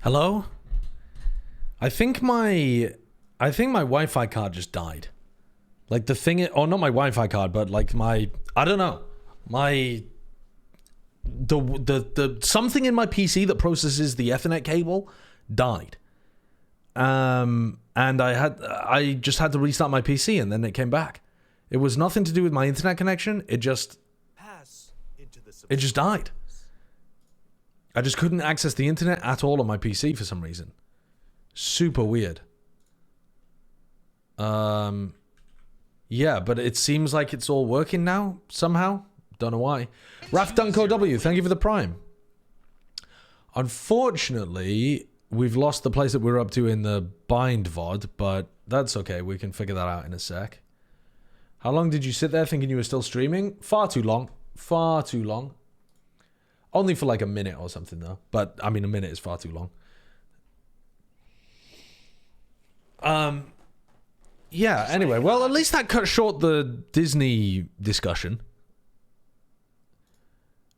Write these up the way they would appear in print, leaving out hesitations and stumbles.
Hello? I think my Wi-Fi card just died. Like the thing, or not my Wi-Fi card, but like my, I don't know, my, the something in my PC that processes the Ethernet cable died. And I just had to restart my PC and then it came back. It was nothing to do with my internet connection. It just died. I just couldn't access the internet at all on my PC for some reason. Super weird. Yeah, but it seems like it's all working now, somehow. Don't know why. Raf Dunko W, thank you for the Prime. Unfortunately, we've lost the place that we were up to in the bind VOD, but that's okay. We can figure that out in a sec. How long did you sit there thinking you were still streaming? Far too long. Far too long. Only for like a minute or something, though. But, I mean, a minute is far too long. Yeah, anyway. Well, at least that cut short the Disney discussion.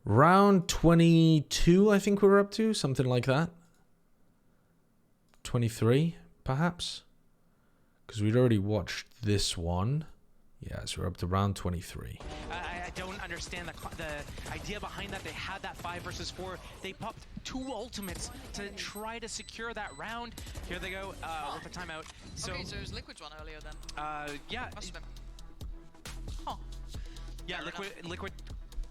Round 22, I think we were up to. Something like that. 23, perhaps? Because we'd already watched this one. Yeah, so we're up to round 23. I don't understand the idea behind that. They had that 5 versus 4. They popped 2 ultimates to try to secure that round. Here they go with a timeout. So, okay, so it was Liquid's one earlier then. Yeah. Must have been. Huh. Yeah, Liquid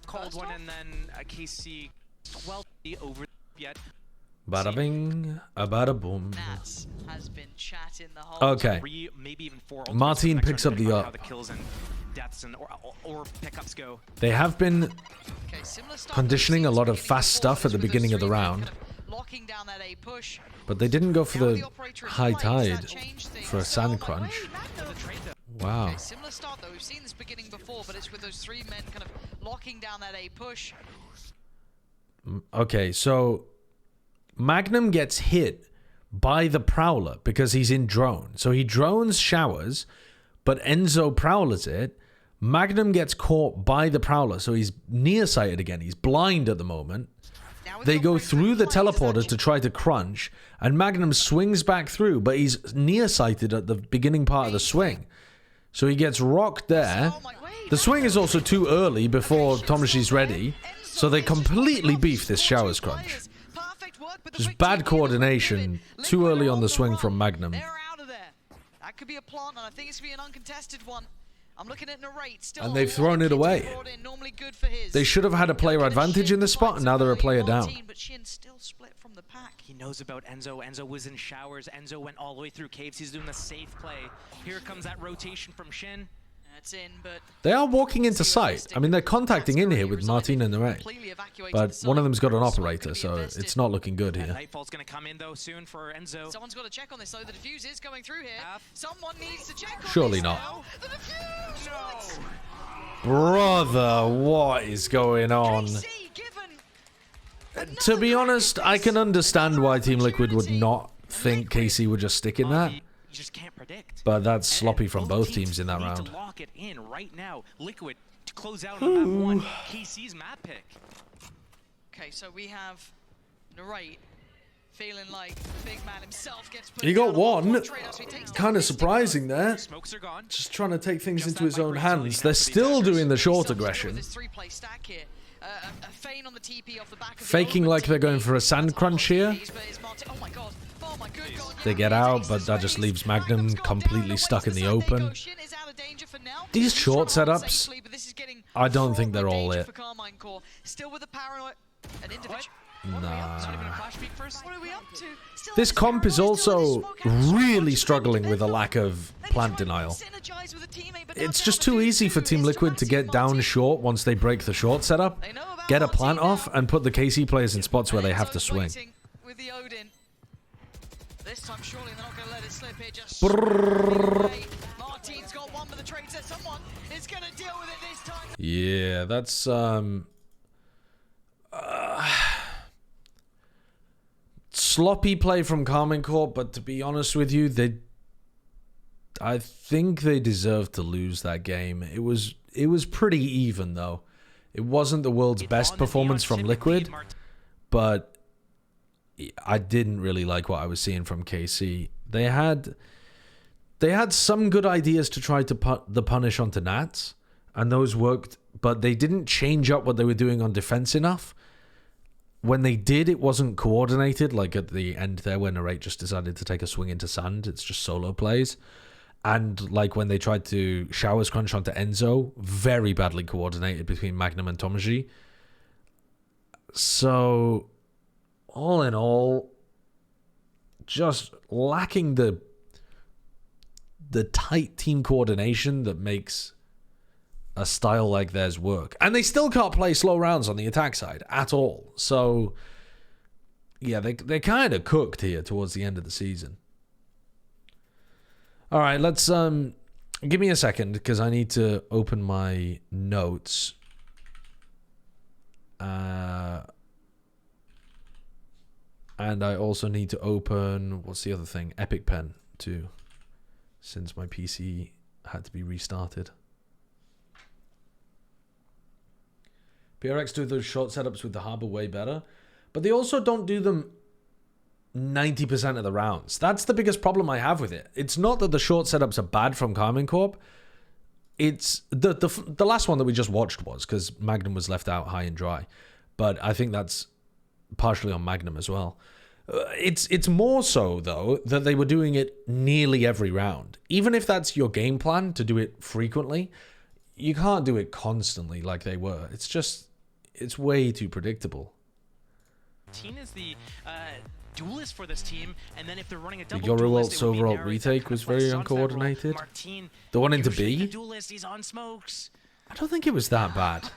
called First one off? and then KC 12 over yet. Bada bing, a bada boom. Nats has been chatting the whole Okay. 3, maybe even 4 Martin ultimates picks up the how up. the kills and deaths and or pickups go. They have been Okay, similar stuff conditioning that a we've lot seen of beginning fast before, stuff at the with those beginning of the three men round, kind of locking down that A push. but they didn't go for Now the operator is high playing, does that tide change things? for a So, sand like, crunch. wait, Magno. Wow. Okay, similar start though. We've seen this beginning before, but it's with those 3 men kind of locking down that A push. Okay, so Magnum gets hit by the Prowler because he's in drone. So he drones showers, but Enzo prowlers it. Magnum gets caught by the Prowler, so he's nearsighted again. He's blind at the moment. They go through the teleporter to try to crunch, and Magnum swings back through, but he's nearsighted at the beginning part of the swing. So he gets rocked there. The swing is also too early before Tomashi's ready, so they completely beef this showers crunch. Just bad coordination, too early on the swing from Magnum. They're out of there. That could be a plant, and I think it's going to be an uncontested one. I'm looking at Narrate still. And they've thrown it away. They should have had a player advantage in this spot, and now they're a player down. But Shin still split from the pack. He knows about Enzo. Enzo was in showers. Enzo went all the way through caves. He's doing the safe play. Here comes that rotation from Shin. That's in, but They are walking into sight. I mean, they're contacting in here with Martin and Narate. But one of them's got an operator, so it's not looking good here. Nightfall's going to come in, though, soon for Enzo. Someone's got to check on this, though. The defuse is going through here. Someone needs to check on Surely this not. now. The defuse! What? Brother, what is going on? KC given To be honest, I can understand why Team Liquid would not think KC would just stick in that. You just can't predict. But that's sloppy And from both teams in that need round. to lock it in right now. Liquid to close out on map 1. KC's map pick. Okay, so we have Narate feeling like the big man himself gets put He got down on one. trade as he takes down Kind of 50. surprising there. Smokes are gone. Just trying to take things Just into his that own micro hands. utility They're now for these still actors. doing the short Something aggression. with this 3-play stack here. A feign on the TP off the back of the Faking ultimate like they're going TP. for a sand crunch here. But it's Martin. Oh my god. Oh my good god. They get out, but that just leaves Magnum completely stuck in the open. These short setups, I don't think they're all it. Karmine Corp. Still with the paranoid. An individual. Nah. Not even a flash peek first. What are we up to? Still This has comp is Paranoid, still has also Smoke and really Smoke. struggling with a lack of Then plant he's trying denial. to synergize with a teammate, but now It's down just to too easy for 2-2. Team It's Liquid to get down Martin. short once they break the short setup, They know about get a Martin plant now. off, and put the KC players in spots where they have to Enzo's swing. waiting with the Odin. This time, surely they're not going to let it slip here. Just Brrrr. away. Martin's got one, but the trade says someone is going to deal with it this time. Yeah, that's sloppy play from Karmine Corp, but to be honest with you, I think they deserved to lose that game. It was pretty even though. It wasn't the world's best performance from Liquid, but I didn't really like what I was seeing from KC. They had some good ideas to try to put the punish onto Nats, and those worked, but they didn't change up what they were doing on defense enough. When they did, it wasn't coordinated, like at the end there when Narrate just decided to take a swing into sand. It's just solo plays. And like when they tried to showers crunch onto Enzo, very badly coordinated between Magnum and Tomaji. So, all in all, just lacking the tight team coordination that makes a style like theirs work. And they still can't play slow rounds on the attack side at all. So, yeah, they kind of cooked here towards the end of the season. All right, let's give me a second because I need to open my notes. And I also need to open, what's the other thing? Epic Pen too, since my PC had to be restarted. PRX do those short setups with the Harbor way better, but they also don't do them 90% of the rounds. That's the biggest problem I have with it. It's not that the short setups are bad from Karmine Corp. It's the last one that we just watched was because Magnum was left out high and dry, but I think that's partially on Magnum as well. It's more so though that they were doing it nearly every round. Even if that's your game plan to do it frequently, you can't do it constantly like they were. It's way too predictable. Martine is the duelist for this team, and then if they're running a double Your duelist, Rewalt's overall retake was very uncoordinated. The one into B? Duelist, he's on smokes. I don't think it was that bad.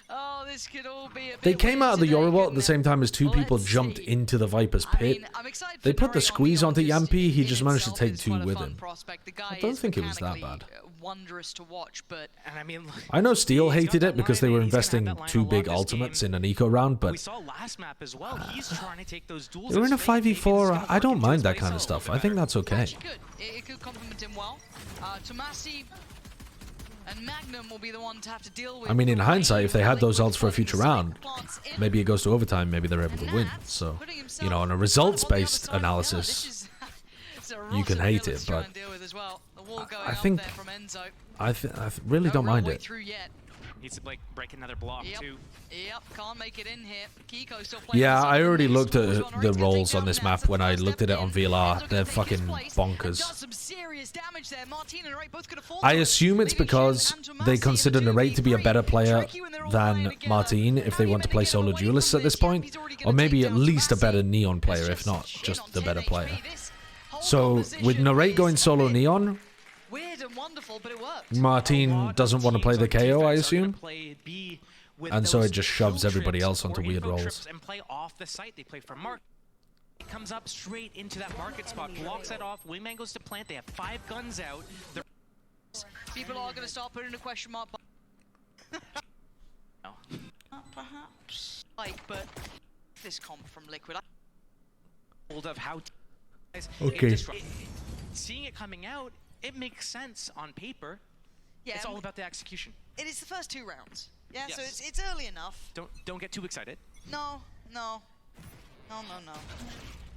Oh, this could all be a bit They came out of the weird today, Yoruba at the same time as two Well, people let's jumped see. into the Viper's I pit. mean, I'm excited They for put the Narrate squeeze on onto because Yampy, he in just managed to itself take is two quite a with fun him. prospect. The guy I don't is think it was that mechanically, bad. Wondrous to watch, but And I mean, look, I know Steel he's got hated that it because they line were and he's gonna have investing that line two a lot big this ultimates game. in an eco round, we but saw last map as well. He's trying to take those duels. they were in a as fake. Maybe this is 5v4. gonna I work don't into mind his that ways kind a of little stuff. bit I think better. that's okay. actually good. It could complement him well. Tomasi and Magnum will be the one to have to deal with. I mean, in the hindsight, if they had those Liquid ults for a future round, plants in. maybe it goes to overtime, maybe they're able And to win. Nats So, putting himself you know, on a on the other results-based side of the pillar. analysis, This is- it's a you can rotten hate pillar it, to try but and deal with as well. The wall going I up think there from Enzo. I really No don't real mind way it. through yet. Needs to break another block too. Yep, can't make it in here. Kiko still playing Yeah, this I up. already The looked next at ball's on. the He's gonna rolls take on down this Nats. map That's when the I first looked at it step on in. VLR. Enzo They're gonna take his fucking place. bonkers. Does some serious damage there. Martine and Narrate both gonna fall I to it. assume it's Leading because Shin and Tomasi they in consider the Narrate to be a 2v3. better player Tricky when they're all than playing together. Martine if they Now want to even play get solo away duelists from at this this, point, Yampy's already or gonna maybe take at down least a Tomasi. better Neon player, It's if not Shin just on the 10 better HP. player. This whole So with composition Narrate is going a solo bit Neon, weird and wonderful, but it worked. Martine doesn't want to play the KO, I assume. With And so those it just shoves field everybody trips else onto or weird info rolls. trips and play off the site. They play for Mark. It comes up straight into that market spot, blocks that off. Wingman goes to plant. They have 5 guns out. They're People are going to start putting a question mark. Perhaps. But this comp from Liquid. hold of how. Okay. Seeing it coming out, it makes sense on paper. Yeah, It's all about the execution. it is the first 2 rounds. Yeah, so Yes. it's early enough. Don't get too excited. No.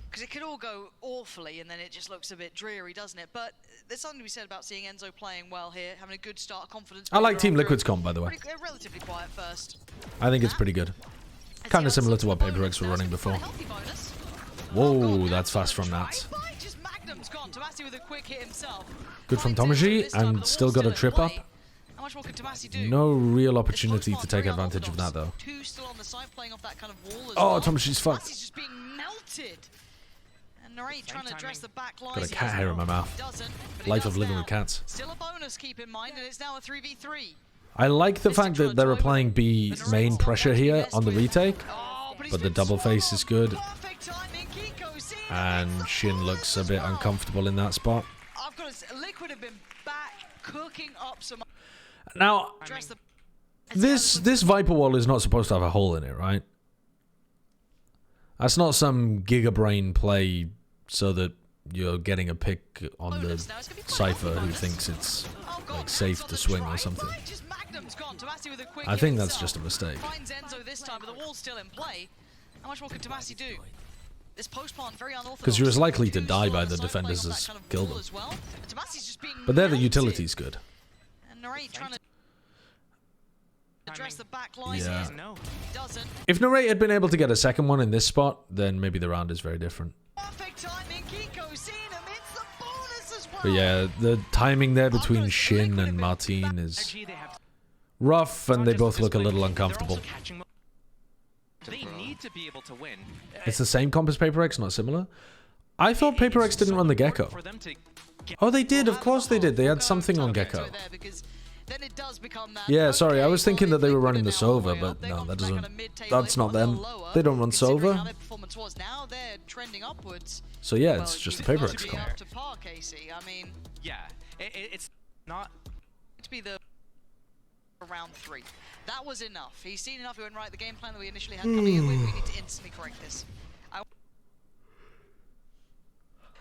Because it could all go awfully, and then it just looks a bit dreary, doesn't it? But there's something to be said about seeing Enzo playing well here, having a good start, confidence. I like builder Team after Liquid's comp, by the way. relatively quiet first. I think it's pretty good. Kind of similar to what Paper X were running before. Whoa, that's fast from Nats. Just Magnum's gone. Tomasi with a quick hit himself. Good from Finds Enzo Tomaji, this time, and but the still wall's got a in trip play. up. How much more can Tomasi do? No real This opportunity close to one, take very advantage of that, unorthodox. though. 2 still on the side, playing off that kind of wall as Oh, well. Tomasi's fucked. Tomasi's just being melted. And Narrate trying to address the back lines. Got a He cat does hair in now. my mouth. He doesn't, but he Life does of living now. with cats. Still a bonus, keep in mind, and it's now a 3v3. I like the fact that they're applying B main pressure here on the retake, Oh, he's but the been double face is swallowed. good, Perfect timing. Kiko seeing it. and Shin looks a bit uncomfortable in that spot. I've got to say, Liquid have been back cooking up some. Now, Address the. this Viper wall is not supposed to have a hole in it, right? That's not some Gigabrain play so that you're getting a pick on the Cypher who thinks it's like safe to swing or something. I think that's just a mistake. Finds Enzo this time, but the wall's still in play. How much more could Tomasi do? This post plant very unorthodox. Because you're as likely to Two die by on the side defenders playing on as that kind of kill wall them. as well. And Tomasi's just being But there the melted. utility's good. And Narrate trying to address the back line. Yeah. No. He doesn't. If Narrate had been able to get a second one in this spot, then maybe the round is very different. Perfect timing. Kiko seen him. It's the bonus as well. But yeah, the timing there between Shin and Martin is rough, and they both look a little uncomfortable. They need to be able to win. It's the same comp as Paper X, not similar? I thought Paper X didn't run the Gecko. Oh, they did. Of course they did. They had something on Gecko. Yeah, sorry. I was thinking that they were running the Sova, but no, that doesn't. That's not them. They don't run Sova. So yeah, it's just the Paper X comp. Yeah, it's not to be the round 3. That was enough. He's seen enough. He went right. The game plan that we initially had coming in with, we need to instantly correct this.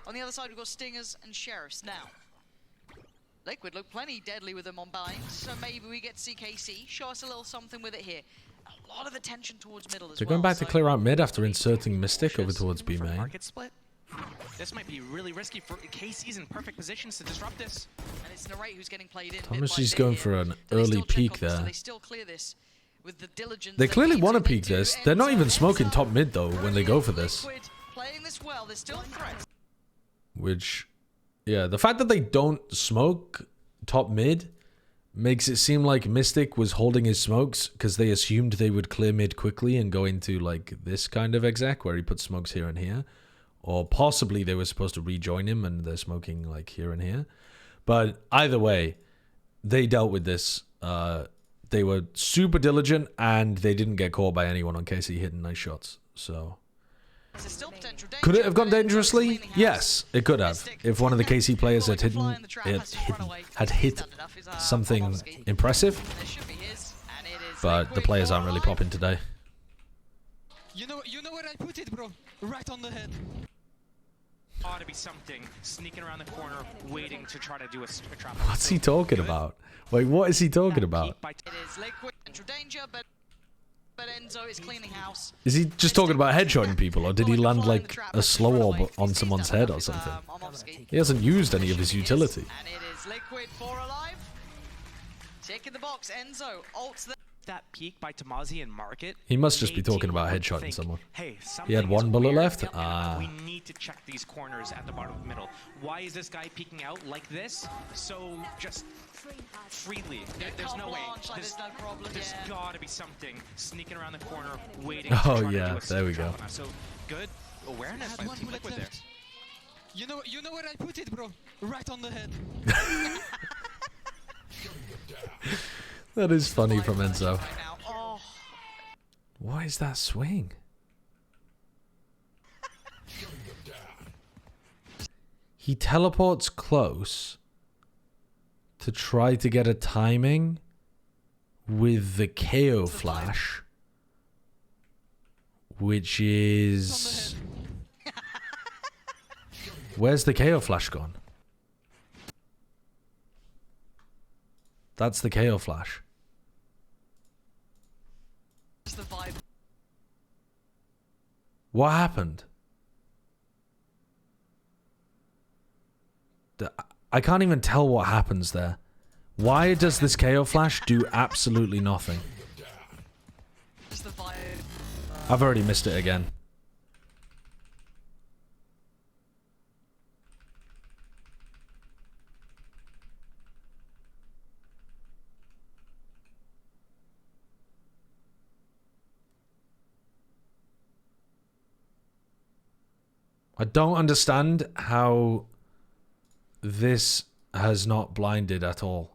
On the other side, we've got Stingers and Sheriffs. Now, Liquid look plenty deadly with them on bind, so maybe we get to see KC show us a little something with it here. A lot of attention towards middle as They're well. going back to clear out mid after inserting Mystic over towards B main. market split. This might be really risky for KC's in perfect positions to disrupt this. And it's Narrate who's getting played in. Thomas bit is by going bit for here. an Do they early still check peek on this? Do there. they still clear this with the diligence They that clearly needs want to to? They peek do. this. They're not Enzo, even smoking Enzo, top mid though when they go for this. Liquid playing this well. There's still threats. Which, yeah, the fact that they don't smoke top mid makes it seem like Mystic was holding his smokes because they assumed they would clear mid quickly and go into like this kind of exec where he puts smokes here and here. Or possibly they were supposed to rejoin him and they're smoking like here and here. But either way, they dealt with this. They were super diligent and they didn't get caught by anyone on KC hitting nice shots. So could it have gone dangerously? Yes, it could have. If one of the KC players had hit something impressive. But the players aren't really popping today. You know where I put it, bro? Right on the head. Ought to be something sneaking around the corner, waiting to try to do a trap. What's he talking about? Wait, what is he talking about? It is Liquid central danger, but Enzo is cleaning house. Is he just talking about headshotting people, or did he land like a slow orb on someone's head or something? He hasn't used any of his utility. And it is Liquid 4 alive. Tick in the box, Enzo ults the That peak by Tomasi and Market. He must just be made talking Team about Liquid headshotting think, someone. Hey, He had something one is bullet weird. left? Yep, Ah. we need to check these corners at the bottom of the middle. Why is this guy peeking out like this? So just freely. There's no way. There's no problem. There's Yeah. gotta be something sneaking around the corner, waiting. Oh, to try yeah, to do a there we trap go. on us. So good awareness by One Team bullet Liquid there. left. You know where I put it, bro? Right on the head. That is funny from Enzo. Right now. Oh, What is that swing? He teleports close to try to get a timing with the KO flash, which is... Where's the KO flash gone? That's the KO flash. it's the vibe. What happened? I can't even tell what happens there. Why does this KO flash do absolutely nothing? It's the vibe. I've already missed it again. I don't understand how this has not blinded at all.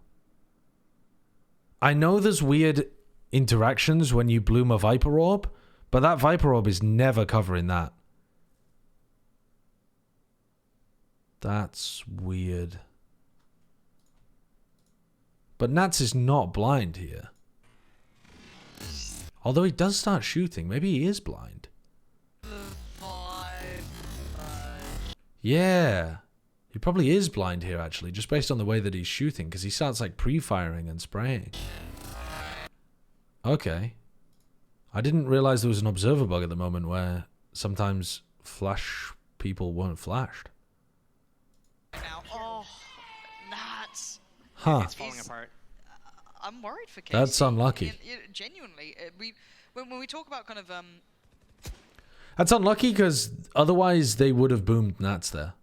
I know there's weird interactions when you bloom a Viper Orb, but that Viper Orb is never covering that. That's weird. But Nats is not blind here. Although he does start shooting. Maybe he is blind. Yeah. He probably is blind here, actually, just based on the way that he's shooting, because he starts, like, pre-firing and spraying. Okay. I didn't realize there was an observer bug at the moment where sometimes flash people weren't flashed. Now, oh, nuts. Huh. It's falling apart. I'm worried for KC. That's unlucky. Genuinely, when we talk about kind of That's unlucky because otherwise they would have boomed Nats there.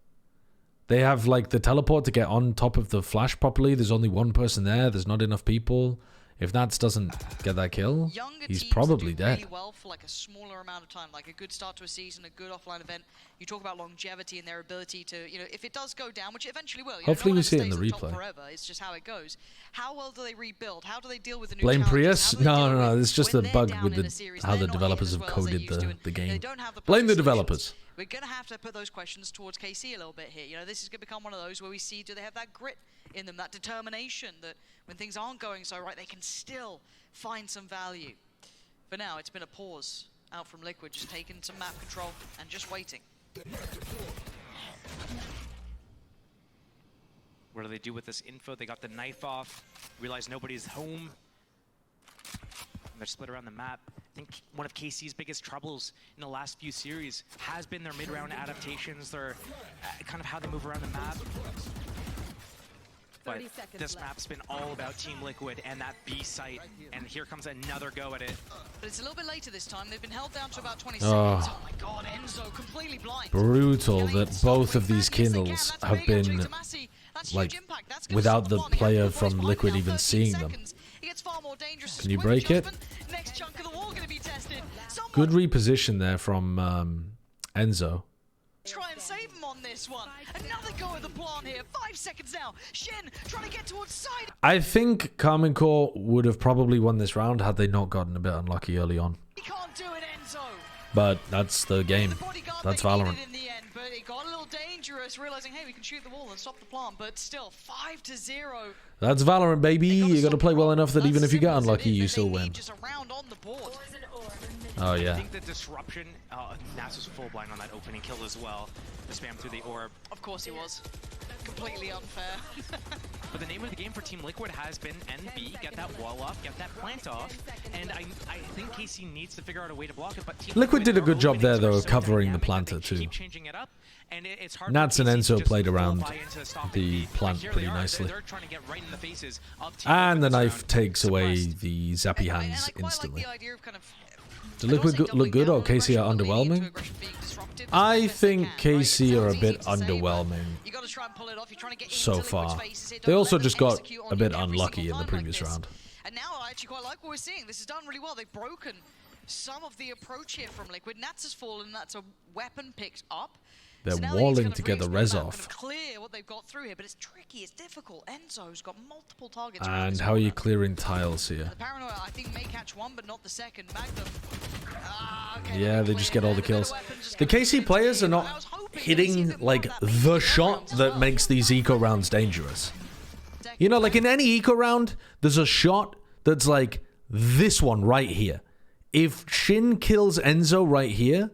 They have like the teleport to get on top of the flash properly. There's only one person there. There's not enough people. If Nats doesn't get that kill, younger he's teams probably do dead. really well for like a smaller amount of time, like a good start to a season, a good offline event. You talk about longevity and their ability to, if it does go down, which it eventually will. Hopefully no one we ever see it in stays the on top replay. Forever. It's just how it goes. How well do they rebuild? How do they deal with the new Blame challenges? Prius? How do they deal No. with It's just a when they're bug down with in the a series, how they're the not developers hitting have as well as they coded used to, and the they game. don't have the Blame the perfect developers. solutions. We're going to have to put those questions towards KC a little bit here. This is going to become one of those where we see, do they have that grit in them, that determination that when things aren't going so right, they can still find some value. For now, it's been a pause out from Liquid, just taking some map control and just waiting. What do they do with this info? They got the knife off, realize nobody's home. And they're split around the map. I think one of KC's biggest troubles in the last few series has been their mid-round adaptations, their kind of how they move around the map. But this map's been all about Team Liquid and that B site, and here comes another go at it. But it's a little bit later this time. They've been held down to about 20 seconds. Oh my god, Enzo completely blind. Brutal that both of these kills have been like without the player from Liquid even seeing them. Can you break it? Good reposition there from Enzo. Try and save him on this one. Another go at the plan here. 5 seconds now. Shin trying to get towards side. I think Karmine Corp would have probably won this round had they not gotten a bit unlucky early on. He can't do it, Enzo. But that's the game. That's Valorant. In the end, but it got a little dangerous, realizing, hey, we can shoot the wall and stop the plant. But still, 5-0. That's Valorant, baby. You got to play well enough that even if you get unlucky, you still win. Just a round on the board. Oh yeah. I think the disruption, Nas was full blind on that opening kill as well. The spam through the orb. Of course he was. Completely unfair. But the name of the game for Team Liquid has been NB, get that wall off, get that plant off, and I think KC needs to figure out a way to block it, but Team Liquid did a good job there, though, so covering the dynamic planter, that they too. keep changing it up, and it's hard Nats for and KC Enzo to just played full around buy into stopping the B. plant Here pretty they are, nicely. They're trying to get right in the faces of Team And the Liquid this knife round. takes away Suppressed. the zappy And hands I quite instantly. like the idea of kind of Do Liquid look good or KC are underwhelming? I think KC are a bit underwhelming so far. They also just got a bit unlucky in the previous round. And now I actually quite like what we're seeing. This is done really well. They've broken some of the approach here from Liquid. Nats has fallen. That's a weapon picked up. They're So now they need walling kind of to get the re-explore res the map, off. kind of clear what they've got through here, but it's tricky. It's difficult. Enzo's got multiple targets. around And this how are you corner. clearing tiles here? The Paranoia, I think, may catch one, but not the second. Magnum. Okay, Yeah, they just get all the kills. The KC players are not hitting like the shot that makes these eco rounds dangerous. You know, like in any eco round, there's a shot that's like this one right here. If Shin kills Enzo right here,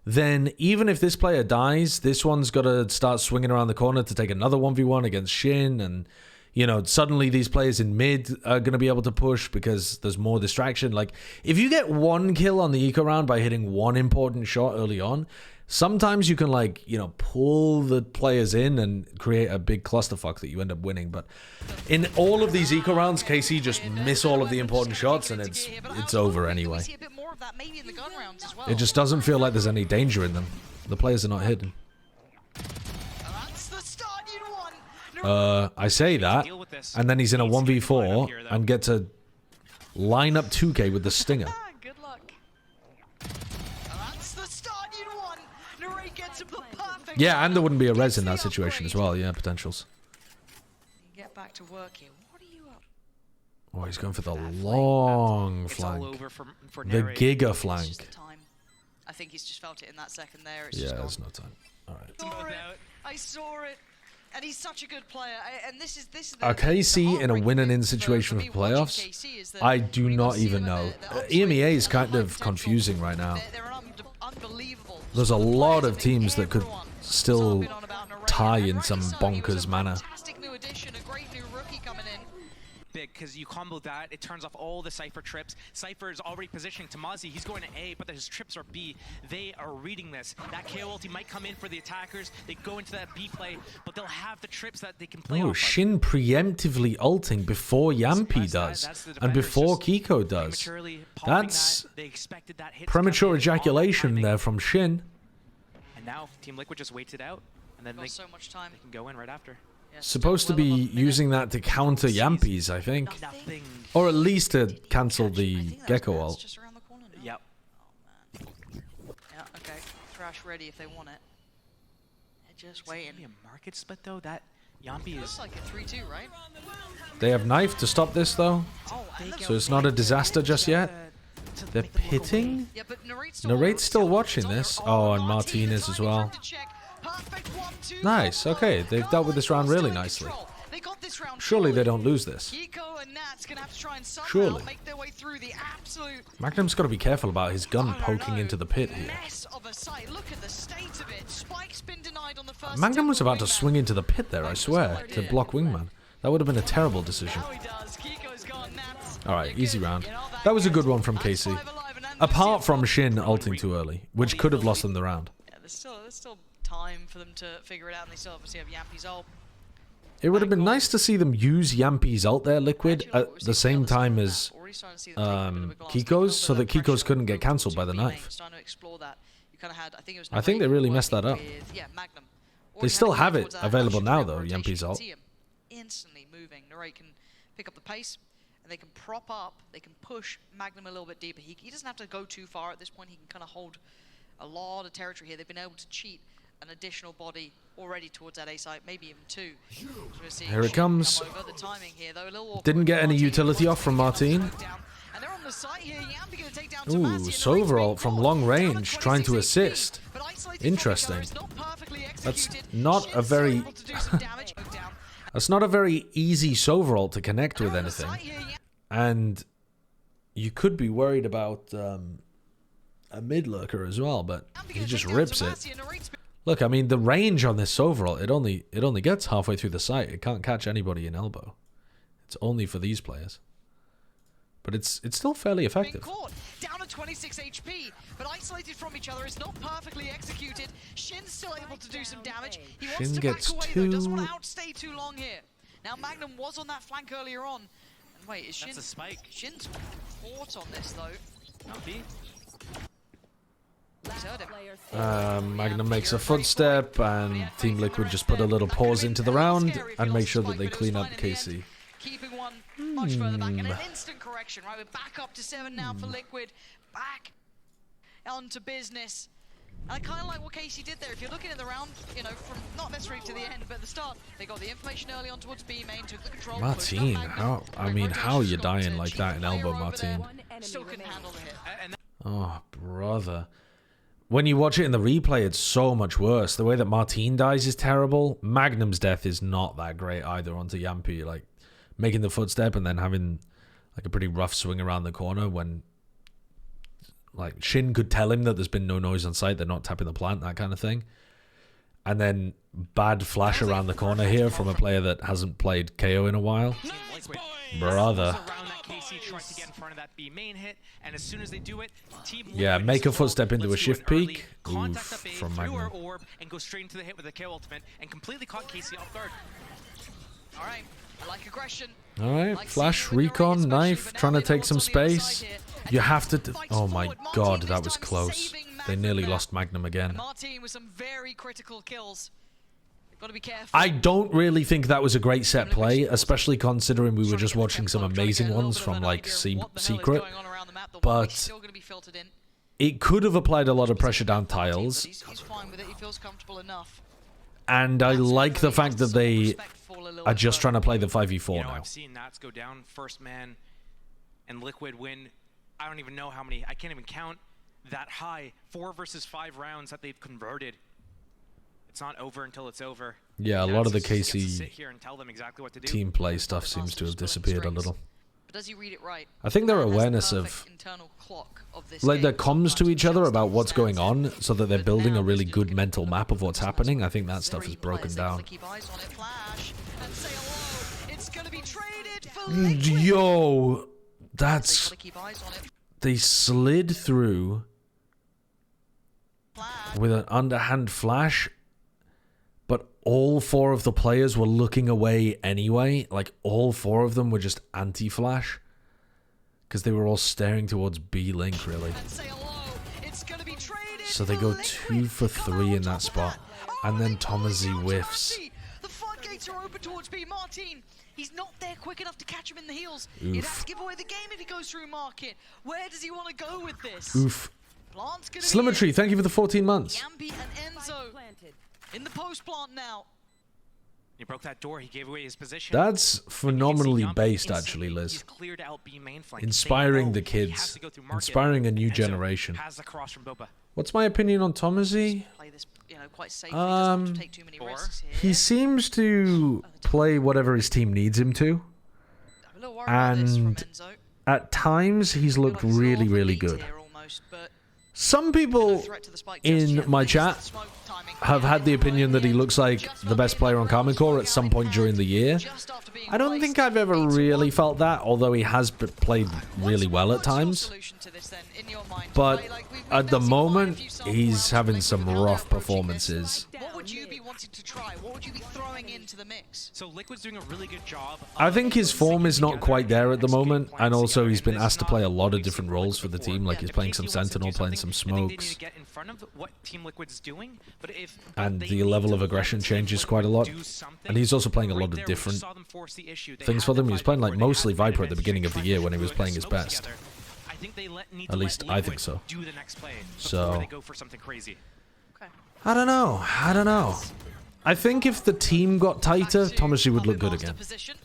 then even if this player dies, this one's got to start swinging around the corner to take another 1v1 against Shin. And, you know, suddenly these players in mid are going to be able to push because there's more distraction. Like, if you get one kill on the eco round by hitting one important shot early on, sometimes you can, like, you know, pull the players in and create a big clusterfuck that you end up winning. But in all of these eco rounds, KC just miss all of the important shots and it's over anyway. It just doesn't feel like there's any danger in them. The players are not hidden. I say that, and then he's in a 1v4 and gets a line up 2k with the stinger. Good luck. That's the start you'd want. Narrate gets him the perfect. Yeah, and there wouldn't be a res in that situation as well. Yeah, potentials. Get back to work here. What are you up? Oh, he's going for the long It's all flank. over for The Narrate. giga It's just flank. the time. I think he's just felt it in that second there. It's Yeah, just gone. there's no time. All right. Saw it. I saw it. And he's such a good player. And this is the KC in a heartbreaking win and thing in situation me for watching playoffs? KC is that I do when you not see even them know. at the upswing, EMEA is the kind high of potential, confusing right now. They're unbelievable. There's a Some of the lot players of teams that could everyone. still Some have been on about Narrate. tie And in rightly some so. He was bonkers a manner. Fantastic new addition, a great new rookie coming in. Big because you combo that, it turns off all the Cypher trips. Cypher is already positioning Tamazi. He's going to A, but his trips are B. They are reading this. That KO ulti might come in for the attackers. They go into that B play, but they'll have the trips that they can play Oh, off Shin preemptively ulting before Yampi does, and before Kiko does. That's premature ejaculation there from Shin. And now Team Liquid just waits it out, and then they so much time. can go in right after. Yeah, Supposed to be using that to counter Yampi's, I think. Nothing. Or at least to cancel I the think that's Gecko Thrash ult. just around the corner now. Yep. Oh, man. Yeah, okay. Thrash ready if they want it. They're just waiting. Maybe a market split though. That Yampi Looks is. like a 3-2, right? They have knife to stop this, though. Oh, and So it's not a disaster just yet. They're pitting? yeah, but Narrate's still watching this. Oh, and Martinez as well. Nice, okay. They've dealt with this round really nicely. Surely they don't lose this. Surely. Magnum's got to be careful about his gun poking into the pit here. Magnum was about to swing into the pit there, I swear, to block Wingman. That would have been a terrible decision. Alright, easy round. That was a good one from KC. Apart from Shin ulting too early, which could have lost them the round. Yeah, there's still time for them to figure it out, and they still obviously have Yampi's ult. It would have been nice to see them use Yampi's ult there, Liquid, at the same time as Kiko's, so that Kiko's couldn't get cancelled by the knife. I think they really messed that up. They still have it available now, though, Yampi's ult. Instantly moving. Narrate can pick up the pace, and they can prop up, they can push Magnum a little bit deeper. He doesn't have to go too far at this point. He can kind of hold a lot of territory here. They've been able to cheat an additional body already towards that A site, maybe even two. So Here it comes. The timing here, though, a little Didn't get any utility off from Martin. Ooh, Soveralt from long range trying to assist. Interesting. That's not a very... That's not a very easy Soveralt to connect with anything. And you could be worried about a mid lurker as well, but he just rips it. Look, I mean, the range on this Soveralt, it only gets halfway through the site. It can't catch anybody in elbow. It's only for these players. But it's still fairly effective. Down to 26 HP, but isolated from each other. It's not perfectly executed. Shin's still able to do some damage. He wants Shin to gets back away, though. Doesn't want two. to outstay too long here. Now Magnum was on that flank earlier on. And wait, is Shin? That's a spike. Shin's caught on this though. Yampi. He's heard him. Magnum makes a footstep, and Team Liquid just put a little pause into the round and make sure that they clean up KC. Keeping one much further back, and an instant correction, right? We're back up to 7 now for Liquid. Back onto business. And I kind of like what Casey did there. If you're looking at the round, you know, from not necessarily to the end, but at the start, they got the information early on towards B main, took the control. Martin, how are you dying like that in elbow, Martin? Still couldn't handle the hit. Oh, brother. When you watch it in the replay, it's so much worse. The way that Martin dies is terrible. Magnum's death is not that great either onto Yampi. Like, making the footstep and then having like a pretty rough swing around the corner when like Shin could tell him that there's been no noise on site, they're not tapping the plant, that kind of thing. And then bad flash around the corner here from a player that hasn't played KO in a while. Brother. Yeah, make a footstep into a shift peek. Oof, from Magnum. And go straight into the hit with a KO ultimate and completely caught Casey off guard. All right, I like aggression. Alright, flash, recon, knife, trying to take some space. You have to... Oh my god, that was close. They nearly lost Magnum again. Martin with some very critical kills. Got to be careful. I don't really think that was a great set play, especially considering we were just watching some amazing ones from like Secret. But it could have applied a lot of pressure down tiles. He's fine with it. He feels comfortable enough. And I like the fact that they are just trying to play the 5v4 now. I've seen Nats go down first man and Liquid win. I don't even know how many. I can't even count that high. 4 versus 5 rounds that they've converted. It's not over until it's over. Yeah, a lot of the KC exactly team play stuff seems to have disappeared a little. Does he read it right? I think their Man has the awareness perfect of internal clock of this like their game. comms to Sometimes each other just about what's going understands on, it. so that they're But building now a really he's good just mental looking map of what's for happening. I think that stuff is three broken players that down. wanna keep eyes on it. Flash and say hello. It's gonna be traded for Liquid. Yo, They that's gotta keep eyes on it. they slid through Flash. with an underhand flash, but all 4 of the players were looking away anyway. Like all 4 of them were just anti-flash because they were all staring towards B Link really. And say hello. It's gonna be traded So they for go Liquid. 2 for Come 3 out in that on spot, Oh, and then they Thomasy pull it down to whiffs. Martin. The floodgates are open towards B. Martin. He's not there quick enough to catch him in the heels. He'd have Oof. to give away the game if he goes through market. Where does he want to go with this? Oof. Plant's gonna be Slimmetry, thank you for the 14 months. Yampi and Enzo in the post plant now. He broke that door. He gave away his position. That's And you can see phenomenally Yampi based, instantly, actually, Liz. he's cleared out B main flank. They Inspiring know the he has kids. to go through market. Inspiring a new Enzo generation. has the cross from Boba. What's my opinion on Thomasy? Play this, quite safely. Doesn't have to take too many Or risks here. He seems to play whatever his team needs him to. I'm a little worried about this from and Enzo. At times, he's Feel looked like he's really, off the really lead good. here almost, but Some no people threat to the spike just in yet. my This is the chat smoke timing. have had the opinion that he looks like the best player on Karmine Corp at some point during the year. Just after being I don't placed, think I've ever 8-1. really felt that, although he has played really well at What's your times. solution to this then, in your mind? But Like, we've at the seen quite a moment, few sample he's rounds having of some Liquid. How rough they're approaching this. performances. What would you be wanting to try? What would you be throwing into the mix? So Liquid's doing a really good job. I think his form is not quite there at the moment, and executing also plans he's been together. asked to This is play a not lot what of we've different seen roles for Liquid the before. team. Like Yeah, he's if playing KC some wants to do Sentinel, playing some something, I think they need smokes, to get in front of what Team Liquid's doing, but if and they the need level to of let aggression Team changes Liquid quite a lot. do something, And he's also playing a right lot of there, we different saw them force the issue. They things had for to them. He's fight playing like before, they mostly had to fight Viper at the advantage, beginning of the try year to when he do was a playing his smoke best. together. I think they need At to least let I think Liquid so. do the next play So- before they go for something crazy. Okay. I don't know. I don't know. I think if the team got tighter, Thomasy would look good again.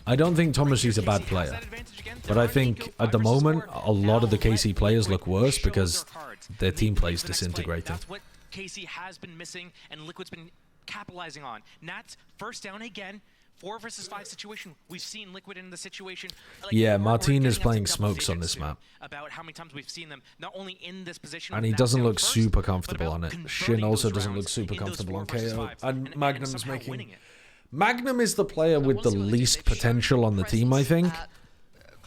I don't think Thomasy's a bad KC has player. that advantage again. But They're I already think go at the 5 versus moment, 4. a lot of the Now KC let players look Liquid worse show because their cards. their They team need to plays do the next play. disintegrating. That's what KC has been missing, and Liquid's been capitalizing on. Nats first down again. 4 versus 5 situation. We've seen Liquid in the situation. Like, Yeah, we're Martin is getting up to playing double smokes on digits this soon map. About how many times we've seen them not only in this position, And with he Nats doesn't down look first, super but comfortable about on it. converting Shin also those doesn't look rounds super in those comfortable 4 on versus KO. 5s And Magnum's somehow making... winning it. Magnum is the player with the We'll see what they do. least They've shown potential on the team, I presence think. at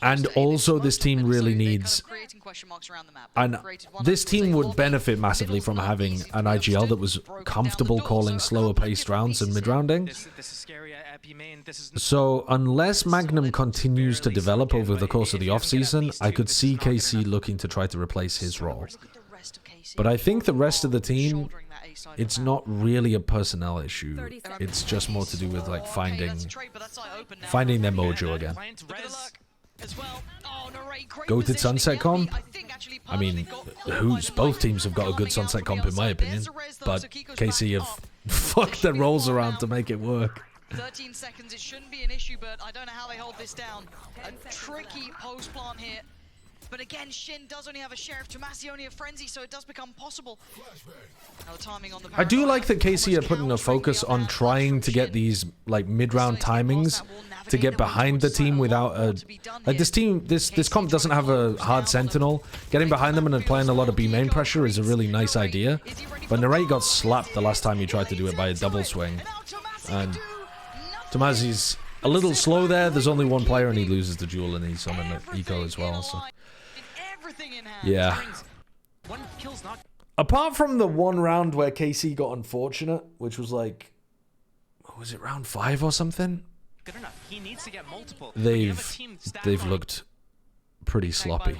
And close to A also this this team moment, so really they're kind needs... of creating question marks around the map. And They've created one this up, team say, would lobby. benefit massively Middle's from not having easy to an be IGL that was understood. Broken down the comfortable door, calling so a slower couple of paced different rounds and pieces mid here. rounding. This is scary at B main. This is So unless Magnum continues to develop over the course of the off-season, I could see KC looking to try to replace his role. Look at the rest of KC. But I think the rest of the team, Shouldering that A side of it's the map. not really a personnel issue. It's just more to do with like Okay, finding that's a trade, but that's eye open now. finding their Yeah, mojo that again. plant Look at the res. luck as well. Oh, Narrate, great Goated positioning. Sunset Yampi, comp? I think actually I mean, perfectly got who's caught by both the teams have got a coming good out Sunset from the comp in my outside. opinion, There's a res though, but so Kiko's KC back have up. fucked their rolls around to make it work. 13 seconds, it shouldn't be an issue, but I don't know how they hold this down. A tricky post plant here. But again, Shin does only have a Sheriff, Tomasi only a Frenzy, so it does become possible. Now the timing on the I do Paragon, like that KC are putting a countering focus the on unmanned trying from to get Shin. these like mid-round timings to get behind the team without a like this team this comp doesn't have a hard sentinel. Getting behind them and applying a lot of B main pressure is a really nice idea. But Narrate got slapped the last time he tried to do it by a double swing. And Tomasi's a little slow there. There's only one player and he loses the duel and he's on an eco as well. So yeah. One kill's not Apart from the one round where KC got unfortunate, which was like, what was it, round 5 or something? good enough. He needs to get multiple. When you have a team stacked They've on looked pretty sloppy.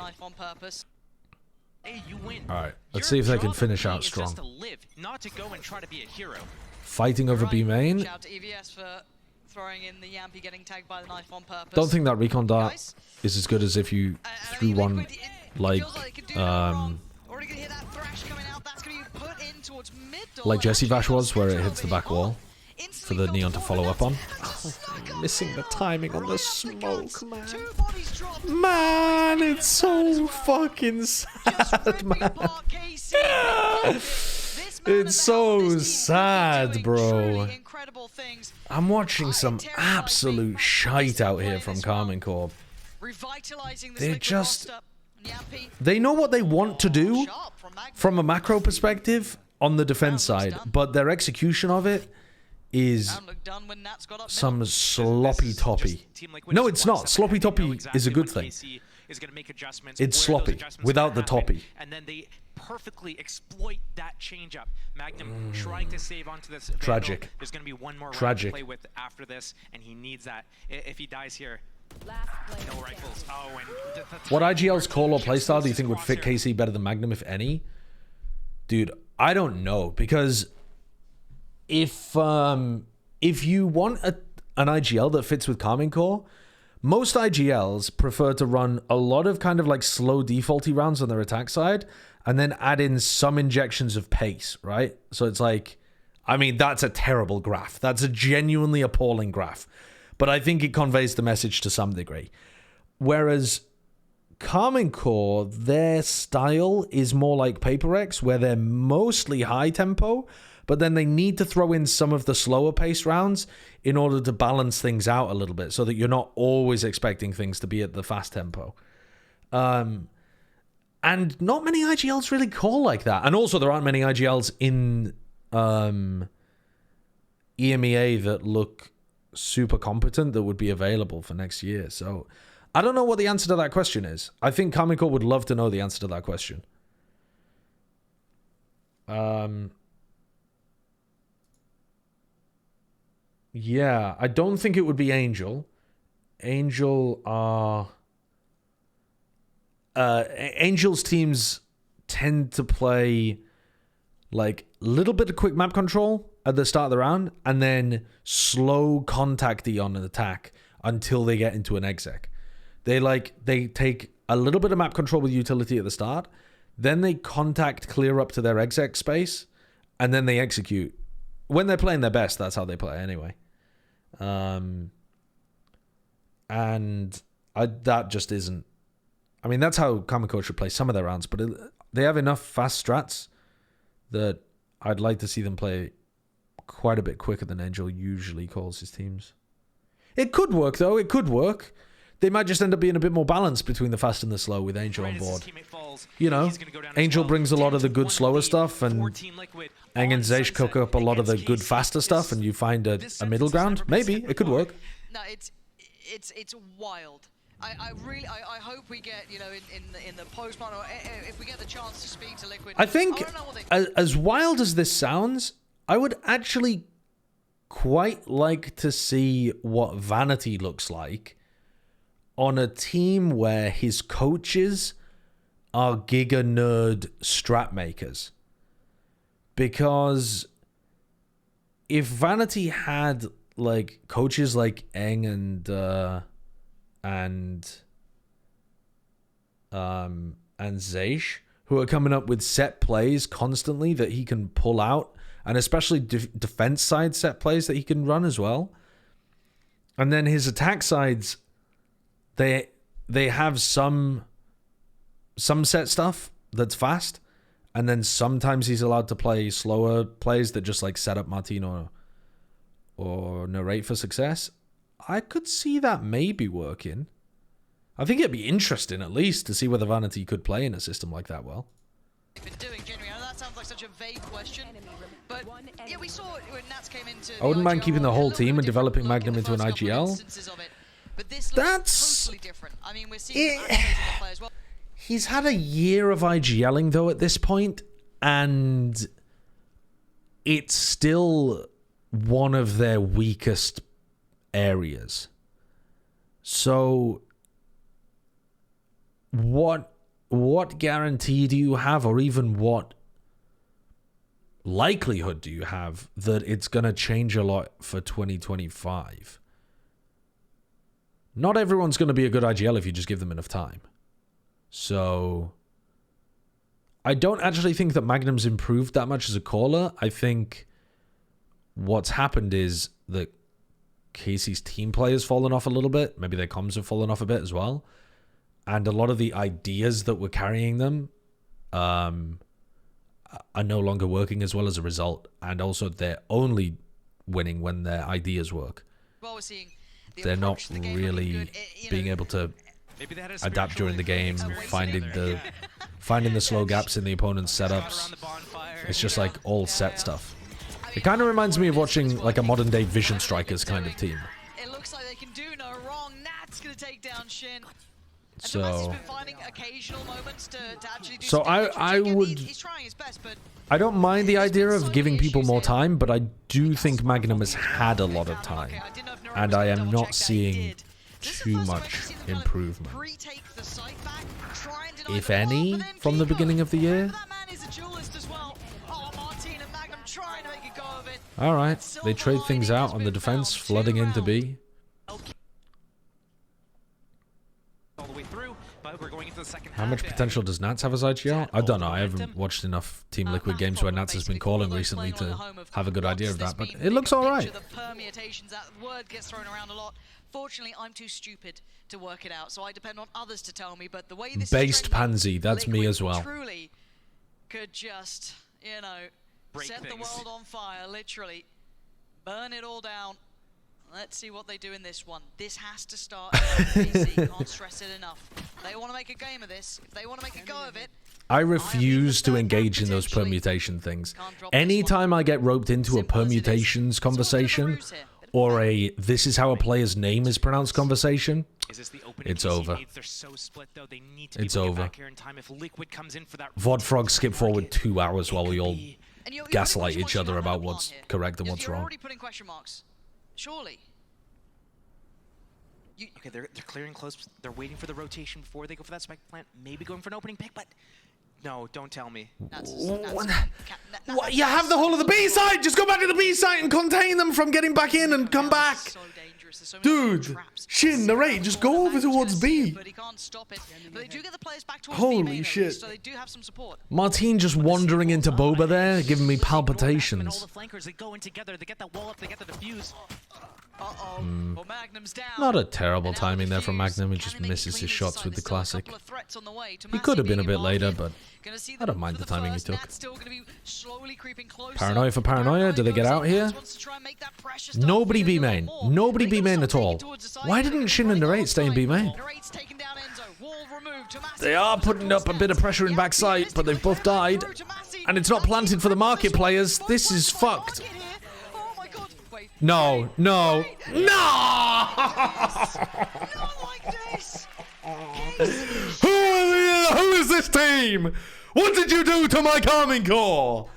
A, you win. All right, let's Your see if they can job finish at B out is strong. just to live, not to go and try to be a hero. Fighting over B main. Shout out to EVS for throwing in the Yampi getting tagged by the knife on purpose. Don't think that recon dart Guys, is as good as if you and I threw mean, one Liquid, it like feels it could do no wrong. Already gonna hear that thrash coming out. That's gonna be put in towards mid door. like Jesse Actually, Vash was, where it Spencer hits the over back here. wall for Instantly the filled neon to forward, follow up on. that's snuck up Missing the there. timing on the Right off the guts. smoke, man. 2 bodies dropped. Man, it's so fucking Just sad, ripping man. apart KC. This man It's about so this team sad, doing bro. truly incredible things. I'm watching some It terrifies me. absolute shite out here from Play this well. Karmine Corp. Revitalizing this They're Liquid just- roster. Yappy. They know what they want to do Sharp from Magnum. from a macro perspective on the defense side, but their execution of it is Round looked done when Nats got up some middle. sloppy toppy. No, it's not. Sloppy toppy is a good thing. It's sloppy without the toppy. And then they perfectly exploit that changeup. Magnum trying to save onto this. Tragic. Vandal. There's going to be one more round Tragic. to play with after this, and he needs that. If he dies here, Last player no rifles. Oh, and What IGL's call or playstyle do you think would fit KC better than Magnum, if any? Dude, I don't know, because if you want an IGL that fits with Karmine Corp, most IGLs prefer to run a lot of kind of like slow defaulty rounds on their attack side and then add in some injections of pace, right? So it's like, I mean, that's a terrible graph. That's a genuinely appalling graph. But I think it conveys the message to some degree. Whereas Karmine Corp, their style is more like Paper X, where they're mostly high tempo, but then they need to throw in some of the slower pace rounds in order to balance things out a little bit so that you're not always expecting things to be at the fast tempo. And not many IGLs really call like that. And also there aren't many IGLs in EMEA that look super competent that would be available for next year. So I don't know what the answer to that question is. I think Karmine Corp would love to know the answer to that question. Yeah, I don't think it would be Angel. Angel are... Angel's teams tend to play like a little bit of quick map control at the start of the round and then slow contacty on an attack until they get into an exec. They take a little bit of map control with utility at the start, then they contact clear up to their exec space, and then they execute. When they're playing their best, that's how they play anyway. That just isn't... I mean, that's how Karmine Corp should play some of their rounds, but they have enough fast strats that I'd like to see them play quite a bit quicker than Angel usually calls his teams. It could work, though. It could work. They might just end up being a bit more balanced between the fast and the slow with Angel on board. You know, Angel brings a lot of the good slower stuff, and Eng and Zeish cook up a lot of the good faster stuff, and you find a middle ground. Maybe. It could work. No, it's wild. I really hope we get, you know, in the post-mod, or if we get the chance to speak to Liquid. I think, as wild as this sounds, I would actually quite like to see what Vanity looks like on a team where his coaches are giga nerd strat makers. Because if Vanity had like coaches like Eng and Zeish, who are coming up with set plays constantly that he can pull out, and especially defense side set plays that he can run as well. And then his attack sides, they have some set stuff that's fast, and then sometimes he's allowed to play slower plays that just like set up Martin or narrate for success. I could see that maybe working. I think it'd be interesting at least to see whether Vanity could play in a system like that well. Been doing genuinely. I know that sounds like such a vague question, but yeah, we saw it when Nats came into. I wouldn't mind IGL keeping the role, whole a little team bit and developing different Magnum look in into the an first couple of IGL. instances of it. But this That's totally different. I mean, we're seeing some animated play as well. He's had a year of IGLing though at this point, and it's still one of their weakest areas. So what guarantee do you have, or even what likelihood do you have that it's going to change a lot for 2025? Not everyone's going to be a good IGL if you just give them enough time. So I don't actually think that Magnum's improved that much as a caller. I think what's happened is that Casey's team play has fallen off a little bit. Maybe their comms have fallen off a bit as well. And a lot of the ideas that were carrying them are no longer working as well as a result. And also they're only winning when their ideas work. Well, we're seeing the They're not approach to the game really looking good. being able to Maybe they had a adapt during the game, spiritual finding the slow gaps in the opponent's setups. around the bonfire. It's just like all set stuff. It kind of reminds me of watching like a modern day Vision Strikers kind of team. It looks like they can do no wrong. Nat's gonna take down Shin. So, He's been finding occasional moments to actually do so damage, I which again, would. he's trying his best, but I don't mind the idea of giving people more time, but I do think Magnum has had a lot of time, and I am not seeing too much improvement, if any, from the beginning of the year. All right, they trade things out on the defense, flooding into B. All the way through, but we're going into the second How much potential does Nats have as IGL? I don't know. I haven't watched enough Team Liquid games where Nats has been calling recently to have a good idea of that, but it looks all right. The permutations, that word gets thrown around a lot. Fortunately, I'm too stupid to work it out, so I depend on others to tell me. But the way this Based is trending, pansy, that's me Liquid as well. Truly could just, you know, Break set the things. world on fire, literally. Burn it all down. Let's see what they do in this one. This has to start easy. Can't stress it enough. They want to make a game of this. If they want to make a go of it, I refuse to engage in those permutation things. Anytime I get roped into a permutations conversation or a this is how a player's name is pronounced conversation, Is this the opening it's KC over. needs? They're so split though. They need to be It's able to over. get back here in time. If Liquid comes in for that VOD Frog skip forward 2 hours while we all and you're gaslight pretty much each other watching about another what's plan here. correct and what's You're wrong. already putting question marks. Surely. Okay, they're clearing close. They're waiting for the rotation before they go for that spike plant. Maybe going for an opening pick, but no, don't tell me. What? You have the whole of the B side! Just go back to the B side and contain them from getting back in and come back! So dangerous. There's so many Dude, traps. Shin, narrate, just go over towards B. But he can't stop it. But they do get the players back towards Holy B main, shit. so they do have some support. Martine just wandering into Boba there, giving me And all palpitations. the flankers, they go in together. They get that wall up. They get the defuse. Uh-oh. Well, Magnum's down. Not a terrible And now timing there from defuse. Magnum. He Can just they make it misses clean his shots inside? with the There's still a classic. couple of threats on the way. He could have been a bit later, but Gonna see I don't mind for the timing he first. took. Nat's still gonna be slowly creeping closer. Paranoia for paranoia? Do they get goes out in. here? Nats wants to try and make that pressure start Nobody feeling B a little main. more. Nobody They B gotta main start at all. taking towards the side. Why didn't Shin and Narrate stay in B main? Narate's taking down Enzo. Wall removed. Tomasi They are goes putting up a bit of pressure in Yeah, backside, but they've both died. through Tomasi. And it's not planted for the market players. This is fucked. Oh my god. Wait. No, no, no! Not like this. Who is this team? What did you do to my Karmine Corp?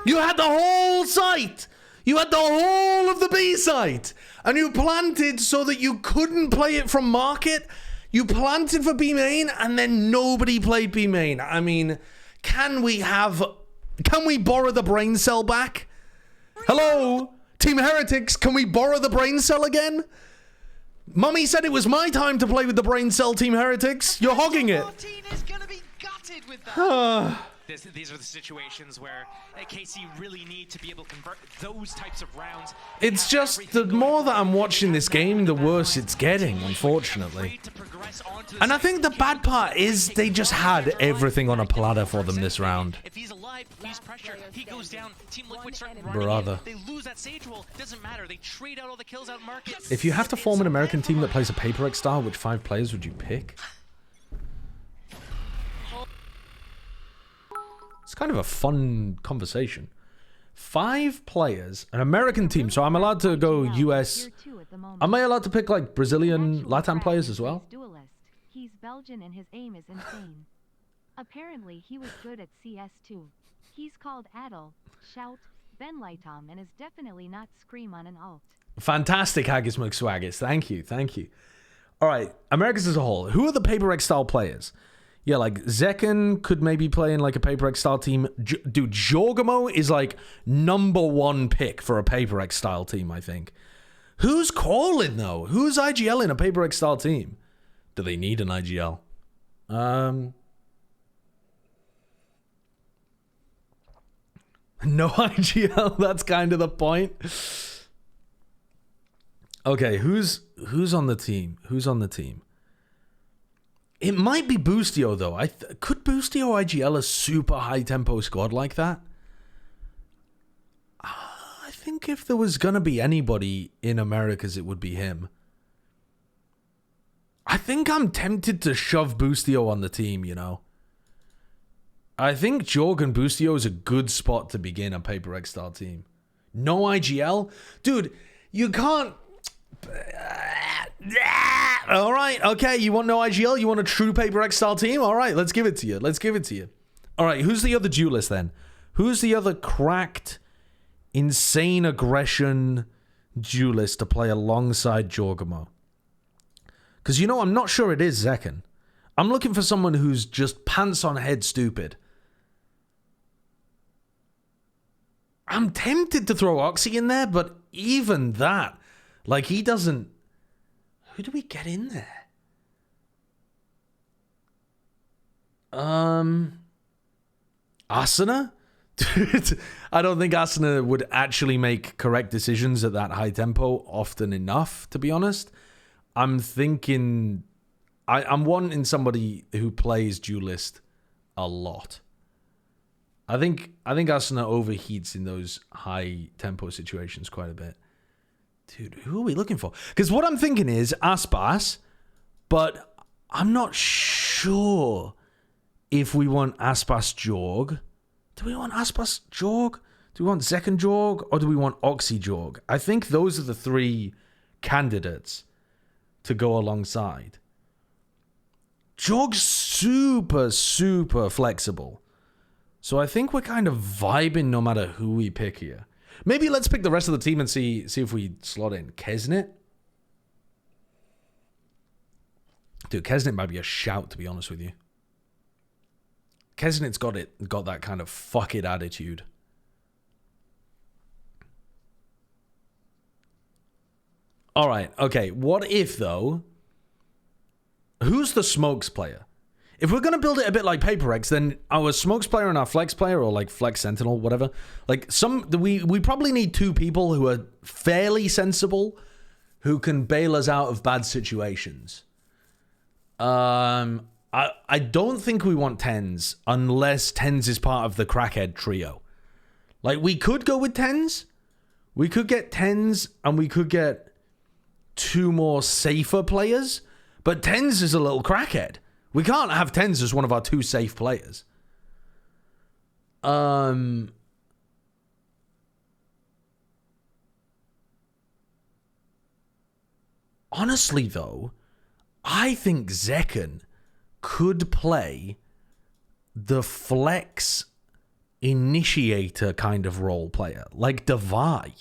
You had the whole site. You had the whole of the B site. And you planted so that you couldn't play it from market. You planted for B main and then nobody played B main. I mean, can we borrow the brain cell back? Hello? Team Heretics, can we borrow the brain cell again? Mummy said it was my time to play with the brain cell, Team Heretics. You're hogging it. Martin is gonna be gutted with that. These are the situations where KC really need to be able to convert those types of rounds. It's just the more that I'm watching this game, the worse it's getting, unfortunately. And I think the bad part is they just had everything on a platter for them this round. If he's alive, he's pressure. He goes down. Team Liquid start running Brother. in. They lose that Sage roll. Doesn't matter. They trade out all the kills out market. If you have to form an American team that plays a Paper X style, which 5 players would you pick? It's kind of a fun conversation. 5 players, an American team, so I'm allowed to go US. Am I allowed to pick like Brazilian, Latin players as well? Duelist. He's Belgian and his aim is insane. Apparently he was good at CS too. He's called Adel, Shout, Ben Lightom and is definitely not Scream on an alt. Fantastic, Haggis McSwaggis. Thank you, thank you. All right, Americas as a whole. Who are the Paper X style players? Yeah, like Zekken could maybe play in like a Paper X style team. Dude, Jorgamo is like #1 pick for a Paper X style team, I think. Who's calling though? Who's IGL in a Paper X style team? Do they need an IGL? No IGL. That's kind of the point. Okay, who's on the team? Who's on the team? It might be Boostio though. Could Boostio IGL a super high tempo squad like that? I think if there was gonna be anybody in Americas, it would be him. I think I'm tempted to shove Boostio on the team, you know. I think Jorg and Boostio is a good spot to begin a Paper X style team. No IGL? Dude, you can't... All right, okay, you want no IGL? You want a true Paper X style team? All right, let's give it to you. Let's give it to you. All right, who's the other duelist then? Who's the other cracked, insane aggression duelist to play alongside Jorgamo? Because, you know, I'm not sure it is Zekken. I'm looking for someone who's just pants on head stupid. I'm tempted to throw Oxy in there, but even that, like, he doesn't... Who do we get in there? Asuna? Dude, I don't think Asuna would actually make correct decisions at that high tempo often enough, to be honest. I'm thinking... I'm wanting somebody who plays duelist a lot. I think Asuna overheats in those high tempo situations quite a bit. Dude, who are we looking for? Because what I'm thinking is Aspas, but I'm not sure if we want Aspas Jorg. Do we want Aspas Jorg? Do we want Zekken Jorg? Or do we want Oxy Jorg? I think those are the three candidates to go alongside. Jorg's super, super flexible. So I think we're kind of vibing no matter who we pick here. Maybe let's pick the rest of the team and see if we slot in. Kesnit? Dude, Kesnit might be a shout, to be honest with you. Kesnit's got that kind of fuck it attitude. Alright, okay. What if, though... Who's the smokes player? If we're going to build it a bit like Paper X, then our smokes player and our flex player, or like flex sentinel, whatever, like we probably need two people who are fairly sensible, who can bail us out of bad situations. I don't think we want Tens unless Tens is part of the crackhead trio. Like, we could go with Tens. We could get Tens and we could get two more safer players. But Tens is a little crackhead. We can't have Tens as one of our two safe players. Honestly, though, I think Zekken could play the flex initiator kind of role player, like Devi,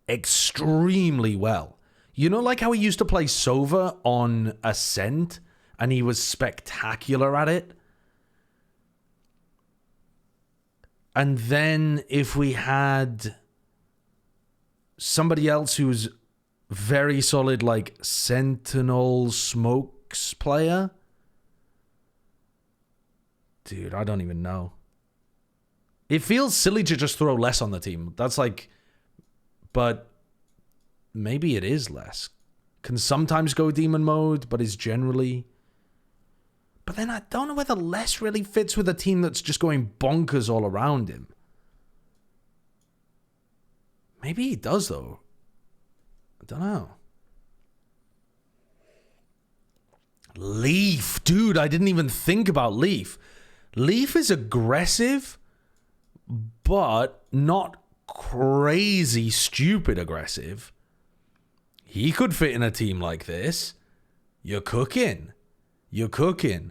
extremely well. You know, like how he used to play Sova on Ascent, and he was spectacular at it? And then if we had somebody else who's very solid, like Sentinel Smokes player? Dude, I don't even know. It feels silly to just throw less on the team. That's like... But... Maybe it is less. Can sometimes go demon mode, but is generally... But then I don't know whether less really fits with a team that's just going bonkers all around him. Maybe he does, though. I don't know. Leaf. Dude, I didn't even think about Leaf. Leaf is aggressive, but not crazy stupid aggressive. He could fit in a team like this. You're cooking. You're cooking.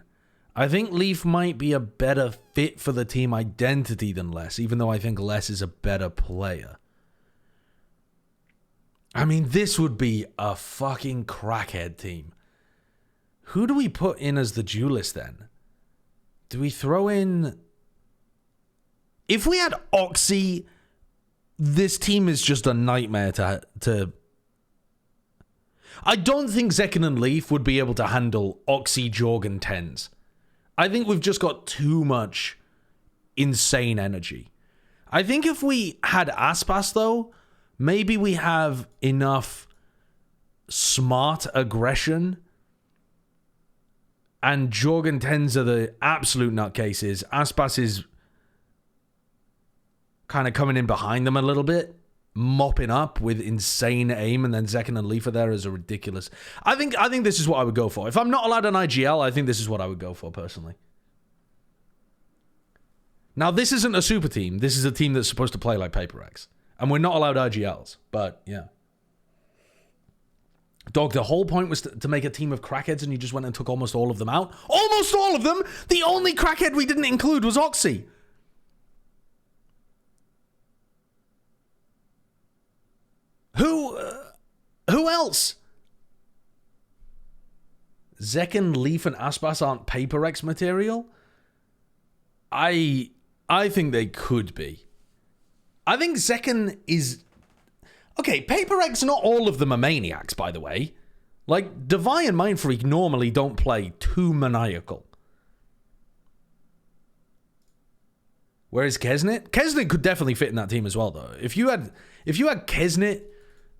I think Leaf might be a better fit for the team identity than Les, even though I think Les is a better player. I mean, this would be a fucking crackhead team. Who do we put in as the duelist then? Do we throw in... If we had Oxy, this team is just a nightmare to I don't think Zekken and Leaf would be able to handle Oxy, Jorg, and Tens. I think we've just got too much insane energy. I think if we had Aspas, though, maybe we have enough smart aggression, and Jorg and Tens are the absolute nutcases. Aspas is kind of coming in behind them a little bit. mopping up with insane aim, and then Zekken and Leaf are there as a ridiculous. I think this is what I would go for. If I'm not allowed an IGL, I think this is what I would go for personally. Now, this isn't a super team. This is a team that's supposed to play like Paper X. And we're not allowed IGLs. But, yeah. Dog, the whole point was to make a team of crackheads, and you just went and took almost all of them out. Almost all of them! The only crackhead we didn't include was Oxy. Who else? Zekken, Leaf, and Aspas aren't Paper X material? I think they could be. I think Zekken is... Okay, Paper X, not all of them are maniacs, by the way. Like, Devi and Mind Freak normally don't play too maniacal. Whereas Kesnit? Kesnit could definitely fit in that team as well, though. If you had Kesnit,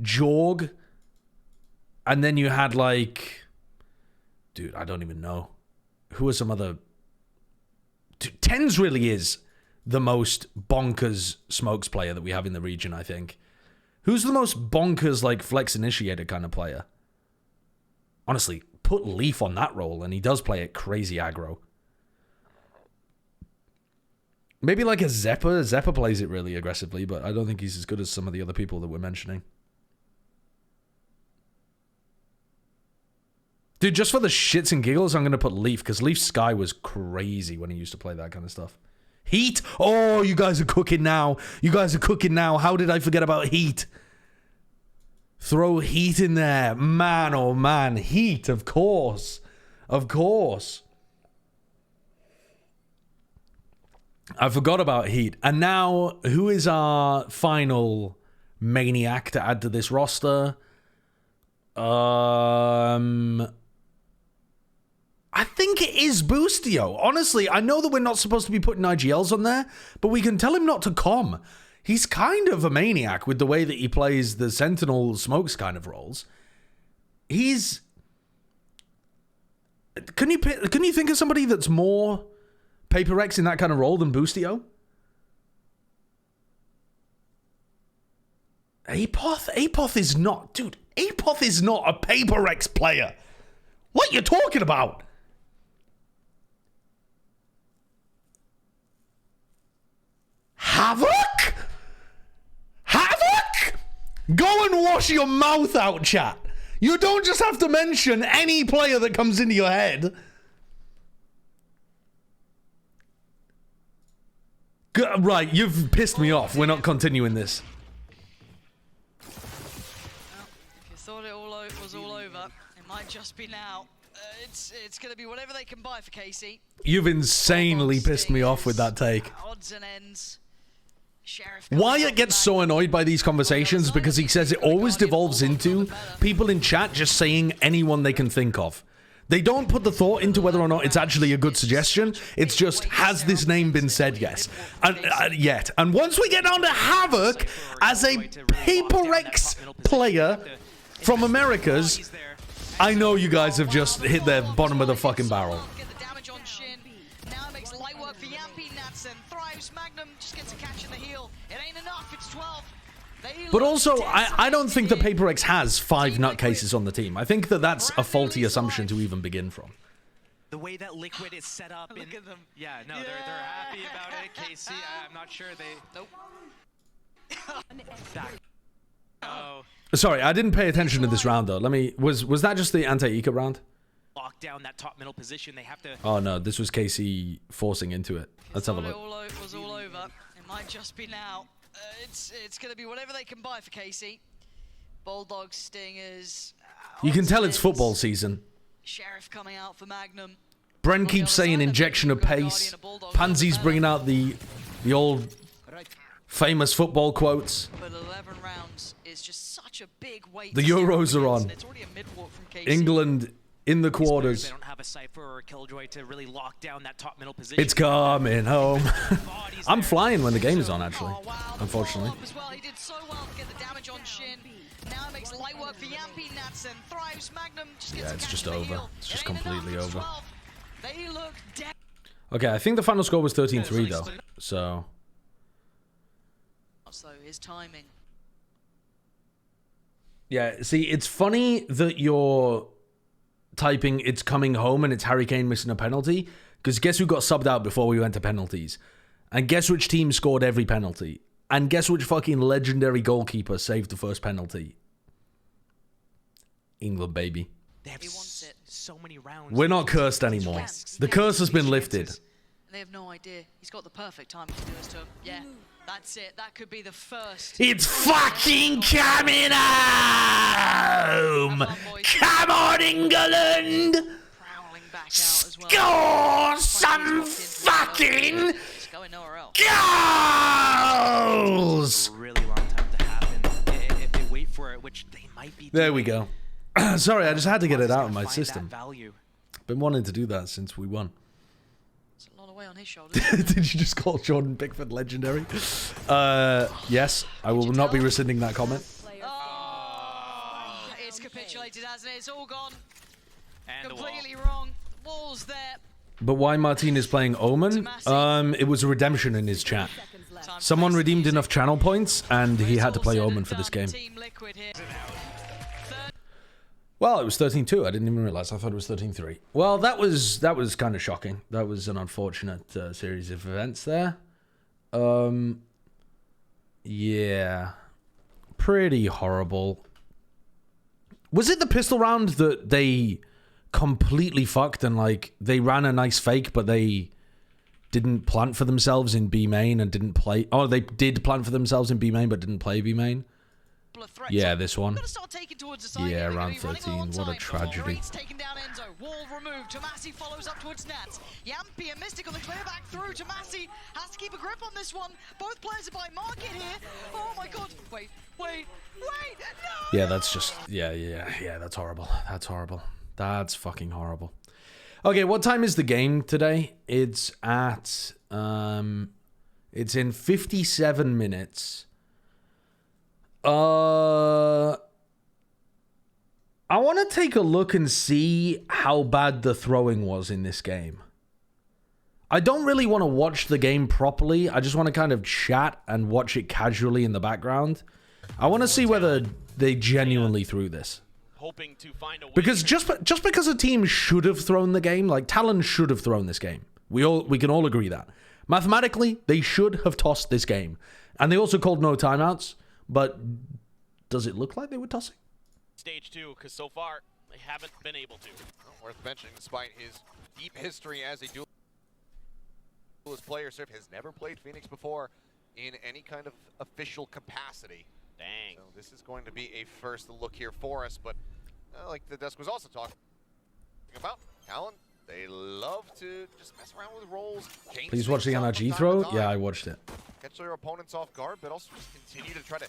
Jorg, and then you had, like... Dude, I don't even know. Who are some other... Tens really is the most bonkers smokes player that we have in the region, I think. Who's the most bonkers, like, flex initiator kind of player? Honestly, put Leaf on that role, and he does play it crazy aggro. Maybe like a Zeppa. Zeppa plays it really aggressively, but I don't think he's as good as some of the other people that we're mentioning. Dude, just for the shits and giggles, I'm going to put Leaf, because Leaf's Sky was crazy when he used to play that kind of stuff. Heat? Oh, you guys are cooking now. You guys are cooking now. How did I forget about Heat? Throw Heat in there. Man, oh man. Heat, of course. Of course. I forgot about Heat. And now, who is our final maniac to add to this roster? I think it is Boostio. Honestly, I know that we're not supposed to be putting IGLs on there, but we can tell him not to come. He's kind of a maniac with the way that he plays the Sentinel Smokes kind of roles. He's... Can you think of somebody that's more Paper X in that kind of role than Boostio? Apoth is not... Dude, Apoth is not a Paper X player. What are you talking about? Havoc? Havoc? Go and wash your mouth out, chat. You don't just have to mention any player that comes into your head. Right, you've pissed me off. We're not continuing this. Well, if you thought it all was all over, it might just be now. It's going to be whatever they can buy for Casey. You've insanely pissed me off with that take. Odds and ends. Wyatt gets so annoyed by these conversations because he says it always devolves into people in chat just saying anyone they can think of. They don't put the thought into whether or not it's actually a good suggestion. It's just, has this name been said yes? Yet. And once we get down to Havoc as a Paper X player from Americas, I know you guys have just hit the bottom of the fucking barrel. But also, I don't think that Paper X has 5 nutcases on the team. I think that that's a faulty assumption to even begin from. The way that Liquid is set up. Look at them. Yeah, no, they're happy about it. KC, I'm not sure they... Nope. Oh. Sorry, I didn't pay attention to this round, though. Was that just the anti-eco round? Lock down that top middle position. They have to... Oh, no, this was KC forcing into it. Let's have a look. It was all over. It might just be now. It's going to be whatever they can buy for Casey. Bulldogs, Stingers. You can tell it's football season. Sheriff coming out for Magnum. Bren keeps saying injection of pace. Pansy's bringing out the old famous football quotes. But 11 rounds is just such a big weight. The Euros are on. It's already a mid-walk from KC. England in the quarters. They don't have a Cypher or a Killjoy to really lock down that top middle position. It's coming home. I'm flying when the game is on, actually. Unfortunately. He did so well to get the damage on Shin. Now it makes light work for Yampy. Natson thrives. Magnum just gets it's just over. It's just completely over. They look dead. Okay, I think the final score was 13-3 though. So his timing. Yeah, see, it's funny that you're typing "it's coming home" and it's Harry Kane missing a penalty, because guess who got subbed out before we went to penalties? And guess which team scored every penalty? And guess which fucking legendary goalkeeper saved the first penalty? England, baby. They have He wants it. so many rounds. We're not cursed anymore. The curse has been lifted. And they have no idea. He's got the perfect time to do this to him. Yeah, that's it. That could be the first. It's fucking coming home! Come on, England! Prowling back out as well. Score some fucking It's going nowhere else. goals! A really long time to happen if they wait for it, which they might be. There we go. Sorry, I just had to get it out of my Find that system. value. Been wanting to do that since we won. It's a lot of weight on his shoulders. Did you just call Jordan Pickford legendary? Yes, I will not be rescinding that comment. Oh, it's capitulated, hasn't it? It's all gone. And the wall. Completely wrong. Wall's there. But why Martin is playing Omen? It was a redemption in his chat. Someone redeemed enough channel points, and he had to play Omen for this game. Team Liquid here. Well, it was 13-2. I didn't even realize. I thought it was 13-3. Well, that was kind of shocking. That was an unfortunate series of events there. Yeah. Pretty horrible. Was it the pistol round that they completely fucked and, like, they ran a nice fake, but they didn't plant for themselves in B main and didn't play... Oh, they did plant for themselves in B main, but didn't play B main? Yeah, this one. Yeah, round 13. What a tragedy. Taken down Enzo. Wall removed. Tomasi follows up towards Nats. Yampi and Mystic on the clear back through. Tomasi has to keep a grip on this one. Both players are by market here. Oh my god. Wait. No! Yeah, that's just... Yeah, that's horrible. That's horrible. That's fucking horrible. Okay, what time is the game today? It's at... It's in 57 minutes. I want to take a look and see how bad the throwing was in this game. I don't really want to watch the game properly. I just want to kind of chat and watch it casually in the background. I want to see whether they genuinely threw this. Hoping to find a way. Because just because a team should have thrown the game, like Talon should have thrown this game. We can all agree that. Mathematically, they should have tossed this game. And they also called no timeouts. But does it look like they were tossing? Stage 2, because so far they haven't been able to. Well, worth mentioning, despite his deep history as a duelist player, Surf has never played Phoenix before in any kind of official capacity. Dang. So this is going to be a first look here for us, but like the desk was also talking about, Talon, they love to just mess around with roles. Please watch the NRG throw? Yeah, I watched it. Catch their opponents off guard, but also just continue to try to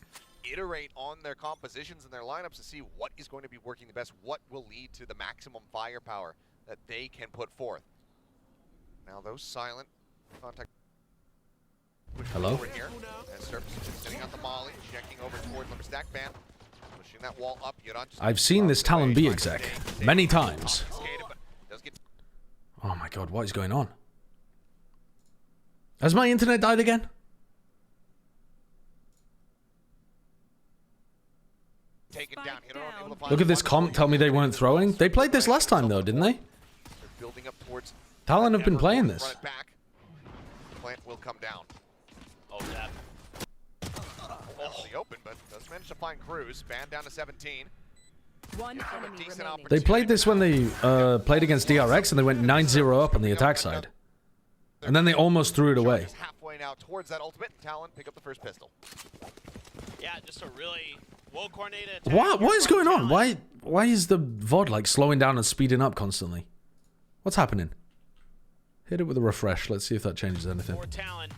iterate on their compositions and their lineups to see what is going to be working the best, what will lead to the maximum firepower that they can put forth. Now those silent contact. Hello? Over here, as Surf is sitting on the molly, checking over towards number stack band, pushing that wall up. I've seen this Talon B exec many times. Oh my god, what is going on? Has my internet died again? Look at this comp, tell me they weren't throwing. They played this last time though, didn't they? Talon have been playing this. Plant will come down. Oh, that. The open, but does manage to find Cruz. Band down to 17. They played this when they played against DRX and they went 9-0 up on the attack side. And then they almost threw it away. Halfway now towards that ultimate, and Talon pick up the first pistol. Yeah, just a really well-coordinated. What is going on? Why is the VOD like slowing down and speeding up constantly? What's happening? Hit it with a refresh. Let's see if that changes anything. For Talon,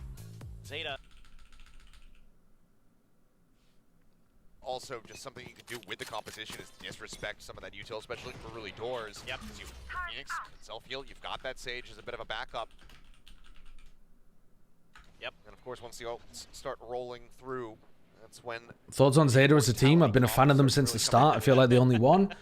Zeta. Also, just something you can do with the composition is disrespect some of that util, especially for early doors. Yep. Because you Phoenix, self-heal, you've got that Sage as a bit of a backup. Yep. And of course, once the ults start rolling through, that's when... Thoughts on Zeta as a team? I've been a fan of them since the start. I feel like they only won.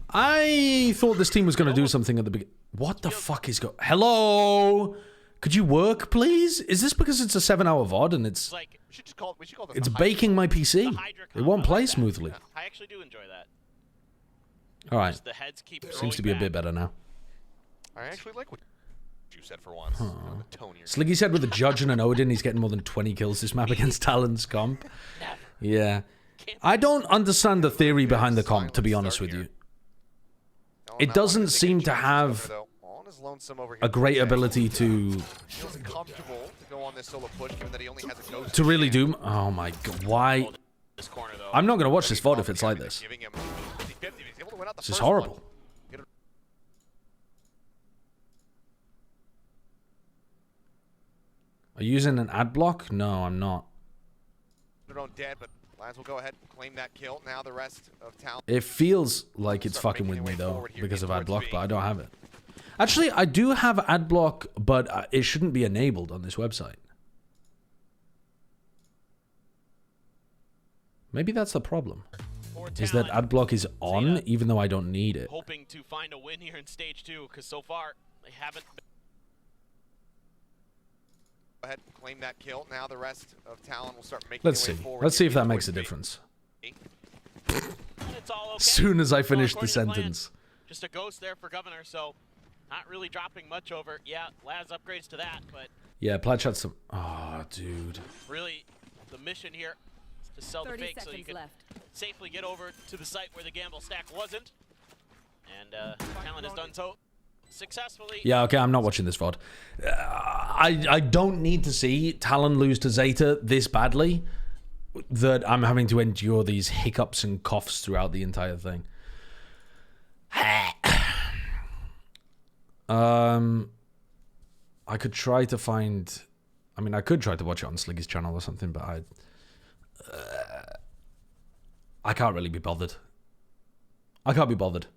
I thought this team was going to do something at the beginning. What the fuck is going... Hello? Could you work, please? Is this because it's a 7-hour VOD and it's We should call this It's the Hydra baking my The PC. Hydra It won't combo, I play like that. smoothly. Yeah, I actually do enjoy that. All right. Just the heads keep Seems to be a bit better now. I actually like what you said for once. The tone you're Sliggy said with a Judge and an Odin, he's getting more than 20 kills this map against Talon's comp. Yeah. I don't understand the theory behind the comp, to be honest with you. It doesn't seem to have a great ability to really do. Oh my god, why? This corner, though. I'm not going to watch this VOD if it's like this. This is horrible. Are you using an ad block? No, I'm not. Dead, but Lions will go ahead and claim that kill. Now the rest of Talon. It feels like it's fucking with me though because of ad block, but I don't have it. Actually, I do have ad block, but it shouldn't be enabled on this website. Maybe that's the problem. Is that ad block is on even though I don't need it. Hoping to find a win here in stage 2 because so far they haven't. Go ahead and claim that kill. Now the rest of Talon will start making Let's their see. way forward. Let's see if that makes a difference. It's all okay. As soon as I It's all finish the according to plan. sentence. Just a ghost there for Governor, so not really dropping much over. Yeah, Laz upgrades to that, but Yeah, Plat Chat's some. Oh, dude. really the mission here is to sell the 30 fake so you seconds can left. safely get over to the site where the gamble stack wasn't. And Talon has done so successfully. Yeah, okay, I'm not watching this VOD. I don't need to see Talon lose to Zeta this badly that I'm having to endure these hiccups and coughs throughout the entire thing. I could try to find... I mean, I could try to watch it on Sliggy's channel or something, but I can't really be bothered. I can't be bothered.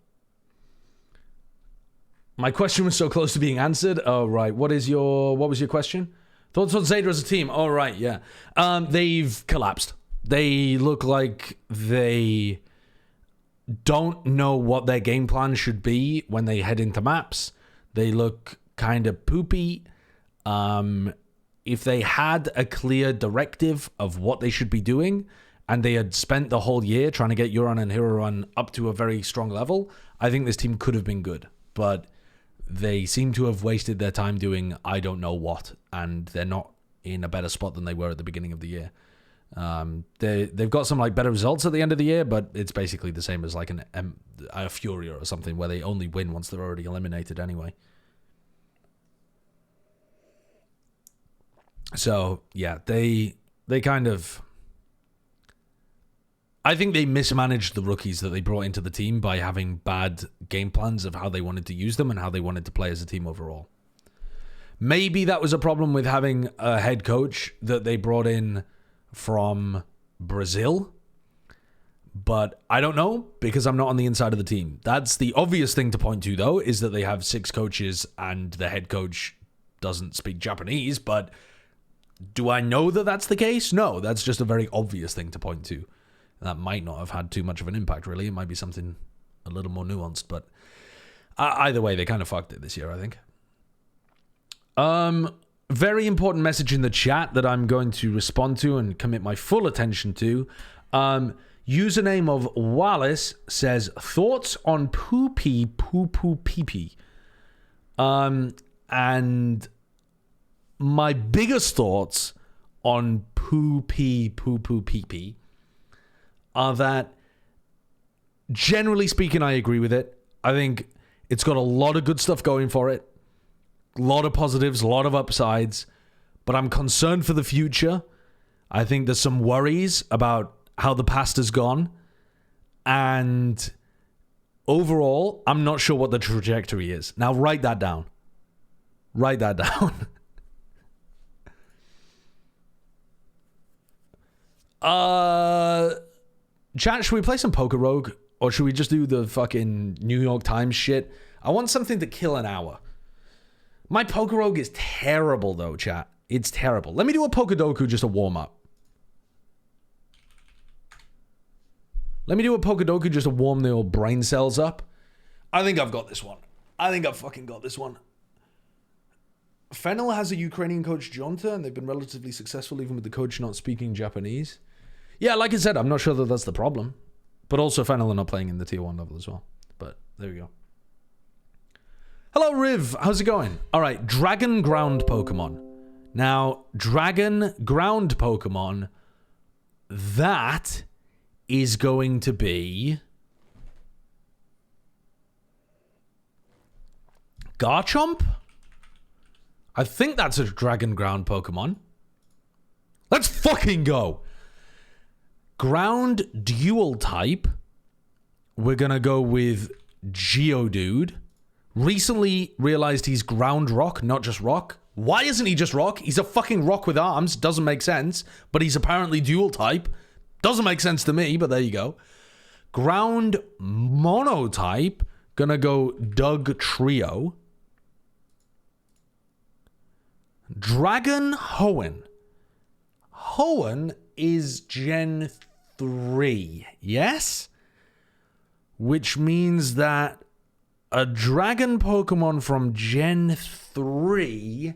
My question was so close to being answered. Oh, right. What was your question? Thoughts on Zeta as a team? Oh, right. Yeah. They've collapsed. They look like they don't know what their game plan should be when they head into maps. They look kind of poopy. If they had a clear directive of what they should be doing, and they had spent the whole year trying to get Euron and Hero Run up to a very strong level, I think this team could have been good. But they seem to have wasted their time doing I don't know what, and they're not in a better spot than they were at the beginning of the year. They've got some like better results at the end of the year, but it's basically the same as like a Furia or something where they only win once they're already eliminated anyway. So yeah, they kind of... I think they mismanaged the rookies that they brought into the team by having bad game plans of how they wanted to use them and how they wanted to play as a team overall. Maybe that was a problem with having a head coach that they brought in from Brazil, but I don't know because I'm not on the inside of the team. That's the obvious thing to point to, though, is that they have 6 coaches and the head coach doesn't speak Japanese, but do I know that that's the case? No, that's just a very obvious thing to point to. That might not have had too much of an impact, really. It might be something a little more nuanced, but either way, they kind of fucked it this year, I think. Very important message in the chat that I'm going to respond to and commit my full attention to. Username of Wallace says, thoughts on poopy poo-poo pee-pee. And my biggest thoughts on poo-pee poo-poo pee-pee are that, generally speaking, I agree with it. I think it's got a lot of good stuff going for it. A lot of positives, a lot of upsides. But I'm concerned for the future. I think there's some worries about how the past has gone. And overall, I'm not sure what the trajectory is. Now, write that down. Write that down. Chat, should we play some Poker Rogue? Or should we just do the fucking New York Times shit? I want something to kill an hour. My Poker Rogue is terrible, though, chat. It's terrible. Let me do a Pokedoku, just a warm-up. Let me do a Pokedoku just to warm the old brain cells up. I think I've got this one. I think I've fucking got this one. Fennel has a Ukrainian coach, Jonta, and they've been relatively successful even with the coach not speaking Japanese. Yeah, like I said, I'm not sure that that's the problem. But also Fennel are not playing in the tier 1 level as well. But there we go. Hello, Riv. How's it going? All right, Dragon Ground Pokemon. Now, Dragon Ground Pokemon, that is going to be Garchomp? I think that's a Dragon Ground Pokemon. Let's fucking go. Ground Dual type. We're going to go with Geodude. Recently realized he's Ground Rock, not just Rock. Why isn't he just Rock? He's a fucking rock with arms. Doesn't make sense. But he's apparently Dual type. Doesn't make sense to me, but there you go. Ground Monotype. Gonna go Doug Trio. Dragon Hoenn. Hoenn is Gen 3, yes? Which means that a dragon Pokemon from Gen 3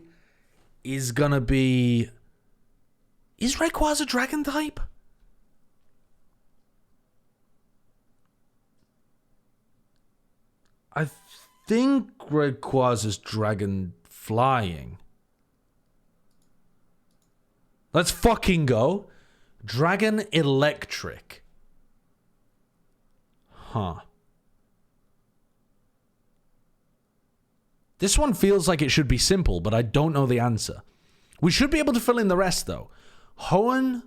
is gonna be... Is Rayquaza dragon type? I think Rayquaza's dragon flying. Let's fucking go. Dragon Electric. Huh. This one feels like it should be simple, but I don't know the answer. We should be able to fill in the rest, though. Hoenn.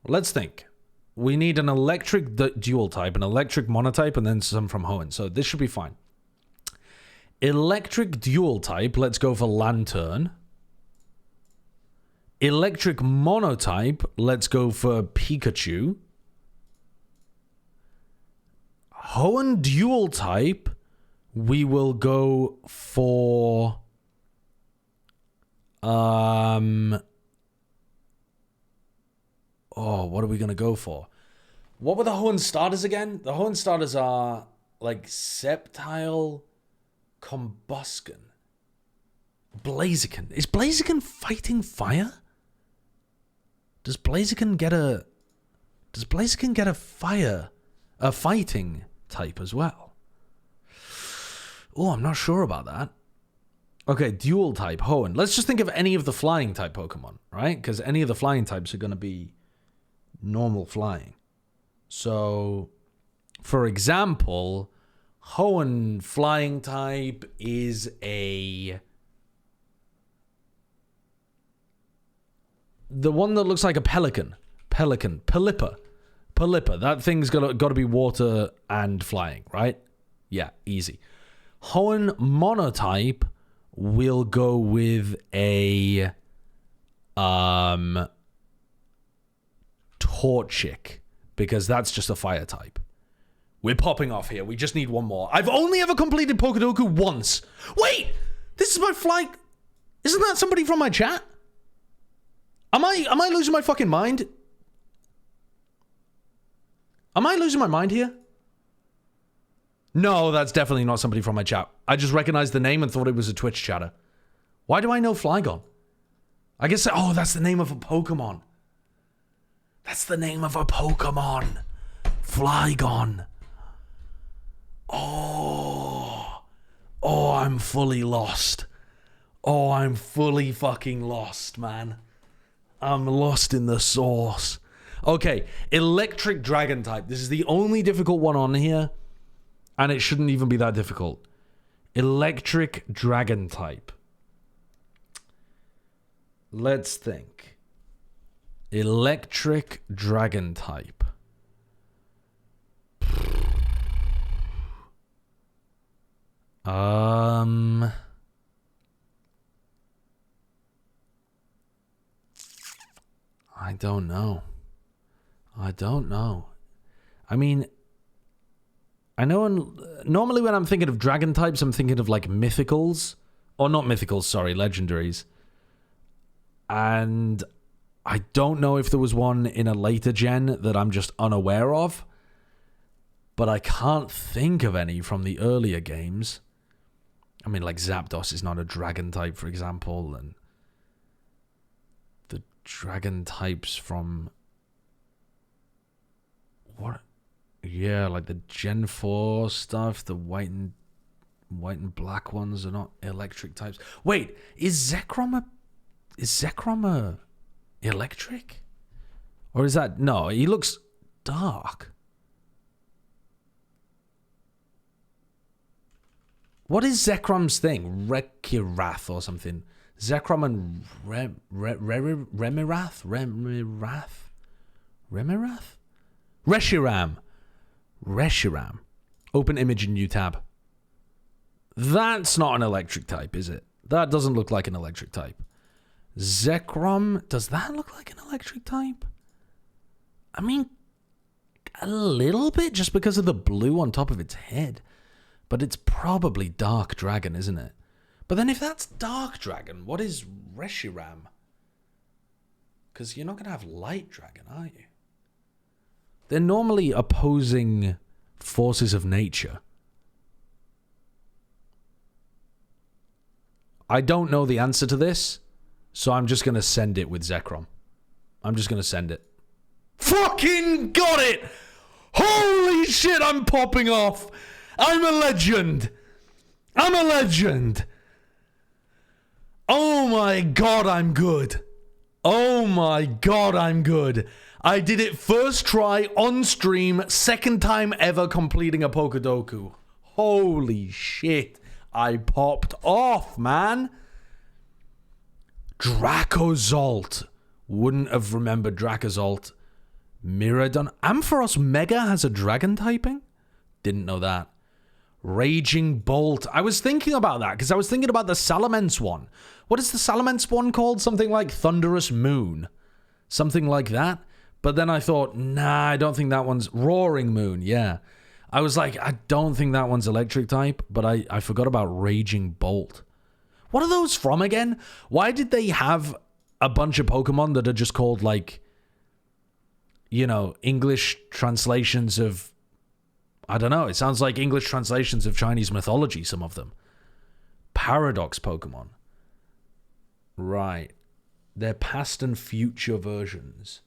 Let's think. We need an electric dual type, an electric monotype, and then some from Hoenn. So this should be fine. Electric dual type. Let's go for Lantern. Electric monotype. Let's go for Pikachu. Hoenn dual type. We will go for... Oh, what are we going to go for? What were the Hoenn starters again? The Hoenn starters are like Sceptile, Combusken, Blaziken. Is Blaziken fighting fire? Does Blaziken get a fighting type as well? Oh, I'm not sure about that. Okay, dual type Hoenn. Let's just think of any of the flying type Pokemon, right? Because any of the flying types are going to be normal flying. So, for example, Hoenn flying type is the one that looks like a pelican. Pelipper. That thing's got to be water and flying, right? Yeah, easy. Hoenn monotype will go with a Torchic, because that's just a fire type. We're popping off here. We just need one more. I've only ever completed Pokedoku once. Wait! This is my flight. Isn't that somebody from my chat? Am I losing my fucking mind? Am I losing my mind here? No, that's definitely not somebody from my chat. I just recognized the name and thought it was a Twitch chatter. Why do I know Flygon? I guess... Oh, that's the name of a Pokemon. That's the name of a Pokemon. Flygon. Oh, I'm fully lost. Oh, I'm fully fucking lost, man. I'm lost in the sauce. Okay, electric dragon type. This is the only difficult one on here, and it shouldn't even be that difficult. Electric dragon type. Let's think. Electric dragon type. I don't know. I mean, I know normally when I'm thinking of dragon types, I'm thinking of like mythicals. Or not mythicals, sorry, legendaries. And I don't know if there was one in a later gen that I'm just unaware of. But I can't think of any from the earlier games. I mean, like Zapdos is not a dragon type, for example, and the dragon types from what? Yeah, like the Gen 4 stuff, the white and black ones are not electric types. Wait, is Zekrom electric? Or is that no, he looks dark. What is Zekrom's thing? Rekirath or something. Zekrom and Remirath? Reshiram. Open image in new tab. That's not an electric type, is it? That doesn't look like an electric type. Zekrom, does that look like an electric type? I mean, a little bit, just because of the blue on top of its head. But it's probably Dark Dragon, isn't it? But then if that's Dark Dragon, what is Reshiram? Because you're not going to have Light Dragon, are you? They're normally opposing forces of nature. I don't know the answer to this, so I'm just going to send it with Zekrom. I'm just going to send it. Fucking got it! Holy shit, I'm popping off! I'm a legend! I'm a legend! Oh my god, I'm good. Oh my god, I'm good. I did it first try on stream, second time ever completing a Pokedoku. Holy shit. I popped off, man. Dracozolt. Wouldn't have remembered Dracozolt. Miradon. Ampharos Mega has a dragon typing? Didn't know that. Raging Bolt. I was thinking about that because I was thinking about the Salamence one. What is the Salamence one called? Something like Thunderous Moon. Something like that. But then I thought, nah, I don't think that one's... Roaring Moon, yeah. I was like, I don't think that one's electric type, but I forgot about Raging Bolt. What are those from again? Why did they have a bunch of Pokemon that are just called, like, you know, English translations of... I don't know. It sounds like English translations of Chinese mythology, some of them. Paradox Pokemon. Right. They're past and future versions.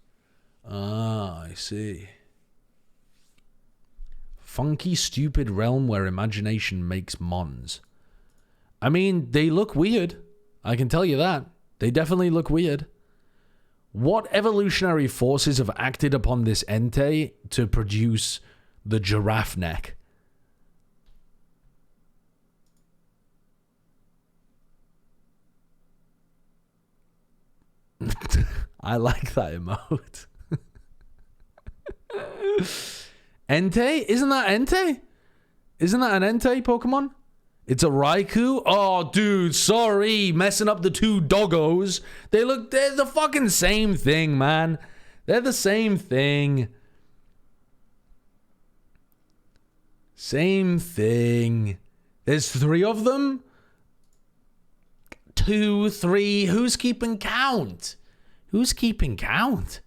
Ah, I see. Funky, stupid realm where imagination makes mons. I mean, they look weird. I can tell you that. They definitely look weird. What evolutionary forces have acted upon this Entei to produce the giraffe neck? I like that emote. Entei? Isn't that Entei? Isn't that an Entei Pokemon? It's a Raikou? Oh, dude, sorry. Messing up the two doggos. They're the fucking same thing, man. They're the same thing. Same thing. There's 3 of them? 2, 3. Who's keeping count? Who's keeping count?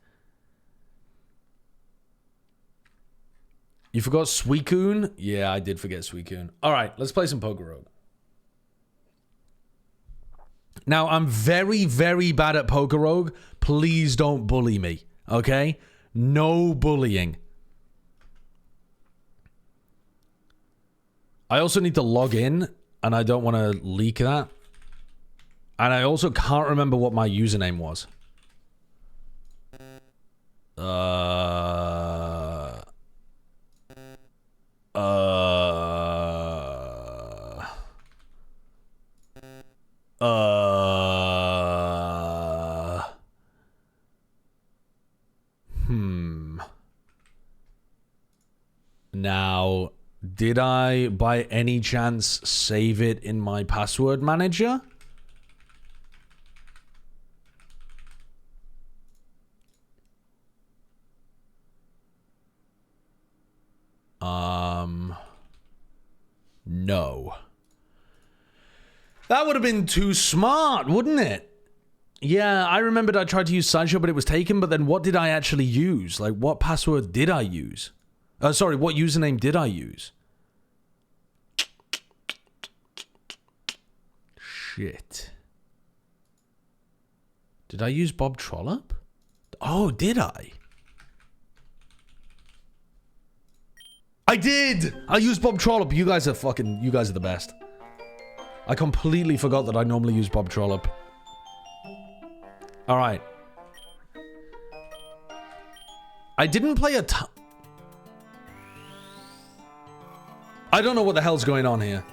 You forgot Suicune? Yeah, I did forget Suicune. All right, let's play some Poker Rogue. Now, I'm very, very bad at Poker Rogue. Please don't bully me, okay? No bullying. I also need to log in, and I don't want to leak that. And I also can't remember what my username was. Now, did I by any chance save it in my password manager? No. That would have been too smart, wouldn't it? Yeah, I remembered I tried to use Sideshow, but it was taken. But then what did I actually use? Like, what password did I use? Sorry, what username did I use? shit. Did I use Bob Trollop? Oh, did I? I did! I used Bob Trollop. You guys are the best. I completely forgot that I normally use Bob Trollop. Alright. I didn't play a ton. I don't know what the hell's going on here.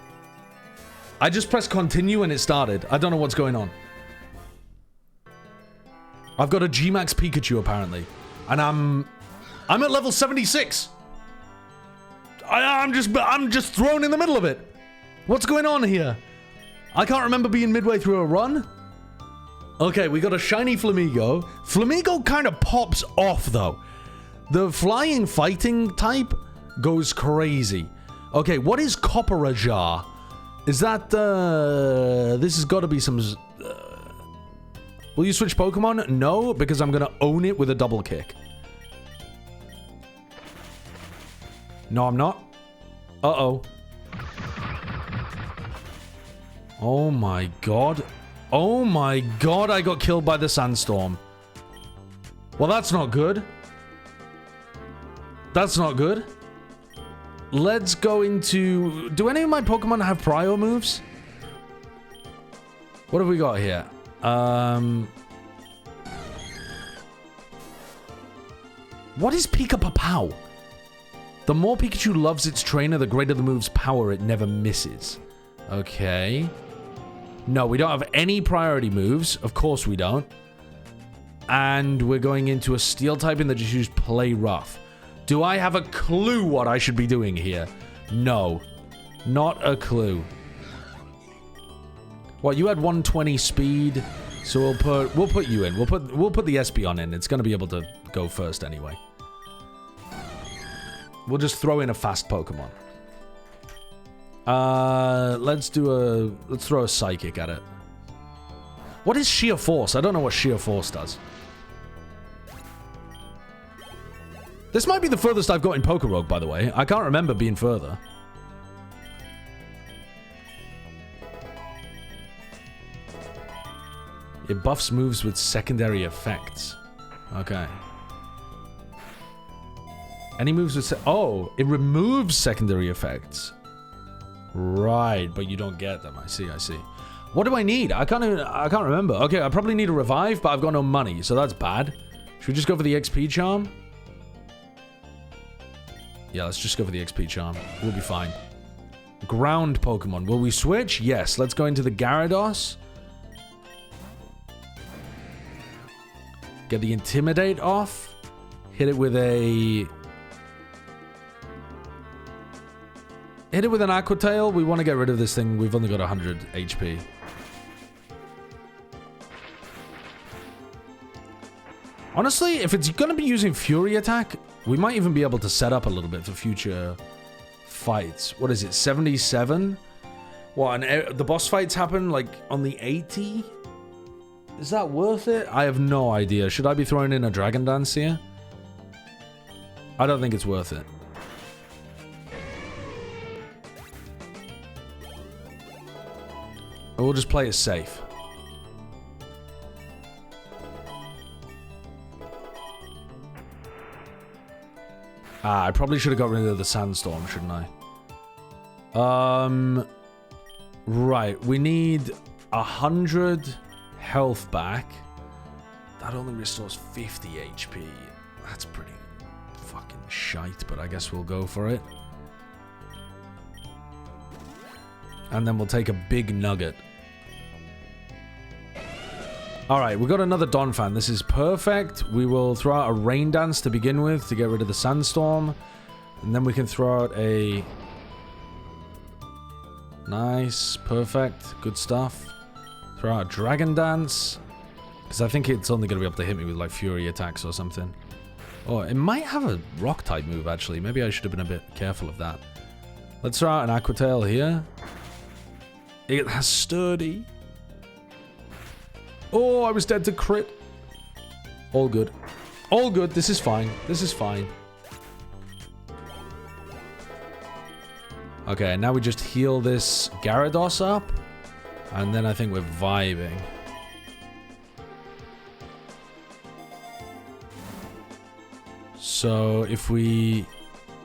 I just pressed continue and it started. I don't know what's going on. I've got a G-Max Pikachu apparently. And I'm at level 76. I'm just thrown in the middle of it. What's going on here? I can't remember being midway through a run. Okay, we got a shiny Flamigo. Flamigo kind of pops off though. The flying fighting type goes crazy. Okay, what is Copperajar? Is that, this has got to be some, will you switch Pokemon? No, because I'm going to own it with a double kick. No, I'm not. Uh-oh. Oh my god. Oh my god, I got killed by the sandstorm. Well, that's not good. That's not good. Let's go into... Do any of my Pokemon have Prio moves? What have we got here? What is Pika-Papow? The more Pikachu loves its trainer, the greater the move's power it never misses. Okay. No, we don't have any priority moves. Of course we don't. And we're going into a steel typing that just used Play Rough. Do I have a clue what I should be doing here? No. Not a clue. What, you had 120 speed, so we'll put you in. We'll put the Espeon in. It's going to be able to go first anyway. We'll just throw in a fast Pokemon. Let's throw a Psychic at it. What is Sheer Force? I don't know what Sheer Force does. This might be the furthest I've got in Pokerogue, by the way. I can't remember being further. It buffs moves with secondary effects. Okay. Any moves with... Oh, it removes secondary effects. Right, but you don't get them. I see. What do I need? I can't remember. Okay, I probably need a revive, but I've got no money, so that's bad. Should we just go for the XP charm? Yeah, let's just go for the XP charm. We'll be fine. Ground Pokemon. Will we switch? Yes. Let's go into the Gyarados. Get the Intimidate off. Hit it with a... Hit it with an Aqua Tail. We want to get rid of this thing. We've only got 100 HP. Honestly, if it's going to be using Fury Attack, we might even be able to set up a little bit for future fights. What is it, 77? What, and the boss fights happen, like, on the 80? Is that worth it? I have no idea. Should I be throwing in a Dragon Dance here? I don't think it's worth it. We'll just play it safe. I probably should have got rid of the Sandstorm, shouldn't I? Right, we need 100 health back. That only restores 50 HP. That's pretty fucking shite, but I guess we'll go for it. And then we'll take a big nugget. Alright, we got another Donphan. This is perfect. We will throw out a Rain Dance to begin with to get rid of the Sandstorm. And then we can throw out a... Nice. Perfect. Good stuff. Throw out a Dragon Dance. Because I think it's only going to be able to hit me with like Fury attacks or something. Oh, it might have a Rock type move actually. Maybe I should have been a bit careful of that. Let's throw out an Aqua Tail here. It has Sturdy. Oh, I was dead to crit. All good. All good. This is fine. This is fine. Okay, now we just heal this Gyarados up. And then I think we're vibing. So if we...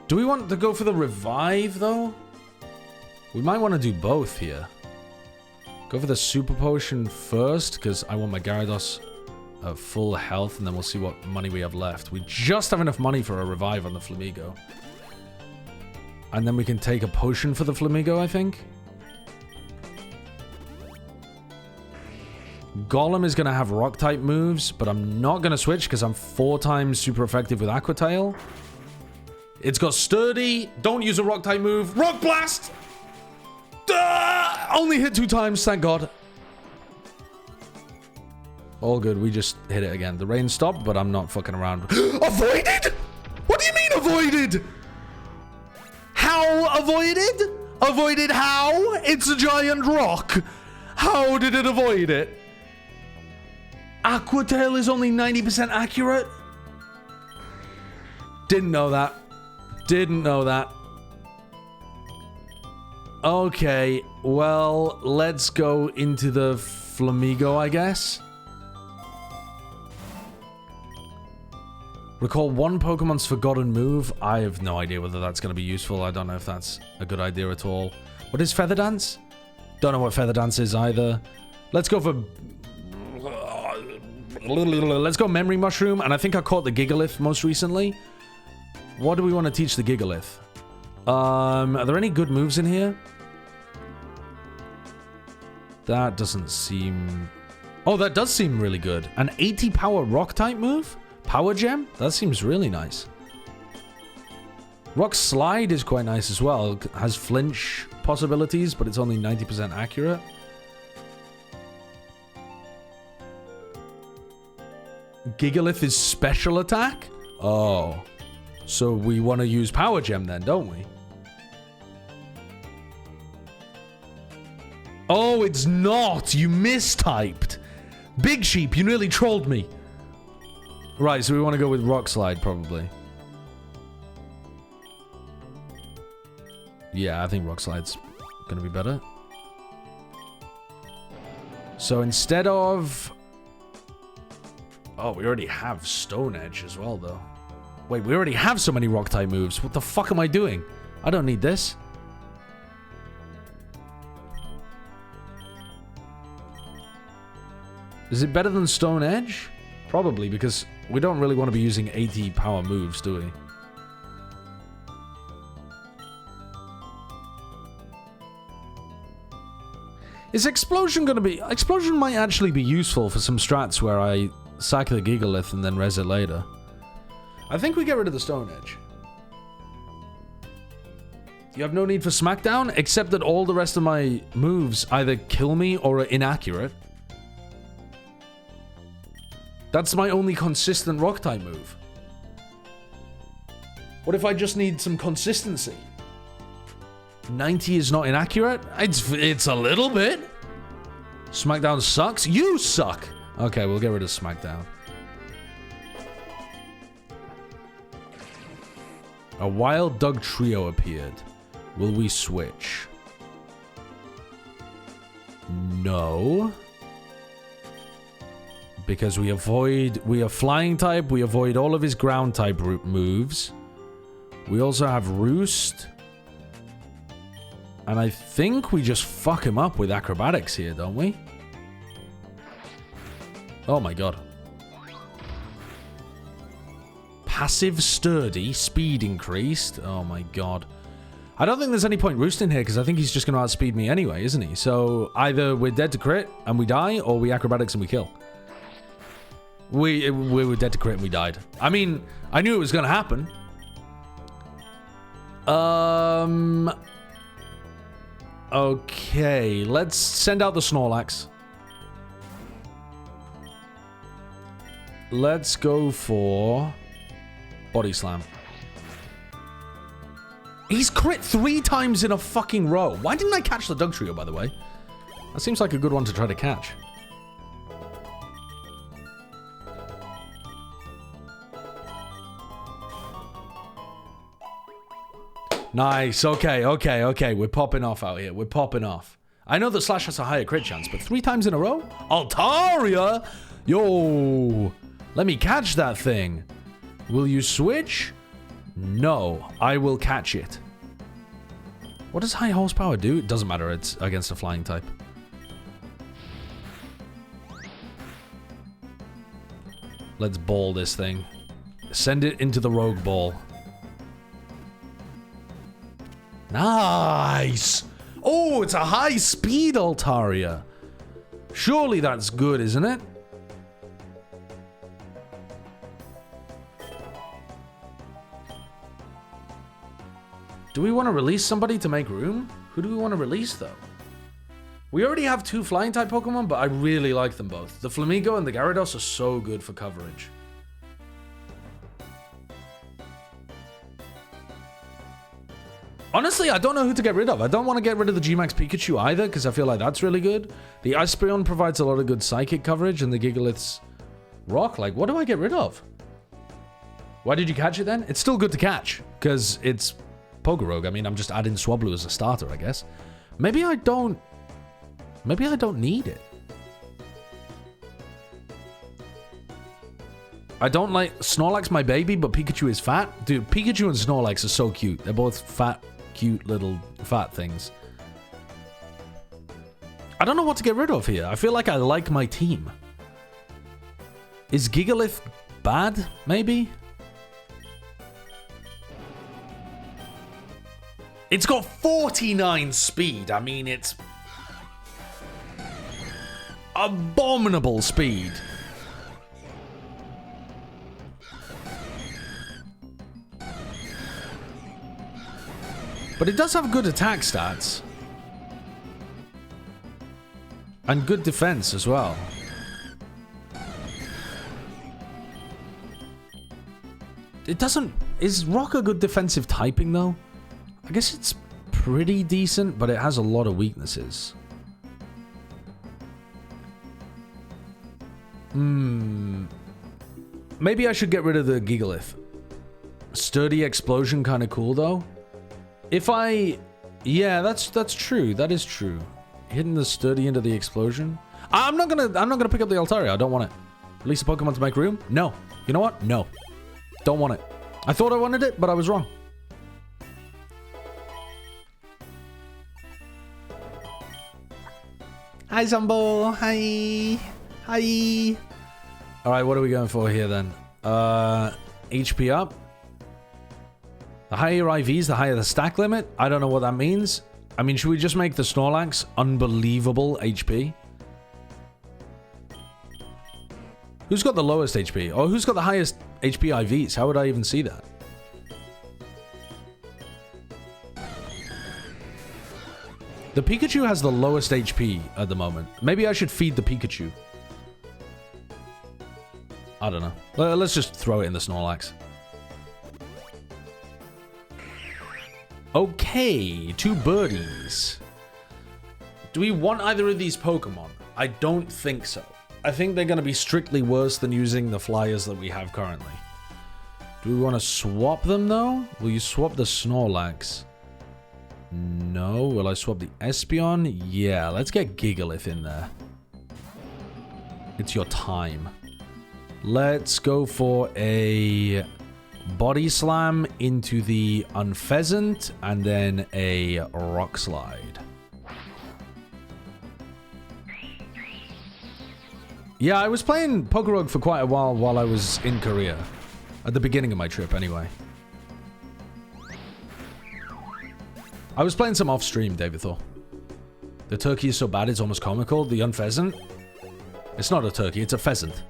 Do we want to go for the revive, though? We might want to do both here. Go for the super potion first, because I want my Gyarados at full health, and then we'll see what money we have left. We just have enough money for a revive on the Flamigo. And then we can take a potion for the Flamigo, I think. Golem is going to have rock-type moves, but I'm not going to switch because I'm 4 times super effective with Aqua Tail. It's got Sturdy. Don't use a rock-type move. Rock Blast! Only hit 2 times, thank God. All good, we just hit it again. The rain stopped, but I'm not fucking around. Avoided? What do you mean avoided? How avoided? Avoided how? It's a giant rock. How did it avoid it? Aqua Tail is only 90% accurate? Didn't know that. Didn't know that. Okay, well, let's go into the Flamigo, I guess. Recall 1 Pokemon's forgotten move. I have no idea whether that's going to be useful. I don't know if that's a good idea at all. What is Feather Dance? Don't know what Feather Dance is either. Let's go for... Let's go Memory Mushroom, and I think I caught the Gigalith most recently. What do we want to teach the Gigalith? Are there any good moves in here? That doesn't seem... Oh, that does seem really good. An 80 power rock type move? Power Gem? That seems really nice. Rock Slide is quite nice as well. It has flinch possibilities, but it's only 90% accurate. Gigalith is special attack? Oh. So we want to use Power Gem then, don't we? Oh, it's not! You mistyped! Big Sheep, you nearly trolled me! Right, so we want to go with Rock Slide, probably. Yeah, I think Rock Slide's gonna be better. So instead of... Oh, we already have Stone Edge as well, though. Wait, we already have so many Rock-type moves. What the fuck am I doing? I don't need this. Is it better than Stone Edge? Probably, because we don't really want to be using 80 power moves, do we? Is Explosion going to be... Explosion might actually be useful for some strats where I sack the Gigalith and then res it later. I think we get rid of the Stone Edge. You have no need for Smackdown, except that all the rest of my moves either kill me or are inaccurate. That's my only consistent Rock-type move. What if I just need some consistency? 90 is not inaccurate? It's a little bit. Smackdown sucks? You suck! Okay, we'll get rid of Smackdown. A Wild Dog Trio appeared. Will we switch? No. Because we are flying type, we avoid all of his ground type moves. We also have Roost. And I think we just fuck him up with acrobatics here, don't we? Oh my god. Passive Sturdy, speed increased. Oh my god. I don't think there's any point roosting here because I think he's just going to outspeed me anyway, isn't he? So either we're dead to crit and we die, or we acrobatics and we kill. We were dead to crit and we died. I mean, I knew it was going to happen. Okay, let's send out the Snorlax. Let's go for Body Slam. He's crit 3 times in a fucking row. Why didn't I catch the Dug Trio, by the way? That seems like a good one to try to catch. Nice. Okay. We're popping off out here. We're popping off. I know the Slash has a higher crit chance, but 3 times in a row? Altaria? Yo! Let me catch that thing. Will you switch? No, I will catch it. What does high horsepower do? It doesn't matter, it's against a flying type. Let's ball this thing. Send it into the rogue ball. Nice! Oh, it's a high speed Altaria. Surely that's good, isn't it? Do we want to release somebody to make room? Who do we want to release, though? We already have 2 flying type Pokemon, but I really like them both. The Flamigo and the Gyarados are so good for coverage. Honestly, I don't know who to get rid of. I don't want to get rid of the G-Max Pikachu either, because I feel like that's really good. The Espeon provides a lot of good psychic coverage, and the Gigalith's Rock. Like, what do I get rid of? Why did you catch it then? It's still good to catch, because it's Pokerogue. I mean, I'm just adding Swablu as a starter, I guess. Maybe I don't need it. I don't like Snorlax, my baby, but Pikachu is fat. Dude, Pikachu and Snorlax are so cute. They're both fat, cute little fat things. I don't know what to get rid of here. I feel like I like my team. Is Gigalith bad? Maybe? It's got 49 speed. I mean, it's abominable speed. But it does have good attack stats. And good defense as well. It doesn't... Is Rock a good defensive typing, though? I guess it's pretty decent, but it has a lot of weaknesses. Maybe I should get rid of the Gigalith. Sturdy Explosion kind of cool, though. If I... Yeah, that's true. That is true. Hitting the Sturdy into the Explosion. I'm not gonna pick up the Altaria. I don't want it. Release a Pokemon to make room? No. You know what? No. Don't want it. I thought I wanted it, but I was wrong. Hi, Zumbo. Hi. Hi. Alright, what are we going for here then? HP up. The higher your IVs, the higher the stack limit. I don't know what that means. I mean, should we just make the Snorlax unbelievable HP? Who's got the lowest HP? Or who's got the highest HP IVs? How would I even see that? The Pikachu has the lowest HP at the moment. Maybe I should feed the Pikachu. I don't know. Let's just throw it in the Snorlax. Okay, 2 birdies. Do we want either of these Pokemon? I don't think so. I think they're going to be strictly worse than using the flyers that we have currently. Do we want to swap them, though? Will you swap the Snorlax? No. Will I swap the Espeon? Yeah, let's get Gigalith in there. It's your time. Let's go for a Body Slam into the Unpheasant and then a Rock Slide. Yeah, I was playing Pokerogue for quite a while I was in Korea. At the beginning of my trip, anyway. I was playing some off-stream, David Thor. The turkey is so bad it's almost comical. The Unpheasant? It's not a turkey, it's a pheasant.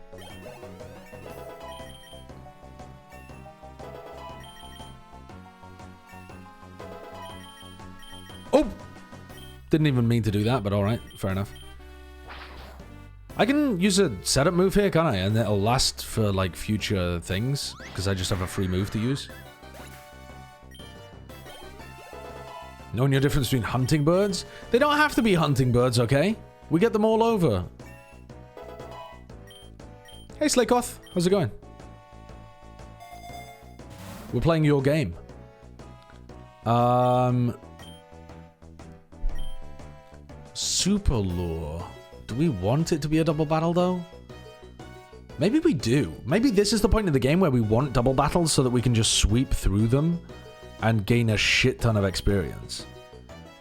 Oh! Didn't even mean to do that, but alright, fair enough. I can use a setup move here, can't I? And it'll last for, like, future things. Because I just have a free move to use. Knowing your difference between hunting birds? They don't have to be hunting birds, okay? We get them all over. Hey, Slaykoth. How's it going? We're playing your game. Super lure. Do we want it to be a double battle though? Maybe we do. Maybe this is the point of the game where we want double battles so that we can just sweep through them and gain a shit ton of experience.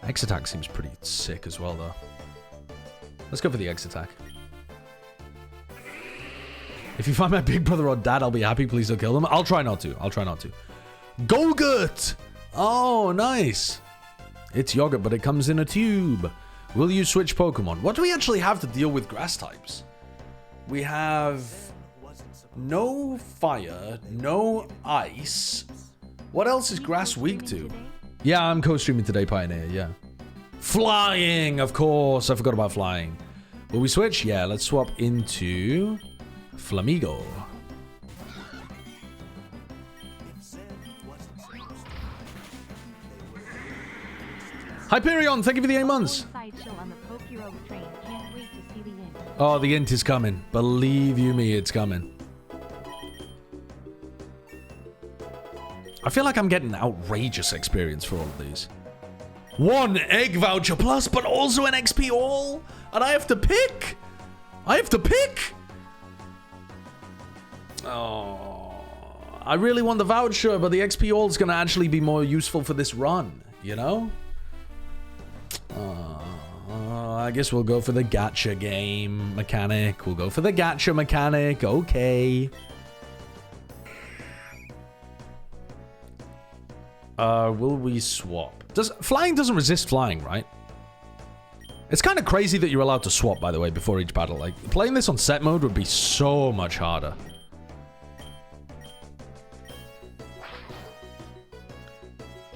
X attack seems pretty sick as well though. Let's go for the X attack. If you find my big brother or dad, I'll be happy. Please don't kill them. I'll try not to. I'll try not to. Go-Gurt! Oh, nice. It's yogurt, but it comes in a tube. Will you switch Pokemon? What do we actually have to deal with grass types? We have no fire, no ice. What else is grass weak to? Yeah, I'm co-streaming today, Pioneer, yeah. Flying, of course. I forgot about flying. Will we switch? Yeah, let's swap into Flamigo. Hyperion, thank you for the 8 months. Oh, the int is coming. Believe you me, it's coming. I feel like I'm getting outrageous experience for all of these. 1 egg voucher plus, but also an XP all? And I have to pick? I have to pick? Oh, I really want the voucher, but the XP all is going to actually be more useful for this run, you know? I guess we'll go for the gacha game mechanic. We'll go for the gacha mechanic. Okay. Will we swap? Flying doesn't resist flying, right? It's kind of crazy that you're allowed to swap, by the way, before each battle. Like, playing this on set mode would be so much harder.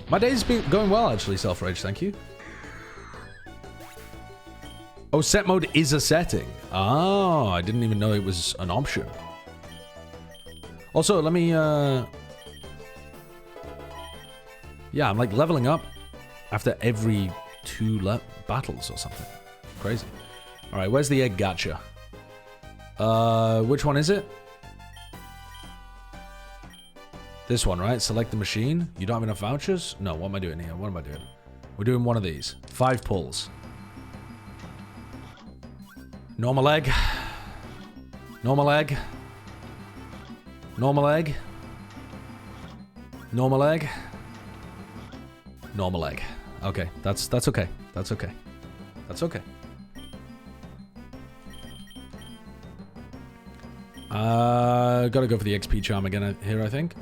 My day's been going well, actually, Self-Rage, thank you. Oh, set mode is a setting. Oh, I didn't even know it was an option. Also, let me, yeah, I'm like leveling up after every 2 battles or something. Crazy. All right, where's the egg gacha? Which one is it? This one, right? Select the machine. You don't have enough vouchers? No, what am I doing here? What am I doing? We're doing one of these. 5 pulls. Normal egg. Normal egg. Normal egg. Normal egg. Normal egg. Okay, that's okay. That's okay. That's okay. Gotta go for the XP charm again here, I think.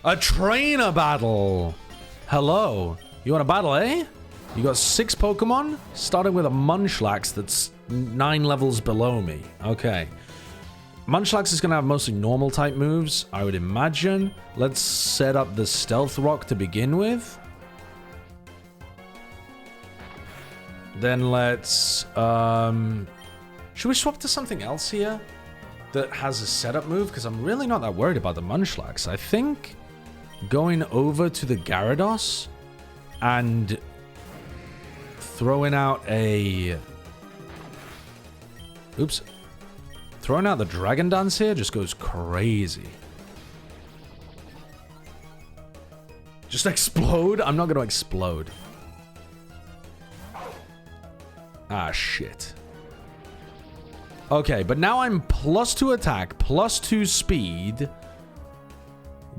A trainer battle. Hello. You want a battle, eh? You got 6 Pokemon, starting with a Munchlax that's 9 levels below me. Okay. Munchlax is going to have mostly normal type moves, I would imagine. Let's set up the Stealth Rock to begin with. Then let's... should we swap to something else here that has a setup move? Because I'm really not that worried about the Munchlax. I think going over to the Gyarados and throwing out a... Oops. Throwing out the Dragon Dance here just goes crazy. Just explode? I'm not going to explode. Ah, shit. Okay, but now I'm +2 attack, +2 speed.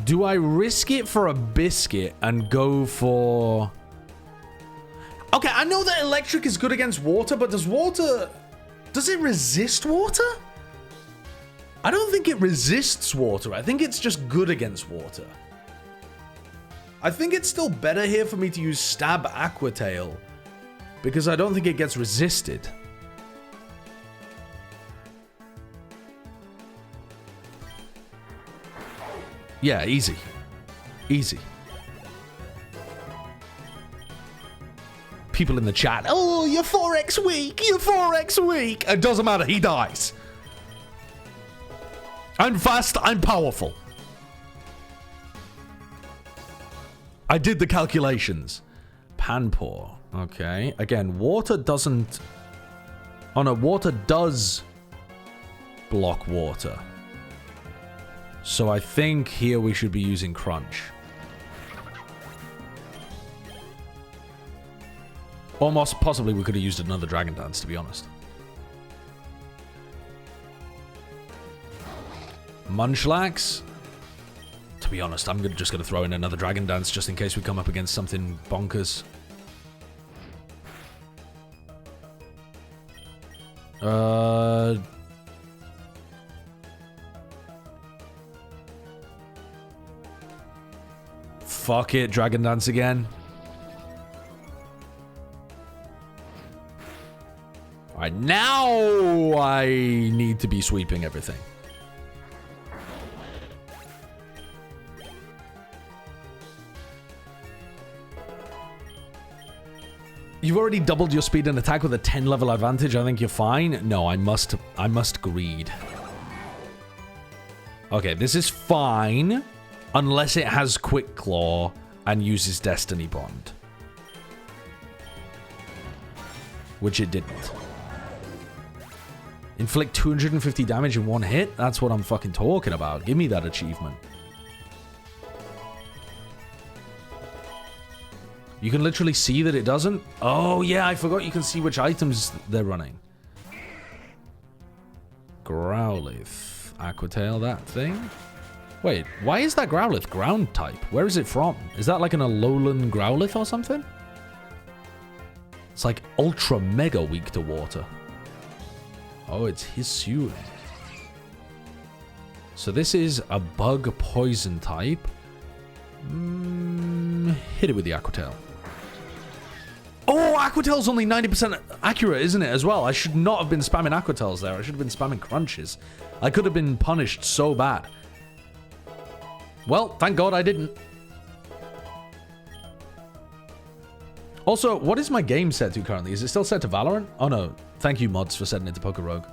Do I risk it for a biscuit and go for... Okay, I know that electric is good against water, but does water... Does it resist water? I don't think it resists water. I think it's just good against water. I think it's still better here for me to use Stab Aqua Tail, because I don't think it gets resisted. Yeah, easy. Easy. People in the chat, oh, you're 4x weak, you're 4x weak. It doesn't matter, he dies. I'm fast, I'm powerful. I did the calculations. Panpour, okay. Again, water doesn't... Oh no, water does block water. So I think here we should be using Crunch. Almost possibly we could have used another Dragon Dance, to be honest. Munchlax. To be honest, I'm just going to throw in another Dragon Dance just in case we come up against something bonkers. Fuck it, Dragon Dance again. Alright, now I need to be sweeping everything. You've already doubled your speed and attack with a 10 level advantage. I think you're fine. No, I must greed. Okay, this is fine. Unless it has Quick Claw and uses Destiny Bond. Which it didn't. Inflict 250 damage in one hit? That's what I'm fucking talking about. Give me that achievement. You can literally see that it doesn't? Oh, yeah, I forgot you can see which items they're running. Growlithe. Aquatail, that thing? Wait, why is that Growlithe ground type? Where is it from? Is that like an Alolan Growlithe or something? It's like ultra mega weak to water. Oh, it's Hisuian. So this is a bug poison type. Hit it with the Aquatail. Oh, Aquatail's only 90% accurate, isn't it, as well? I should not have been spamming Aquatails there. I should have been spamming Crunches. I could have been punished so bad. Well, thank God I didn't. Also, what is my game set to currently? Is it still set to Valorant? Oh, no. Thank you, mods, for setting it to Poker Rogue.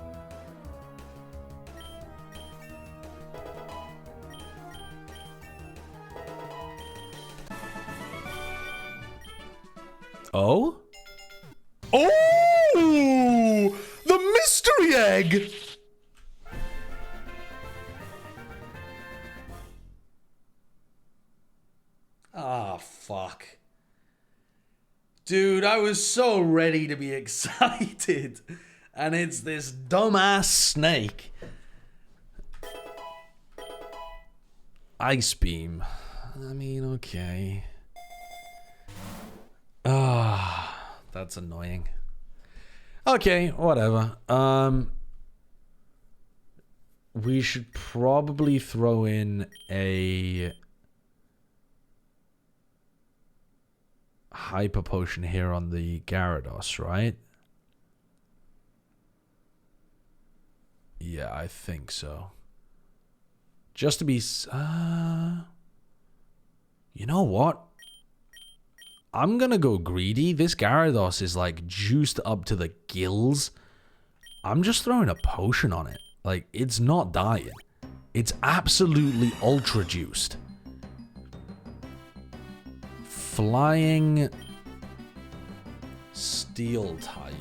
Oh? Oh! The mystery egg! Ah, fuck. Dude, I was so ready to be excited. And it's this dumbass snake. Ice Beam. I mean, okay. Ah, that's annoying. Okay, whatever. We should probably throw in a Hyper Potion here on the Gyarados, right? Yeah, I think so. Just to be... you know what? I'm gonna go greedy. This Gyarados is like juiced up to the gills. I'm just throwing a potion on it. Like, it's not dying. It's absolutely ultra juiced. Flying Steel type.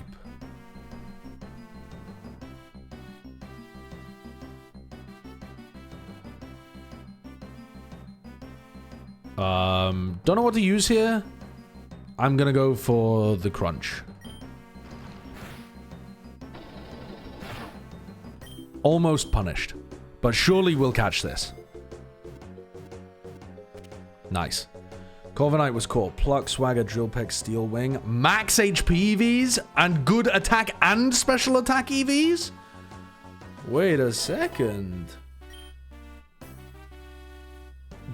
Don't know what to use here. I'm gonna go for the Crunch. Almost punished, but surely we'll catch this. Nice. Corviknight was caught. Pluck, Swagger, Drill Peck, Steel Wing. Max HP EVs and good attack and special attack EVs? Wait a second.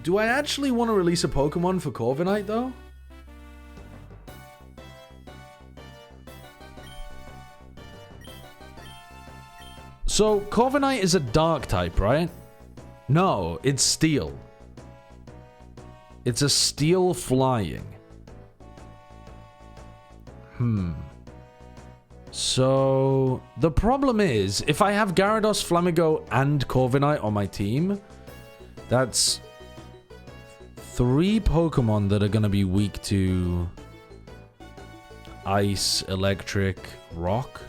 Do I actually want to release a Pokemon for Corviknight though? So, Corviknight is a dark type, right? No, it's steel. It's a steel flying. So, the problem is, if I have Gyarados, Flamigo, and Corviknight on my team, that's 3 Pokemon that are going to be weak to Ice, Electric, Rock.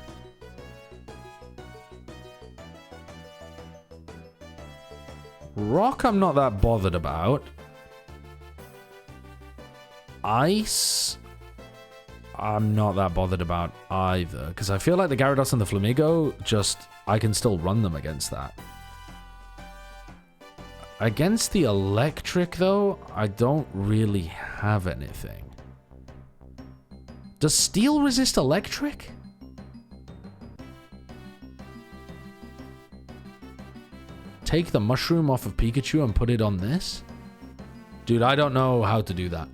Rock I'm not that bothered about. Ice... I'm not that bothered about either, because I feel like the Gyarados and the Flamigo, I can still run them against that. Against the electric, though, I don't really have anything. Does steel resist electric? Take the mushroom off of Pikachu and put it on this? Dude, I don't know how to do that.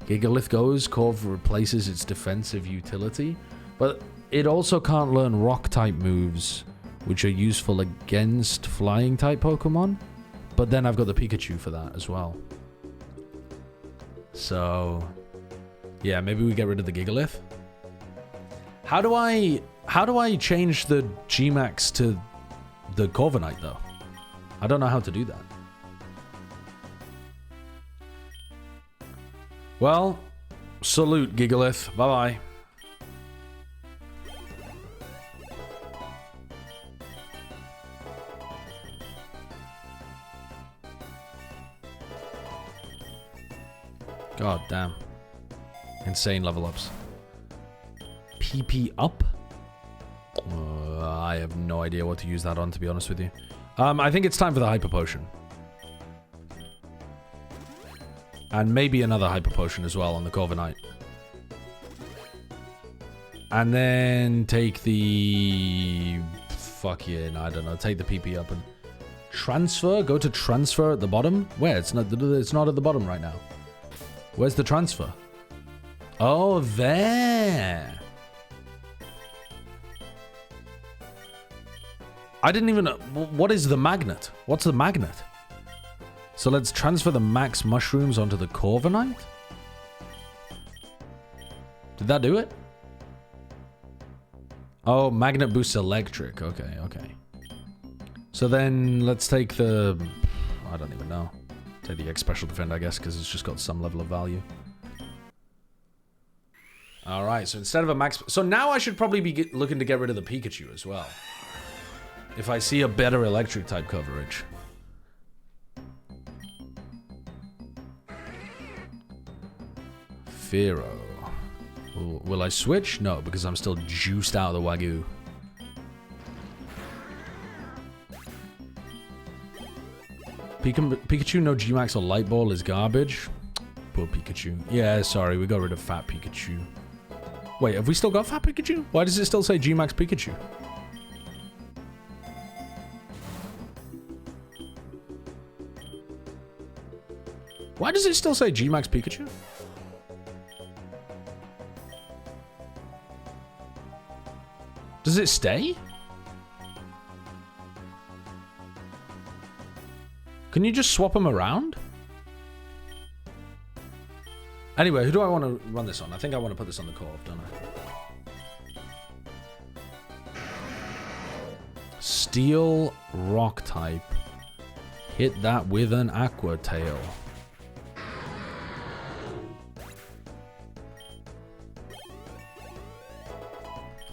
Gigalith goes, Corv replaces its defensive utility, but it also can't learn rock-type moves, which are useful against flying-type Pokemon. But then I've got the Pikachu for that as well. So, yeah, maybe we get rid of the Gigalith. How do I change the G-Max to the Corviknight, though? I don't know how to do that. Well, salute, Gigalith. Bye-bye. God damn. Insane level ups. PP up? I have no idea what to use that on, to be honest with you. I think it's time for the Hyper Potion. And maybe another Hyper Potion as well on the Corviknight. And then take the... fucking, I don't know, take the PP up and... transfer? Go to transfer at the bottom? Where? It's not at the bottom right now. Where's the transfer? Oh, there! I didn't even know. What is the magnet? What's the magnet? So let's transfer the max mushrooms onto the Corviknight? Did that do it? Oh, magnet boosts electric. Okay, okay. So then let's take the... I don't even know. Take the X Special Defend, I guess, because it's just got some level of value. Alright, so instead of a max... So now I should probably be looking to get rid of the Pikachu as well. If I see a better electric type coverage. Fearow. Will I switch? No, because I'm still juiced out of the Wagyu. Pikachu, no G-Max or Light Ball is garbage. Poor Pikachu. Yeah, sorry, we got rid of Fat Pikachu. Wait, have we still got Fat Pikachu? Why does it still say G-Max Pikachu? Why does it still say G-Max Pikachu? Does it stay? Can you just swap them around? Anyway, who do I want to run this on? I think I want to put this on the Corp, don't I? Steel Rock type. Hit that with an Aqua Tail.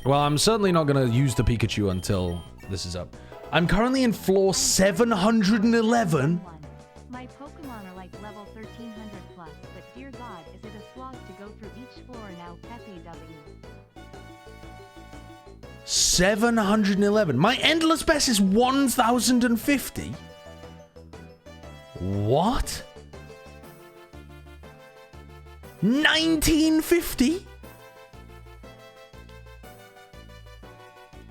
Well, I'm certainly not going to use the Pikachu until this is up. I'm currently in floor 711. My Pokemon are like level 1300 plus, but dear God, is it a slog to go through each floor now, Pepe W. 711. My endless best is 1050. What? 1950?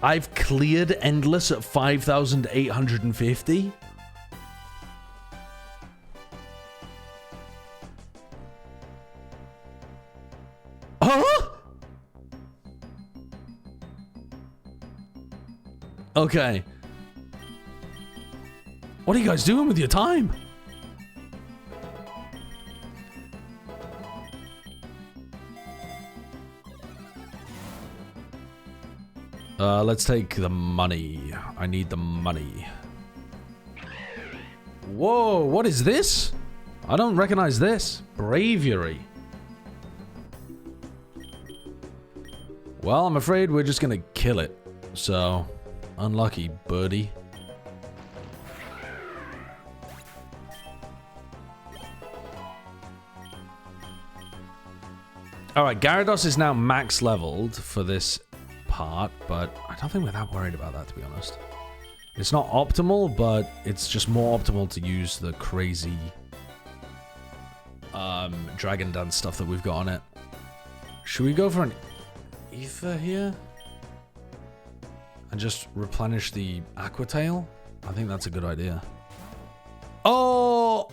I've cleared endless at 5,850. Huh? Okay. What are you guys doing with your time? Let's take the money. I need the money. Whoa, what is this? I don't recognize this. Bravery. Well, I'm afraid we're just gonna kill it. So, unlucky, birdie. Alright, Gyarados is now max leveled for this part, but I don't think we're that worried about that, to be honest. It's not optimal, but it's just more optimal to use the crazy Dragon Dance stuff that we've got on it. Should we go for an Ether here? And just replenish the Aqua Tail? I think that's a good idea. Oh!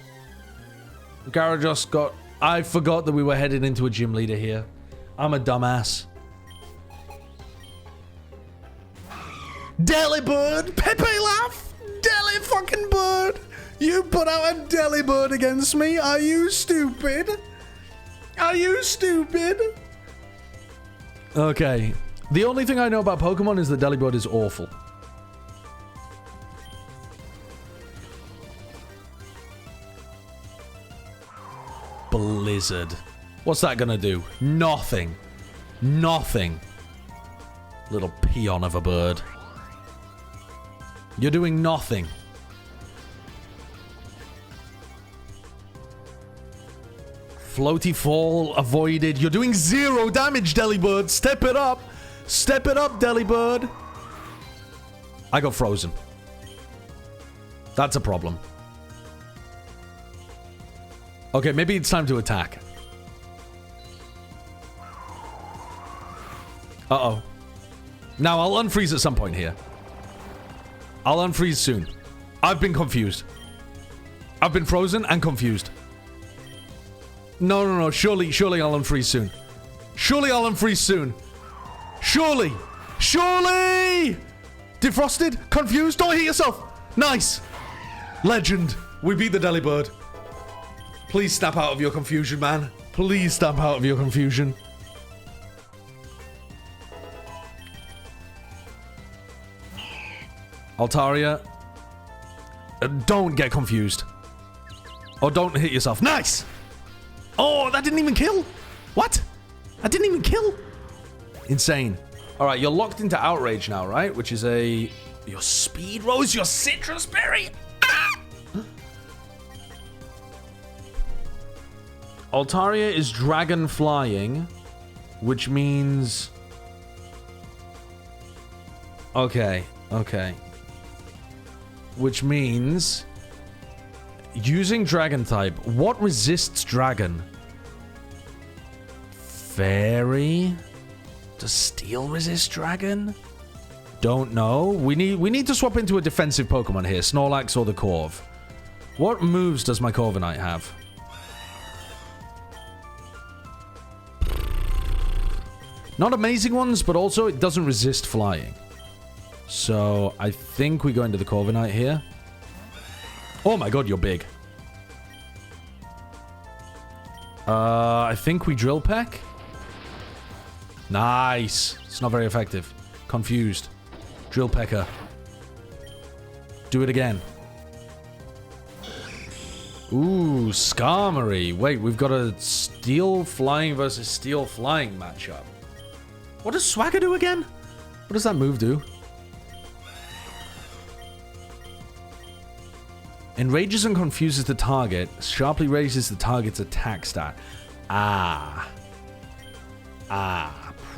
Gyarados got... I forgot that we were headed into a gym leader here. I'm a dumbass. Delibird! Pepe laugh! Deli fucking bird! You put out a Delibird against me? Are you stupid? Are you stupid? Okay. The only thing I know about Pokemon is that Delibird is awful. Blizzard. What's that gonna do? Nothing. Nothing. Little peon of a bird. You're doing nothing. Floaty fall avoided. You're doing 0 damage, Delibird. Step it up. Step it up, Delibird. I got frozen. That's a problem. Okay, maybe it's time to attack. Uh-oh. Now, I'll unfreeze at some point here. I'll unfreeze soon. I've been confused. I've been frozen and confused. No. Surely I'll unfreeze soon. Surely I'll unfreeze soon. Surely. Defrosted? Confused? Don't hit yourself. Nice. Legend. We beat the Delibird. Please snap out of your confusion, man. Please snap out of your confusion. Altaria. Don't get confused. Or don't hit yourself. Nice! Oh, that didn't even kill. What? That didn't even kill. Insane. All right, you're locked into Outrage now, right? Which is a... Your Speed Rose, your Citrus Berry. Ah! Altaria is Dragon Flying, which means... Okay. Which means... Using Dragon type, what resists Dragon? Fairy? Does Steel resist Dragon? Don't know. We need to swap into a defensive Pokemon here. Snorlax or the Corv. What moves does my Corviknight have? Not amazing ones, but also it doesn't resist flying. So I think we go into the Corviknight here. Oh my god, you're big. I think we Drill Peck. Nice. It's not very effective. Confused. Drill Pecker. Do it again. Ooh, Skarmory. Wait, we've got a Steel Flying versus Steel Flying matchup. What does Swagger do again? What does that move do? Enrages and confuses the target. Sharply raises the target's attack stat.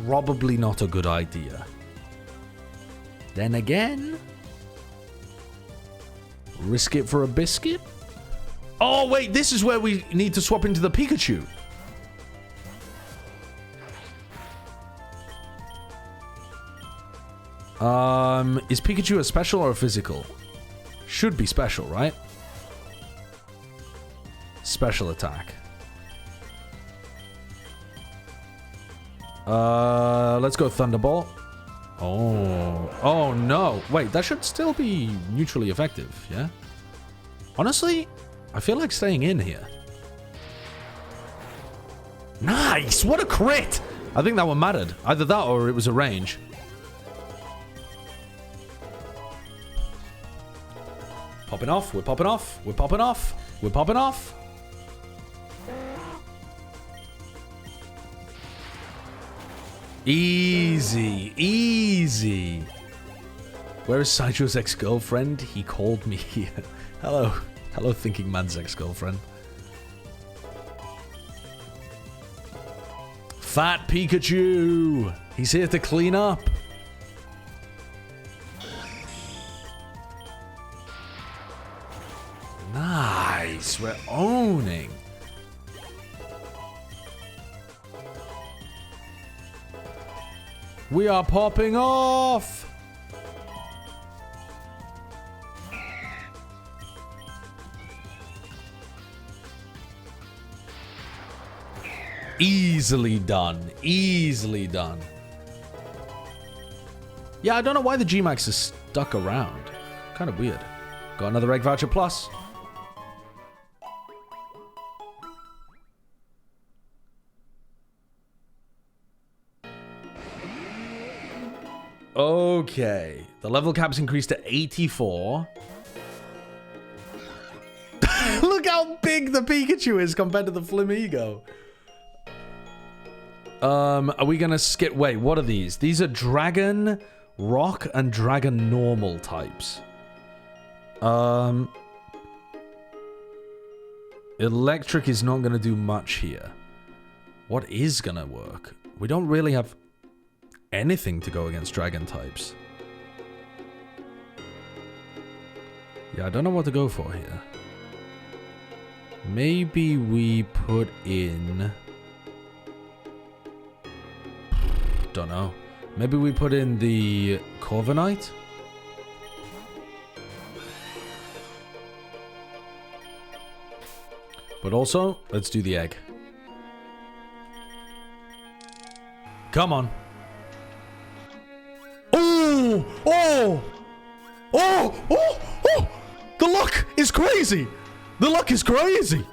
Probably not a good idea. Then again... Risk it for a biscuit? Oh, wait. This is where we need to swap into the Pikachu. Is Pikachu a special or a physical? Should be special, right? Special attack. Let's go Thunderbolt. Oh no. Wait, that should still be neutrally effective, yeah? Honestly, I feel like staying in here. Nice! What a crit! I think that one mattered. Either that or it was a range. Popping off, we're popping off, we're popping off, we're popping off. Easy, easy. Where is Sidrow's ex-girlfriend? He called me here. Hello. Hello, thinking man's ex-girlfriend. Fat Pikachu. He's here to clean up. Nice. We're owning. We are popping off. Easily done. Easily done. Yeah, I don't know why the G-Max is stuck around. Kind of weird. Got another egg voucher plus. Okay. The level cap's increased to 84. Look how big the Pikachu is compared to the Flamigo. Are we gonna skip? Wait, what are these? These are Dragon, Rock, and Dragon Normal types. Electric is not gonna do much here. What is gonna work? We don't really have anything to go against Dragon types. Yeah, I don't know what to go for here. Maybe we put in... Don't know. Maybe we put in the Corviknight? But also, let's do the egg. Come on. Oh! Oh! Oh! Oh! Oh! The luck is crazy! The luck is crazy!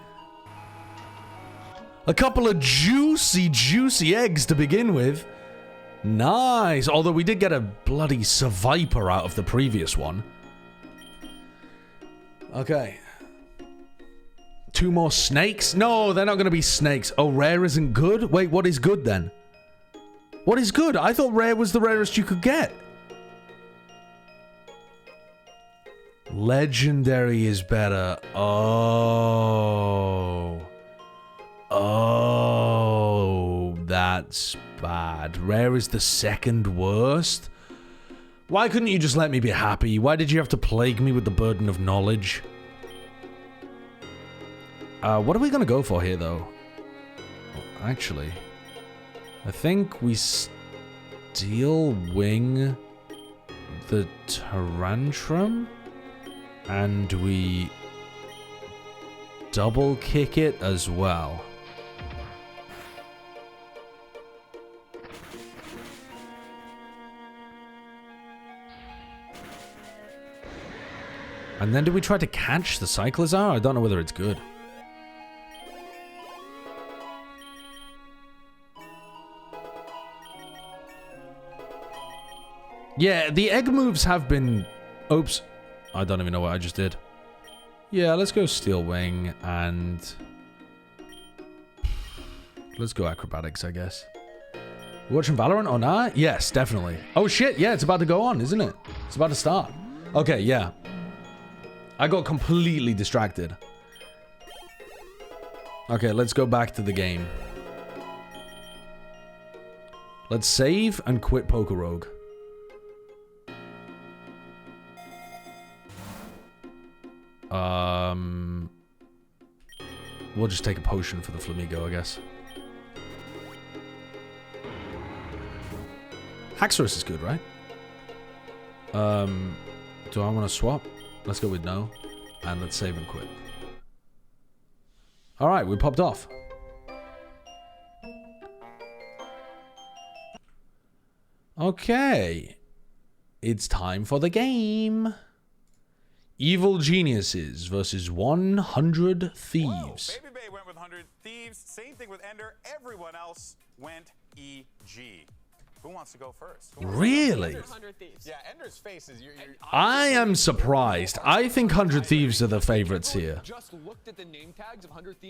A couple of juicy, juicy eggs to begin with. Nice. Although we did get a bloody Survivor out of the previous one. Okay. 2 more snakes? No, they're not going to be snakes. Oh, rare isn't good? Wait, what is good then? What is good? I thought rare was the rarest you could get. Legendary is better. Oh. Oh, that's bad. Rare is the second worst? Why couldn't you just let me be happy? Why did you have to plague me with the burden of knowledge? What are we gonna go for here, though? Actually, I think we Steel Wing the Tyrantrum, and we double kick it as well. And then do we try to catch the Cyclizar? I don't know whether it's good. Yeah, the egg moves have been... Oops. I don't even know what I just did. Yeah, let's go Steel Wing and... Let's go Acrobatics, I guess. Watching Valorant or not? Yes, definitely. Oh shit, yeah, it's about to go on, isn't it? It's about to start. Okay, yeah. I got completely distracted. Okay, let's go back to the game. Let's save and quit Poker Rogue. We'll just take a potion for the Flamigo, I guess. Haxorus is good, right? Do I want to swap? Let's go with no. And let's save and quit. Alright, we popped off. Okay. It's time for the game. Evil Geniuses versus 100 Thieves. Whoa, Baby Bay went with 100 Thieves. Same thing with Ender. Everyone else went EG. Who wants to go first? Really? Yeah, Ender's face is... I am surprised. I think 100 Thieves are the favorites here. Just looked at the name tags of 100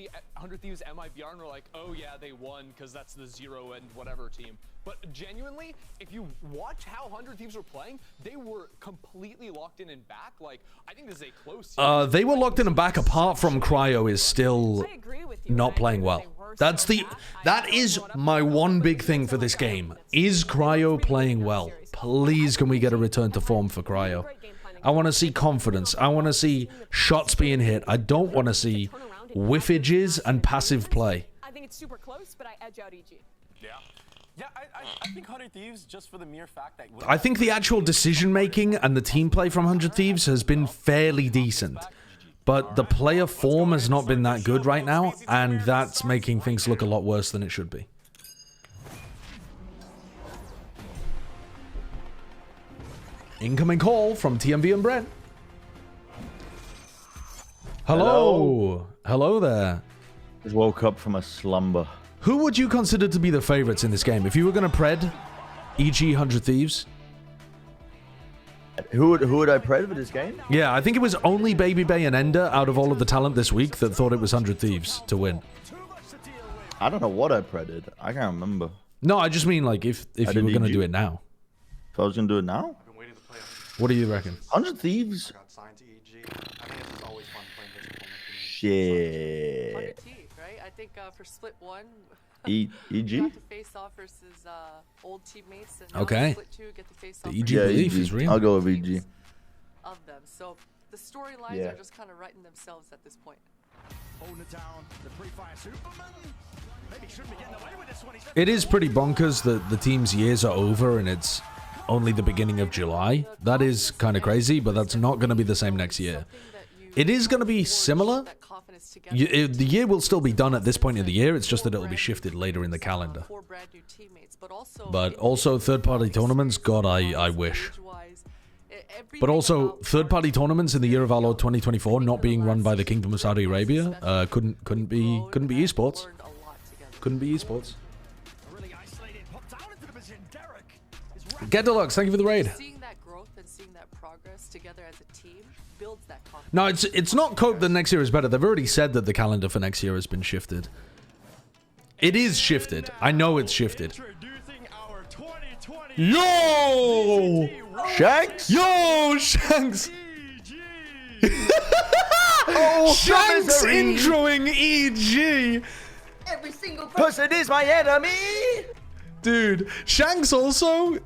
Thieves MIBR and were like, oh yeah, they won because that's the 0 and whatever team. But genuinely, if you watch how 100 Thieves were playing, they were completely locked in and back. Like, I think this is a close... They were locked in and back apart from Cryo is still not playing well. They were That is my one big thing for this game. Is Cryo playing well? Please, can we get a return to form for Cryo? I want to see confidence. I want to see shots being hit. I don't want to see whiffages and passive play. I think it's super close, but I edge out EG. Yeah, I think 100 Thieves, just for the mere fact that... I think the actual decision-making and the team play from 100 Thieves has been fairly decent. But the player form has not been that good right now, and that's making things look a lot worse than it should be. Incoming call from TMV and Brent. Hello. Hello there. Just woke up from a slumber. Who would you consider to be the favorites in this game? If you were going to pred, e.g. 100 Thieves. Who would I pred for this game? Yeah, I think it was only Baby Bay and Ender out of all of the talent this week that thought it was 100 Thieves to win. I don't know what I predded. I can't remember. No, I just mean like if you were going to do it now. If I was going to do it now? What do you reckon? 100 Thieves? Shit. 100 T, right? I think for split 1, EG? got to face off versus old teammates. And Okay. Split 2, get to face The off EG Yeah, belief EG. is real. I'll go with EG. of them. So the storylines are just kind of writing themselves at this point. It is pretty bonkers that the team's years are over and it's only the beginning of July. That is kind of crazy, but that's not going to be the same next year. It is going to be similar. The year will still be done at this point in the year. It's just that it will be shifted later in the calendar. But also third-party tournaments, God, I wish. But also third-party tournaments in the year of our Lord 2024 not being run by the Kingdom of Saudi Arabia couldn't be esports. Couldn't be esports. Get Deluxe, thank you for the raid. Seeing that growth and seeing that progress together as a team builds that confidence. No, it's not cope that next year is better. They've already said that the calendar for next year has been shifted. It is shifted. I know it's shifted. Yo! Shanks? Yo, Shanks! Oh, Shanks introing EG! Every single person is my enemy! Dude, Shanks also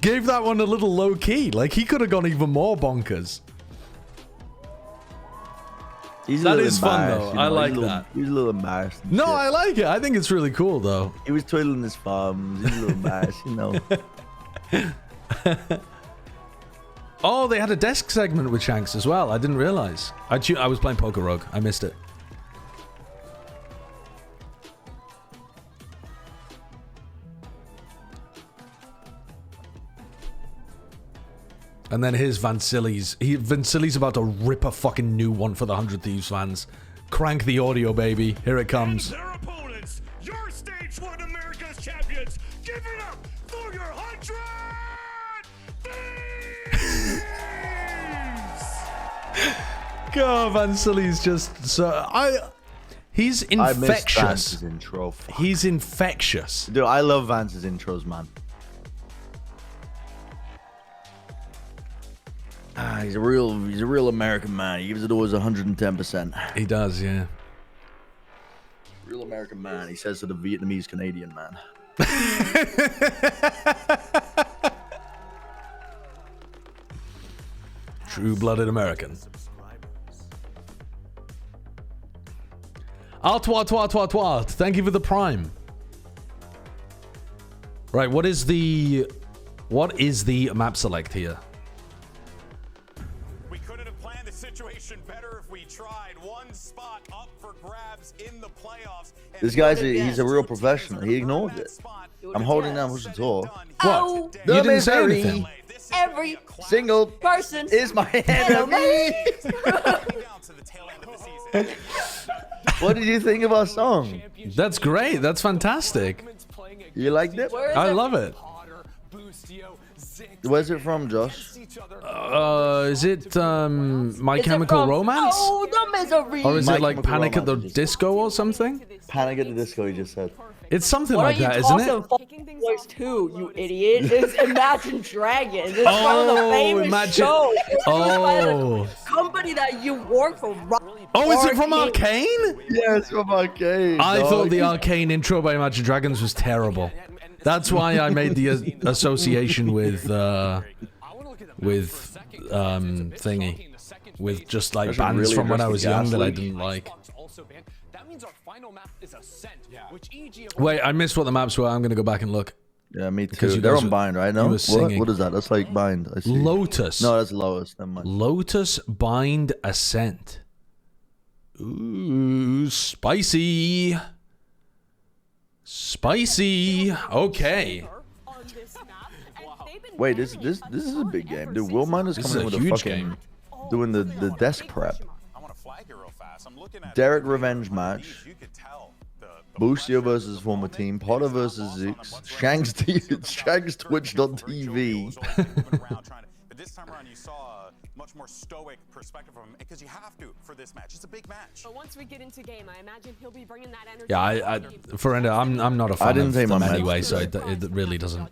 gave that one a little low key. Like, he could have gone even more bonkers. That is fun, though. I like that. He's a little embarrassed. No, I like it. I think it's really cool, though. He was twiddling his thumbs. He's a little embarrassed, you know. Oh, they had a desk segment with Shanks as well. I didn't realize. I was playing Poker Rogue. I missed it. And then here's Vansili's. Vansili's about to rip a fucking new one for the 100 Thieves fans. Crank the audio, baby. Here it comes. And their opponents, your stage 1 America's champions. Give it up for your 100 Thieves! God, Vansili's just so... He's infectious. I miss Vance's intro. Fuck. He's infectious. Dude, I love Vance's intros, man. He's a real American man. He gives it always 110%. He does, yeah. Real American man. He says to the Vietnamese Canadian man. True-blooded American. Artois. Thank you for the prime. Right, what is the map select here? We couldn't have planned the situation better if we tried. One spot up for grabs in the playoffs. This guy's he's a real professional. He ignored it. I'm holding down push the door. Oh, You didn't say anything. every Single person is my enemy. What did you think of our song? That's great. That's fantastic. You liked it? I love it. Where's it from, Josh? Is it My Chemical Romance? Oh, the misery. Or is My it like Chemical Panic at the Romance, Disco or something? Panic at the Disco, he just said. It's something What like are you that, isn't it? talking voice too, you idiot? It's Imagine Dragons. It's one of the famous shows. It's by the company that you work for. Oh, is it from Arcane? Yeah, it's from Arcane. I dog. thought the Arcane intro by Imagine Dragons was terrible. That's why I made the association with thingy, with just like That's bands really from when I was young that I Ghastly. didn't like. That means our final map is Ascent, which EG... Wait, I missed what the maps were. I'm gonna go back and look. Yeah, me Because too. you They're guys on were- bind, right? you No. were What? singing. What is that? That's like bind. I see. Lotus. No, that's Lotus. Never mind. Lotus Bind Ascent. Ooh, spicy. Spicy. Okay. Wait, this is a big game, dude. Will Miners This coming is in a with a huge fucking game. doing the desk prep. Derek revenge match. Boostio versus former team. Potter versus Zooks. Shanks Twitch.tv. But this time around, you saw a much more stoic perspective from him because you have to for this match. It's a big match. But once we get into game, I imagine he'll be bringing that energy. Yeah, Forenda, I'm not a fan didn't of take them my meds. anyway, so it really doesn't.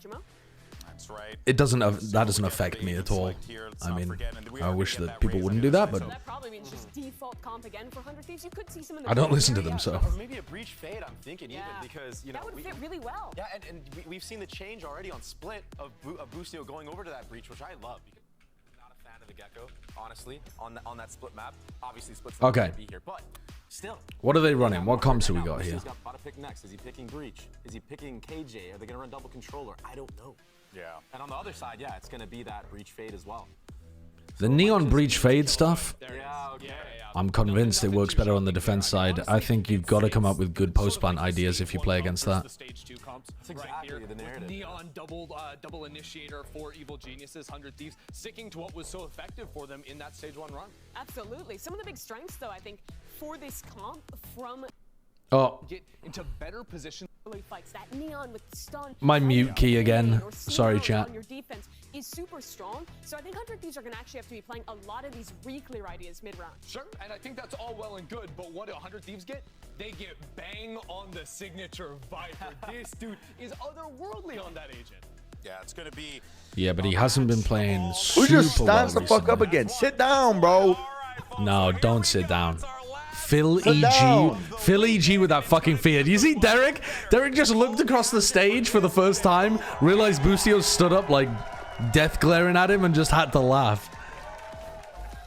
It doesn't. That doesn't affect me at all. I mean, I wish that people wouldn't do that, but That probably means just default comp again for 100 Thieves. You could see some in the I don't gray listen to area. them, so. Or maybe a breach fade, I'm thinking even, because, you know... That would fit really well. Yeah, and we've seen the change already on Split of Boostio going over to that breach, which I love. I'm not a fan of the Gecko, honestly, on that Split map. Obviously, Split's not Okay. going to be here, but still. What are they running? What comps have we got here? Boostio's got to pick next. Is he picking breach? Is he picking KJ? Are they going to run double controller? I don't know. Yeah. And on the other side, yeah, it's going to be that breach fade as well. The neon breach fade stuff. Yeah, okay. I'm convinced it works better on the defense side. I think you've got to come up with good post-plant ideas if you play against that. Stage 2 comps That's right exactly here. the narrative. Neon double initiator for Evil Geniuses, 100 Thieves, sticking to what was so effective for them in that stage 1 run. Absolutely. Some of the big strengths, though, I think, for this comp from Oh, Get into better position. early fights. That neon with stun. my mute key again. or Sorry, Sneak Out chat. on your defense is super strong. So I think 100 Thieves are going to actually have to be playing a lot of these re-clear ideas mid-round. Sure, and I think that's all well and good, but what do 100 Thieves get? They get bang on the signature Viper. This dude is otherworldly on that agent. Yeah, it's going to be... Yeah, but he hasn't been playing Who super just well stands the fuck up recently. again? Sit down, bro. No, don't sit down. Phil Sit EG. down. Phil EG with that fucking fear. Do you see Derek? Derek just looked across the stage for the first time, realized Boostio stood up like death glaring at him and just had to laugh.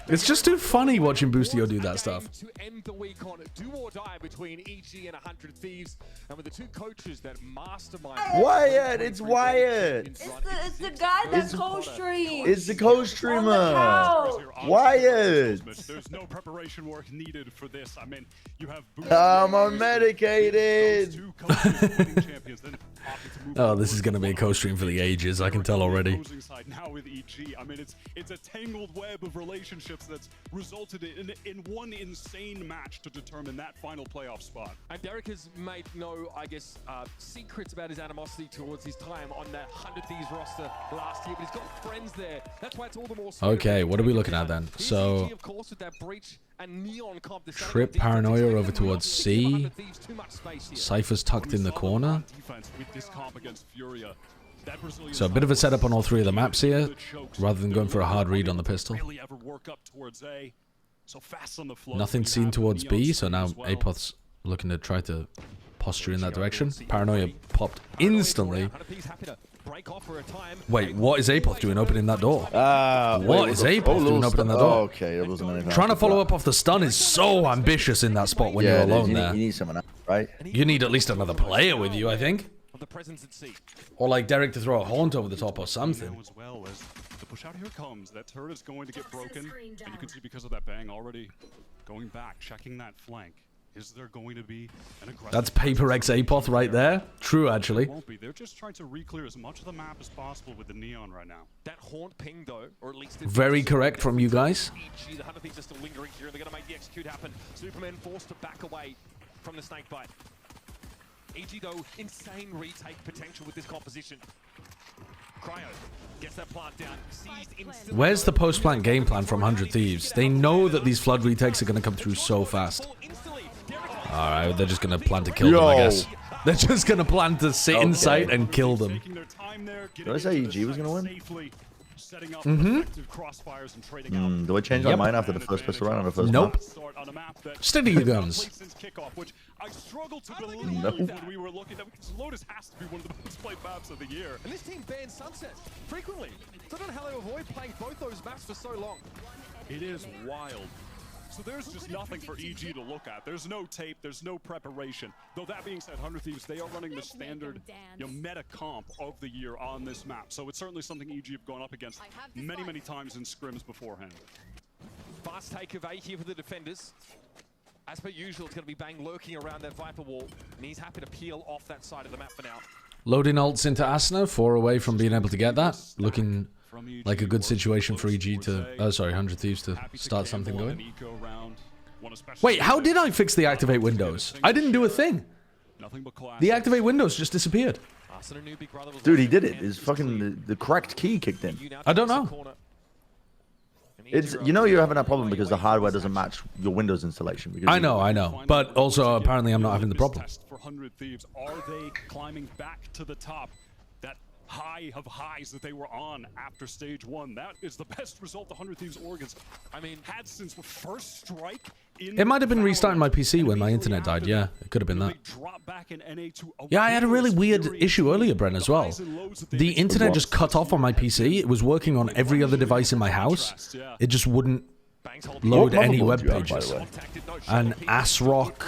It's just too funny watching Boostio do that stuff. To end the week on do or die between EG and 100 Thieves, and with the two coaches that mastermind. Wyatt, it's Wyatt. It's the guy that co-streams. It's the co-streamer. Wyatt. There's no preparation work needed for this. I mean, you have I'm unmedicated. Oh, this is going to be a co-stream for the ages. I can tell already. Now with EG, I mean, it's a tangled web of relationships that's resulted in one insane match to determine that final playoff spot. And Derek has made no, I guess, secrets about his animosity towards his time on that 100 Thieves roster last year, but he's got friends there. That's why it's all the more sweet. Okay, what are we looking at then? So, EG, of course, with that breach and neon comp, the Trip Paranoia over towards C. Cypher's tucked in the corner. So a bit of a setup on all three of the maps here, rather than going for a hard read on the pistol. Nothing seen towards B, so now Apoth's looking to try to posture in that direction. Paranoia popped instantly. Wait, what is Apoth doing opening that door? What is Apoth doing opening that door? Okay, it wasn't anything. Trying to follow up off the stun is so ambitious in that spot when you're alone there. You need someone else, right? You need at least another player with you, I think. Or like Derek to throw a haunt over the top or something. As well as the push out here comes. That turret is going to get broken, and you can see because of that bang already going back, checking that flank. Is there going to be an aggressive? That's Paper X Apoth right there. True, actually. Won't be. They're just trying to re-clear as much of the map as possible with the neon right now. That haunt ping, though, or at least Very correct from you guys. EG, the 100 Thieves are still lingering here, and they're going to make the execute happen. Superman forced to back away from the snake bite. EG, though, insane retake potential with this composition. Cryo gets that plant down, seized instantly. Where's the post-plant game plan from 100 Thieves? They know that these flood retakes are going to come through so fast. Alright, they're just going to plant to kill them, I guess. They're just going to plan to sit in sight and kill them. Did I say EG was going to win? Do I change my mind after the first pistol round on the first Nope. map? Steady your guns. I struggle to believe when we were looking at because Lotus has to be one of the most played maps of the year. And this team bans Sunset frequently. So I don't know how they avoid playing both those maps for so long. It is wild. So there's just nothing for EG to look at. There's no tape, there's no preparation. Though that being said, 100 Thieves, they are running the standard meta comp of the year on this map. So it's certainly something EG have gone up against many, many times in scrims beforehand. Fast take of A here for the defenders. As per usual, it's going to be Bang lurking around that Viper wall, and he's happy to peel off that side of the map for now. Loading ults into Asuna, 4 away from being able to get that. Looking like a good situation for EG to... Oh, sorry, 100 Thieves to start something going. Wait, how did I fix the activate windows? I didn't do a thing. The activate windows just disappeared. Dude, he did it. His fucking... The correct key kicked in. I don't know. It's, you know, you're having that problem because the hardware doesn't match your Windows installation. Because I know. But also, apparently, I'm not having the problem. For 100 Thieves, are they climbing back to the top? That high of highs that they were on after stage 1. That is the best result the 100 Thieves Organs, had since the first strike. It might have been restarting my PC when my internet died. Yeah, it could have been that. Yeah, I had a really weird issue earlier, Brent, as well. The internet just cut off on my PC. It was working on every other device in my house. It just wouldn't load any web pages. And ASRock,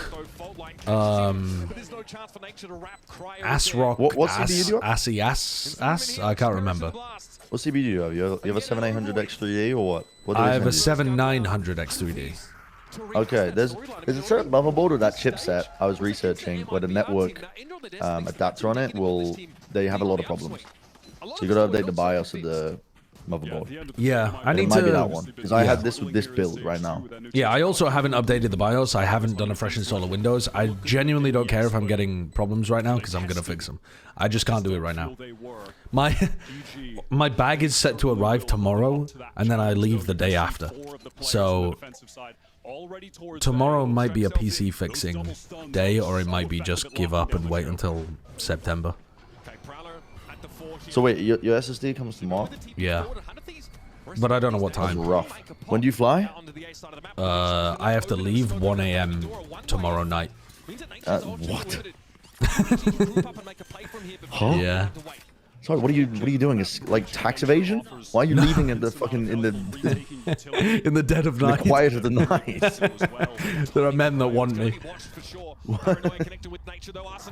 what CPU do you have? I can't remember. What CPU do you have? You have a 7800X3D or what? I have a 7900X3D. Okay, there's a certain motherboard with that chipset I was researching where the network adapter on it they have a lot of problems. So you gotta update the BIOS of the motherboard. Yeah, I need to. It might be that one because I have this with this build right now. Yeah, I also haven't updated the BIOS. I haven't done a fresh install of Windows. I genuinely don't care if I'm getting problems right now because I'm gonna fix them. I just can't do it right now. My bag is set to arrive tomorrow, and then I leave the day after. So tomorrow might be a PC fixing day, or it might be just give up and wait until September. So wait, your SSD comes tomorrow? Yeah. But I don't know what time. That's rough. When do you fly? I have to leave 1 AM tomorrow night. What? Huh? Yeah. Sorry, what are you doing? Is like tax evasion? Why are you leaving in the fucking in the dead of night? In the quiet of the night. There are men that want me.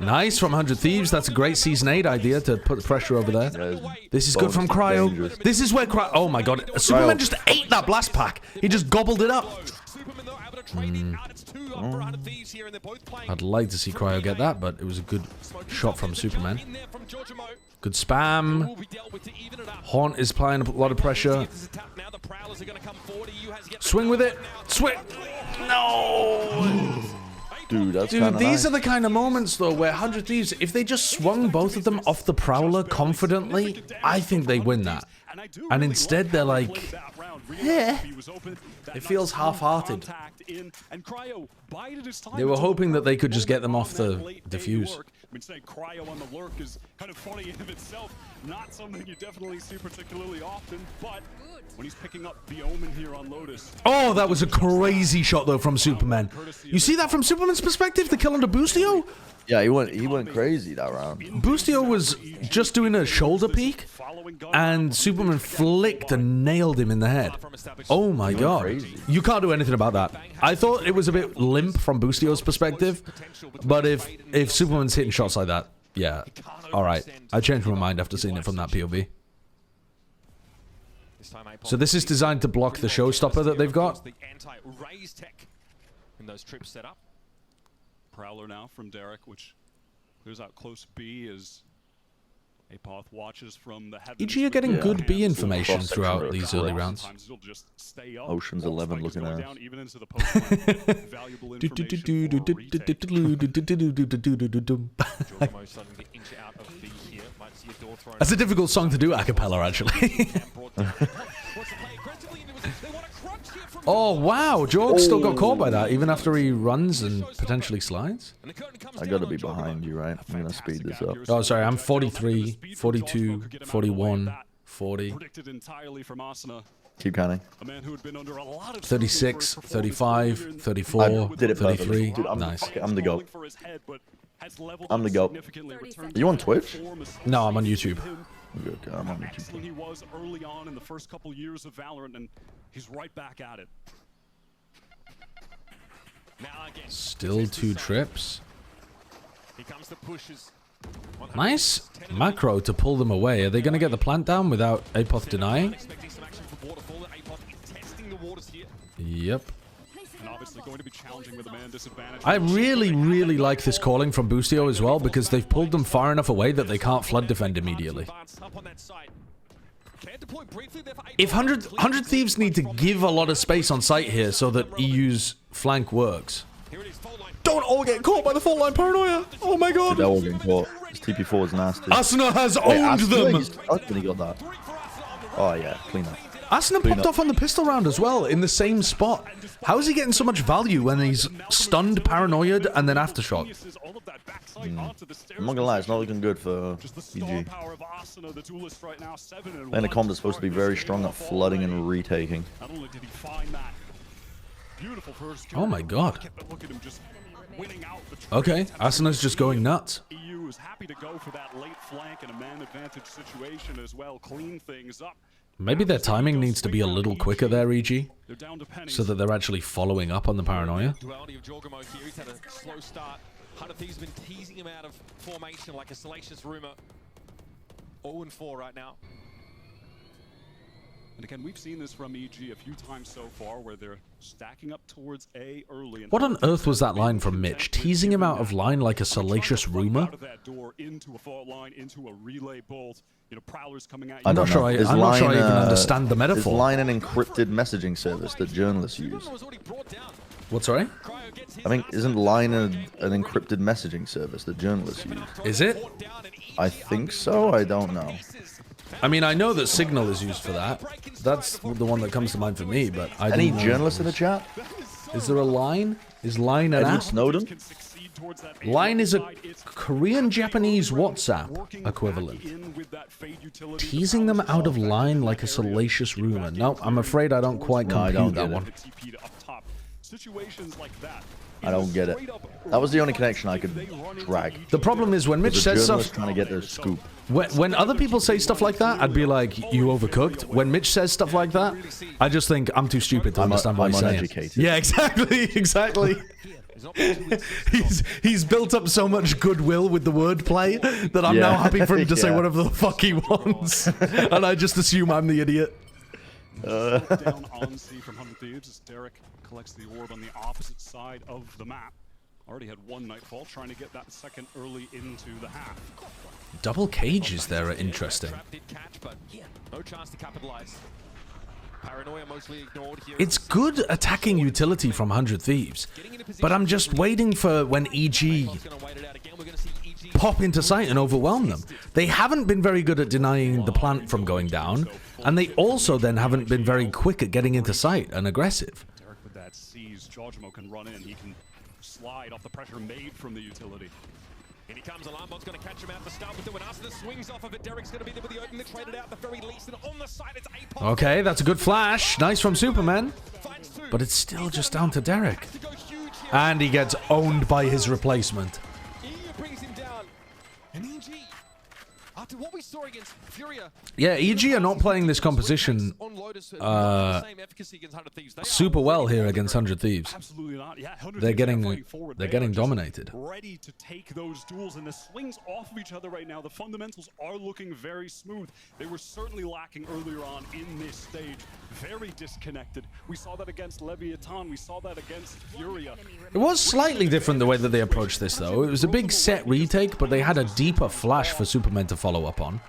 Nice from 100 Thieves. That's a great Season 8 idea to put pressure over there. This is good from Cryo. Dangerous. This is where Cryo... Oh my god. Superman just ate that blast pack. He just gobbled it up. I'd like to see Cryo get that, but it was a good shot from Superman. Good spam. Haunt is applying a lot of pressure. Swing with it. Swing. No. Dude, that's Dude, these are the kind of moments, though, where 100 Thieves, if they just swung both of them off the Prowler confidently, I think they win that. And instead, they're like, yeah. It feels half-hearted. They were hoping that they could just get them off the diffuse. I mean, saying Cryo on the lurk is kind of funny in itself. Not something you definitely see particularly often, but when he's picking up the Omen here on Lotus. Oh, that was a crazy shot, though, from Superman. You see that from Superman's perspective, the kill under Boostio? Yeah, he went crazy that round. Boostio was just doing a shoulder peek, and Superman flicked and nailed him in the head. Oh my god. You can't do anything about that. I thought it was a bit limp from Boostio's perspective, but if Superman's hitting shots like that, yeah, alright. I changed my mind after seeing it from that POV. So this is designed to block the showstopper that they've got. Prowler now from Derek, which clears out close B as Apoth watches from the heavens. EG are getting good B information throughout these early rounds. Ocean's 11 looking at us. That's a difficult song to do a cappella, actually. Oh, wow. Jorg still got caught by that, even after he runs and potentially slides. I gotta be behind you, right? I'm gonna speed this up. Oh, sorry. I'm 43, 42, 41, 40. Keep counting. 36, 35, 34, did it 33. Dude, Nice. I'm the GOAT. I'm the GOAT. Are you on Twitch? No, I'm on YouTube. Okay, I'm on YouTube. Excellent he was early on in the first couple years of Valorant, and he's right back at it. Still 2 trips. Here comes the pushes. Nice macro to pull them away. Are they going to get the plant down without Apoth denying? Yep. And obviously going to be challenging with a man disadvantage. I really, really like this calling from Boostio as well, because they've pulled them far enough away that they can't flood defend immediately. If 100 Thieves need to give a lot of space on site here so that EU's flank works. Don't all get caught by the fault line paranoia! Oh my god! They're all getting caught. His TP4 is nasty. Asuna has owned them! He got that. Oh yeah, clean up. Asuna popped off on the pistol round as well, in the same spot. How is he getting so much value when he's stunned, paranoid, and then aftershock? I'm not gonna lie, it's not looking good for EG. Lane of Combat is supposed to be very strong at flooding and retaking. Oh my god. Okay, Asuna's just going nuts. EU is happy to go for that late flank and a man advantage situation as well, clean things up. Maybe their timing needs to be a little quicker there, EG, so that they're actually following up on the paranoia. Duality of Jorgamo here. He's had a slow start. 100 Thieves have been teasing him out of formation like a salacious rumor. 0-4 right now. And again, we've seen this from EG a few times so far, where they're stacking up towards A early. What on earth was that line from Mitch? Teasing him out of line like a salacious rumor? I'm not sure I even understand the metaphor. Is Line an encrypted messaging service that journalists use? What, sorry? I think, isn't Line an encrypted messaging service that journalists use? Is it? I think so, I don't know. I mean, I know that Signal is used for that. That's the one that comes to mind for me, but I don't know. Any journalists in the chat? Is there a Line? Is Line an Edward app? Snowden? Line is a Korean-Japanese WhatsApp equivalent. Teasing them out of line like a salacious rumor. Nope, I'm afraid I don't quite compute that one. I don't get it. That was the only connection I could drag. The problem is when Mitch says stuff, trying to get their scoop. When other people say stuff like that, I'd be like, "You overcooked." When Mitch says stuff like that, I just think I'm too stupid to understand what he's saying. Uneducated. Yeah, exactly, exactly. He's built up so much goodwill with the wordplay that I'm now happy for him to say whatever the fuck he wants, and I just assume I'm the idiot. Down on C from 100 Thieves as Derek collects the orb on the opposite side of the map. Already had one Nightfall, trying to get that second early into the half. Double cages there are interesting. No chance to capitalize. Paranoia mostly ignored here. It's good attacking utility from 100 Thieves, but I'm just waiting for when EG pop into sight and overwhelm them. They haven't been very good at denying the plant from going down, and they also then haven't been very quick at getting into sight and aggressive. Derek with that sees Jorgamo can run in. He can slide off the pressure made from the utility. And he comes, Alarmbot's going to catch him out to start with the Asuna swings off of it. Derek's going to be there with the open, traded out at the very least, and on the side it's Apoth. Okay, that's a good flash. Nice from Superman. But it's still just down to Derek. And he gets owned by his replacement. EU brings him down. And EG, after what we saw against Furia... Yeah, EG are not playing this composition super well here against 100 Thieves. Absolutely not. Yeah, they're getting dominated. Ready to take those duels, and the swings off of each other right now. The fundamentals are looking very smooth. They were certainly lacking earlier on in this stage. Very disconnected. We saw that against Leviathan. We saw that against Furia. It was slightly different the way that they approached this, though. It was a big set retake, but they had a deeper flash for Superman to follow up on,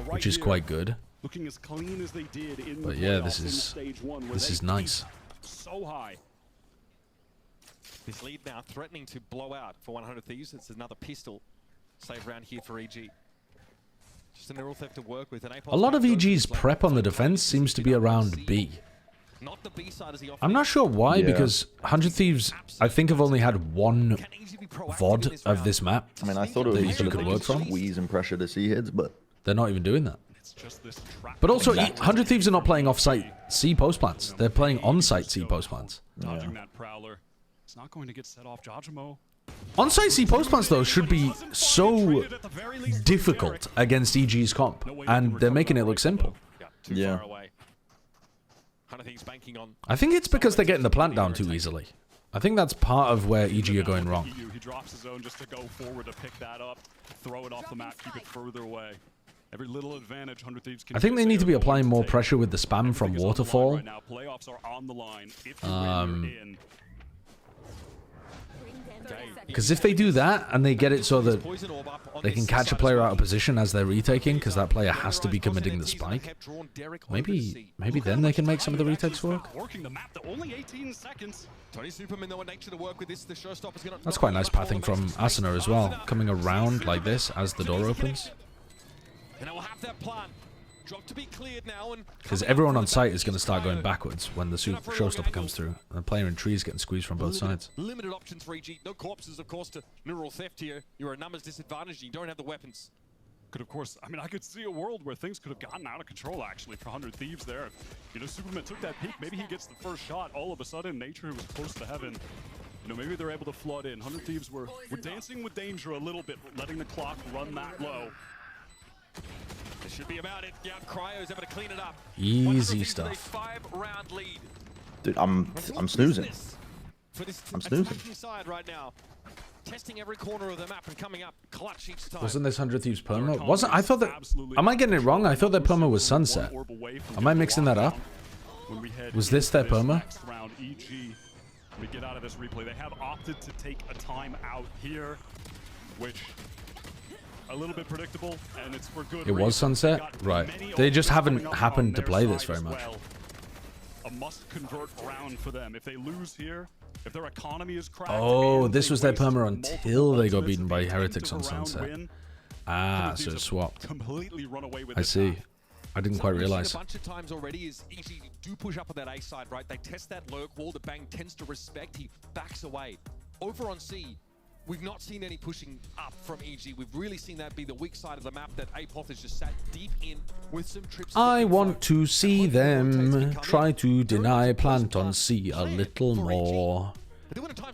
which is quite good. Looking as clean as they did in but yeah, this is nice. So high. This lead now threatening to blow out for 100 Thieves. It's another pistol save round here for EG. Just a neural theft to work with. A lot of EG's prep on the defense seems to be around B. Not the B side as the I'm not sure why, because 100 Thieves, I think, have only had one VOD of this map. I mean, I thought it was that you could work from. Squeeze and pressure to see hits, but they're not even doing that. But also, 100 Thieves are not playing off-site C post plants. They're playing on-site C post plants. Dodging that Prowler. It's not going to get set off. Jajimo. On-site C post plants, though, should be so difficult against EG's comp, and they're making it look simple. Yeah. I think it's because they're getting the plant down too easily. I think that's part of where EG are going wrong. He drops his own just to go forward to pick that up, throw it off the map, keep it further away. Every little advantage 100 Thieves can. I think they need to be applying more pressure with the spam from Waterfall. Right now. Playoffs are on the line. If you win, you're in. Because if they do that and they get it so that they can catch a player out of position as they're retaking, because that player has to be committing the spike, maybe then they can make some of the retakes work. That's quite nice pathing from Asuna as well, coming around like this as the door opens. Because everyone on site is going to start going backwards when the showstopper comes through. And the player in tree is getting squeezed from both sides. Limited options for EG. No corpses, of course, to mineral theft here. You're a numbers disadvantage. You don't have the weapons. Could, of course, I mean, I could see a world where things could have gotten out of control, actually, for 100 Thieves there. You know, Superman took that peek. Maybe he gets the first shot. All of a sudden, Nature was close to heaven. You know, maybe they're able to flood in. 100 Thieves were dancing with danger a little bit, letting the clock run that low. This should be about it. Yeah, Cryo's able to clean it up. Easy stuff. 5-round lead. Dude, I'm snoozing. I'm snoozing. Side right now. Testing every corner of the map and coming up clutch each time. Wasn't this 100 Thieves perma? Wasn't I thought that? Am I getting it wrong? I thought their perma was Sunset. Am I mixing that up? Was this their perma? We get out of this replay. They have opted to take a time out here, which a little bit predictable, and it's for good. It was Sunset, right? They just haven't happened to play this very much. A must-convert round for them. If they lose here, if their economy is cracked. Oh, this was their perma until they got beaten by Heretics on Sunset. Ah, so it's swapped. I see. I didn't quite realize. A bunch of times already is EG do push up on that A side, right? They test that lurk wall that Bang tends to respect. He backs away. Over on C, we've not seen any pushing up from EG. We've really seen that be the weak side of the map that Apoth has just sat deep in with some trips. I want to see them try to deny plant on C a little more.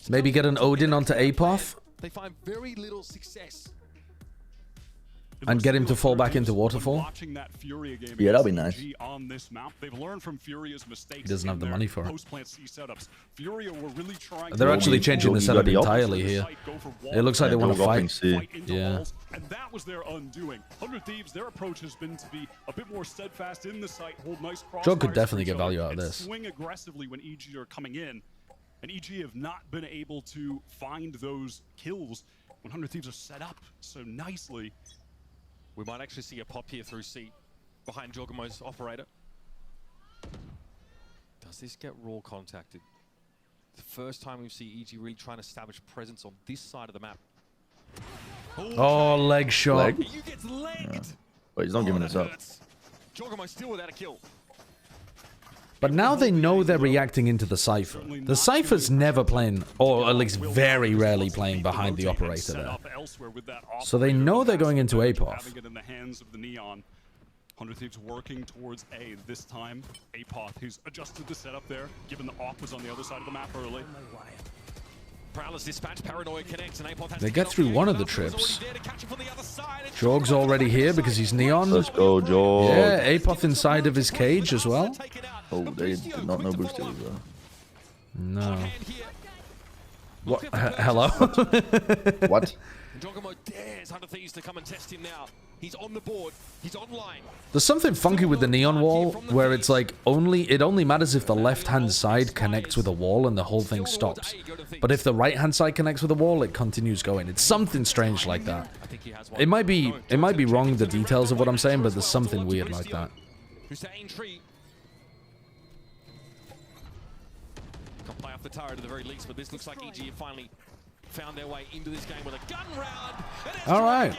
Maybe get an Odin onto Apoth. They find very little success. And get him to fall back into Waterfall. Yeah, that'd be nice. On this map, they've learned from Furia's mistakes. He doesn't have the money for it. They're actually changing the setup entirely here. It looks like they want to fight. Yeah. And that was their undoing. 100 Thieves, their approach has been to be a bit more steadfast in the site, hold nice cross. Joe could definitely get value out of this. Swing aggressively when EG are coming in. And EG have not been able to find those kills when 100 Thieves are set up so nicely. We might actually see a pop here through C behind Jorgamo's operator. Does this get raw contacted? The first time we see EG really trying to establish presence on this side of the map. Oh, leg shot. Leg? You get legged. Yeah. But he's not giving this up. Jorgamo still without a kill. But now they know they're reacting into the Cypher. The Cypher's never playing, or at least very rarely playing behind the operator there. So they know they're going into Apoth. 100 Thieves working towards A this time. Apoth, who's adjusted the setup there, given the off was on the other side of the map early. Prowler's dispatch, Paranoid connects, and Apoth has They get through one of the trips. Jorg's already here because he's Neon. Let's go, Jorg. Yeah, Apoth inside of his cage as well. Oh, they did not know boosted as well. No. What? Hello? What? Jorgamo dares 100 Thieves to come and test him now. He's on the board. He's online. There's something funky with the Neon wall where it's like it only matters if the left-hand side connects with a wall and the whole thing stops. But if the right-hand side connects with a wall, it continues going. It's something strange like that. It might be wrong, the details of what I'm saying, but there's something weird like that. Can play off the turret at the very least, but this looks like EG have finally found their way into this game with a gun round. All right.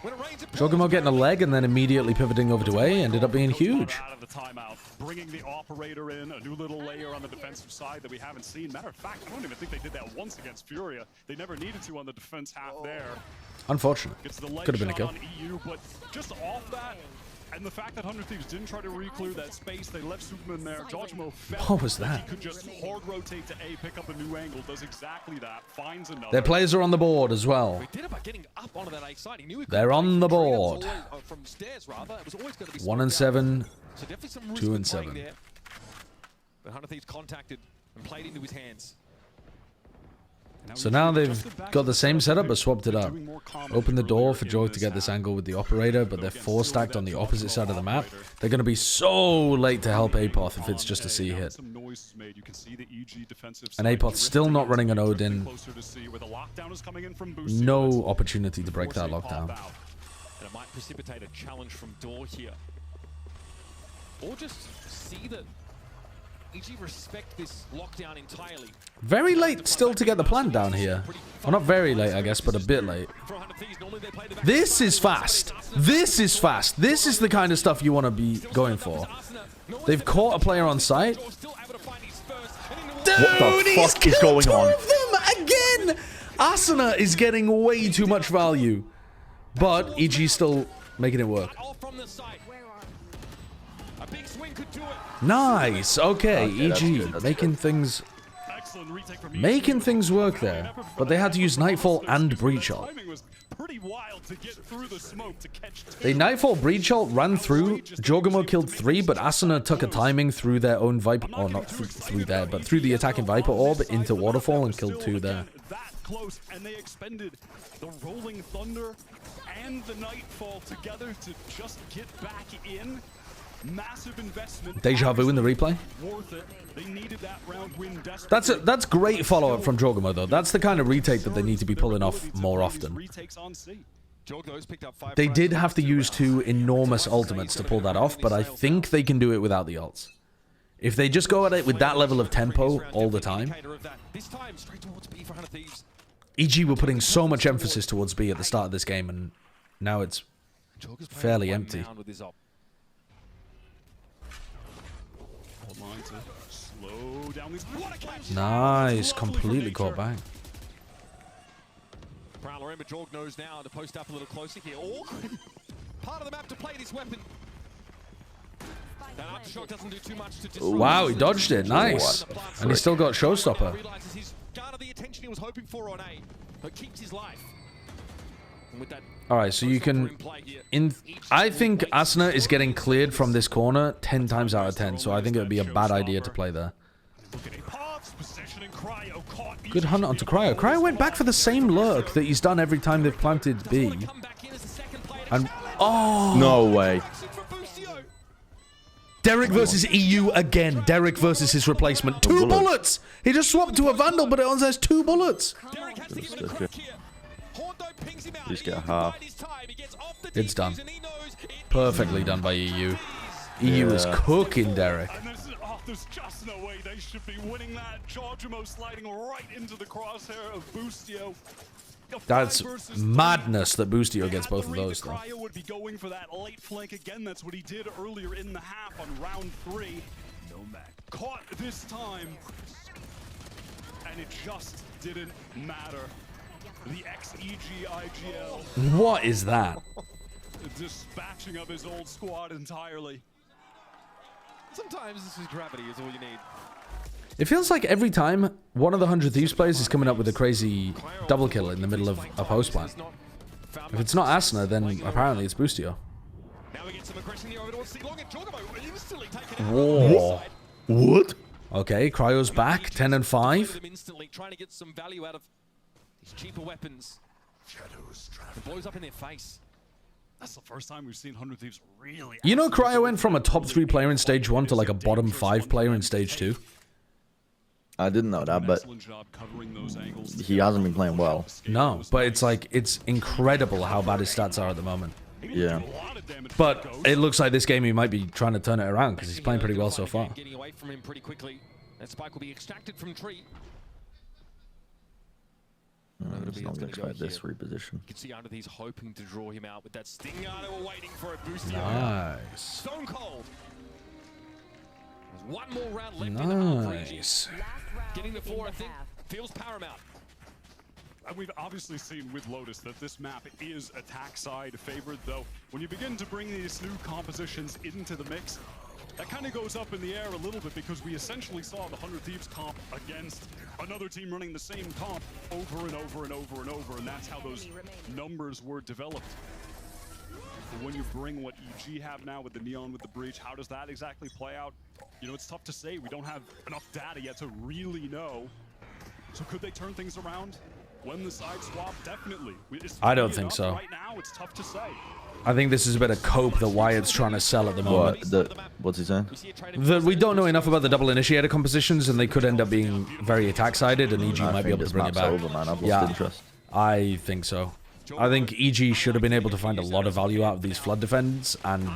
Jogamo getting a leg and then immediately pivoting over to A ended up being huge. Out of the timeout, bringing the operator in, a new little layer on the defensive side that we haven't seen. Matter of fact, I don't even think they did that once against Furia. They never needed to on the defense half there. Unfortunate. Gets the leg Could have been a shot kill. on EU, but just off that, and the fact that 100 Thieves didn't try to re-clear that space, they left Superman there. Dodgemo felt What was like that? he could just hard rotate to A, pick up a new angle, does exactly that, finds another. Their players are on the board as well. They're on the board. 1 and 7, 2 and 7. But 100 Thieves contacted and played into his hands. So now they've got the same setup but swapped it up. Open the door for Jorg to get this angle with the operator, but they're 4-stacked on the opposite side of the map. They're going to be so late to help Apoth if it's just a C hit. And Apoth's still not running an Odin. No opportunity to break that lockdown. And it might precipitate a challenge from Door here. Or just see that EG respect this lockdown entirely. Very late still to get the plant down here. Well, not very late, I guess, but a bit late. This is fast. This is fast. This is the kind of stuff you want to be going for. They've caught a player on site. Dude, what the fuck is going on? Two of them again! Asuna is getting way too much value. But EG's still making it work. Nice. Okay, EG making things work there. But they had to use Nightfall and Breach Ult. They Nightfall Breach Ult ran through. Jogamo killed 3, but Asuna took a timing through their own Viper, or not through there, but through the attacking Viper orb into Waterfall and killed 2 there. That close, and they expended the Rolling Thunder and the Nightfall together to just get back in. Massive investment. Deja vu in the replay. Worth it. They needed that round win desperately. That's great follow-up from Jogamo, though. That's the kind of retake that they need to be pulling off more often. They did have to use 2 enormous ultimates to pull that off, but I think they can do it without the ults. If they just go at it with that level of tempo all the time. EG were putting so much emphasis towards B at the start of this game, and now it's fairly empty. Nice, completely caught back. Prowler Ember Jorg knows now to post up a little closer here. Oh, part of the map to play this weapon. That aftershock doesn't do too much to Wow, he dodged it. Nice. And he still got Showstopper. Realizes he's garnered the attention he was hoping for on A, but keeps his life. And with that, all right, so you can... I think Asuna is getting cleared from this corner 10 times out of 10, so I think it would be a bad idea to play there. Good hunt onto Cryo. Cryo went back for the same lurk that he's done every time they've planted B. And... Oh! No way. Derek versus EU again. Derek versus his replacement. 2 bullets! He just swapped to a Vandal, but it only has 2 bullets. Just get a half. It's done. Perfectly done by EU. EU is cooking Derek. There's just no way they should be winning that. Jogamo sliding right into the crosshair of Boostio. That's madness that Boostio gets both of those, though. Cryo would be going for that late flank again. That's what he did earlier in the half on round 3. Caught this time. And it just didn't matter. The ex-EG IGL. What is that? Dispatching of his old squad entirely. sometimes this is gravity is all you need. It feels like every time one of the 100 Thieves players is coming up with a crazy double kill in the middle of a post plan. If it's not Asuna, then apparently it's Boostio. Whoa. What? Okay, Cryo's back, 10 and 5. Instantly trying to get some value out of these cheaper weapons. It blows up in their face. That's the first time we've seen 100 Thieves really. You know, Cryo went from a top 3 player in stage 1 to like a bottom 5 player in stage 2. I didn't know that, but he hasn't been playing well. No, but it's like, it's incredible how bad his stats are at the moment. Yeah. But it looks like this game he might be trying to turn it around because he's playing pretty well so far. Getting away from him pretty quickly. That spike will be extracted from tree. It's not going to expect this reposition. You can see under these hoping to draw him out with that stinger. They were waiting for a boost. Nice. Stone cold. There's one more round left in the half. Nice. Getting the 4, I think, feels paramount. And we've obviously seen with Lotus that this map is attack side favored, though when you begin to bring these new compositions into the mix, that kind of goes up in the air a little bit, because we essentially saw the 100 Thieves comp against another team running the same comp over and over and over and over, and that's how those numbers were developed. And when you bring what EG have now with the Neon, with the Breach, how does that exactly play out? You know, it's tough to say. We don't have enough data yet to really know. So could they turn things around? When the side swap, definitely. I don't think so. Right now, it's tough to say. I think this is a bit of cope that Wyatt's trying to sell at the moment. What's he saying? That we don't know enough about the double initiator compositions, and they could end up being very attack-sided, and EG might be able to bring it back. Over, man. I've lost interest. I think so. I think EG should have been able to find a lot of value out of these flood defends, and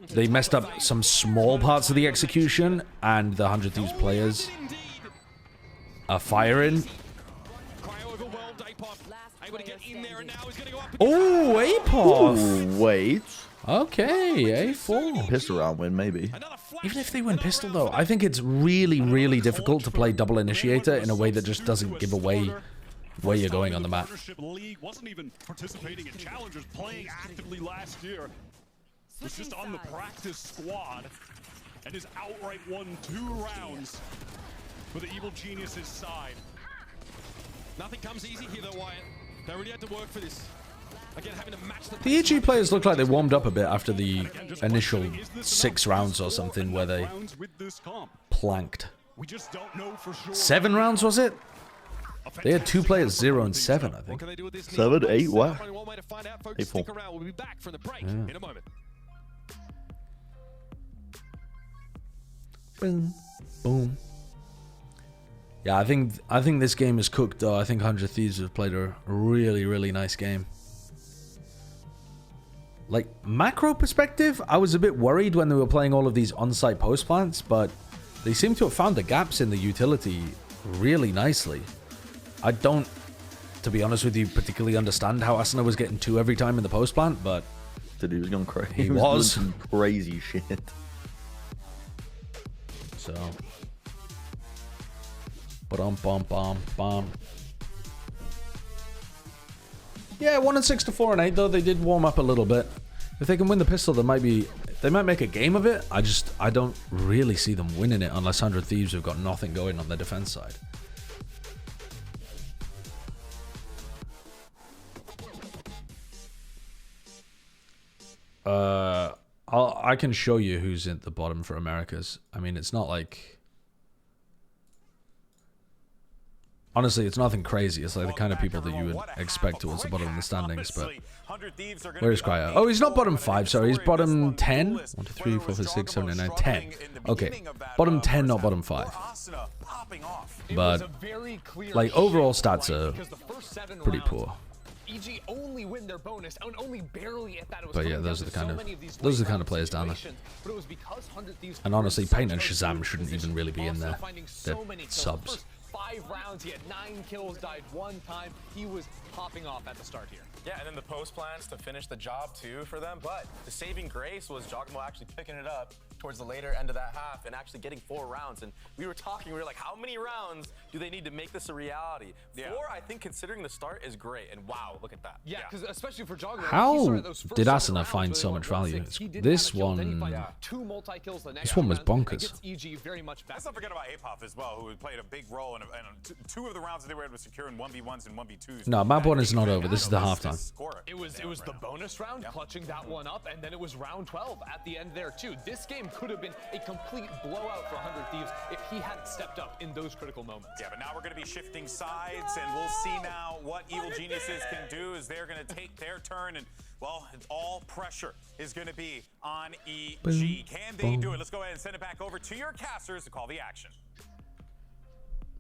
they messed up some small parts of the execution, and the 100 Thieves players are firing. Oh, APOF! Ooh, wait. Okay, A4. Pistol round win, maybe. Even if they win pistol, though, I think it's really, really difficult to play double initiator in a way that just doesn't give away where you're going on the map. League wasn't even participating in challengers, playing actively last year. Was just on the practice squad and has outright won 2 rounds for the Evil Geniuses side. Nothing comes easy here, though, Wyatt. They really had to work for this. Again, having to match The EG players look like they warmed up a bit after the initial 6 rounds or something where they planked. 7 rounds, was it? They had 2 players, 0 and 7, I think. 7, 8, what? 8-4. We'll be back from the break in a moment. Boom. Boom. Yeah, I think this game is cooked, though. I think 100 Thieves have played a really, really nice game. Like, macro perspective, I was a bit worried when they were playing all of these on-site post plants, but they seem to have found the gaps in the utility really nicely. I don't, to be honest with you, particularly understand how Asuna was getting 2 every time in the post plant, but dude, he was going crazy. He was doing some crazy shit. So, bum. Yeah, 1 and 6 to 4 and 8 though. They did warm up a little bit. If they can win the pistol, they might make a game of it. I don't really see them winning it unless 100 Thieves have got nothing going on their defense side. I can show you who's at the bottom for Americas. I mean, it's not like... Honestly, it's nothing crazy. It's like the kind of people that you would expect towards the bottom of the standings, but... Where is Cryo? Oh, he's not bottom 5, sorry. He's bottom 10? 1, 2, 3, 4, 5, 6, 7, 8, 9, 10. Okay. Bottom 10, not bottom 5. But, like, overall stats are pretty poor. EG only win their bonus and only barely if that was. But yeah, those are the kind of players down there. But it was because 100 Thieves and honestly, Pain and Shazam shouldn't even really be in there. They're subs. 5 rounds, he had 9 kills, died 1 time. He was popping off at the start here. Yeah, and then the post plans to finish the job too for them. But the saving grace was Jogmo actually picking it up towards the later end of that half and actually getting 4 rounds. And we were like, how many rounds do they need to make this a reality? 4, I think, considering the start, is great. And wow, look at that. Yeah, because especially for Jogmo. How did Asuna find so much value? This one was bonkers. Let's not forget about APOF as well, who played a big role in 2 of the rounds that they were able to secure in 1v1s and 1v2s. No, map 1 is not over. This is the halftime. It was the bonus round, clutching that one up, and then it was round 12 at the end there too. This game could have been a complete blowout for 100 Thieves if he hadn't stepped up in those critical moments. Yeah, but now we're going to be shifting sides, and we'll see now what Evil Geniuses can do as they're going to take their turn, and well, all pressure is going to be on EG. Can they do it? Let's go ahead and send it back over to your casters to call the action.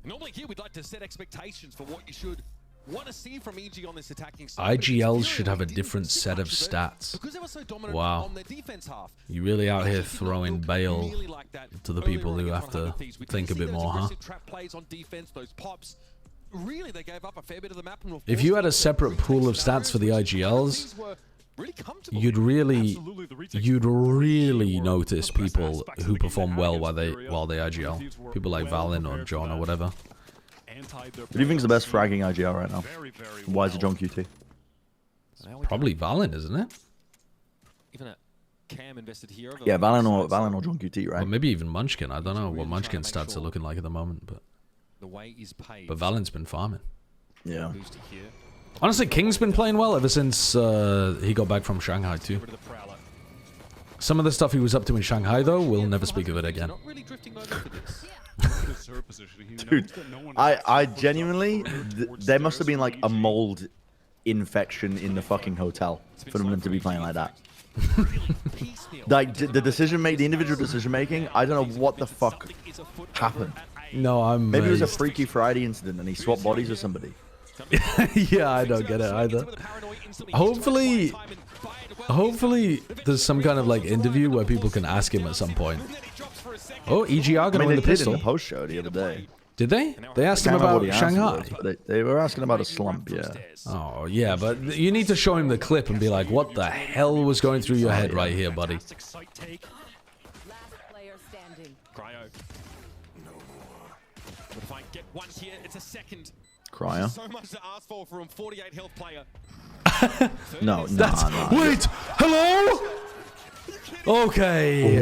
Normally here we'd like to set expectations for what you should want to see from EG on this attacking side. IGLs should have a different set of stats. Wow. You really out here throwing bail to the people who have to think a bit more, huh? Trap plays on defense, those pops. really, they gave up a fair bit of the map. And If you had a separate pool of stats for the IGLs, you'd really notice people who perform well while they IGL. People like Valen or John or whatever. Who do you think is the best fragging IGL right now? Why is it John QT? Probably Valen, isn't it? Even a Cam invested here. Yeah, Valen or John QT, right? Or maybe even Munchkin. I don't know what Munchkin's stats are looking like at the moment, but Valen's been farming. Yeah. Honestly, King's been playing well ever since he got back from Shanghai too. Some of the stuff he was up to in Shanghai, though, we'll never speak of it again. Dude, I genuinely, there must have been like a mold infection in the fucking hotel for them to be playing like that. Like the the individual decision making, I don't know what the fuck happened. No, maybe it was a Freaky Friday incident and he swapped bodies with somebody. Yeah, I don't get it either. Hopefully there's some kind of like interview where people can ask him at some point. Oh, EGR gonna win the pistol. In the post show the other day. Did they? They asked him about Shanghai. They were asking about a slump, yeah. Oh, yeah, but you need to show him the clip and be like, what the hell was going through your head right here, buddy? Cryo. But if I get one here, it's a second. Cryo. So much to ask for from 48 health player. No. Wait! Hello? Okay.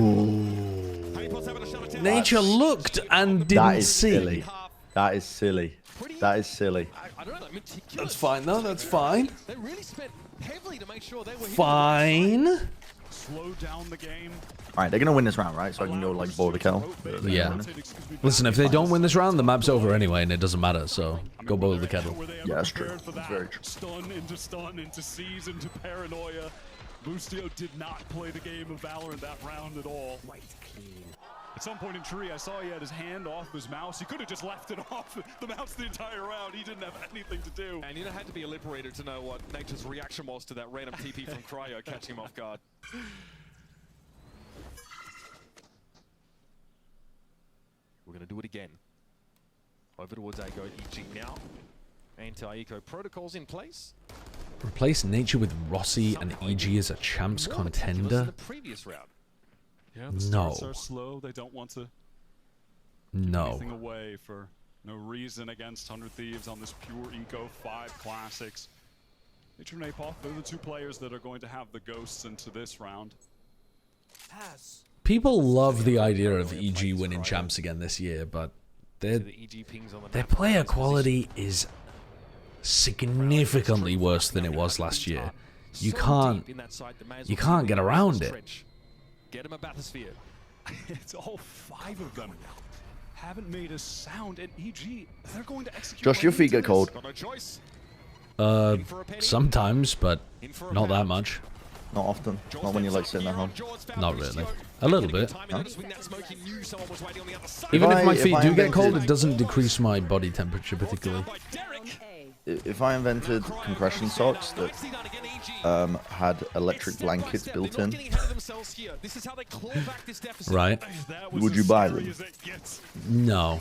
Nature looked and didn't see. Silly. That is silly. That is silly. That's fine, though. That's fine. They really spent heavily to make sure they were fine. Slow down the game. Alright, they're gonna win this round, right? So I can go like bow the kill. Yeah. Listen, if they don't win this round, the map's over anyway, and it doesn't matter. So go boil the kettle. Yeah, that's true. That's very true. Stun into seize into paranoia. Bustio did not play the game of Valorant that round at all. At some point in Tree, I saw he had his hand off his mouse. He could have just left it off the mouse the entire round. He didn't have anything to do. And you don't have to be a liberator to know what Nature's reaction was to that random TP from Cryo catching him off guard. We're going to do it again. Over towards Ago, EG now. Anti-eco protocols in place. Replace Nature with Rossi and EG as a champs contender? The previous round. Yeah, the starts are slow. They don't want to give anything away for no reason against 100 Thieves on this pure eco 5 classics. Nature and Apoth, they're the two players that are going to have the ghosts into this round. People love the idea of EG winning champs again this year, but their player quality is significantly worse than it was last year. You can't get around it. Get him a bathysphere. It's all 5 of them haven't made a sound, and EG, they're going to execute. Josh, your feet get cold. Sometimes, but not that much. Not often. Not when you're like sitting at home. Not really. A little bit. Huh? Even if my feet do get cold, it doesn't decrease my body temperature particularly. If I invented compression socks that had electric blankets built in, right? Would you buy them? No.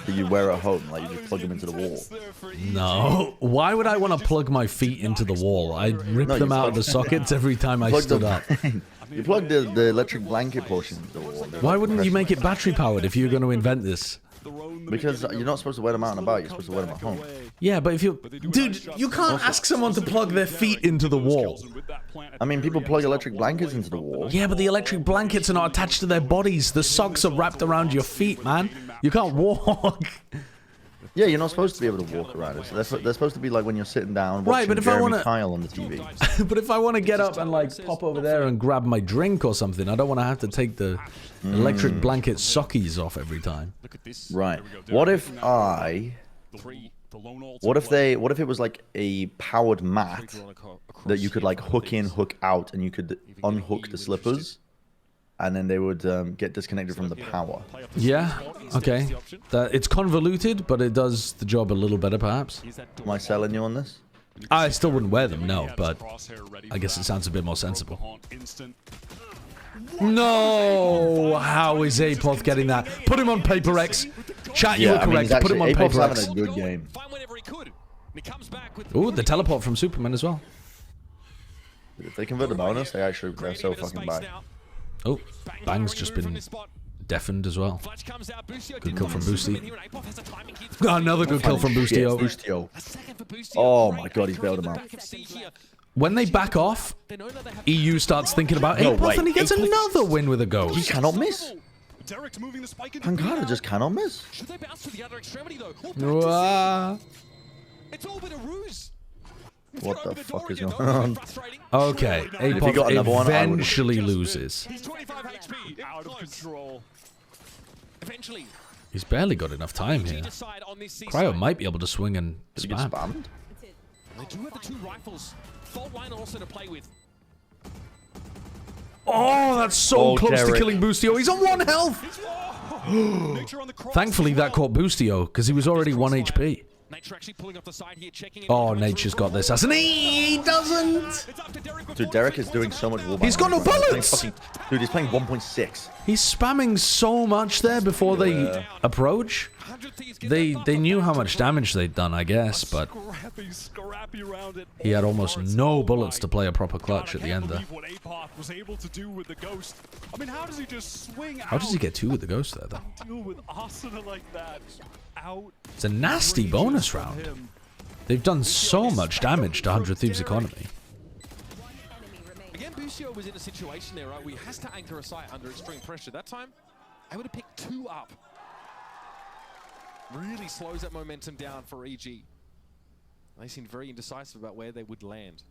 Do you wear at home, like you just plug them into the wall? No. Why would I want to plug my feet into the wall? I'd rip them out of the sockets every time I stood up. You plug the electric blanket portion into the wall. Why wouldn't you make it battery powered if you're going to invent this? Because you're not supposed to wear them out and about, you're supposed to wear them at home. Yeah, but if you... Dude, you can't ask someone to plug their feet into the wall. I mean, people plug electric blankets into the wall. Yeah, but the electric blankets are not attached to their bodies. The socks are wrapped around your feet, man. You can't walk. Yeah, you're not supposed to be able to walk around it. So they're supposed to be like when you're sitting down watching right, but if Jeremy Kyle on the TV. But if I want to get up and like pop over there and grab my drink or something, I don't want to have to take the electric blanket sockies off every time. Right. What if it was like a powered mat that you could like hook in, hook out, and you could unhook the slippers, and then they would get disconnected from the power. Yeah, okay. It's convoluted, but it does the job a little better, perhaps. Am I selling you on this? I still wouldn't wear them, no, but I guess it sounds a bit more sensible. No! How is Apoth getting that? Put him on Paper X! Chat, you were correct. Put him on paper. having a good game. Ooh, the teleport from Superman as well. If they convert the bonus, they're so fucking bad. Oh, Bang's just been deafened as well. Good kill from Boosty. Oh, another good kill from Boostio. Oh my god, he's bailed him out. When they back off, EU starts thinking about Apoth, and he gets another win with a ghost. He cannot miss. Pancada just cannot miss. Should they bounce to the other extremity though? It's all been a ruse. What the fuck is going on? Okay, Apoth eventually loses. He's 25 HP. Out of control. Eventually. He's barely got enough time here. Cryo might be able to swing and spam. They do have the 2 rifles. Fault line also to play with. Oh, that's so close to killing Boostio. He's on 1 health. Thankfully, that caught Boostio because he was already 1 HP. Oh, Nature's got this, hasn't he? He doesn't. Dude, Derek is doing so much wallbang. He's got no bullets. Dude, he's playing 1.6. He's spamming so much there before they approach. They knew how much damage they'd done, I guess, but he had almost no bullets to play a proper clutch at the end there. How does he just swing out? How does he get 2 with the ghost there, though? Deal with Asuna like that. It's a nasty bonus round. They've done so much damage to 100 Thieves economy. Again, Boostio was in a situation there, right, where he has to anchor a site under extreme pressure. That time, able to pick 2 up. Really slows that momentum down for EG. They seemed very indecisive about where they would land.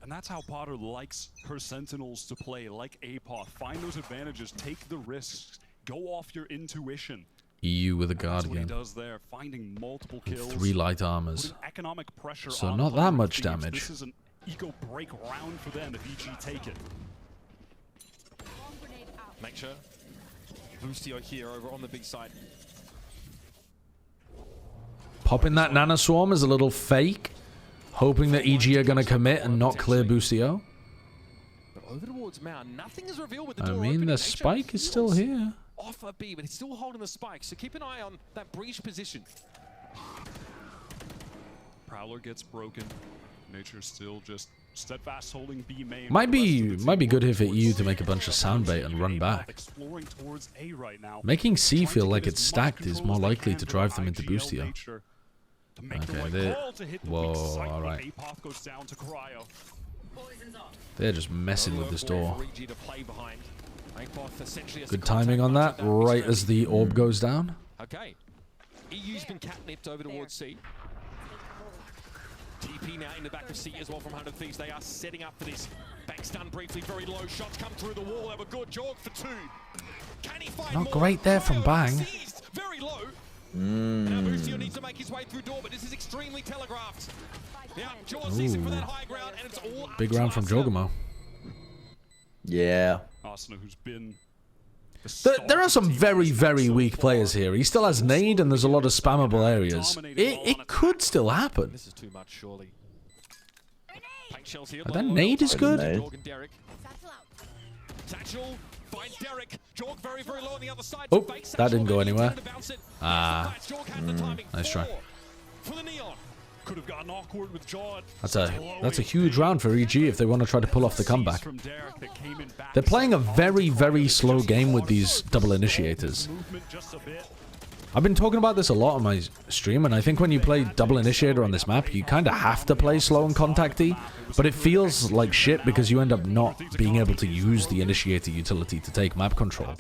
And that's how Potter likes her Sentinels to play, like Apoth. Find those advantages, take the risks, go off your intuition. EU with a Guardian. Does there, finding multiple kills, 3 light armors. Economic pressure So on not that much Thieves. damage. This is an eco break round for them if EG take it. Make sure. Boostio here over on the big side. Popping that Nana Swarm is a little fake, hoping that EG are going to commit and not clear Boostio. But over towards Mao, nothing is revealed with the I door mean, open. the spike is still here. Off a B, but he's still holding the spike, so keep an eye on that breach position. Prowler gets broken. Nature's still just steadfast holding B main. Might be good here for EU to make a bunch of soundbait and run back. Exploring towards A right now. Making C feel like it's stacked is more likely to drive them into Boostio. Okay, whoa, alright. They're just messing with this door. Good timing on that, right as the orb goes down. Okay. EU's been catnipped over towards C. TP now in the back of C as well from 100 Thieves. They are setting up for this. Back stun briefly, very low. Shots come through the wall. They were good. Jorg for 2. Can he find Not great there from Bang. Very low. Now Boostio needs to make his way through door, but this is extremely telegraphed. Yeah, Jorg sees it for that high ground, and it's all Big round from Jogamo. Yeah. Asuna, who's been there are some very, very weak players here. He still has nade, and there's a lot of spammable areas. It could still happen. This is too much, surely. And that nade is good. Oh, that didn't go anywhere. Nice try. Could have gotten awkward with Jaw. That's a huge round for EG if they want to try to pull off the comeback. They're playing a very, very slow game with these double initiators. I've been talking about this a lot on my stream, and I think when you play double initiator on this map, you kind of have to play slow and contacty, but it feels like shit because you end up not being able to use the initiator utility to take map control.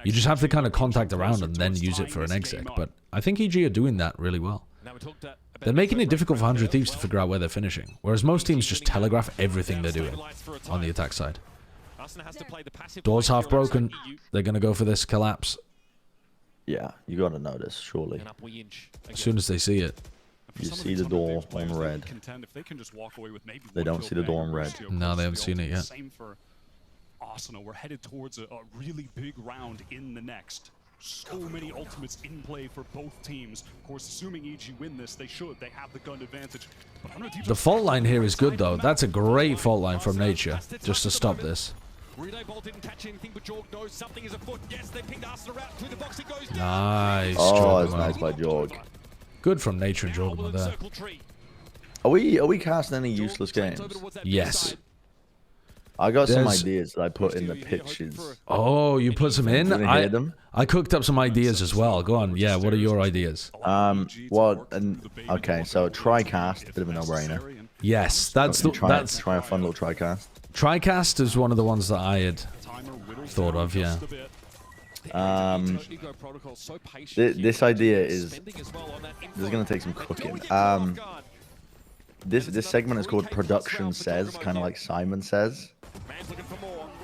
You just have to kind of contact around and then use it for an exec, but I think EG are doing that really well. They're making it difficult for 100 Thieves to figure out where they're finishing, whereas most teams just telegraph everything they're doing on the attack side. Door's half broken. They're going to go for this collapse. Yeah, you got to know this, surely. As soon as they see it. You see the door on red. They don't see the door on red. No, they haven't seen it yet. Same for Asuna. We're headed towards a really big round in the next. So many ultimates in play for both teams. Of course, assuming EG win this, they should. They have the gun advantage. The fault line here is good, though. That's a great fault line from Nature, just to stop this. Relay Ball didn't catch anything, but Jorg knows something is afoot. Yes, they pinged Arsenal out through the box. It goes down. Nice. Oh, that's nice by Jorg. Good from Nature and Jordan there. Are we casting any useless games? Yes. I got some ideas that I put in the pitches. Oh, you put some in? Hear them? I cooked up some ideas as well. Go on. Yeah, what are your ideas? Okay, so TriCast, bit of a no-brainer. Yes, that's try a fun little TriCast. TriCast is one of the ones that I had thought of, yeah. This idea is going to take some cooking. This segment is called Production Says, kind of like Simon Says.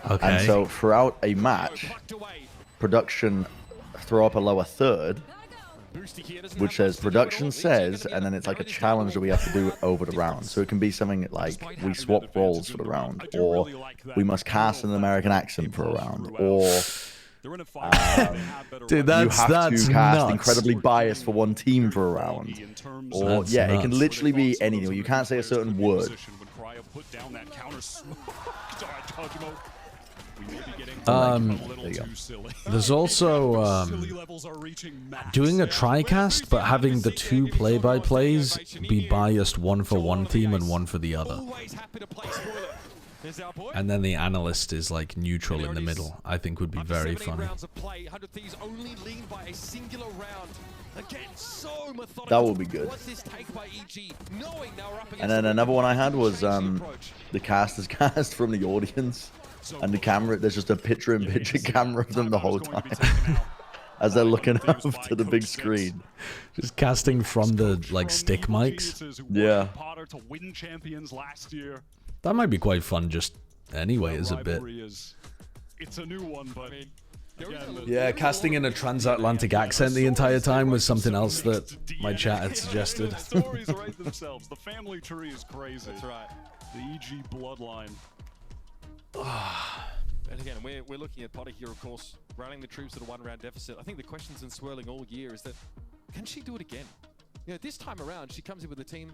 Okay. And so throughout a match, production throw up a lower third, which says Production Says, and then it's like a challenge that we have to do over the round. So it can be something like we swap roles for the round, or we must cast an American accent for a round, or dude, that's you have to cast nuts. incredibly biased for one team for a round, or That's yeah, it nuts. can literally be anything. You can't say a certain word. There's also doing a TriCast, but having the two play-by-plays be biased, one for one team and one for the other. And then the analyst is like neutral in the middle. I think would be very funny. That would be good. And then another one I had was the cast is cast from the audience, and the camera, there's just a picture-in-picture camera of them the whole time as they're looking up to the big screen. Just casting from the like stick mics. Yeah. That might be quite fun just anyway as a bit. It's a new one, but Yeah, casting in a transatlantic accent the entire time was something else that my chat had suggested. The stories write themselves. The family tree is crazy. That's right. The EG bloodline. And again, we're looking at Potter here, of course, rallying the troops at a one-round deficit. I think the question's been swirling all year is that, can she do it again? You know, this time around, she comes in with a team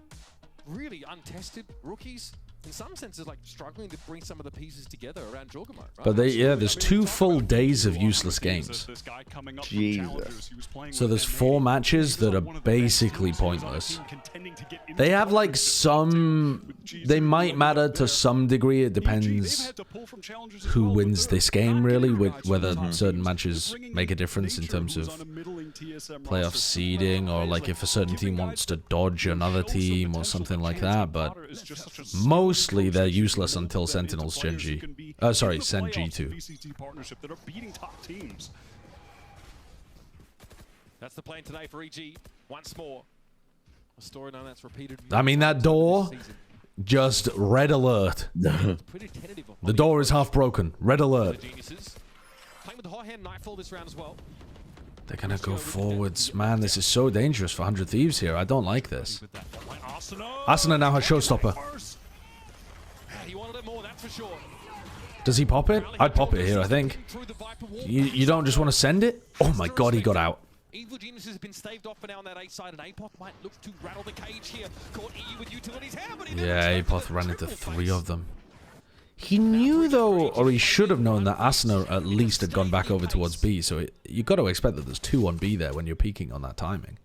really untested, rookies, in some senses, like struggling to bring some of the pieces together around Jorgamo, right? But there's 2 full days of useless games. Jesus. So there's 4 matches that are basically pointless. They have like some, they might matter to some degree. It depends who wins this game really, whether certain matches make a difference in terms of playoff seeding, or like if a certain team wants to dodge another team or something like that. But mostly they're useless until Sentinels Gen G. Sorry, send G2. That's the plan today for EG. Once more. A storyline that's repeated. I mean, that door, just red alert. The door is half broken. Red alert. Playing with the hot hand Nightfall this round as well. They're gonna go forwards. Man, this is so dangerous for 100 Thieves here. I don't like this. Asuna now has Showstopper. He wanted it more, that's for sure. Does he pop it? I'd pop it here, I think. You don't just want to send it? Oh my god, he got out. Evil Geniuses has been staved off for now on that A side, and Apoth might look to rattle the cage here. Caught EU with utilities here, but he Yeah, Apoth ran into 3 of them. He knew though, or he should have known, that Asuna at least had gone back over towards B, so you got to expect that there's 2 on B there when you're peeking on that timing.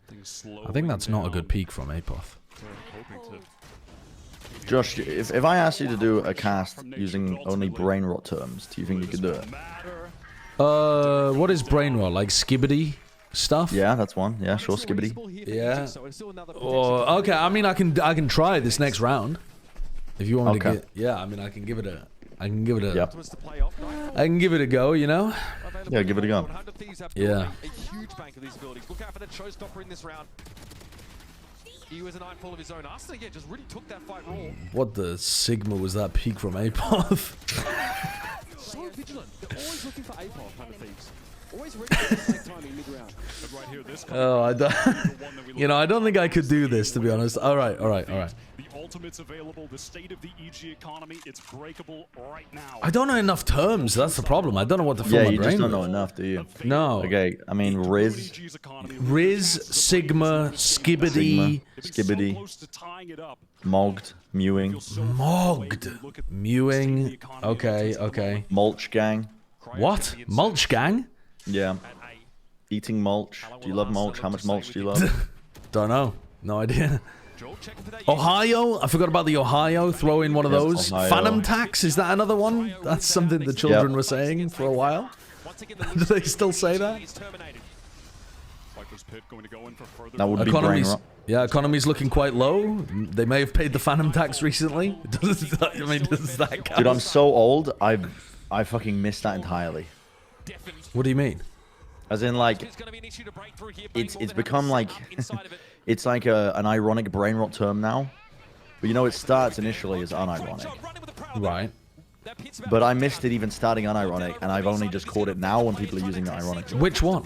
I think that's not a good peek from Apoth. Josh, if I asked you to do a cast using only brain rot terms, do you think you could do it? What is brain rot? Like skibbity stuff? Yeah, that's one. Yeah, sure, skibbity. Yeah. Okay, I mean I can try this next round. If you want me to get, yeah, I mean I can give it a I can give it a go, you know? Yeah, give it a go. Yeah. A huge bank of these abilities. Look out for that showstopper in this round. He was a Nightfall of his own. Arsenal, yeah, just really took that fight raw. What the Sigma was that peak from Apoth? So vigilant. They're always looking for Apoth, 100 Thieves. Always ready to take timing mid-round. But right here, this Oh, I don't. You know, I don't think I could do this, to be honest. All right. The ultimates available. The state of the EG economy. It's breakable right now. I don't know enough terms. That's the problem. I don't know what to fill Yeah, my you brain just don't with. know enough, do you? No. Okay, I mean, Riz, Sigma, Skibbity. Mogged, Mewing. Mogged. Mewing. Okay. Mulch Gang. What? Mulch Gang? Yeah. Eating mulch. Do you love mulch? How much mulch do you love? Don't know. No idea. Ohio? I forgot about the Ohio. Throw in one of those. Ohio. Phantom tax? Is that another one? That's something the children were saying for a while. Do they still say that? That would be brain rot. Yeah, economy's looking quite low. They may have paid the Phantom tax recently. Does that count? Dude, I'm so old. I fucking missed that entirely. What do you mean? As in, like, it's become like it's like an ironic brain rot term now. But you know, it starts initially as unironic. Right. But I missed it even starting unironic, and I've only just caught it now when people are using it ironically. Which one?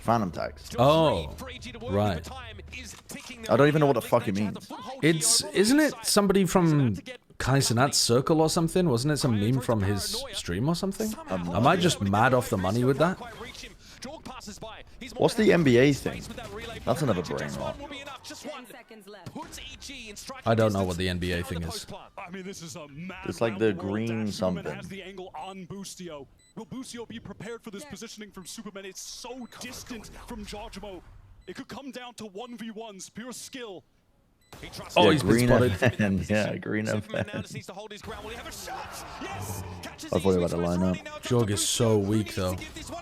Phantom tax. Oh, right. I don't even know what the fuck it means. Isn't it somebody from Kaisenat's circle or something? Wasn't it some meme from his stream or something? Am I just mad off the money with that? What's the NBA thing? That's another brain rot. I don't know what the NBA thing is. I mean, this is a mad It's like the green something. Has the angle on Boostio. Will Boostio be prepared for this positioning from Superman? It's so distant from Jojimo. It could come down to 1v1s, pure skill. Oh, Yeah, he's been green spotted. FN. Yeah, green FN. I thought about the lineup. Jog is so weak though.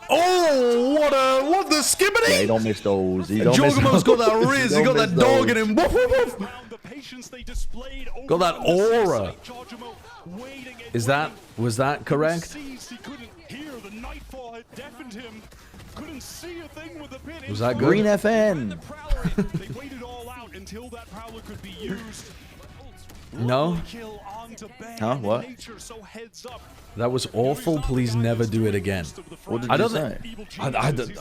Oh, what the skibbity! Yeah, he don't miss those. He don't miss Jogimo's got those. that Riz. He got that dog in him. Woof, woof, woof. Got that aura. Was that correct? Was that good? Green FN. No. Huh? What? That was awful. Please never do it again. What did you say?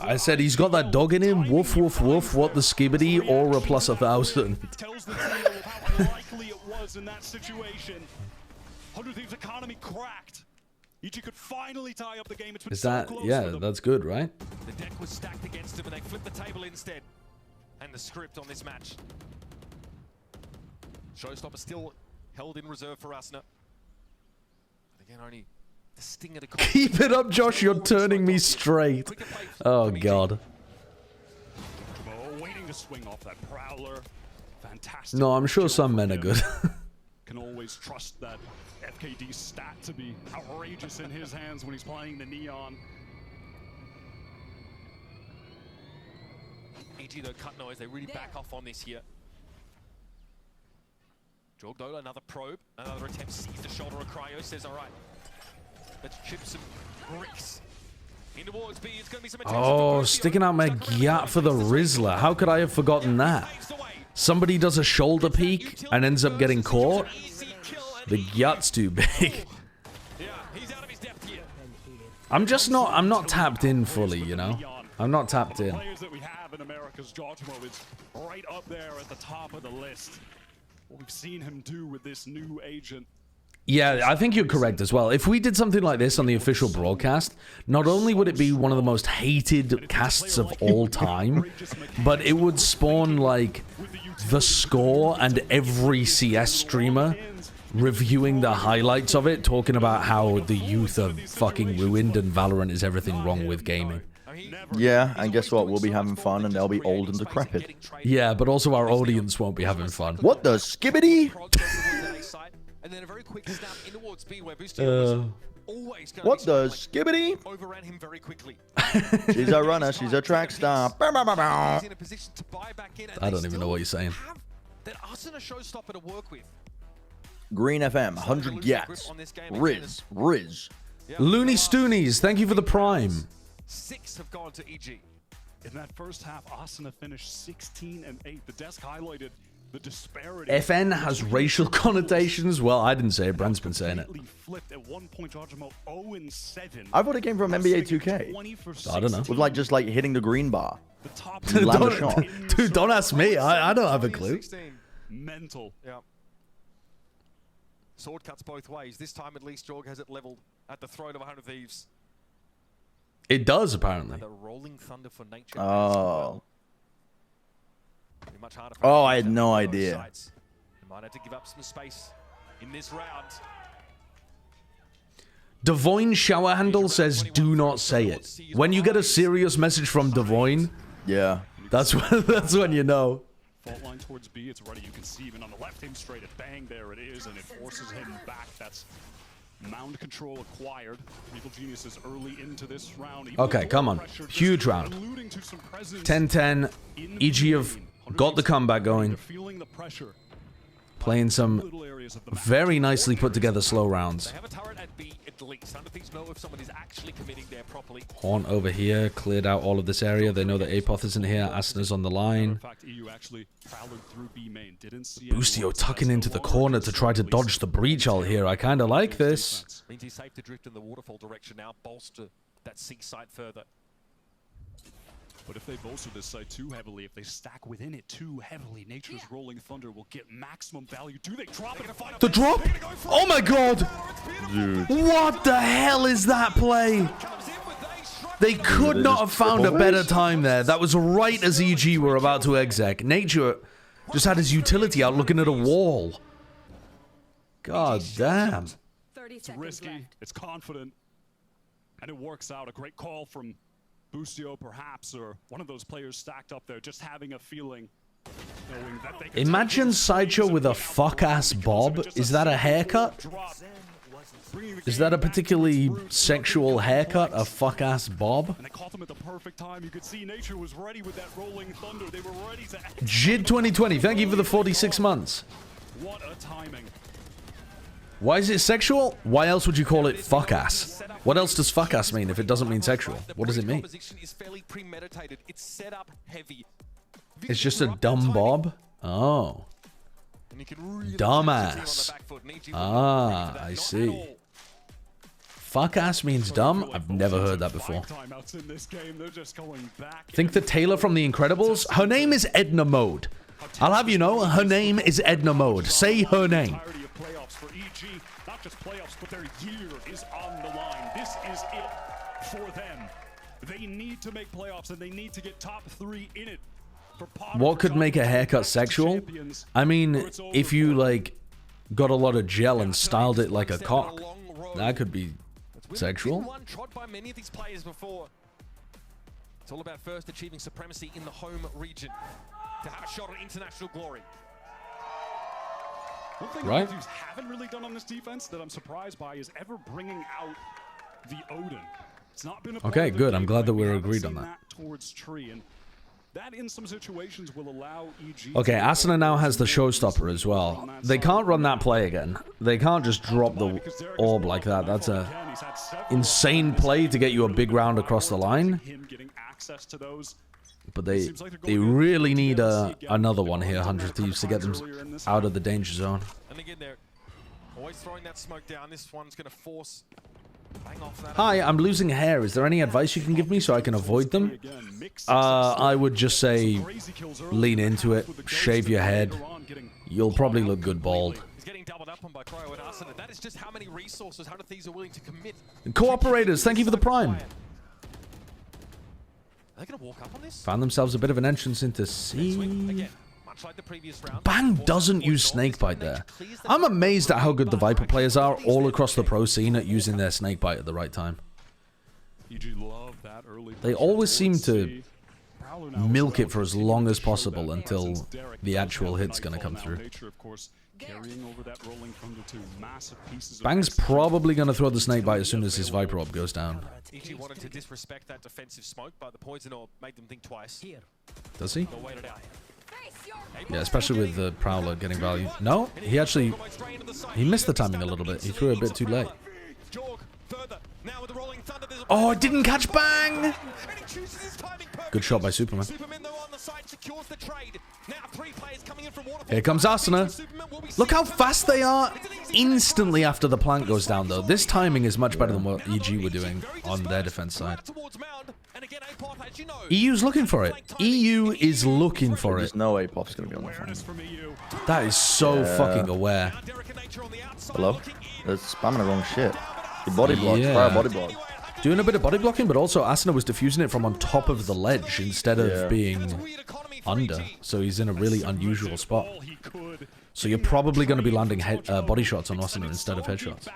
I said he's got that dog in him. Woof, woof, woof. What the skibbity? Aura plus 1,000. Tells the tale of how unlikely it was in that situation. 100 Thieves economy cracked. EG could finally tie up the game. It's been Is that? so close Yeah, for them. that's good, right? The deck was stacked against him and they flipped the table instead. And the script on this match. Showstopper still held in reserve for Asuna. But again, only the sting of the Keep it up, Josh. You're turning me straight. Oh, God. Waiting to swing off that Prowler. Fantastic. No, I'm sure some men are good. Can always trust that FKD stat to be outrageous in his hands when he's playing the Neon. EG though cut noise, they really back off on this here. Jogdola, another probe, another attempt, sees the shoulder of Cryo, says alright, let's chip some bricks. In towards B, it's gonna be some attention. Oh, sticking out my gyat for the Rizzler. How could I have forgotten that? Somebody does a shoulder peek and ends up getting caught. The gyat's too big. I'm not tapped in fully, you know? I'm not tapped in. Players that we have in America's Jojimo is right up there at the top of the list. What we've seen him do with this new agent. Yeah, I think you're correct as well. If we did something like this on the official broadcast, not only would it be one of the most hated casts of all time, but it would spawn, like, the score and every CS streamer reviewing the highlights of it, talking about how the youth are fucking ruined and Valorant is everything wrong with gaming. Yeah, and guess what? We'll be having fun and they'll be old and decrepit. Yeah, but also our audience won't be having fun. What the skibbity? And then a very quick snap in towards B where Boostio always What the skibbity? overran him very quickly. She's a runner. She's a track star. He's in a position to buy back in, and I don't even know what you're saying. that Asuna showstopper to work with. Green FM, 100 gyats. Riz. Looney Stoonies, thank you for the prime. 6 have gone to EG. In that first half, Asuna finished 16-8. The desk highlighted The disparity. FN has racial connotations. Well, I didn't say it. Brent's been saying it. Flipped at one point, 0-7. I thought it came from NBA 2K. I don't know. With like just like hitting the green bar. Dude, don't ask me. I don't have a clue. Mental. Yeah. Sword cuts both ways. This time, at least, Jorg has it leveled at the throat of 100 Thieves. It does, apparently. And the rolling thunder for nature. Oh. Much harder for Oh, I had no idea. They might have to give up some space in this round. Devoyne Shower Handle says, "Do not say it." When you get a serious message from Devoyne, yeah, that's when you know. Fault line towards B, it's ready. You can see even on the left hand straight, it bang, there it is, and it forces him back. That's mound control acquired. Evil Geniuses early into this round. Okay, come on. Huge round. 10-10. EG have got the comeback going. Playing some very nicely put together slow rounds. They have a turret at B at least. Under Thieves know if someone is actually committing there properly. Horn over here, cleared out all of this area. They know that Apoth isn't here. Asna's on the line. Boostio tucking into the corner to try to dodge the breach all here. I kind of like this. Means he's safe to drift in the waterfall direction now, bolster that C site further. But if they bolster this site too heavily, if they stack within it too heavily, Nature's Rolling Thunder will get maximum value. Do they drop it? The drop? Oh my god! Dude. What the hell is that play? They could not have found a better time there. That was right as EG were about to exec. Nature just had his utility out looking at a wall. God damn. It's risky, it's confident, and it works out. A great call from Boostio, perhaps, or one of those players stacked up there, just having a feeling. Knowing that they Imagine Sideshow with a fuck-ass bob. Is that a haircut? Is that a particularly sexual haircut? A fuck-ass bob? And they caught them at the perfect time. You could see Nature was ready with that Rolling Thunder. They were ready to... JID 2020, thank you for the 46 months. What a timing. Why is it sexual? Why else would you call it fuck-ass? What else does fuck-ass mean if it doesn't mean sexual? What does it mean? It's just a dumb bob? Oh. Dumbass. Ah, I see. Fuck-ass means dumb? I've never heard that before. Think the Taylor from The Incredibles? Her name is Edna Mode. I'll have you know, her name is Edna Mode. Say her name. Playoffs for EG, not just playoffs, but their year is on the line. This is it for them. They need to make playoffs, and they need to get top 3 in it. What could make a haircut sexual? I mean, if you, like, got a lot of gel and styled it like a cock, that could be sexual. Trod by many of these players before. It's all about first achieving supremacy in the home region to have a shot at international glory. One thing right? the Thieves haven't really done on this defense that I'm surprised by is ever bringing out the Odin. It's not been a okay, good. I'm glad that we're agreed on that. Towards tree, and that in some situations will allow EG. Okay, Asuna now has the showstopper as well. They can't run that play again. They can't just drop the orb like that. That's a insane play to get you a big round across the line. But they really need another one here, 100 Thieves, to get them out of the danger zone. And again, they're always throwing that smoke down. This one's going to force bang off that. Hi, I'm losing hair. Is there any advice you can give me so I can avoid them? I would just say lean into it, shave your head. You'll probably look good bald. He's getting doubled up on by Cryo and Arsene. That is just how many resources 100 Thieves are willing to commit. Cooperators, thank you for the prime. Are they going to walk up on this? Found themselves a bit of an entrance into C. Again, much like the previous round. Bang doesn't use Snakebite there. I'm amazed at how good the Viper players are all across the pro scene at using their Snakebite at the right time. They always seem to milk it for as long as possible until the actual hit's going to come through. Bang's probably going to throw the Snakebite as soon as his Viper Orb goes down. EG wanted to disrespect that defensive smoke, but the poison orb made them think twice. Does he? Yeah, especially with the Prowler getting value. No, he actually... He missed the timing a little bit. He threw it a bit too late. Oh, it didn't catch Bang! Good shot by Superman. Here comes Asuna. Look how fast they are instantly after the plant goes down, though. This timing is much better than what EG were doing on their defense side. EU's looking for it. EU is looking for it. There's no way Pop's going to be on the phone. That is so fucking aware. Hello? They're spamming the wrong shit. The body block. Fire body block. Doing a bit of body blocking, but also Asuna was diffusing it from on top of the ledge instead of being under. So he's in a really unusual spot. So you're probably going to be landing body shots on Asuna instead of headshots.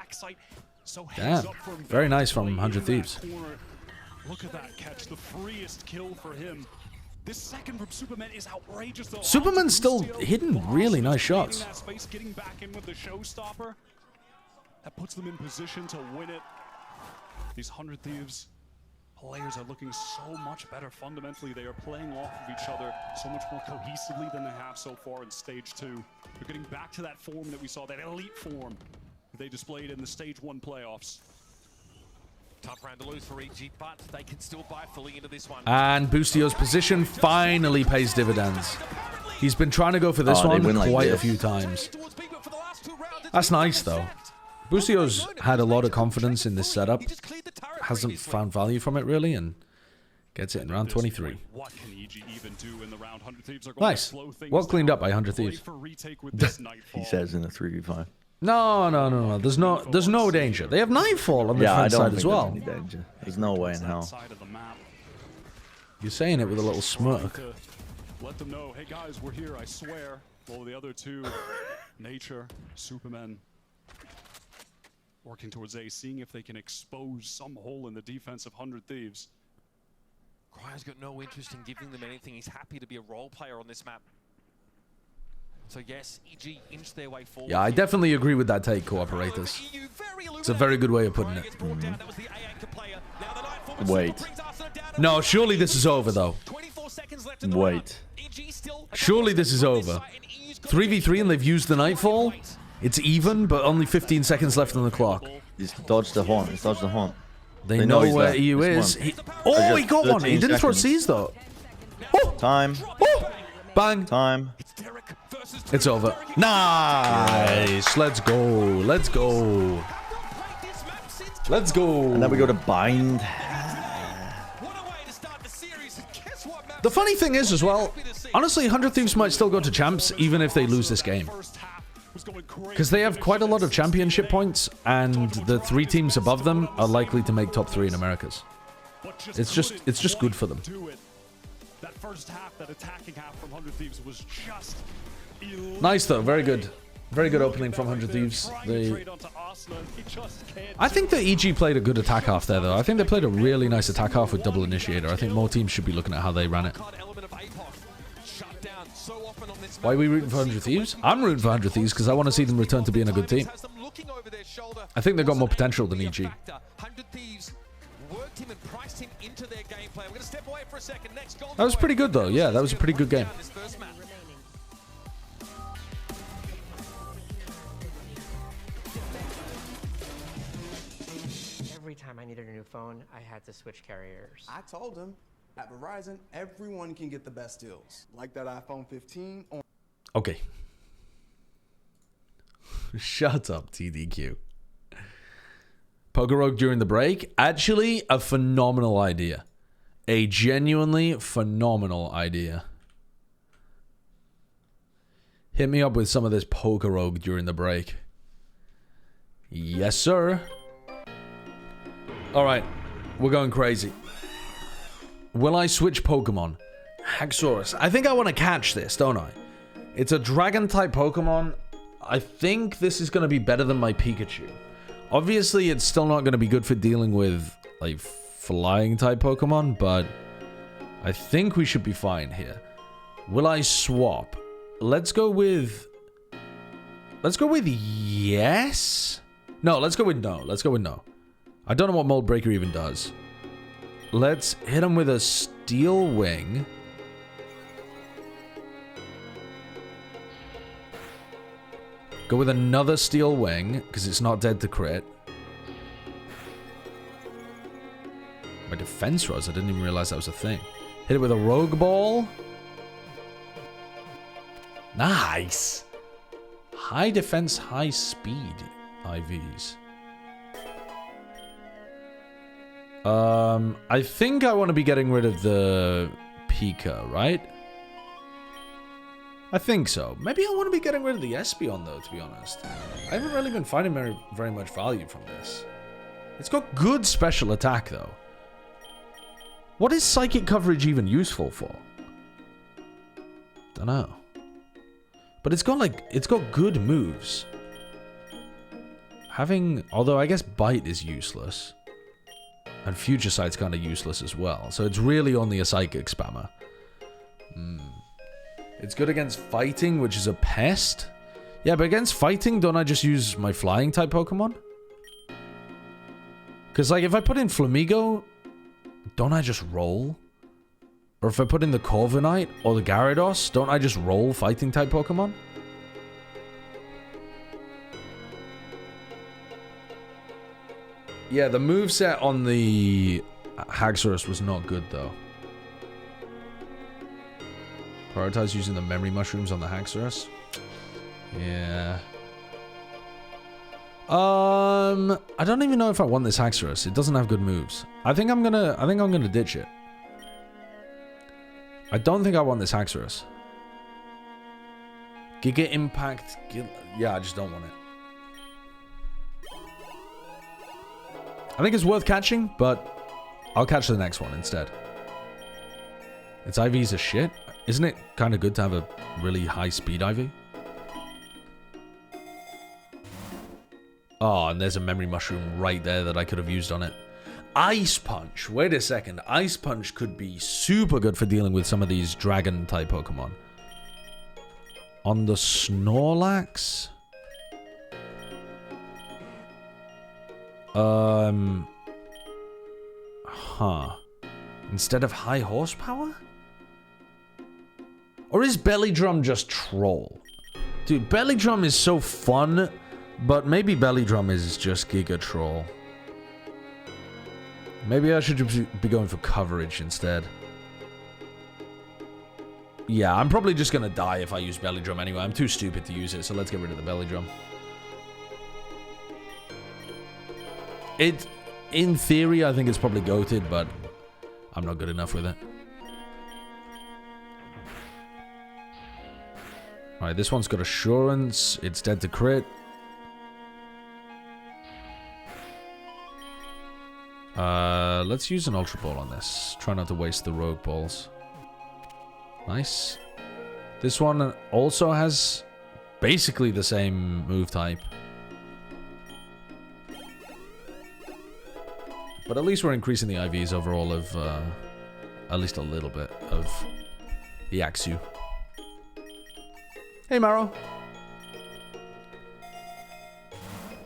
Damn. Very nice from 100 Thieves. Look at that catch, the freest kill for him. This second from Superman is outrageous. Superman's still hitting really nice shots. Getting back in with the showstopper. That puts them in position to win it. These 100 Thieves players are looking so much better fundamentally. They are playing off of each other so much more cohesively than they have so far in Stage 2. They're getting back to that form that we saw, that elite form that they displayed in the Stage 1 playoffs. Tough round to lose for EG, but they can still buy fully into this one. And Boostio's position finally pays dividends. He's been trying to go for this one quite a few times. That's nice, though. Boostio's had a lot of confidence in this setup. Hasn't found value from it, really, and gets it in round 23. Nice. Well cleaned up by 100 Thieves. He says in a 3v5. No. There's no danger. They have Nightfall on the front side as well. There's any danger. There's no way in hell. You're saying it with a little smirk. Let them know, hey guys, we're here, I swear. Well, the other two, Nature, Superman, working towards A, seeing if they can expose some hole in the defense of 100 Thieves. Cryer's got no interest in giving them anything. He's happy to be a role player on this map. So yes, EG inch their way forward. Yeah, I definitely agree with that take, cooperators. It's a very good way of putting it. Wait. No, surely this is over, though. Wait. Surely this is over. 3v3 and they've used the Nightfall. It's even, but only 15 seconds left on the clock. He's dodged the haunt. He's dodged the haunt. They know where EU is. He got one. He didn't throw C's, though. Oh. Time. Oh. Bang. Time. It's over. Nice. Let's go. Let's go. Let's go. And then we go to bind. The funny thing is, as well, honestly, 100 Thieves might still go to champs even if they lose this game. Because they have quite a lot of championship points, and the 3 teams above them are likely to make top 3 in Americas. It's just good for them. That first half, that attacking half from 100 Thieves was just nice, though. Very good. Very good opening from 100 Thieves. I think that EG played a good attack half there, though. I think they played a really nice attack half with double initiator. I think more teams should be looking at how they ran it. Why are we rooting for 100 Thieves? I'm rooting for 100 Thieves because I want to see them return to being a good team. I think they've got more potential than EG. That was pretty good, though. Yeah, that was a pretty good game. Every time I needed a new phone, I had to switch carriers. I told him, at Verizon, everyone can get the best deals. Like that iPhone 15 on... Okay. Shut up, TDQ. Poker Rogue during the break. Actually, a phenomenal idea. A genuinely phenomenal idea. Hit me up with some of this Poker Rogue during the break. Yes, sir. Alright. We're going crazy. Will I switch Pokemon? Haxorus. I think I want to catch this, don't I? It's a dragon-type Pokemon. I think this is going to be better than my Pikachu. Obviously, it's still not going to be good for dealing with, like, flying-type Pokemon, but I think we should be fine here. Will I swap? Let's go with yes? No, let's go with no. Let's go with no. I don't know what Mold Breaker even does. Let's hit him with a Steel Wing. Go with another Steel Wing, because it's not dead to crit. My defense rose, I didn't even realize that was a thing. Hit it with a Rogue Ball. Nice. High defense, high speed IVs. I think I want to be getting rid of the Pika, right? I think so. Maybe I want to be getting rid of the Espeon, though, to be honest. I haven't really been finding very much value from this. It's got good special attack, though. What is psychic coverage even useful for? Dunno. But it's got good moves. Although I guess Bite is useless. And Future Sight's kind of useless as well. So it's really only a psychic spammer. It's good against fighting, which is a pest. Yeah, but against fighting, don't I just use my flying type Pokemon? Because, like, if I put in Flamigo, don't I just roll? Or if I put in the Corviknight or the Gyarados, don't I just roll fighting type Pokemon? Yeah, the moveset on the Haxorus was not good, though. Prioritize using the memory mushrooms on the Haxorus. Yeah. I don't even know if I want this Haxorus. It doesn't have good moves. I think I'm gonna ditch it. I don't think I want this Haxorus. Giga Impact. Yeah, I just don't want it. I think it's worth catching, but I'll catch the next one instead. Its IVs are shit. Isn't it kind of good to have a really high speed IV? Oh, and there's a memory mushroom right there that I could have used on it. Ice Punch. Wait a second. Ice Punch could be super good for dealing with some of these dragon type Pokemon. On the Snorlax? Instead of high horsepower? Or is Belly Drum just troll? Dude, Belly Drum is so fun, but maybe Belly Drum is just Giga Troll. Maybe I should be going for coverage instead. Yeah, I'm probably just gonna die if I use Belly Drum anyway. I'm too stupid to use it, so let's get rid of the Belly Drum. In theory, I think it's probably goated, but I'm not good enough with it. Alright, this one's got Assurance. It's dead to crit. Let's use an Ultra Ball on this. Try not to waste the Rogue Balls. Nice. This one also has basically the same move type. But at least we're increasing the IVs overall of, at least a little bit of the Axew. Hey, Maro.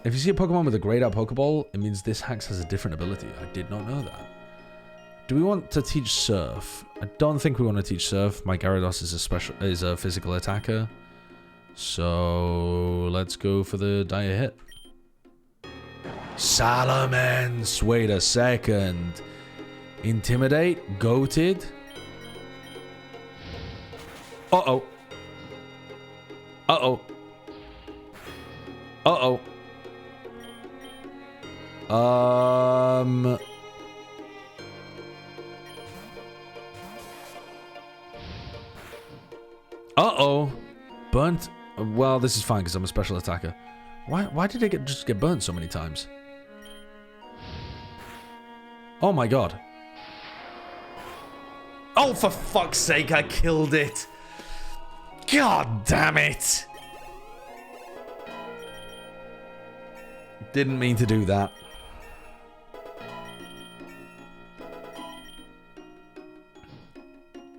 If you see a Pokemon with a grayed out Pokeball, it means this Hax has a different ability. I did not know that. Do we want to teach Surf? I don't think we want to teach Surf. My Gyarados is a physical attacker. So let's go for the Dire Hit. Salamence! Wait a second. Intimidate? Goated? Uh-oh. Uh-oh. Uh-oh. Uh-oh. Burnt. Well, this is fine because I'm a special attacker. Why did it just get burnt so many times? Oh my god. Oh, for fuck's sake, I killed it. God damn it. Didn't mean to do that.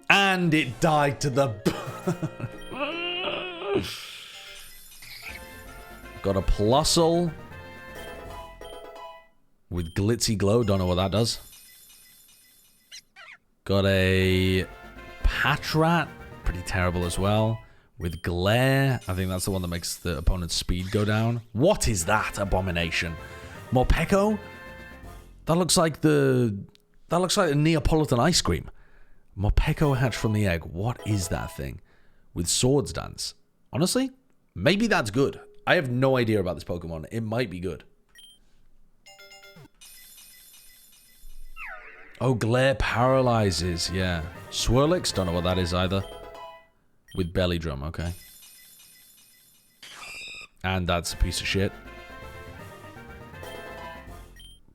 And it died to the... Got a Plusle. With Glitzy Glow. Don't know what that does. Got a Patrat. Pretty terrible as well. With Glare. I think that's the one that makes the opponent's speed go down. What is that abomination? Morpeko? That looks like the... That looks like a Neapolitan ice cream. Morpeko hatched from the egg. What is that thing? With Swords Dance. Honestly, maybe that's good. I have no idea about this Pokemon. It might be good. Oh, Glare paralyzes. Yeah. Swirlix? Don't know what that is either. With Belly Drum, okay. And that's a piece of shit.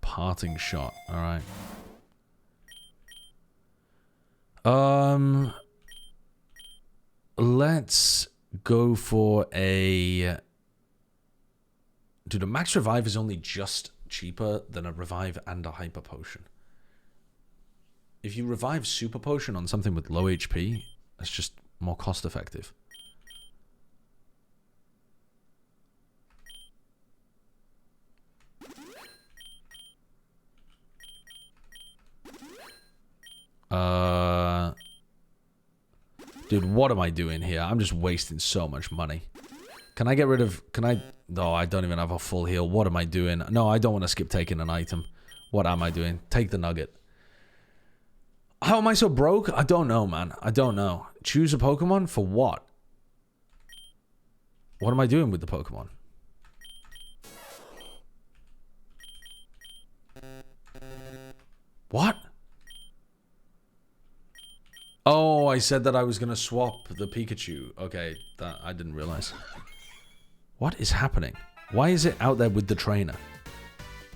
Parting Shot. Alright. Let's go for a... Dude, a Max Revive is only just cheaper than a Revive and a Hyper Potion. If you revive Super Potion on something with low HP, that's just more cost effective. Dude, what am I doing here? I'm just wasting so much money. Can I get rid of... Can I... No, I don't even have a full heal. What am I doing? No, I don't want to skip taking an item. What am I doing? Take the nugget. How am I so broke? I don't know, man. I don't know. Choose a Pokemon for what? What am I doing with the Pokemon? What? Oh, I said that I was going to swap the Pikachu. Okay, that I didn't realize. What is happening? Why is it out there with the trainer?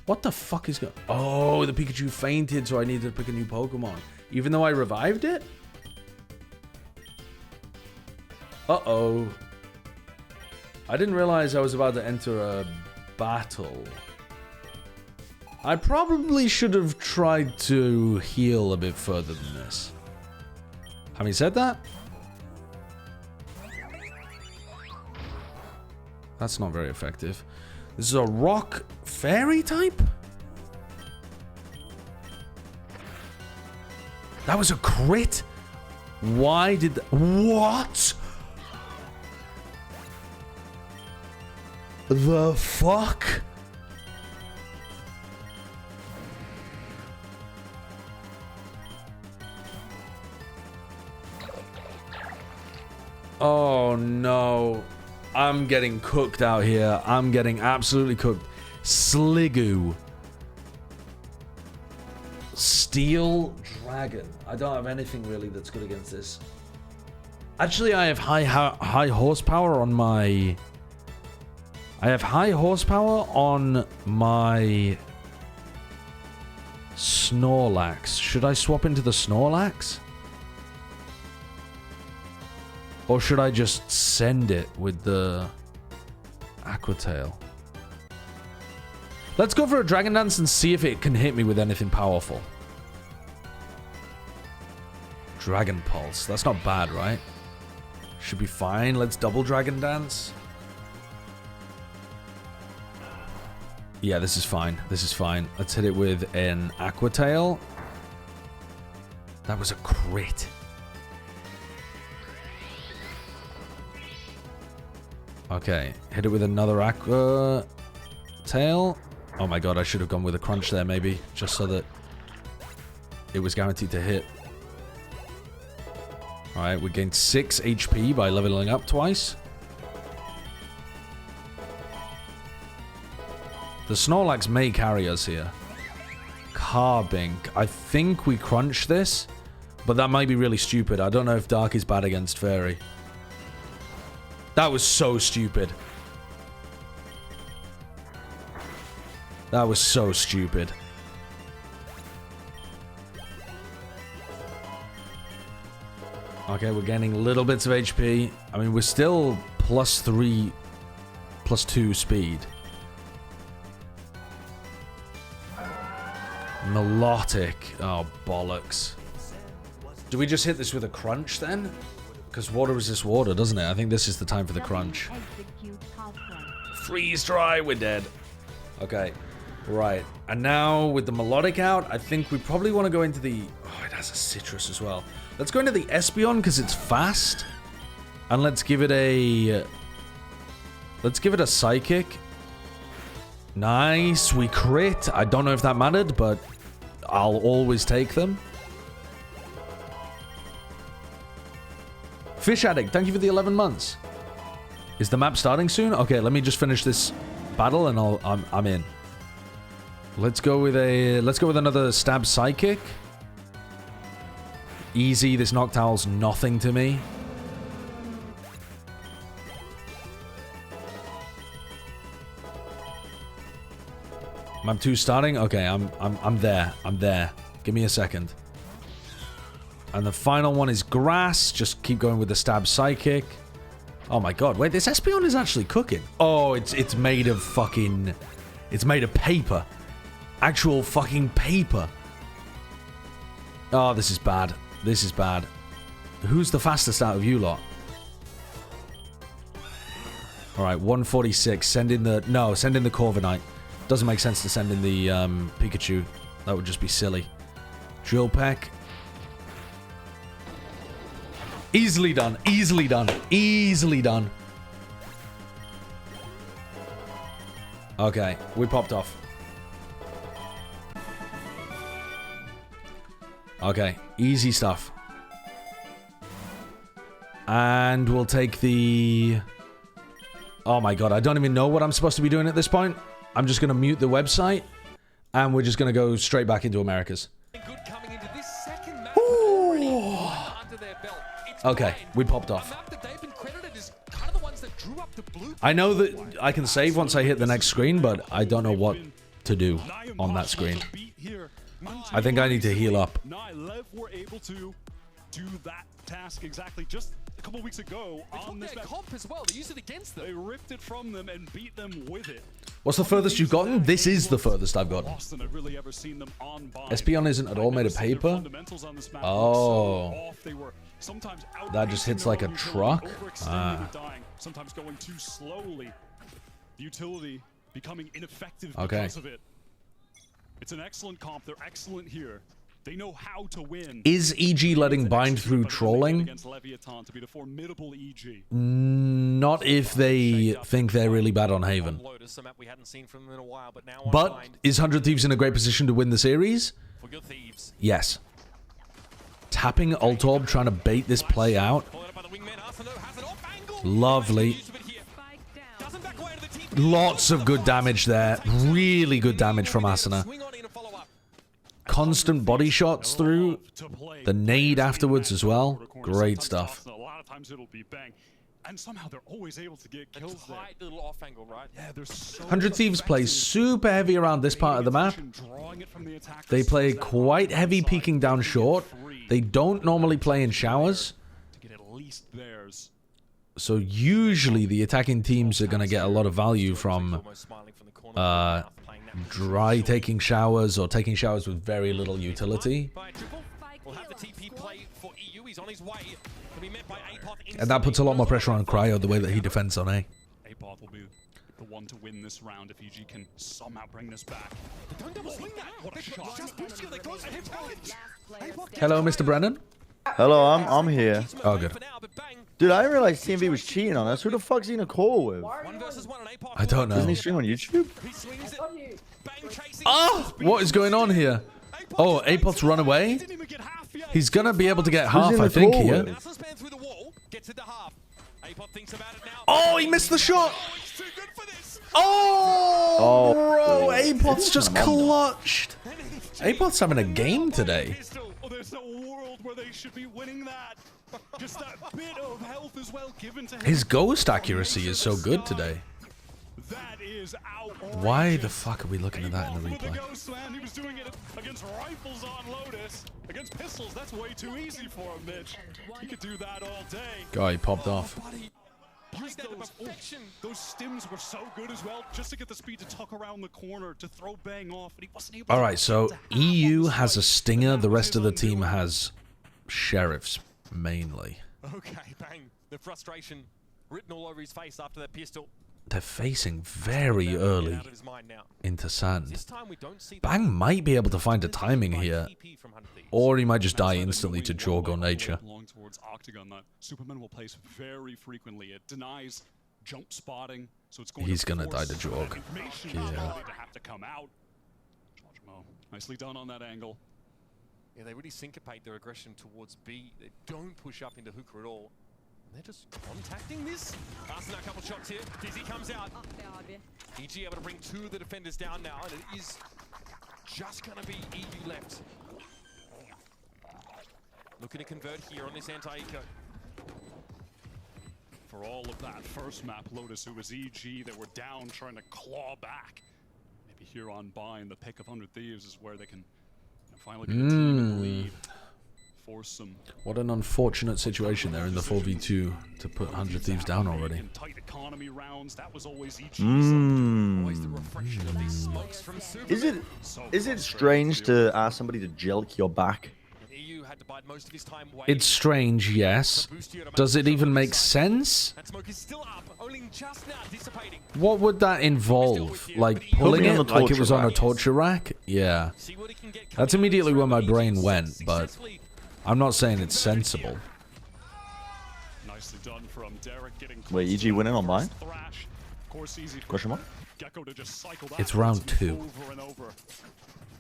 What the fuck is going... Oh, the Pikachu fainted, so I needed to pick a new Pokemon. Even though I revived it? Uh-oh. I didn't realize I was about to enter a battle. I probably should have tried to heal a bit further than this. Having said that, that's not very effective. This is a rock fairy type? That was a crit? Why did... What? The fuck? Oh no. I'm getting cooked out here. I'm getting absolutely cooked. Sliggoo. Steel Dragon. I don't have anything really that's good against this. Actually, I have high horsepower on my... I have high horsepower on my Snorlax. Should I swap into the Snorlax? Or should I just send it with the Aqua Tail? Let's go for a Dragon Dance and see if it can hit me with anything powerful. Dragon Pulse. That's not bad, right? Should be fine. Let's double Dragon Dance. Yeah, this is fine. This is fine. Let's hit it with an Aqua Tail. That was a crit. Okay, hit it with another Aqua Tail. Oh my god, I should have gone with a Crunch there maybe, just so that it was guaranteed to hit. Alright, we gained 6 HP by leveling up twice. The Snorlax may carry us here. Carbink. I think we crunch this, but that might be really stupid. I don't know if Dark is bad against Fairy. That was so stupid. That was so stupid. Okay, we're gaining little bits of HP. I mean, we're still +3, +2 speed. Melodic. Oh, bollocks. Do we just hit this with a Crunch then? Because water resists water, doesn't it? I think this is the time for the Crunch. Freeze dry, we're dead. Okay, right. And now with the Melodic out, I think we probably want to go into the... Oh, it has a Citrus as well. Let's go into the Espeon because it's fast. And let's give it a... Let's give it a Psychic. Nice, we crit. I don't know if that mattered, but I'll always take them. Fish Addict, thank you for the 11 months. Is the map starting soon? Okay, let me just finish this battle and I'm in. Let's go with another stab psychic. Easy. This Noctowl's nothing to me. Map 2 starting? Okay, I'm there. I'm there. Give me a second. And the final one is grass. Just keep going with the stab psychic. Oh my god, wait, this Espeon is actually cooking. Oh, it's made of fucking... It's made of paper. Actual fucking paper. Oh, this is bad. This is bad. Who's the fastest out of you lot? Alright, 146. Send in the... No, send in the Corviknight. Doesn't make sense to send in the Pikachu. That would just be silly. Drill Peck. Easily done. Easily done. Easily done. Okay, we popped off. Okay, easy stuff. And we'll take the... Oh my god, I don't even know what I'm supposed to be doing at this point. I'm just going to mute the website. And we're just going to go straight back into Americas. Okay, we popped off. I know that I can save once I hit the next screen, but I don't know what to do on that screen. I think I need to heal up. Lev were able to do that task exactly just a couple weeks ago on this map. Comp as well. They used it against them. They ripped it from them and beat them with it. What's the furthest you've gotten? This is the furthest I've gotten. Espeon isn't at all made of paper? Oh. That just hits like a truck? Ah. Sometimes going too slowly. Utility becoming ineffective Okay. because of it. It's an excellent comp. They're excellent here. They know how to win. Is EG letting bind through trolling? Not if they think they're really bad on Haven. But is 100 Thieves in a great position to win the series? Yes. Tapping Ult Orb, trying to bait this play out. Lovely. Lots of good damage there. Really good damage from Asuna. Constant body shots through. The nade afterwards as well. Great stuff. A lot of times it'll be bang. And somehow they're always able to get kills there. Little off angle, right? Yeah, they're so 100 Thieves play super heavy around this part of the map. They play quite heavy peeking down short. They don't normally play in showers. So usually the attacking teams are going to get a lot of value from dry taking showers or taking showers with very little utility. And that puts a lot more pressure on Cryo the way that he defends on A. Apoth will be the one to win this round if EG can somehow bring this back. What a shot. Hello, Mr. Brennan. Hello, I'm here. Oh, good. Dude, I didn't realize TMV was cheating on us. Who the fuck's he in a call with? I don't know. Doesn't he stream on YouTube? Oh! What is going on here? Oh, Apoth's run away? He's gonna be able to get half, I think, here. Oh, he missed the shot! Oh, bro! Apoth's just clutched! Apoth's having a game today. There's no world where they should be winning that. Just that bit of health as well given to him. His ghost accuracy is so good today. That is Why the fuck are we looking at that in the replay? He was doing it against rifles on Lotus. Against pistols, that's way too easy for him, Mitch. He could do that all day. Guy popped off. Those stims were so good as well, just to get the speed to tuck around the corner to throw Bang off, and he wasn't able. All right, so EU has a stinger. The rest of the team has sheriffs mainly. Okay, Bang. The frustration written all over his face after that pistol. They're facing very early into sand. Bang might be able to find a timing here, or he might just die instantly to Jorg or Nature. Towards Octagon, that Superman will place very frequently. It denies jump spotting, so it's going He's gonna die to Jorg. Yeah. To have to come out. Nicely done on that angle. Yeah, they really syncopate their aggression towards B. They don't push up into Hookah at all. They're just contacting this. Passing a couple shots here. Dizzy comes out. EG able to bring 2 of the defenders down now, and it is just going to be EU left. Looking to convert here on this anti-eco. For all of that first map, Lotus, who was EG, that were down trying to claw back. Maybe here on Bind, the pick of 100 Thieves is where they can finally get a team in the lead. Force some. What an unfortunate situation there in the 4v2 to put 100 Thieves down already. Tight economy rounds, that was always EG. Is it strange to ask somebody to jelk your back? It's strange, yes. Does it even make sense? What would that involve? Like pulling it like it was on a torture rack? Yeah. That's immediately where my brain went, but I'm not saying it's sensible. Nicely done from Derek, getting wait, EG winning on mine? Question mark? It's round 2.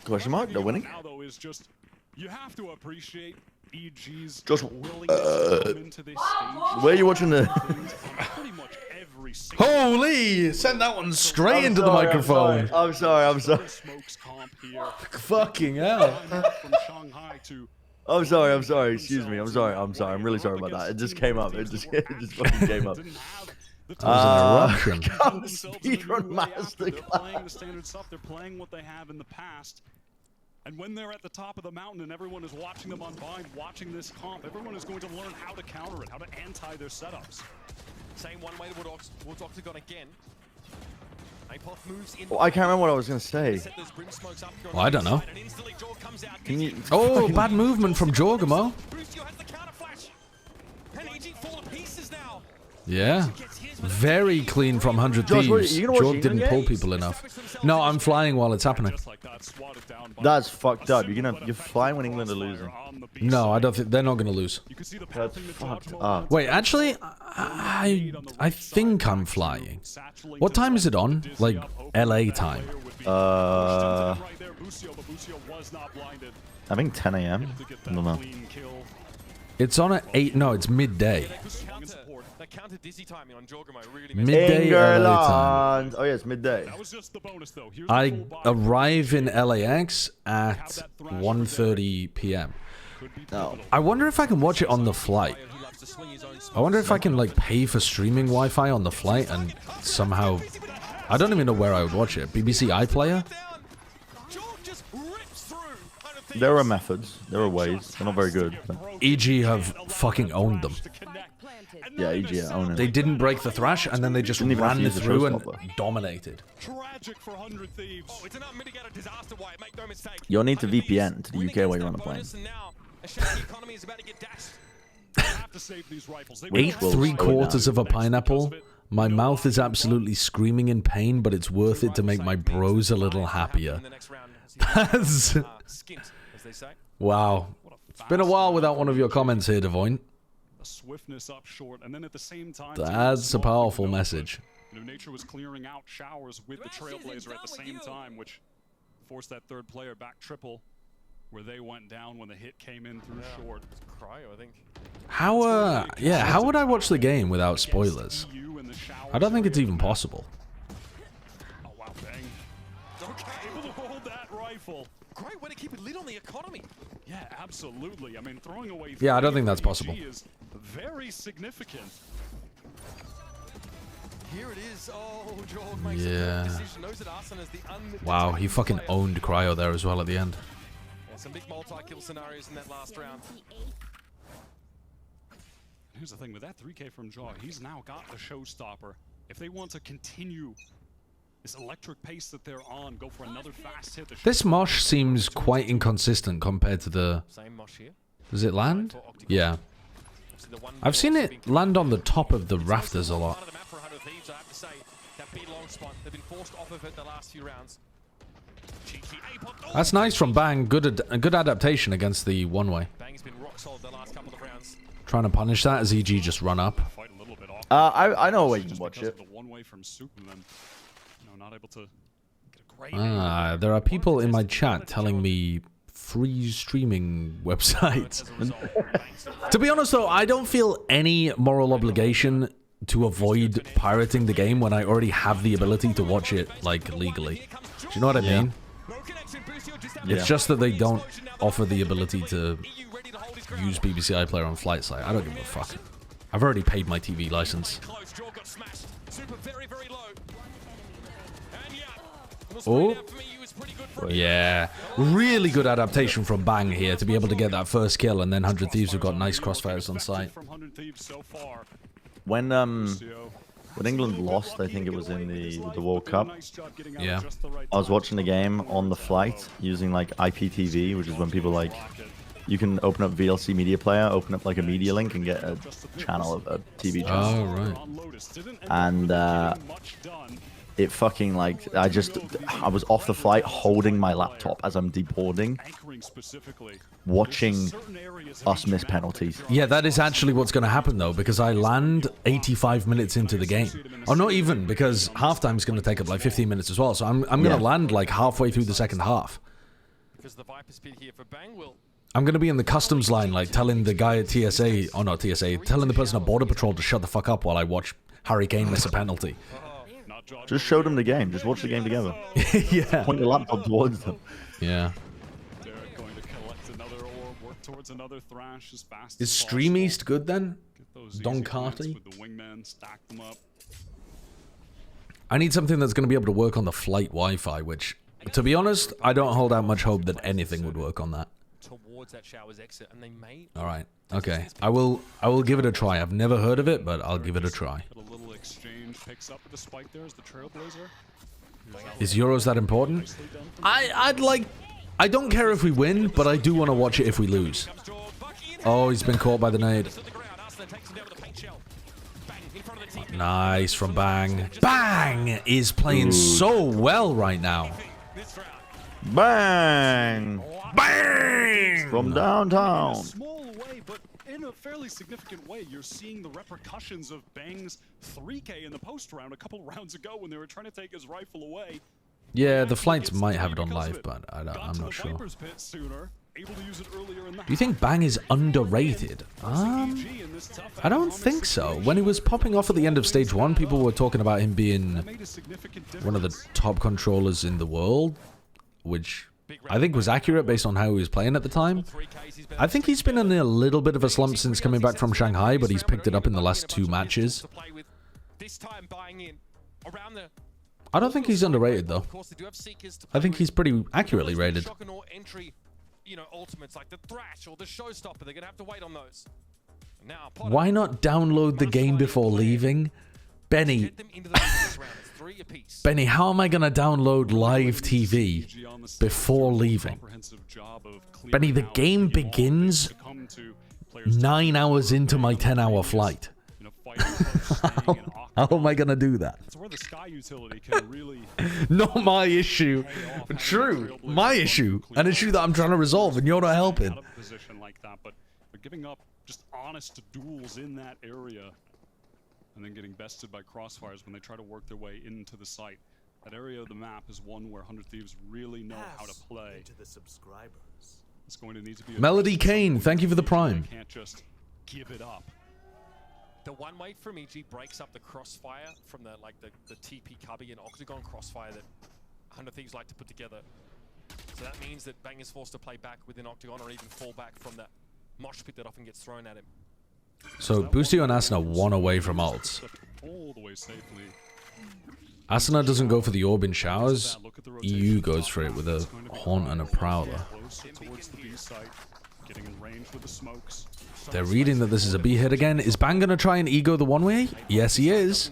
Question mark? They're winning? Now though is just you have to appreciate EG's Josh, willingness to come into this stage. where are you watching the? Holy! Send that one straight into the microphone. I'm sorry. Fucking hell. I'm sorry. Excuse me. I'm sorry. I'm really sorry about that. It just came up. It just fucking came up. That was an eruption. Speedrun masterclass. They're playing the standard stuff. They're playing what they have in the past. And when they're at the top of the mountain and everyone is watching them on Bind, watching this comp, everyone is going to learn how to counter it, how to anti their setups. Same one way towards Octagon again. Apoth moves in. Oh, I can't remember what I was going to say. Well, I don't know. Can you... Oh, bad movement from Jorgamo. Yeah. Very clean from 100 Josh, Thieves. you gonna watch Jorg didn't pull people enough. No, I'm flying while it's happening. That's fucked up. You're flying when England are losing. No, I don't think they're not going to lose. That's fucked up. Wait, actually, I think I'm flying. What time is it on? Like LA time? I think 10 a.m. I don't know. It's on at 8. No, it's midday. Counter dizzy timing on Jorgamo really Midday LA time. Oh yeah, it's midday. I arrive in LAX at 1:30 p.m. Oh. I wonder if I can watch it on the flight. I wonder if I can like pay for streaming Wi-Fi on the flight and somehow. I don't even know where I would watch it. BBC iPlayer. There are methods. There are ways. They're not very good. But... EG have fucking owned them. Yeah, EG own it. They didn't break the thrash, and then they just ran through and dominated. Tragic for 100 Thieves. Oh, it's an unmitigated disaster, White. Make no mistake. You'll need to VPN to the UK while you're on the plane. Ate 3/4 of a pineapple. My mouth is absolutely screaming in pain, but it's worth it to make my bros a little happier. That's... Wow. It's been a while without one of your comments here, Devoint. Swiftness up short, and then at the same time, that's a powerful message. You know, Nature was clearing out showers with the Trailblazer at the same time, which forced that third player back triple, where they went down when the hit came in through short. Cryo, I think. How how would I watch the game without spoilers? I don't think it's even possible. Oh wow, bang! Okay, able to hold that rifle. Great way to keep it lit on the economy. Yeah, absolutely. I mean, throwing away. Yeah, I don't think that's possible. Is very significant. Here it is. Oh, Jorg makes yeah. a decision. Knows that Arsene is the Wow, he fucking owned Cryo there as well at the end. Yeah, some big multi-kill scenarios in that last round. Here's the thing with that 3K from Jaw, he's now got the showstopper. If they want to continue this electric pace that they're on, go for another fast hit. This mosh seems quite inconsistent compared to the... Same mosh here. Does it land? Yeah. I've seen it land on the top of the rafters a lot. That's nice from Bang. Good adaptation against the one-way. Trying to punish that as EG just run up. I know a way you can watch it. There are people in my chat telling me free streaming websites. To be honest, though, I don't feel any moral obligation to avoid pirating the game when I already have the ability to watch it, like, legally. Do you know what I mean? It's just that they don't offer the ability to use BBC iPlayer on Flight Site. I don't give a fuck. I've already paid my TV license. Oh. Yeah. Really good adaptation from Bang here to be able to get that first kill, and then 100 Thieves have got nice crossfires on site. When England lost, I think it was in the World Cup. Yeah. I was watching the game on the flight using like IPTV, which is when people like you can open up VLC Media Player, open up like a media link, and get a channel of a TV channel. Oh right. And it fucking like I was off the flight holding my laptop as I'm deboarding, watching us miss penalties. Yeah, that is actually what's going to happen though, because I land 85 minutes into the game. Or not even, because halftime is going to take up like 15 minutes as well. So I'm going to land like halfway through the second half. I'm going to be in the customs line, like telling the guy at TSA, or not TSA, telling the person at Border Patrol to shut the fuck up while I watch Harry Kane miss a penalty. Just show them the game. Just watch the game together. Yeah. Point your laptop towards them. Yeah. Going to collect another orb, work towards another thrash as fast Is as Stream possible. East good then? Don Easy Carty? with the wingmen, stack them up. I need something that's going to be able to work on the flight Wi-Fi, which, to be honest, I don't hold out much hope that anything would work on that. Towards that shower's exit, and they may. All right. Okay. I will give it a try. I've never heard of it, but I'll give it a try. A little exchange picks up the spike there as the Trailblazer. Is Euros that important? I don't care if we win, but I do want to watch it if we lose. Oh, he's been caught by the nade. Nice from Bang. Bang is playing so well right now. Bang! Bang! From downtown. In a small way, but in a fairly significant way, you're seeing the repercussions of Bang's 3K in the post round a couple rounds ago when they were trying to take his rifle away. Yeah, the flights might have it on live, but I'm not sure. Do you think Bang is underrated? I don't think so. When he was popping off at the end of stage 1, people were talking about him being one of the top controllers in the world, which I think was accurate based on how he was playing at the time. I think he's been in a little bit of a slump since coming back from Shanghai, but he's picked it up in the last 2 matches. I don't think he's underrated, though. I think he's pretty accurately rated. Why not download the game before leaving? Benny, Benny, how am I going to download live TV before leaving? Benny, the game begins 9 hours into my 10-hour flight. How am I going to do that? Not my issue. True. My issue. An issue that I'm trying to resolve, and you're not helping. But giving up just honest duels in that area and then getting bested by crossfires when they try to work their way into the site. That area of the map is one where 100 Thieves really know how to play. It's going to need to be Melody Kane, thank you for the prime. Can't just give it up. The one way from EG breaks up the crossfire from the TP cubby and Octagon crossfire that 100 Thieves like to put together. So that means that Bang is forced to play back within Octagon or even fall back from that mosh pit that often gets thrown at him. So Boostio and Asuna 1 away from ults. Asuna doesn't go for the orb in showers. EU goes for it with a Haunt and a Prowler. They're reading that this is a B hit again. Is Bang gonna try and ego the one way? Yes, he is.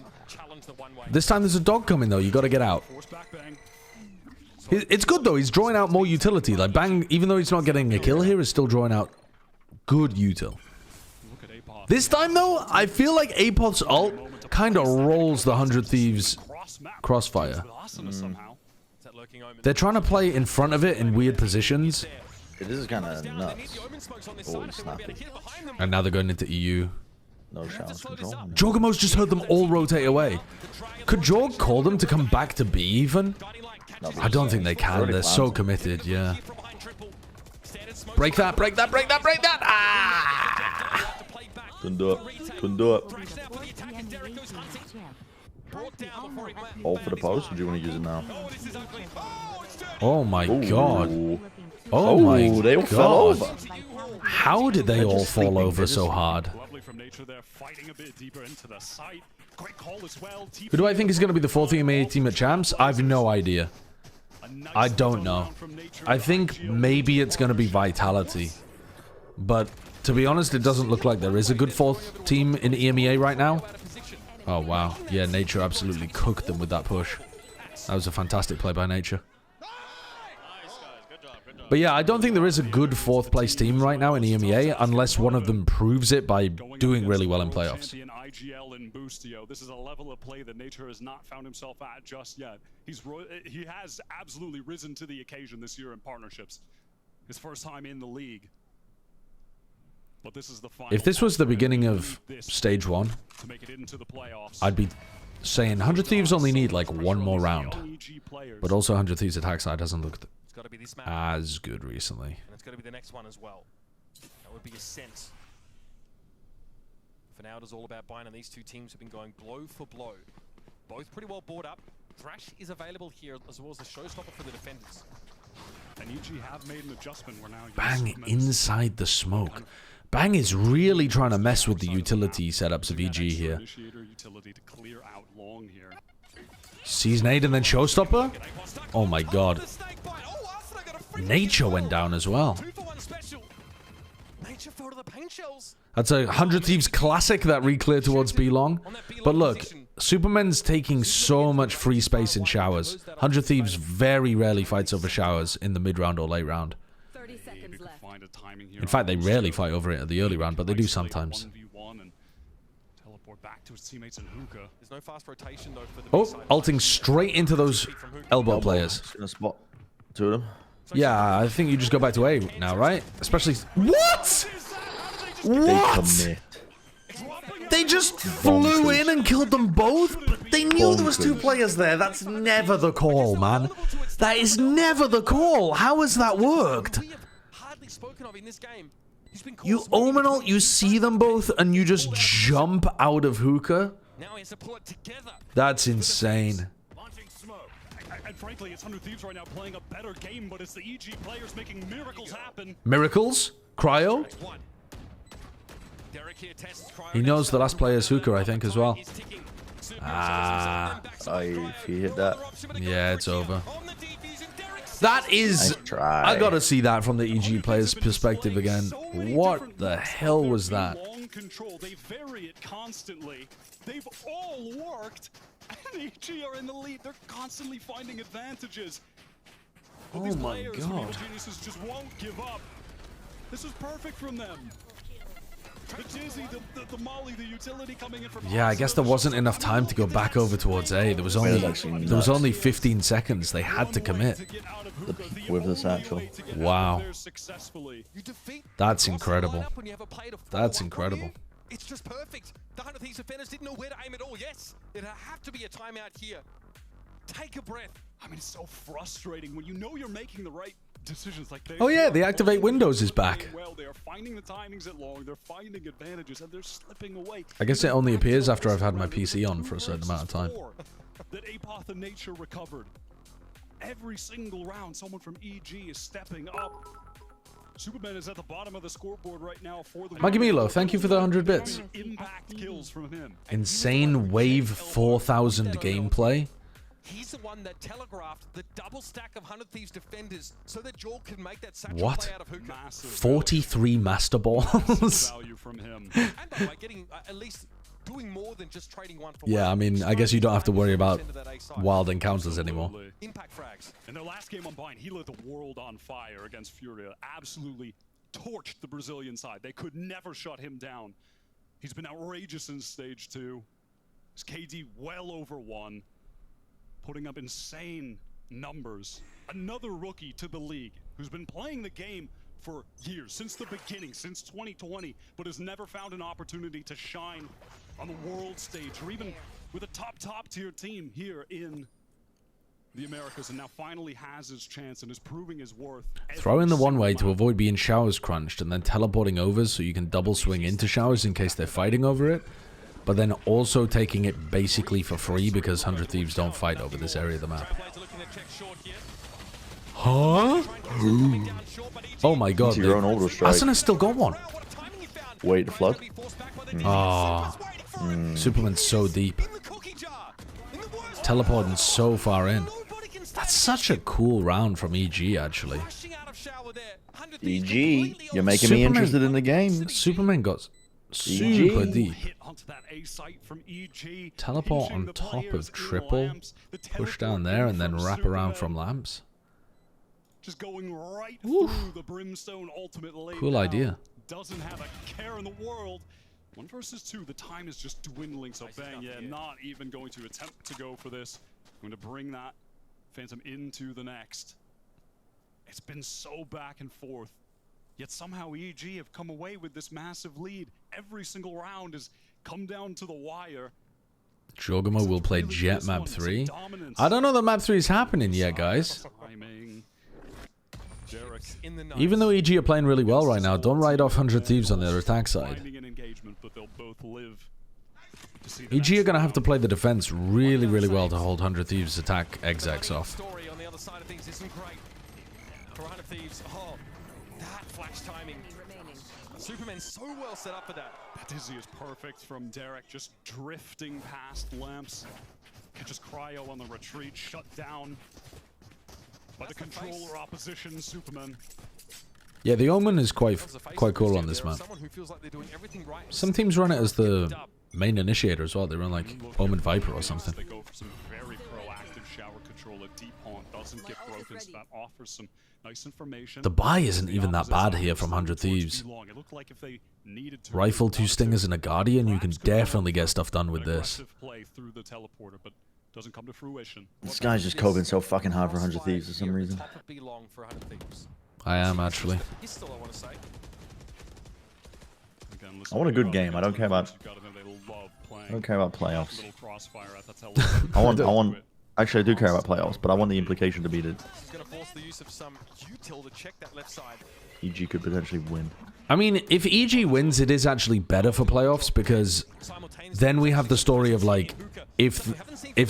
This time there's a dog coming though. You gotta get out. It's good though. He's drawing out more utility. Like Bang, even though he's not getting a kill here, is still drawing out good util. This time though, I feel like Apoth's ult kind of rolls the 100 Thieves crossfire. They're trying to play in front of it in weird positions. This is kind of nuts. Oh, he's snappy. And now they're going into EU. No challenge control. Jorgamo's just heard them all rotate away. Could Jorg call them to come back to B even? I don't think they can. They're so committed, yeah. Break that, break that, break that, break that. Ah! Couldn't do it. Couldn't do it. All for the post, or do you want to use it now? Oh my god. Oh my they all god. fell over. How did they all fall over so hard? Who do I think is going to be the fourth EMEA team at champs? I have no idea. I don't know. I think maybe it's going to be Vitality. But to be honest, it doesn't look like there is a good fourth team in EMEA right now. Oh, wow. Yeah, Nature absolutely cooked them with that push. That was a fantastic play by Nature. But yeah, I don't think there is a good fourth place team right now in EMEA unless one of them proves it by doing really well in playoffs. This is a level of play that Nature has not found himself at just yet. He has absolutely risen to the occasion this year in partnerships. His first time in the league. But this is the final. If this was the beginning of stage 1, I'd be saying 100 Thieves only need like one more round. But also 100 Thieves attack side hasn't looked as good recently. And it's got to be the next one as well. That would be a sense. For now, it is all about buying, and these two teams have been going blow for blow. Both pretty well bought up. Thrash is available here as well as a showstopper for the defenders. And EG have made an adjustment where now Bang inside the smoke. Bang is really trying to mess with the utility setups of EG here. Sees nade and then showstopper? Oh my god. Nature went down as well. That's a 100 Thieves classic, that re-clear towards B-Long. But look, Superman's taking so much free space in showers. 100 Thieves very rarely fights over showers in the mid-round or late round. In fact, they rarely fight over it at the early round, but they do sometimes. Oh, ulting straight into those elbow players. Gonna spot two of them. Yeah, I think you just go back to A now, right? Especially... What? What? They just flew in and killed them both? But they knew there was two players there. That's never the call, man. That is never the call. How has that worked? You Omenal, you see them both, and you just jump out of hookah? That's insane. And frankly, it's 100 Thieves right now playing a better game, but it's the EG players making miracles happen. Miracles? Cryo? He knows the last player is hookah, I think, as well. Ah. If he hit that. Yeah, it's over. That is... I gotta see that from the EG player's perspective again. What the hell was that? They vary it constantly. They've all worked. And EG are in the lead. They're constantly finding advantages. But oh my god. Geniuses just won't give up. This is perfect from them. The Dizzy, the Molly, the utility coming in from... Yeah, I guess there wasn't enough time to go back over towards A. There was only 15 seconds. They had to commit. With the satchel. Wow. That's incredible. That's incredible. It's just perfect. The 100 Thieves defenders didn't know where to aim at all. Yes, it'll have to be a timeout here. Take a breath. I mean, it's so frustrating when you know you're making the right decisions. Like oh yeah, the activate windows is back. Well, they are finding the timings at long. They're finding advantages, and they're slipping away. I guess it only appears after I've had my PC on for a certain amount of time. That Apoth and Nature recovered. Every single round, someone from EG is stepping up. Superman is at the bottom of the scoreboard right now for the... Maggie Milo, thank you for the 100 bits. Impact kills from him. Insane Wave 4000 gameplay. He's the one that telegraphed the double stack of 100 Thieves defenders so that Jorg could make that satchel play out of hookah. 43 master balls. Value from him. And by the way, getting at least doing more than just trading one for yeah, one. I mean, I guess you don't have to worry about wild encounters anymore. Impact frags. In their last game on Bind, he lit the world on fire against Furia. Absolutely torched the Brazilian side. They could never shut him down. He's been outrageous in stage 2. His KD well over 1. Putting up insane numbers. Another rookie to the league who's been playing the game for years, since the beginning, since 2020, but has never found an opportunity to shine on the world stage or even with a top tier team here in the Americas and now finally has his chance and is proving his worth. Throw in the one way to avoid being showers crunched and then teleporting over so you can double swing into showers in case they're fighting over it. But then also taking it basically for free because 100 Thieves don't fight over this area of the map. Huh? Oh my god. Your own orbital strike. Asuna still got one. Wait, the flood? Oh. Superman's so deep. Teleporting so far in. That's such a cool round from EG, actually. EG, you're making me interested in the game. Superman got super deep. From EG. Teleport on top of triple, push down there, and then wrap around from lamps. Just going right through the brimstone ultimate lane. Cool idea. Doesn't have a care in the world. 1 versus 2, the time is just dwindling, so Bang, yeah, not even going to attempt to go for this. Going to bring that Phantom into the next. It's been so back and forth, yet somehow EG have come away with this massive lead. Every single round has come down to the wire. Jogamo will play Jet Map 3. I don't know that Map 3 is happening yet, guys. Even though EG are playing really well right now, don't write off 100 Thieves on their attack side. EG are going to have to play the defense really, really well to hold 100 Thieves' attack execs off. Story on the other side of things isn't great. For 100 Thieves, oh, that flash timing. Superman's so well set up for that. That dizzy is perfect from Derek, just drifting past lamps. Catches Cryo on the retreat, shut down by the controller opposition, Superman. Yeah, the Omen is quite cool on this map. Some teams run it as the main initiator as well. They run like Omen Viper or something. They go for some very proactive shower control. A deep haunt doesn't get broken, so that offers some nice information. The buy isn't even that bad here from 100 Thieves. Rifle, 2 stingers, and a Guardian. You can definitely get stuff done with this. Doesn't come to fruition. This guy's just coping so fucking hard for 100 Thieves for some reason. I am, actually. I want a good game. I don't care about playoffs. Actually, I do care about playoffs, but I want the implication to beat it. EG could potentially win. I mean, if EG wins, it is actually better for playoffs because then we have the story of like, if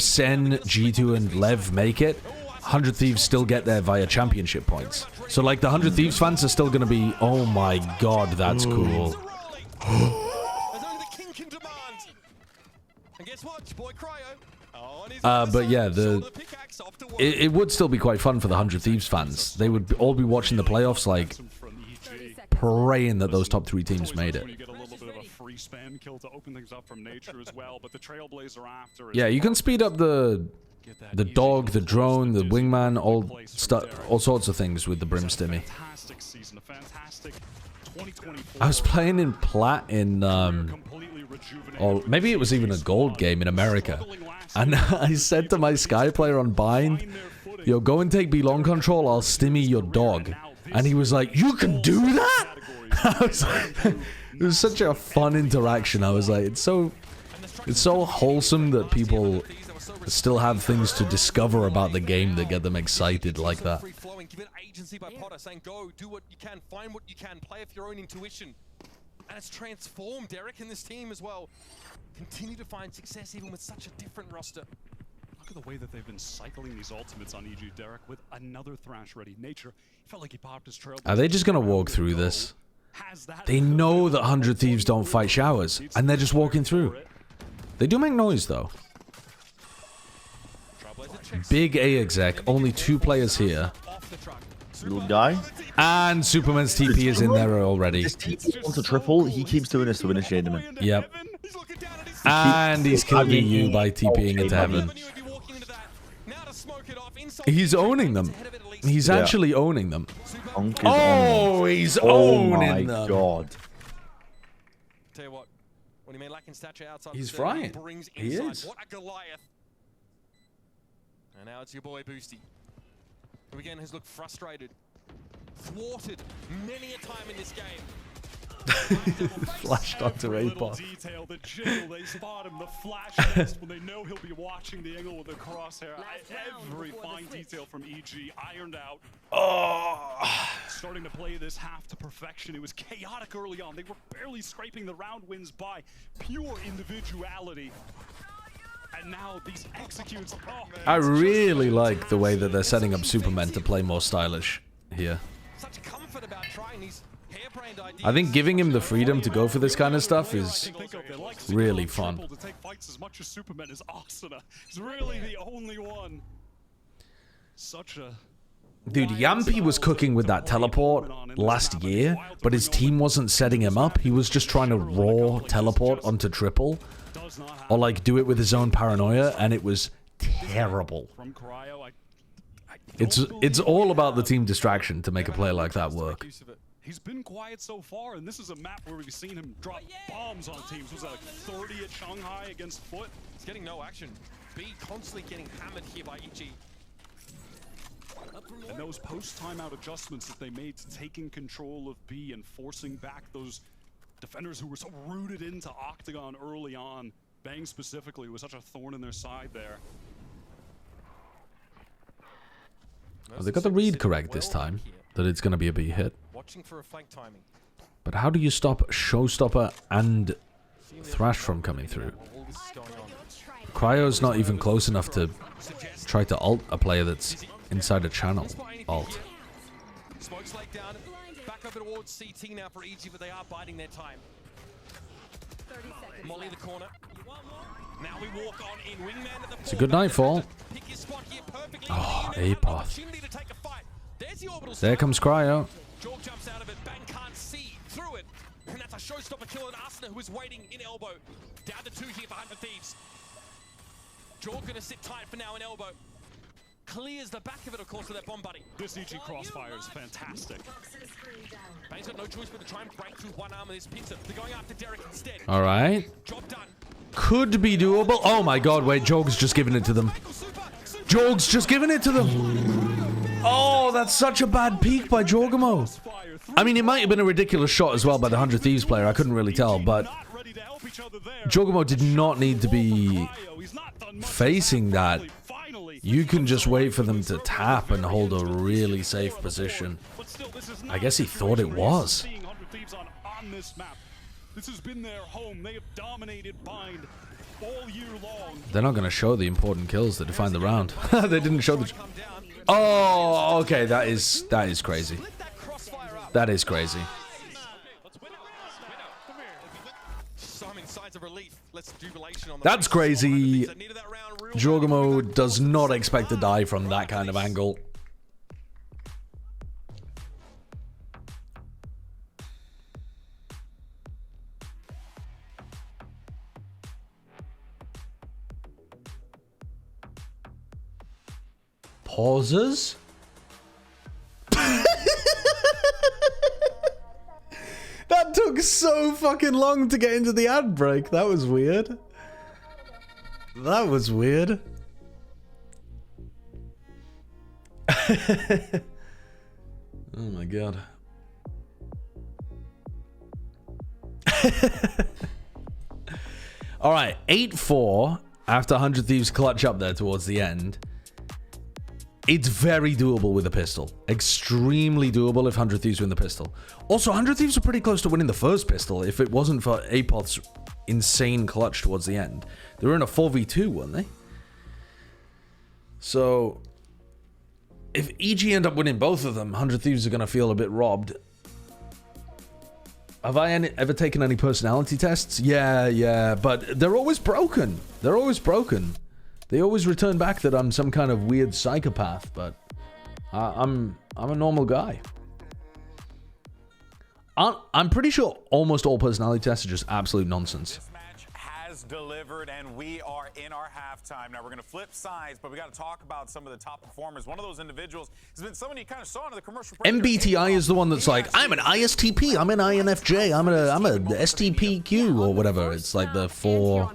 Sen, G2, and Lev make it, 100 Thieves still get there via championship points. So like the 100 Thieves fans are still going to be, oh my god, that's cool. But yeah, it would still be quite fun for the 100 Thieves fans. They would all be watching the playoffs like praying that those top 3 teams made it. Yeah, you can speed up the dog, the drone, the wingman, all sorts of things with the Brim Stimmy. I was playing in Plat in, or maybe it was even a gold game in America. And I said to my Sky player on Bind, yo, go and take B-long control, I'll stimmy your dog. And he was like, you can do that? I was like, it was such a fun interaction. I was like, it's so wholesome that people still have things to discover about the game that get them excited like that. Give it agency by Potter, saying go, do what you can, find what you can, play with your own intuition. And it's transformed Derek and this team as well. Continue to find success even with such a different roster. Look at the way that they've been cycling these ultimates on EG Derek with another Thrash ready. Nature felt like he popped his trail. Are they just going to walk through this? They know that 100 Thieves don't fight showers, and they're just walking through. They do make noise, though. Big A exec, only 2 players here. Little guy. And Superman's TP is in there already. This TP wants a triple. He keeps doing this to initiate him. Yep. And he's killing you by TPing into heaven. He's owning them. He's actually owning them. Oh, he's owning them. Oh my god. Tell you what, when he made lacking stature outside, he's frying. He is. What a Goliath. And now it's your boy Boosty, who again has looked frustrated, thwarted many a time in this game. Flashed onto Little Apoth. detail, the jiggle, they spot him, the flash test when they know he'll be watching the angle with the crosshair. Every fine detail from EG ironed out. Oh. Starting to play this half to perfection. It was chaotic early on. They were barely scraping the round wins by pure individuality. And now these executes. Oh, I really like the way that they're setting up Supermen to play more stylish here. Such comfort about trying these harebrained ideas. I think giving him the freedom to go for this kind of stuff is really fun. to take fights as much as Superman is Asuna. He's really the only one. Such a Dude, Yampi was cooking with that teleport last year, but his team wasn't setting him up. He was just trying to raw teleport onto triple, or like do it with his own paranoia, and it was terrible. It's all about the team distraction to make a play like that work. He's been quiet so far, and this is a map where we've seen him drop bombs on teams. Was that like 30 at Shanghai against Foot? He's getting no action. B constantly getting hammered here by EG. And those post-timeout adjustments that they made to taking control of B and forcing back those defenders who were so rooted into Octagon early on. Bang specifically was such a thorn in their side there. Well, they got the read correct this time, that it's going to be a B hit. Watching for a flank timing. But how do you stop Showstopper and Thrash from coming through? Cryo's not even close enough to try to ult a player that's inside a channel. Alt. Smokes laid down, back over towards CT now for EG, but they are biding their time. Molly in the corner. Now we walk on in, wingman at the It's a good nightfall. pick his spot here perfectly. Oh, Apoth. Opportunity to take a fight. There's the orbital There comes Cryo. Jorg jumps out of it, Bang can't see through it. And that's a showstopper kill on Asuna, who is waiting in elbow. Down to 2 here for 100 Thieves. Jorg gonna sit tight for now in elbow. Clears the back of it, of course, with that bomb buddy. This EG crossfire is fantastic. Bang's got no choice but to try and break through one arm of this pizza. They're going after Derek instead. All right. Job done. Could be doable. Oh my god, wait, Jorg's just giving it to them. Jorg's just giving it to them. Oh, that's such a bad peek by Jorgamo. I mean, it might have been a ridiculous shot as well by the 100 Thieves player. I couldn't really tell, but Jorgamo did not need to be facing that. You can just wait for them to tap and hold a really safe position. I guess he thought it was. This has been their home. They have dominated Bind all year long. They're not going to show the important kills that define the round. They didn't show the... Oh, okay, that is crazy. That is crazy. That's crazy. Jorgamo does not expect to die from that kind of angle. Pauses? That took so fucking long to get into the ad break. That was weird. That was weird. Oh my god. All right, 8-4 after 100 Thieves clutch up there towards the end. It's very doable with a pistol. Extremely doable if 100 Thieves win the pistol. Also, 100 Thieves are pretty close to winning the first pistol if it wasn't for Apoth's insane clutch towards the end. They were in a 4v2, weren't they? So, if EG end up winning both of them, 100 Thieves are going to feel a bit robbed. Have I ever taken any personality tests? Yeah, but they're always broken. They're always broken. They always return back that I'm some kind of weird psychopath, but I'm a normal guy. I'm pretty sure almost all personality tests are just absolute nonsense. This match has delivered, and we are in our halftime. Now, we're going to flip sides, but we got to talk about some of the top performers. One of those individuals has been someone you kind of saw in the commercial break. MBTI is the one that's like, I'm an ISTP, I'm an INFJ, I'm a STPQ, or whatever. It's like the four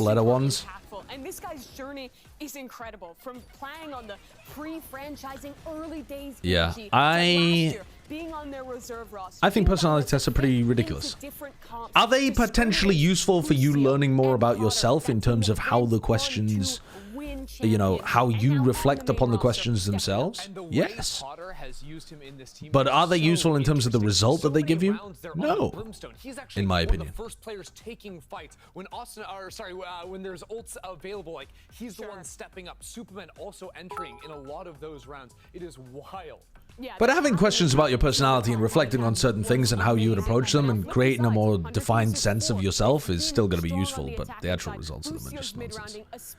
letter ones. And this guy's journey is incredible. From playing on the pre-franchising early days. Yeah, PG, being on their reserve roster. I think personality tests are pretty ridiculous. Are they potentially useful for you learning more about yourself in terms of how the questions, you know, how you reflect upon the questions themselves? Yes. But are they useful in terms of the result that they give you? No. In my opinion. First players taking fights when Austin, or sorry, when there's ults available, like he's the one stepping up. Superman also entering in a lot of those rounds. It is wild. But having questions about your personality and reflecting on certain things and how you would approach them and creating a more defined sense of yourself is still going to be useful, but the actual results of them are just nonsense.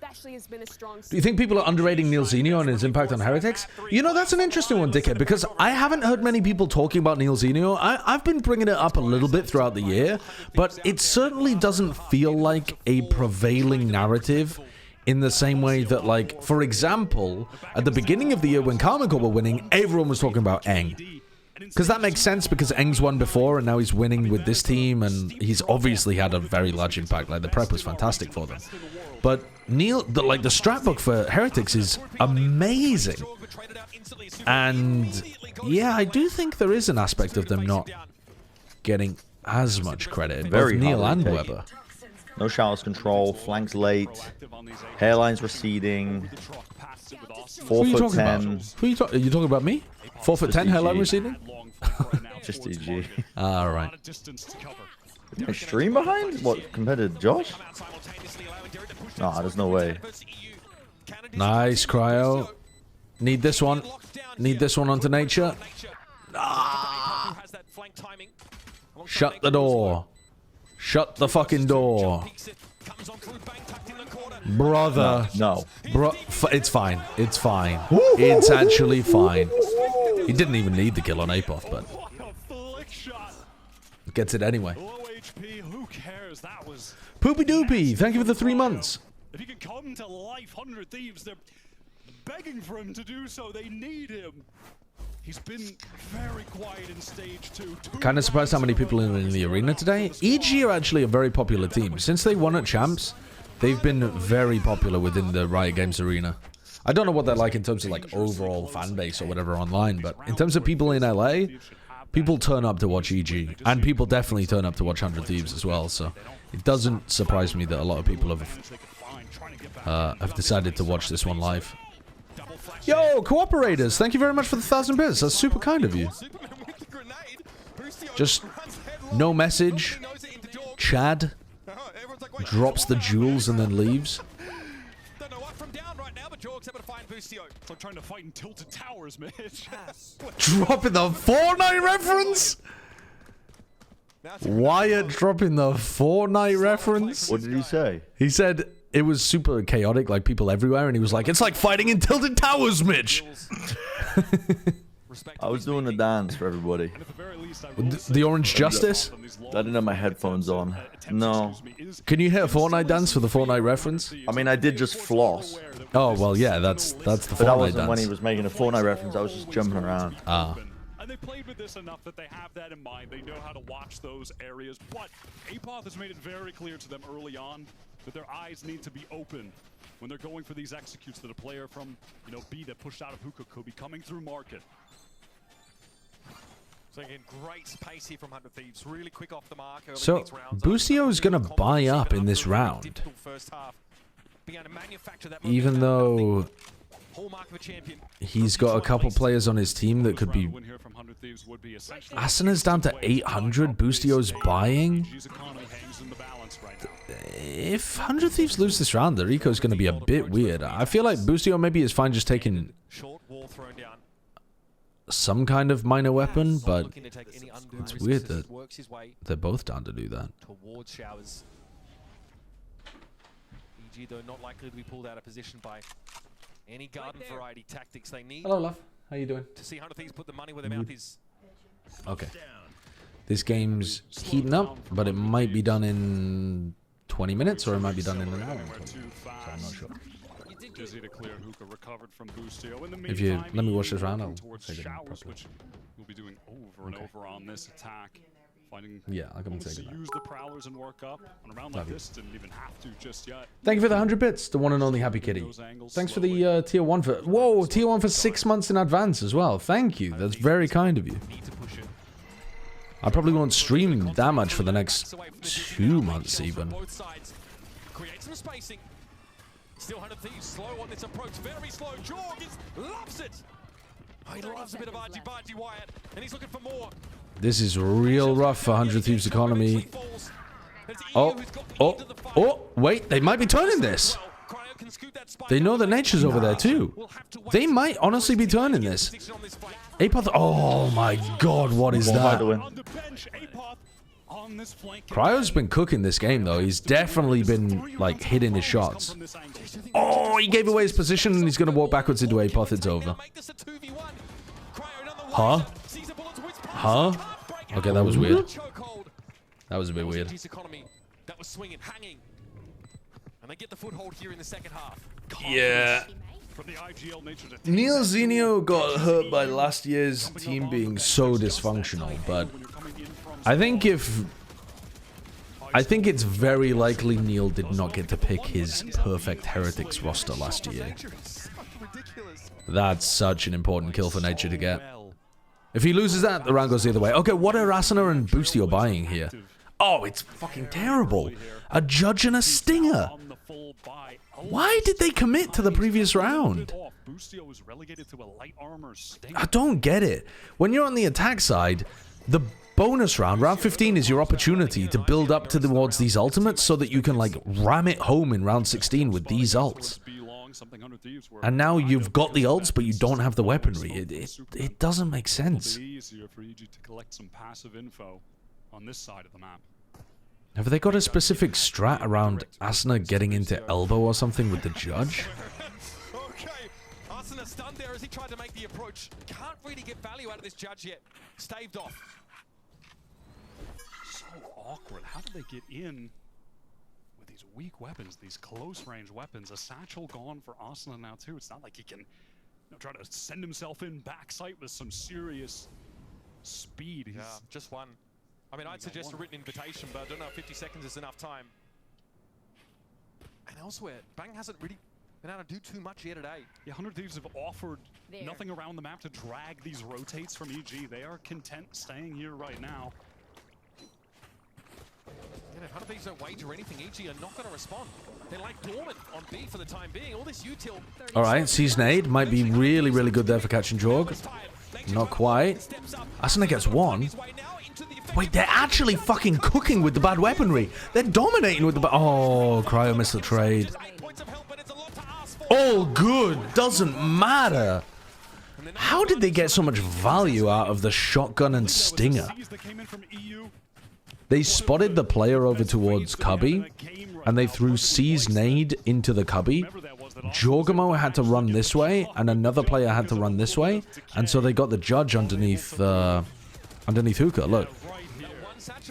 Do you think people are underrating Neil Zenio and his impact on Heretics? You know, that's an interesting one, Dickhead, because I haven't heard many people talking about Neil Zenio. I've been bringing it up a little bit throughout the year, but it certainly doesn't feel like a prevailing narrative in the same way that, like, for example, at the beginning of the year when Karmine Corp were winning, everyone was talking about Eng. Because that makes sense, because Eng's won before and now he's winning with this team, and he's obviously had a very large impact. Like, the prep was fantastic for them. But Neil, the strat book for Heretics is amazing. And yeah, I do think there is an aspect of them not getting as much credit. Both Neil and Weber. No showers control, flanks late, hairlines receding, 4 foot 10. Who are you talking? Are you talking about me? 4 foot 10 hairline receding? Just EG. All right. A stream behind? What, compared to Josh? Nah, there's no way. Nice, Cryo. Need this one. Need this one onto nature. Ah. Shut the door. Shut the fucking door. Brother. No. It's fine. It's fine. It's actually fine. He didn't even need the kill on Apoth, but gets it anyway. Poopy Doopy, thank you for the 3 months. If he can come to life, 100 Thieves, they're begging for him to do so. They need him. He's been very quiet in stage 2. Kind of surprised how many people are in the arena today. EG are actually a very popular team. Since they won at Champs, they've been very popular within the Riot Games arena. I don't know what they're like in terms of like overall fan base or whatever online, but in terms of people in LA, people turn up to watch EG, and people definitely turn up to watch 100 Thieves as well. So it doesn't surprise me that a lot of people have decided to watch this one live. Yo, cooperators, thank you very much for the 1,000 bits. That's super kind of you. Just no message. Chad drops the jewels and then leaves. So trying to fight in tilted towers, Mitch. Dropping the Fortnite reference? Wyatt dropping the Fortnite reference? What did he say? He said it was super chaotic, like people everywhere, and he was like, it's like fighting in tilted towers, Mitch. I was doing a dance for everybody. The Orange Justice? I didn't have my headphones on. No. Can you hit a Fortnite dance for the Fortnite reference? I mean, I did just floss. Oh, well, yeah, that's the Fortnite But that wasn't dance. when he was making a Fortnite reference. I was just jumping around. Ah. And they played with this enough that they have that in mind. They know how to watch those areas. But Apoth has made it very clear to them early on that their eyes need to be open when they're going for these executes, that a player from, you know, B that pushed out of hookah could be coming through market. So again, great space here from 100 Thieves. Really quick off the mark. So, Busio is going to buy up in this round. Even though he's got a couple players on his team that could be... Asana's down to 800. Bustio's buying. If 100 Thieves lose this round, their eco is going to be a bit weird. I feel like Bustio maybe is fine just taking some kind of minor weapon, but it's weird that they're both down to do that. Towards showers. EG, though, not likely to be pulled out of position by any garden variety tactics they need. Hello, love. How you doing? To see 100 Thieves put the money where their mouth is. Okay. This game's heating up, but it might be done in 20 minutes, or it might be done in an hour. So I'm not sure. Dizzy to clear, Hookah recovered from Bustio. In the If you meantime, let me watch this round, I'll towards take it in showers, properly. which we'll be doing over and over on this attack. Yeah, I'll come and wants take to it. use the prowlers and work up. On a round like this, didn't even have to just yet. Thank you for the 100 bits, the one and only Happy Kitty. Thanks for the tier 1 for... Whoa, tier 1 for 6 months in advance as well. Thank you. That's very kind of you. I probably won't stream that much for the next 2 months even. Create some spacing. Still 100 Thieves slow on this approach. Very slow. Jorg loves it. Oh, he loves a bit of argy-bargy Wyatt, and he's looking for more. This is real rough for 100 Thieves economy. Oh, wait, they might be turning this. They know the nature's over there too. They might honestly be turning this. Apoth, oh my god, what is that? Cryo's been cooking this game though. He's definitely been like hitting his shots. Oh, he gave away his position and he's gonna walk backwards into Apoth. It's over. Huh? Huh? Okay, that was weird. That was a bit weird. That was swinging, hanging. And they get the foothold here in the second half. Yeah. Neil Zenio got hurt by last year's team being so dysfunctional, but I think it's very likely Neil did not get to pick his perfect Heretics roster last year. That's such an important kill for Nature to get. If he loses that, the round goes the other way. Okay, what are Asuna and Boostio buying here? Oh, it's fucking terrible. A Judge and a Stinger. Why did they commit to the previous round? I don't get it. When you're on the attack side, the bonus round, round 15, is your opportunity to build up towards these ultimates so that you can like ram it home in round 16 with these ults. And now you've got the ults, but you don't have the weaponry. It doesn't make sense. Easier for EG to collect some passive info on this side of the map. Have they got a specific strat around Asuna getting into elbow or something with the Judge? Okay, Asuna stunned there as he tried to make the approach. Can't really get value out of this Judge yet. Staved off. So awkward. How did they get in with these weak weapons, these close-range weapons? A satchel gone for Asuna now too. It's not like he can try to send himself in backside with some serious speed. Yeah, just one. I mean, I'd suggest a written invitation, but I don't know if 50 seconds is enough time. And elsewhere, Bang hasn't really been able to do too much here today. Yeah, 100 Thieves have offered nothing around the map to drag these rotates from EG. They are content staying here right now. And if 100 Thieves don't wager anything, EG are not going to respond. They're like dormant on B for the time being. All this util. Alright, Season Aid might be really, really good there for catching Jorg. Not quite. Asuna gets one. Wait, they're actually fucking cooking with the bad weaponry. They're dominating with the bad... Oh, Cryo missed the trade. All good. Doesn't matter. How did they get so much value out of the shotgun and stinger? They spotted the player over towards Cubby, and they threw C's nade into the Cubby. Jorgamo had to run this way, and another player had to run this way, and so they got the Judge underneath Hookah. Look.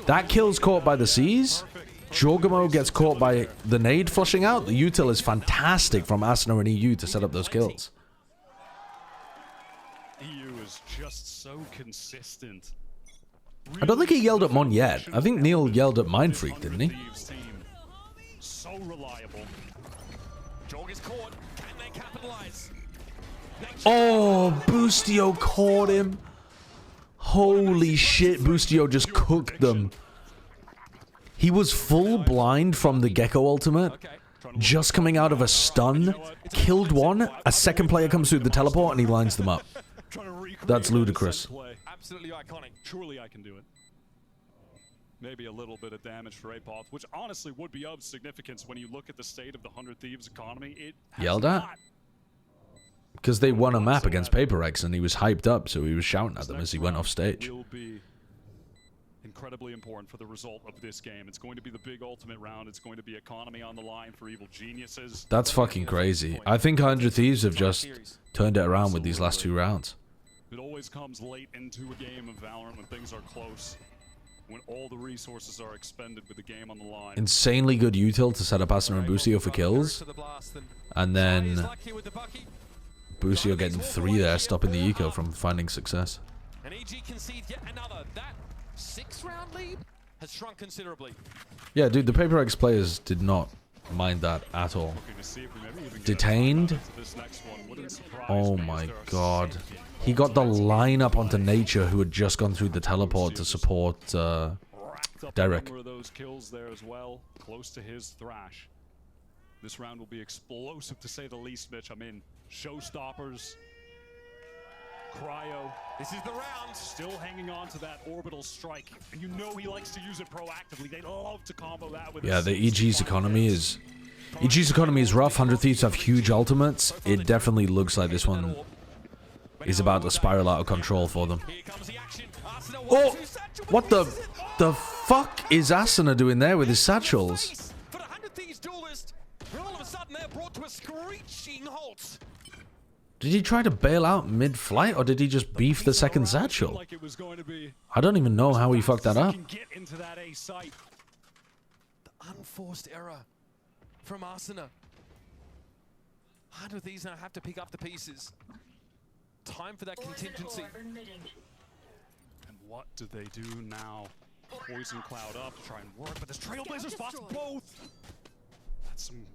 That kill's caught by the C's. Jorgamo gets caught by the nade flushing out. The util is fantastic from Asuna and EU to set up those kills. EU is just so consistent. I don't think he yelled at Mon yet. I think Neil yelled at Mindfreak, didn't he? So reliable. Jorg is caught. Can they capitalize? Oh, Boostio caught him. Holy shit, Boostio just cooked them. He was full blind from the Gecko ultimate, just coming out of a stun, killed one, a second player comes through the teleport and he lines them up. That's ludicrous. Absolutely iconic. Surely I can do it. Maybe a little bit of damage for Apoth, which honestly would be of significance when you look at the state of the 100 Thieves economy. It yelled at? Because they won a map against Paper X and he was hyped up, so he was shouting at them as he went off stage. Will be incredibly important for the result of this game. It's going to be the big ultimate round. It's going to be economy on the line for Evil Geniuses. That's fucking crazy. I think 100 Thieves have just turned it around with these last 2 rounds. It always comes late into a game of Valorant when things are close, when all the resources are expended with the game on the line. Insanely good util to set up Asuna and Boostio for kills. And then Boostio getting 3 there, stopping the eco from finding success. And EG concede yet another. That 6-round lead has shrunk considerably. Yeah, dude, the Paper X players did not mind that at all. Detained? Oh my god. He got the lineup onto Nature, who had just gone through the teleport to support Derek. Number of those kills there as well, close to his Thrash. This round will be explosive to say the least, Mitch. I mean, showstoppers. Cryo. This is the round. Still hanging on to that orbital strike. And you know he likes to use it proactively. They love to combo that with Yeah, the EG's economy is... EG's economy is rough. 100 Thieves have huge ultimates. It definitely looks like this one is about to spiral out of control for them. Oh! What the fuck is Asuna doing there with his satchels? Did he try to bail out mid-flight, or did he just beef the second satchel? I don't even know how he fucked that up. The unforced error from Asuna. 100 Thieves now have to pick up the pieces. Time for that contingency. And what do they do now? Poison Cloud up to try and work, but this Trailblazers spots both. That's some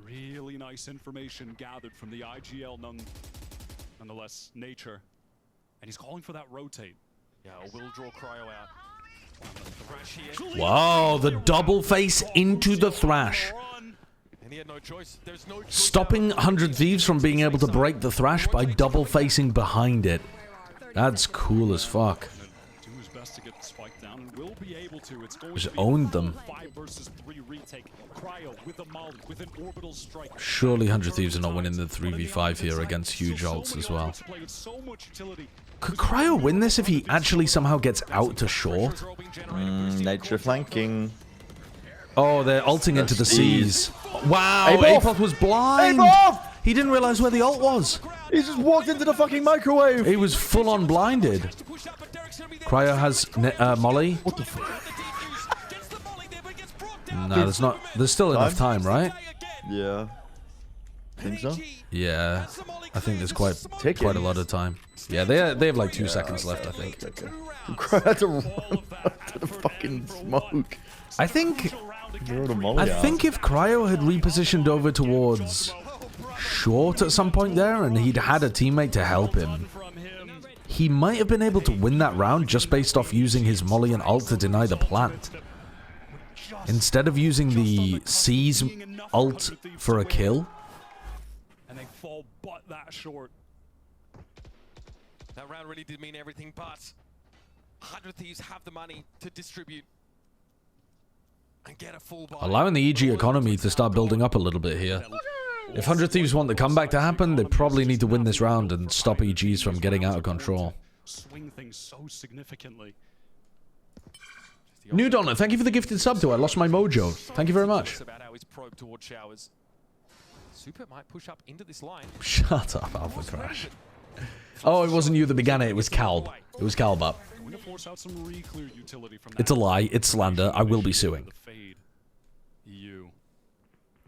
really nice information gathered from the IGL nonetheless Nature. And he's calling for that rotate. Yeah, we'll draw Cryo out. Wow, the double face into the Thrash. And he had no choice. There's no choice. Stopping 100 Thieves from being able to break the Thrash by double facing behind it. That's cool as fuck. Do his best to get the spike down and will be able to. It's going Just to be owned them. 5 versus 3 retake. Cryo with a molly with an orbital strike. Surely 100 Thieves are not winning the 3v5 here against huge ults as well. Could Cryo win this if he actually somehow gets out to short? Nature flanking. Oh, they're ulting into the seas. Wow, Apoth! Apoth was blind! Apoth! He didn't realize where the ult was. He just walked into the fucking microwave. He was full on blinded. Cryo has Molly. What the fuck? No, there's still enough time, right? Yeah. Think so? Yeah. I think there's quite a lot of time. Yeah, they have like 2 seconds left, I think. Cryo had to run to the fucking smoke. I think if Cryo had repositioned over towards short at some point there and he'd had a teammate to help him, he might have been able to win that round just based off using his Molly and ult to deny the plant. Instead of using the C's ult for a kill. And they fall but that short. That round really did mean everything, but 100 Thieves have the money to distribute and get a full buy. Allowing the EG economy to start building up a little bit here. If 100 Thieves want the comeback to happen, they probably need to win this round and stop EGs from getting out of control. Swing things so significantly. New Donna, thank you for the gifted sub to I Lost My Mojo. Thank you very much. About how he's probed towards showers. Super might push up into this line. Shut up, Alpha Crash. Oh, it wasn't you that began it. It was Calb. It was Calb. It's a lie. It's slander. I will be suing. EU.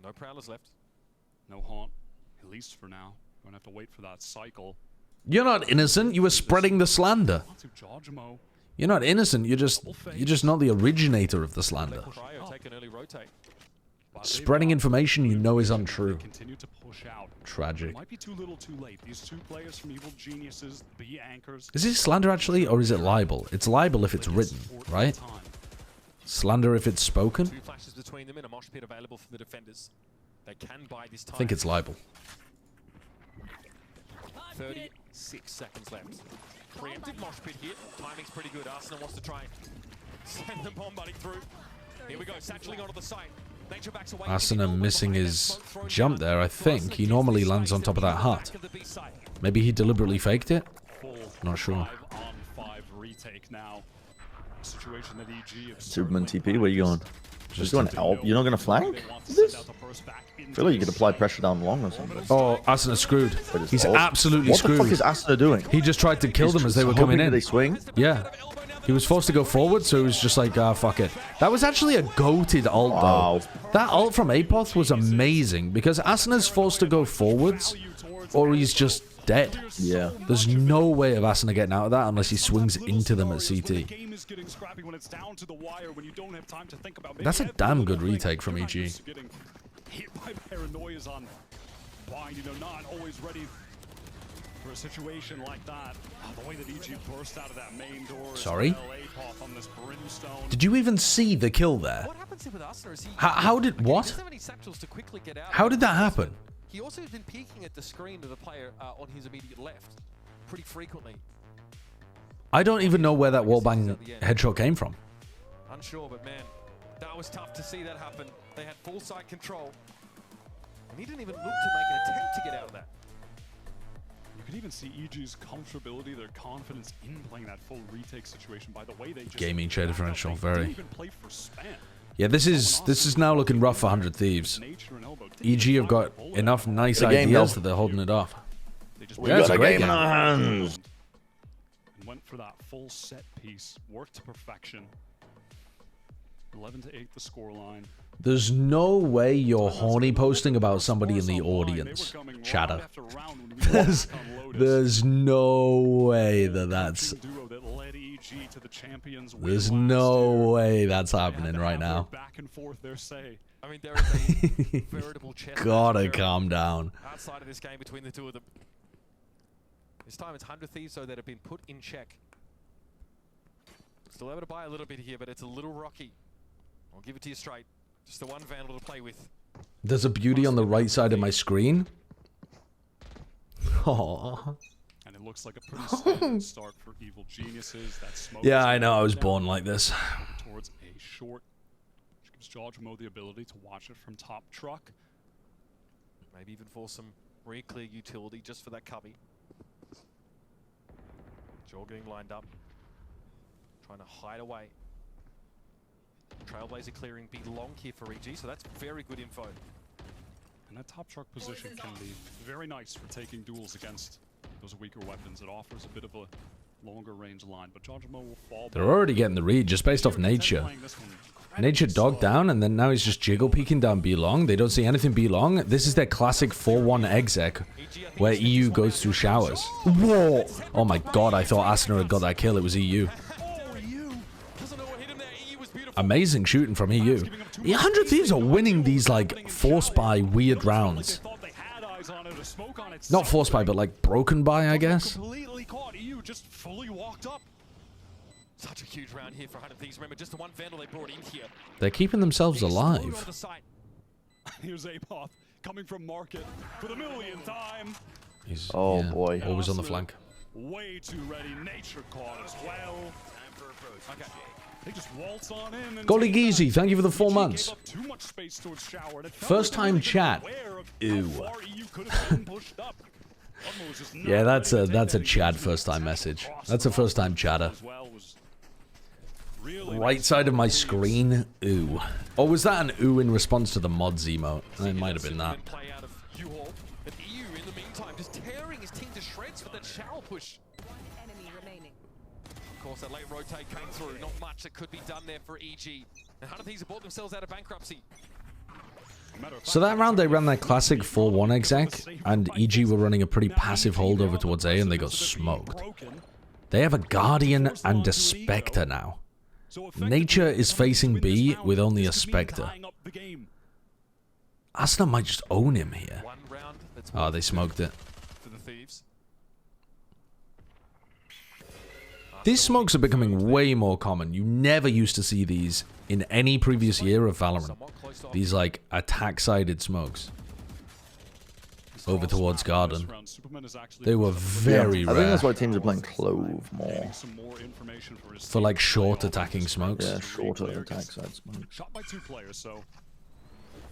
No Prowlers left. No haunt. At least for now. We're gonna have to wait for that cycle. You're not innocent. You were spreading the slander. You're not innocent. You're just not the originator of the slander. Take an early rotate. Spreading information you know is untrue. Continue to push out. Tragic. It might be too little, too late. These 2 players from Evil Geniuses, the anchors. Is it slander actually, or is it libel? It's libel if it's written, right? Slander if it's spoken? 2 flashes between them in a mosh pit available for the defenders. They can buy this time. I think it's libel. 36 seconds left. Preemptive mosh pit here. Timing's pretty good. Arsenal wants to try and send the bomb buddy through. Here we go, satcheling onto the site. Nature backs away. Asuna missing his jump there, I think. He normally lands on top of that hut. Maybe he deliberately faked it? Not sure. Retake now. Situation that EG Superman TP, where you going? Just going help? You're not going to flank? This? I feel like you could apply pressure down long or something. Oh, Asuna screwed. He's absolutely screwed. What the fuck is Asuna doing? He just tried to kill them as they were coming in. They swing? Yeah. He was forced to go forward, so he was just like, ah, fuck it. That was actually a goated ult, though. That ult from Apoth was amazing, because Asuna's forced to go forwards, or he's just dead. Yeah. There's no way of Asuna getting out of that unless he swings into them at CT. That's a damn good retake from EG. Hit by paranoias on Bind, you know, not always ready for a situation like that. The way that EG burst out of that main door. Sorry? On this brimstone. Did you even see the kill there? What happens with Asuna is How did what? He doesn't have any satchels to quickly get out. How did that happen? He also has been peeking at the screen of the player on his immediate left pretty frequently. I don't even know where that wallbang headshot came from. Unsure, but man, that was tough to see that happen. They had full side control. And he didn't even look to make an attempt to get out of that. You can even see EG's comfortability, their confidence in playing that full retake situation by the way they just Gaming share differential, very. even play for spam. Yeah, this is now looking rough for 100 Thieves. EG have got enough nice ideas that they're holding it off. We got a game in our hands. And went for that full set piece, worked to perfection. 11-8 the scoreline. There's no way you're horny posting about somebody in the audience, chatter. There's no way that's... There's no way that's happening right now. I mean, there is a veritable chess. Gotta calm down. Outside of this game between the two of them. This time it's 100 Thieves so that have been put in check. Still able to buy a little bit here, but it's a little rocky. I'll give it to you straight. Just the one Vandal to play with. There's a beauty on the right side of my screen. Aww. And it looks like a pretty standard start for Evil Geniuses. That smoke. Yeah, I know. I was born like this. Towards a short, which gives Jawjamo the ability to watch it from top truck. Maybe even for some re-clear utility just for that cubby. Jaw getting lined up. Trying to hide away. Trailblazer clearing B long here for EG, so that's very good info. And that top truck position can be very nice for taking duels against those weaker weapons. It offers a bit of a longer range line, but Jawjamo will fall. They're already getting the read just based off nature. Nature dogged down, and then now he's just jiggle peeking down B long. They don't see anything B long. This is their classic 4-1 exec, where EU goes through showers. Whoa! Oh my god, I thought Asuna had got that kill. It was EU. Amazing shooting from EU. 100 Thieves are winning these, like, forced by weird rounds. Not forced by, but, like, broken by, I guess. Completely caught. EU just fully walked up. Such a huge round here for 100 Thieves. Remember, just the one Vandal they brought in here. They're keeping themselves alive. Here's Apoth coming from market for the millionth time. He's, oh boy. Always on the flank. Way too ready. Nature caught as well. Time for approach. Okay. They just waltz on in and Golly Geezy, thank you for the 4 months. First time chat. Ew. Yeah, that's a Chad first time message. That's a first time chatter. Right side of my screen. Ooh. Or was that an ooh in response to the mods emote? It might have been that. EU in the meantime just tearing his team to shreds with that shower push. Of course, that late rotate came through. Not much that could be done there for EG. And 100 Thieves have bought themselves out of bankruptcy. So that round they ran their classic 4-1 exec, and EG were running a pretty passive holdover towards A, and they got smoked. They have a Guardian and a Spectre now. Nature is facing B with only a Spectre. Asuna might just own him here. Oh, they smoked it. These smokes are becoming way more common. You never used to see these in any previous year of Valorant. These, like, attack-sided smokes. Over towards Garden. They were very rare. I think that's why teams are playing Clove more. For, like, short attacking smokes. Yeah, shorter attack side smokes.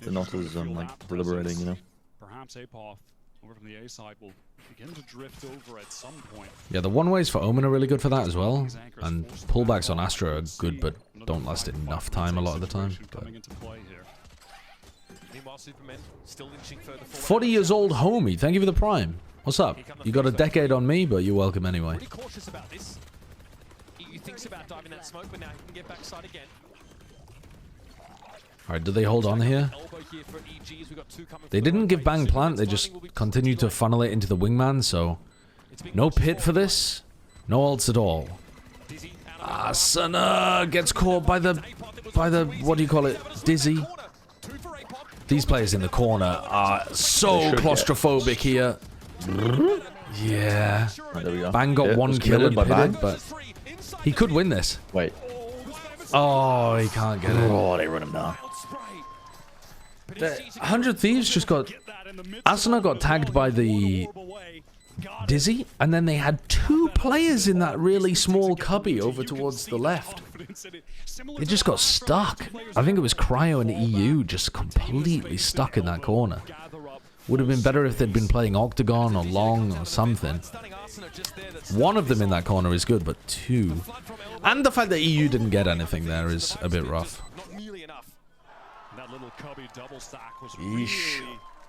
They're not as, like, deliberating, you know? Perhaps Apoth over from the A side will begin to drift over at some point. Yeah, the one-ways for Omen are really good for that as well. And pullbacks on Astra are good, but don't last enough time a lot of the time. But 40 years old homie, thank you for the prime. What's up? You got a decade on me, but you're welcome anyway. Pretty cautious about this. He thinks about diving that smoke, but now he can get backside again. All right, do they hold on here? They didn't give Bang plant. They just continued to funnel it into the wingman. So no pit for this. No ults at all. Asuna gets caught by the what do you call it? Dizzy. These players in the corner are so claustrophobic here. Yeah. Right, there we go. Bang got one kill and pitted, but he could win this. Wait. Oh, he can't get it. Oh, they run him down. 100 Thieves just got... Asuna got tagged by the Dizzy, and then they had 2 players in that really small cubby over towards the left. They just got stuck. I think it was Cryo and EU just completely stuck in that corner. Would have been better if they'd been playing Octagon or Long or something. One of them in that corner is good, but 2. And the fact that EU didn't get anything there is a bit rough.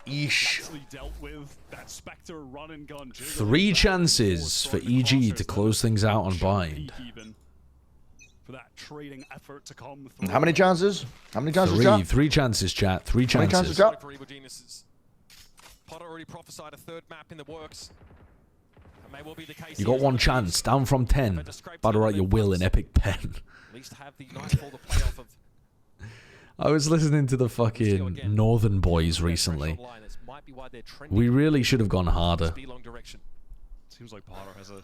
Eesh. 3 chances for EG to close things out on Bind. How many chances? How many chances, chat? 3 chances, chat. 3 chances. How many chances, chat? Potter already prophesied a 3rd map in the works. That may well be the case. You got 1 chance, down from 10. Battle out your will in Epic Pen. At least have the nightfall to play off of. I was listening to the fucking Northern Boys recently. We really should have gone harder. Seems like Potter has a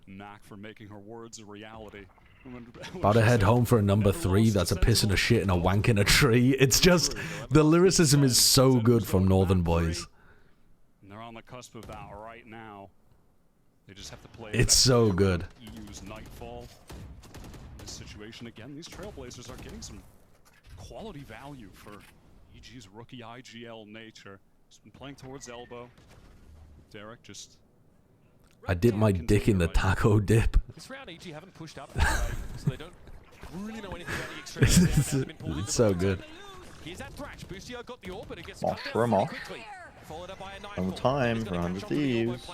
knack for making her words a reality. About to head home for a number 3 that's a piss in a shit and a wank in a tree. It's just, the lyricism is so good from Northern Boys. And they're on the cusp of that right now. They just have to play. It's so good. EU's Nightfall. In this situation again, these Trailblazers are getting some quality value for EG's rookie IGL nature. He's been playing towards elbow. Derek just... I dipped my dick in the taco dip. This round EG haven't pushed up, so they don't really know anything about the extreme. It's so good. Here's that thrash. Boostio got the orb, but it gets Mosh for a mosh. On time for 100 Thieves.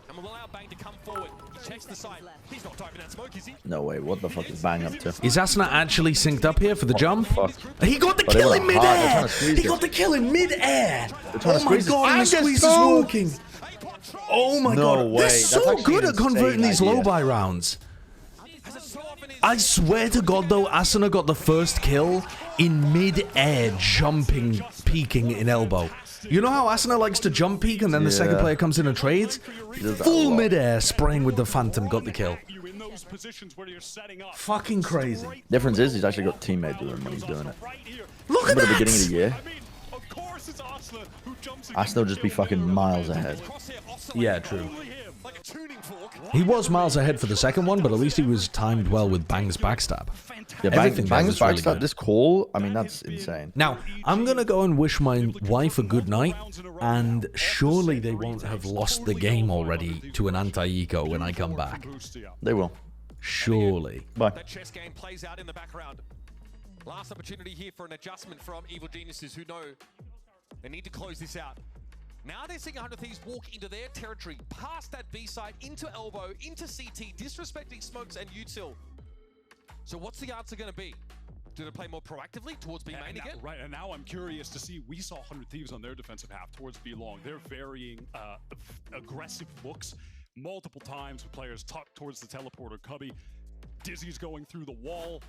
And will allow Bang to come forward. He checks the side. He's not diving that smoke, is he? No way. What the fuck is Bang up to? Is Asuna actually synced up here for the jump? He got the kill in mid-air! He got the kill in mid-air! Oh my god, and the squeeze is working! Oh my god, they're so good at converting these low-buy rounds. I swear to god though, Asuna got the first kill in mid-air, jumping, peeking in elbow. You know how Asuna likes to jump peek and then the second player comes in and trades? Full mid-air, spraying with the Phantom, got the kill. Fucking crazy. Difference is he's actually got teammate doing when he's doing it. Look at that! At the beginning of the year, Asuna will just be fucking miles ahead. Yeah, true. He was miles ahead for the second one, but at least he was timed well with Bang's backstab. Yeah, Bang's backstab, really this call, I mean, that's insane. Now, I'm going to go and wish my wife a good night, and surely they won't have lost the game already to an anti-eco when I come back. They will. Surely. Bye. That chess game plays out in the background. Last opportunity here for an adjustment from Evil Geniuses who know they need to close this out. Now they're seeing 100 Thieves walk into their territory, past that B side, into elbow, into CT, disrespecting smokes and util. So what's the answer going to be? Do they play more proactively towards B main again? Right, and now I'm curious to see, we saw 100 Thieves on their defensive half towards B long. They're varying aggressive looks multiple times with players tucked towards the teleporter cubby. Dizzy's going through the wall.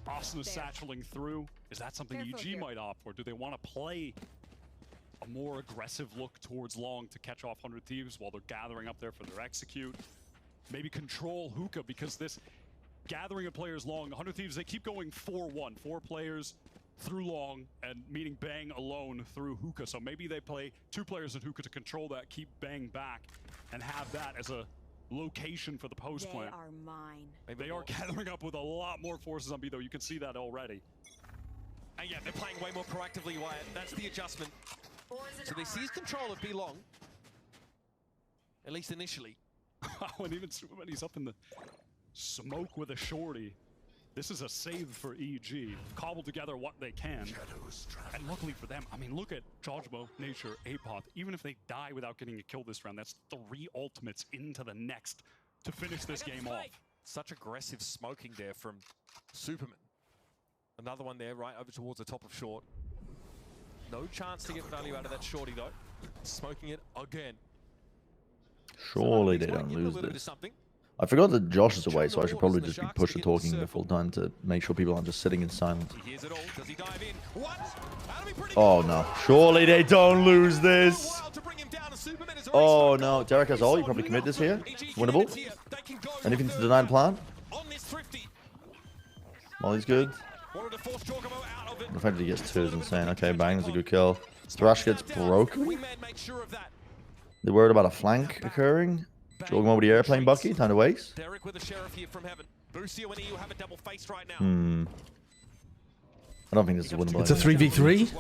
Austin is satcheling through. Is that something EG might opt for? Do they want to play a more aggressive look towards long to catch off 100 Thieves while they're gathering up there for their execute? Maybe control hookah, because this gathering of players long, 100 Thieves, they keep going 4-1, 4 players through long, and meaning Bang alone through hookah. So maybe they play 2 players at hookah to control that, keep Bang back, and have that as a location for the post plant. They are mine. They are gathering up with a lot more forces on B, though. You can see that already. And yeah, they're playing way more proactively, Wyatt. That's the adjustment. So they seize control of B long, at least initially. And even when he's up in the smoke with a shorty, this is a save for EG. Cobble together what they can. And luckily for them, I mean, look at Jojmo, Nature, Apoth. Even if they die without getting a kill this round, that's 3 ultimates into the next to finish this game off. Such aggressive smoking there from Superman. Another one there, right over towards the top of short. No chance to get value out of that shorty though. Smoking it again. Surely they don't lose this. I forgot that Josh is away, so I should probably just be pushing talking the full time to make sure people aren't just sitting in silence. Oh no. Surely they don't lose this. Oh no. Derek has all. You probably commit this here. Winnable. Anything to deny the plan? Molly's good. The fact that he gets 2 is insane. Okay, bang, is a good kill. Thrash gets broken. They're worried about a flank occurring. Jorgum over the airplane bucky, time to waste. Derek with a sheriff here from heaven. Busio and EU have a double face right now. I don't think this is winnable. It's a 3v3?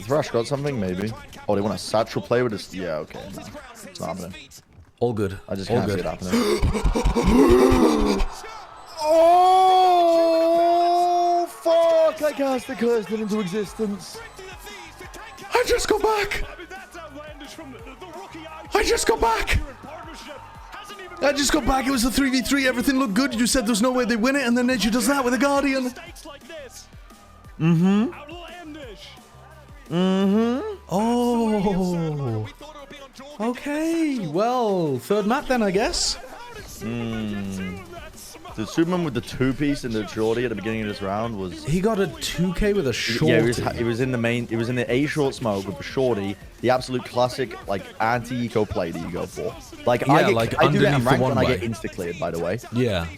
Thrash got something, maybe. Oh, they want a satchel play with this? Yeah, okay. No, it's not happening. All good. I just All can't good. see it happening. Oh, fuck! I cast the curse into existence. I just got back! I just got back! I just got back. It was a 3v3. Everything looked good. You said there's no way they win it, and then Edgy does that with a Guardian. Oh. Okay. Well, third map then, I guess. The Superman with the 2-piece in the shorty at the beginning of this round was... He got a 2k with a shorty. Yeah, he was in the main... It was in the A short smoke with the shorty. The absolute classic, like, anti-eco play that you go for. Like, yeah, I do that in ranked when I get way. insta-cleared, by the way. Yeah.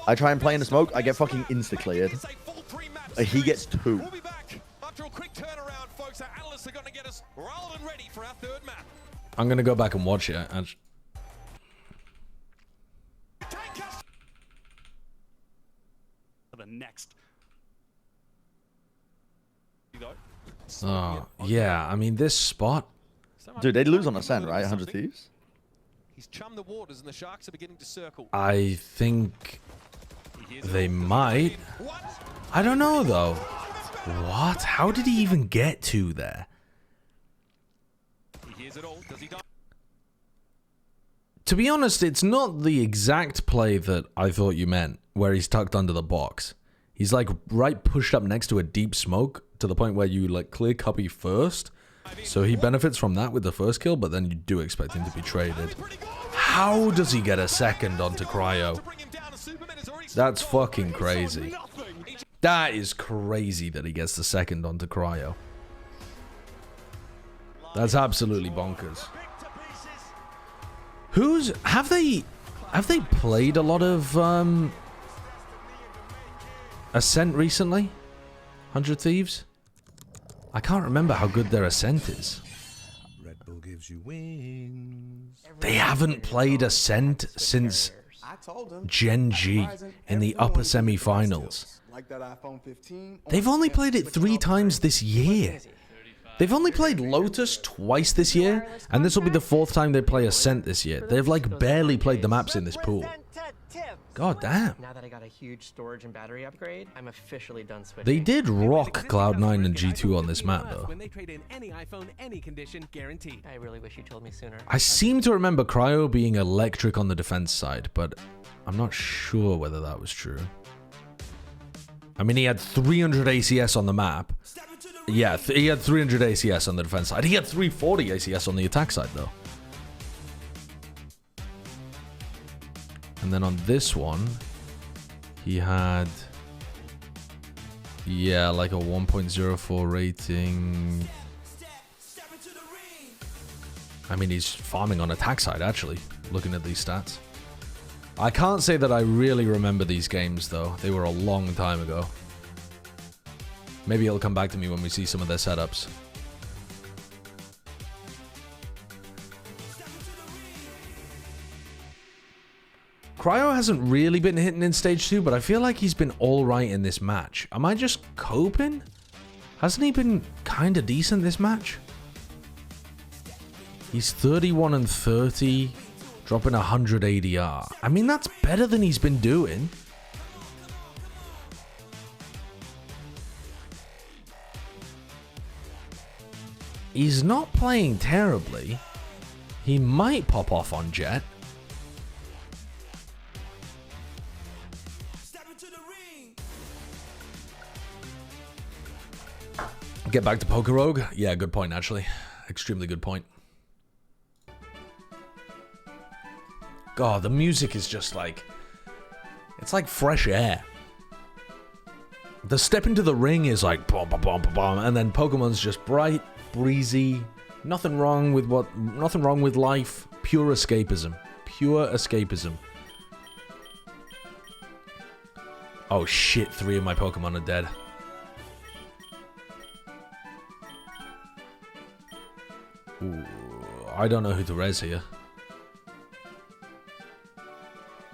I try and play in the smoke, I get fucking insta-cleared. He gets 2. I'm going to go back and watch it. The next. Oh, yeah. I mean, this spot. Dude, they'd lose on ascent, right? 100 Thieves? He's chummed the waters and the sharks are beginning to circle. I think they might. I don't know, though. What? How did he even get to there? He hears it all. Does he die? To be honest, it's not the exact play that I thought you meant, where he's tucked under the box. He's like right pushed up next to a deep smoke to the point where you like clear copy first. So he benefits from that with the first kill, but then you do expect him to be traded. How does he get a second onto Cryo? That's fucking crazy. That is crazy that he gets the second onto Cryo. That's absolutely bonkers. Have they played a lot of Ascent recently? 100 Thieves? I can't remember how good their Ascent is. Red Bull gives you wings. They haven't played Ascent since Gen G in the upper semi-finals. They've only played it 3 times this year. They've only played Lotus twice this year, and this will be the 4th time they play Ascent this year. They've like barely played the maps in this pool. God damn. Now that I got a huge storage and battery upgrade, I'm officially done switching. They did rock Cloud9 and G2 on this map, though. When they trade in any iPhone, any condition, guaranteed. I really wish you told me sooner. I seem to remember Cryo being electric on the defense side, but I'm not sure whether that was true. I mean, he had 300 ACS on the map. Yeah, he had 300 ACS on the defense side. He had 340 ACS on the attack side, though. And then on this one, he had, yeah, like a 1.04 rating. I mean, he's farming on attack side, actually, looking at these stats. I can't say that I really remember these games, though. They were a long time ago. Maybe it'll come back to me when we see some of their setups. Cryo hasn't really been hitting in stage 2, but I feel like he's been alright in this match. Am I just coping? Hasn't he been kind of decent this match? He's 31 and 30, dropping 100 ADR. I mean, that's better than he's been doing. He's not playing terribly. He might pop off on Jet. get back to Poker Rogue. Yeah, good point, actually. Extremely good point. God, the music is just like... It's like fresh air. The step into the ring is like... Bom, bom, bom, bom, bom, and then Pokemon's just bright, breezy. Nothing wrong with life. Pure escapism. Pure escapism. Oh shit, 3 of my Pokemon are dead. Ooh, I don't know who to res here.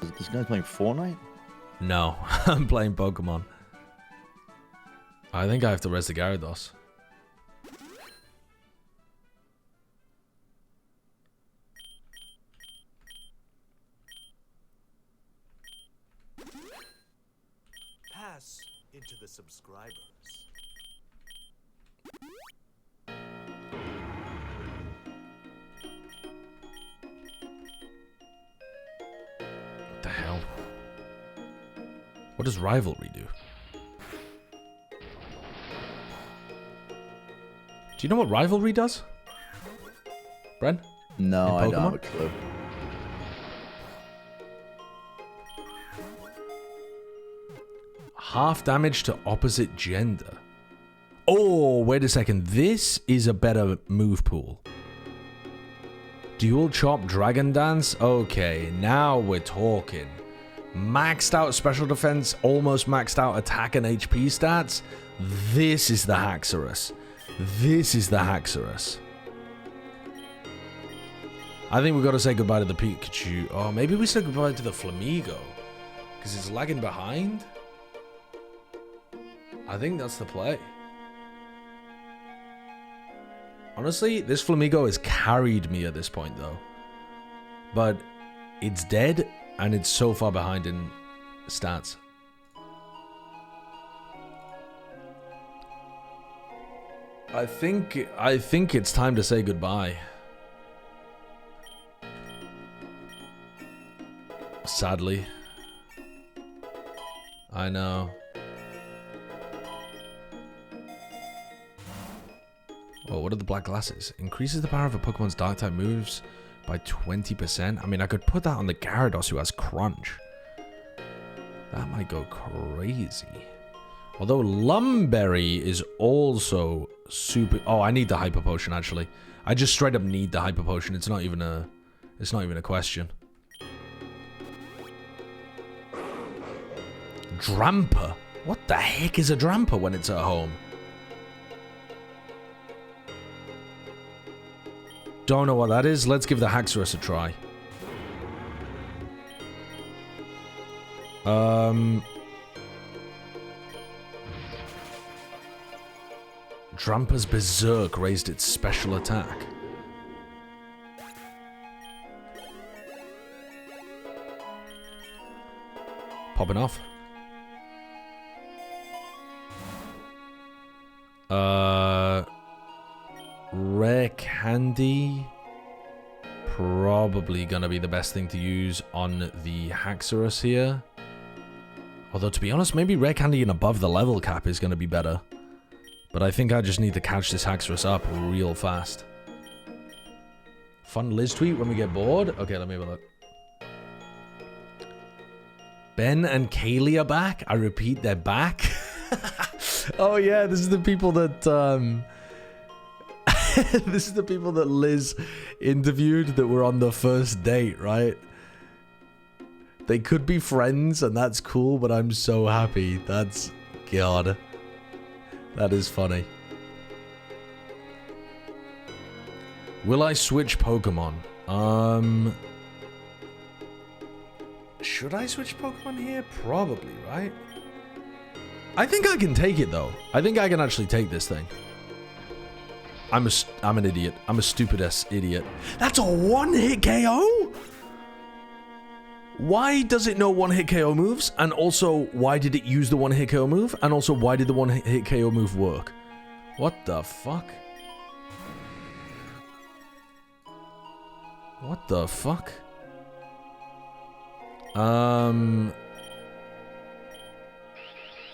Is this guy playing Fortnite? No, I'm playing Pokemon. I think I have to res the Gyarados. Pass into the subscribers. What the hell? What does Rivalry do? Do you know what Rivalry does? Bren? No, I don't have a clue. Half damage to opposite gender. Oh, wait a second. This is a better move pool. Dual Chop Dragon Dance? Okay, now we're talking. Maxed out special defense, almost maxed out attack and HP stats. This is the Haxorus. This is the Haxorus. I think we've got to say goodbye to the Pikachu. Oh, maybe we say goodbye to the Flamigo. Because it's lagging behind. I think that's the play. Honestly, this Flamigo has carried me at this point, though. But it's dead, and it's so far behind in stats. I think it's time to say goodbye. Sadly. I know. Oh, what are the black glasses? Increases the power of a Pokemon's dark type moves by 20%. I mean, I could put that on the Gyarados who has Crunch. That might go crazy. Although Lumberry is also super... Oh, I need the Hyper Potion, actually. I just straight up need the Hyper Potion. It's not even a question. Dramper? What the heck is a Dramper when it's at home? Don't know what that is. Let's give the Haxorus a try. Dramper's Berserk raised its special attack. Popping off. Rare Candy. Probably gonna be the best thing to use on the Haxorus here. Although, to be honest, maybe Rare Candy and above the level cap is gonna be better. But I think I just need to catch this Haxorus up real fast. Fun Liz tweet when we get bored? Okay, let me have a look. Ben and Kaylee are back? I repeat, they're back? Oh yeah, this is the people that this is the people that Liz interviewed that were on the first date, right? They could be friends and that's cool, but I'm so happy. That's... God. That is funny. Will I switch Pokemon? Should I switch Pokemon here? Probably, right? I think I can take it, though. I think I can actually take this thing. I'm an idiot. I'm a stupid-ass idiot. That's a one-hit KO? Why does it know one-hit KO moves? And also, why did it use the one-hit KO move? And also, why did the one-hit KO move work? What the fuck? What the fuck?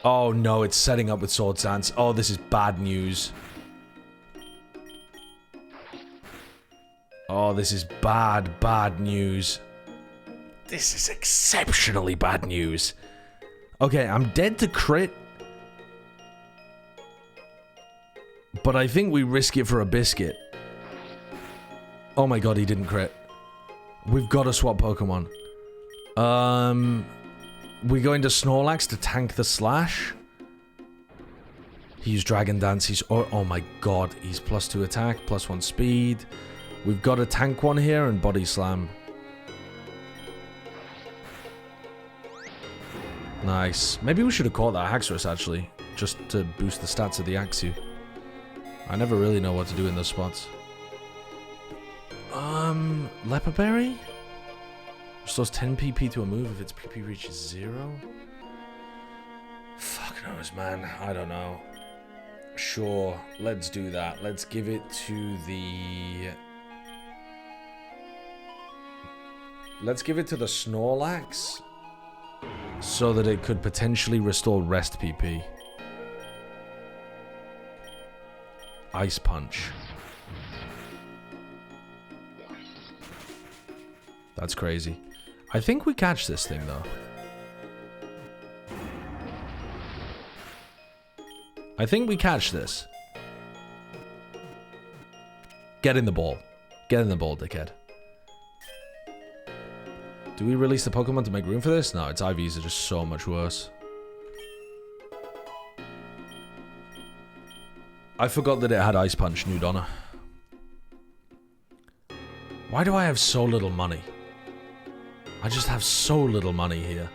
Oh no, it's setting up with Sword Dance. Oh, this is bad news. Oh, this is bad news. This is exceptionally bad news. Okay, I'm dead to crit. But I think we risk it for a biscuit. Oh my god, he didn't crit. We've got to swap Pokemon. We go into Snorlax to tank the slash. He used Dragon Dance. He's... Oh my god, he's +2 attack, +1 speed. We've got to tank one here and Body Slam. Nice. Maybe we should have caught that Haxorus, actually. Just to boost the stats of the Axew. I never really know what to do in those spots. Leper Berry? Restores 10 PP to a move if its PP reaches 0? Fuck knows, man. I don't know. Sure, let's do that. Let's give it to the... Let's give it to the Snorlax. So that it could potentially restore rest PP. Ice Punch. That's crazy. I think we catch this thing, though. I think we catch this. Get in the ball. Get in the ball, dickhead. Do we release the Pokemon to make room for this? No, its IVs are just so much worse. I forgot that it had Ice Punch, New Donna. Why do I have so little money? I just have so little money here.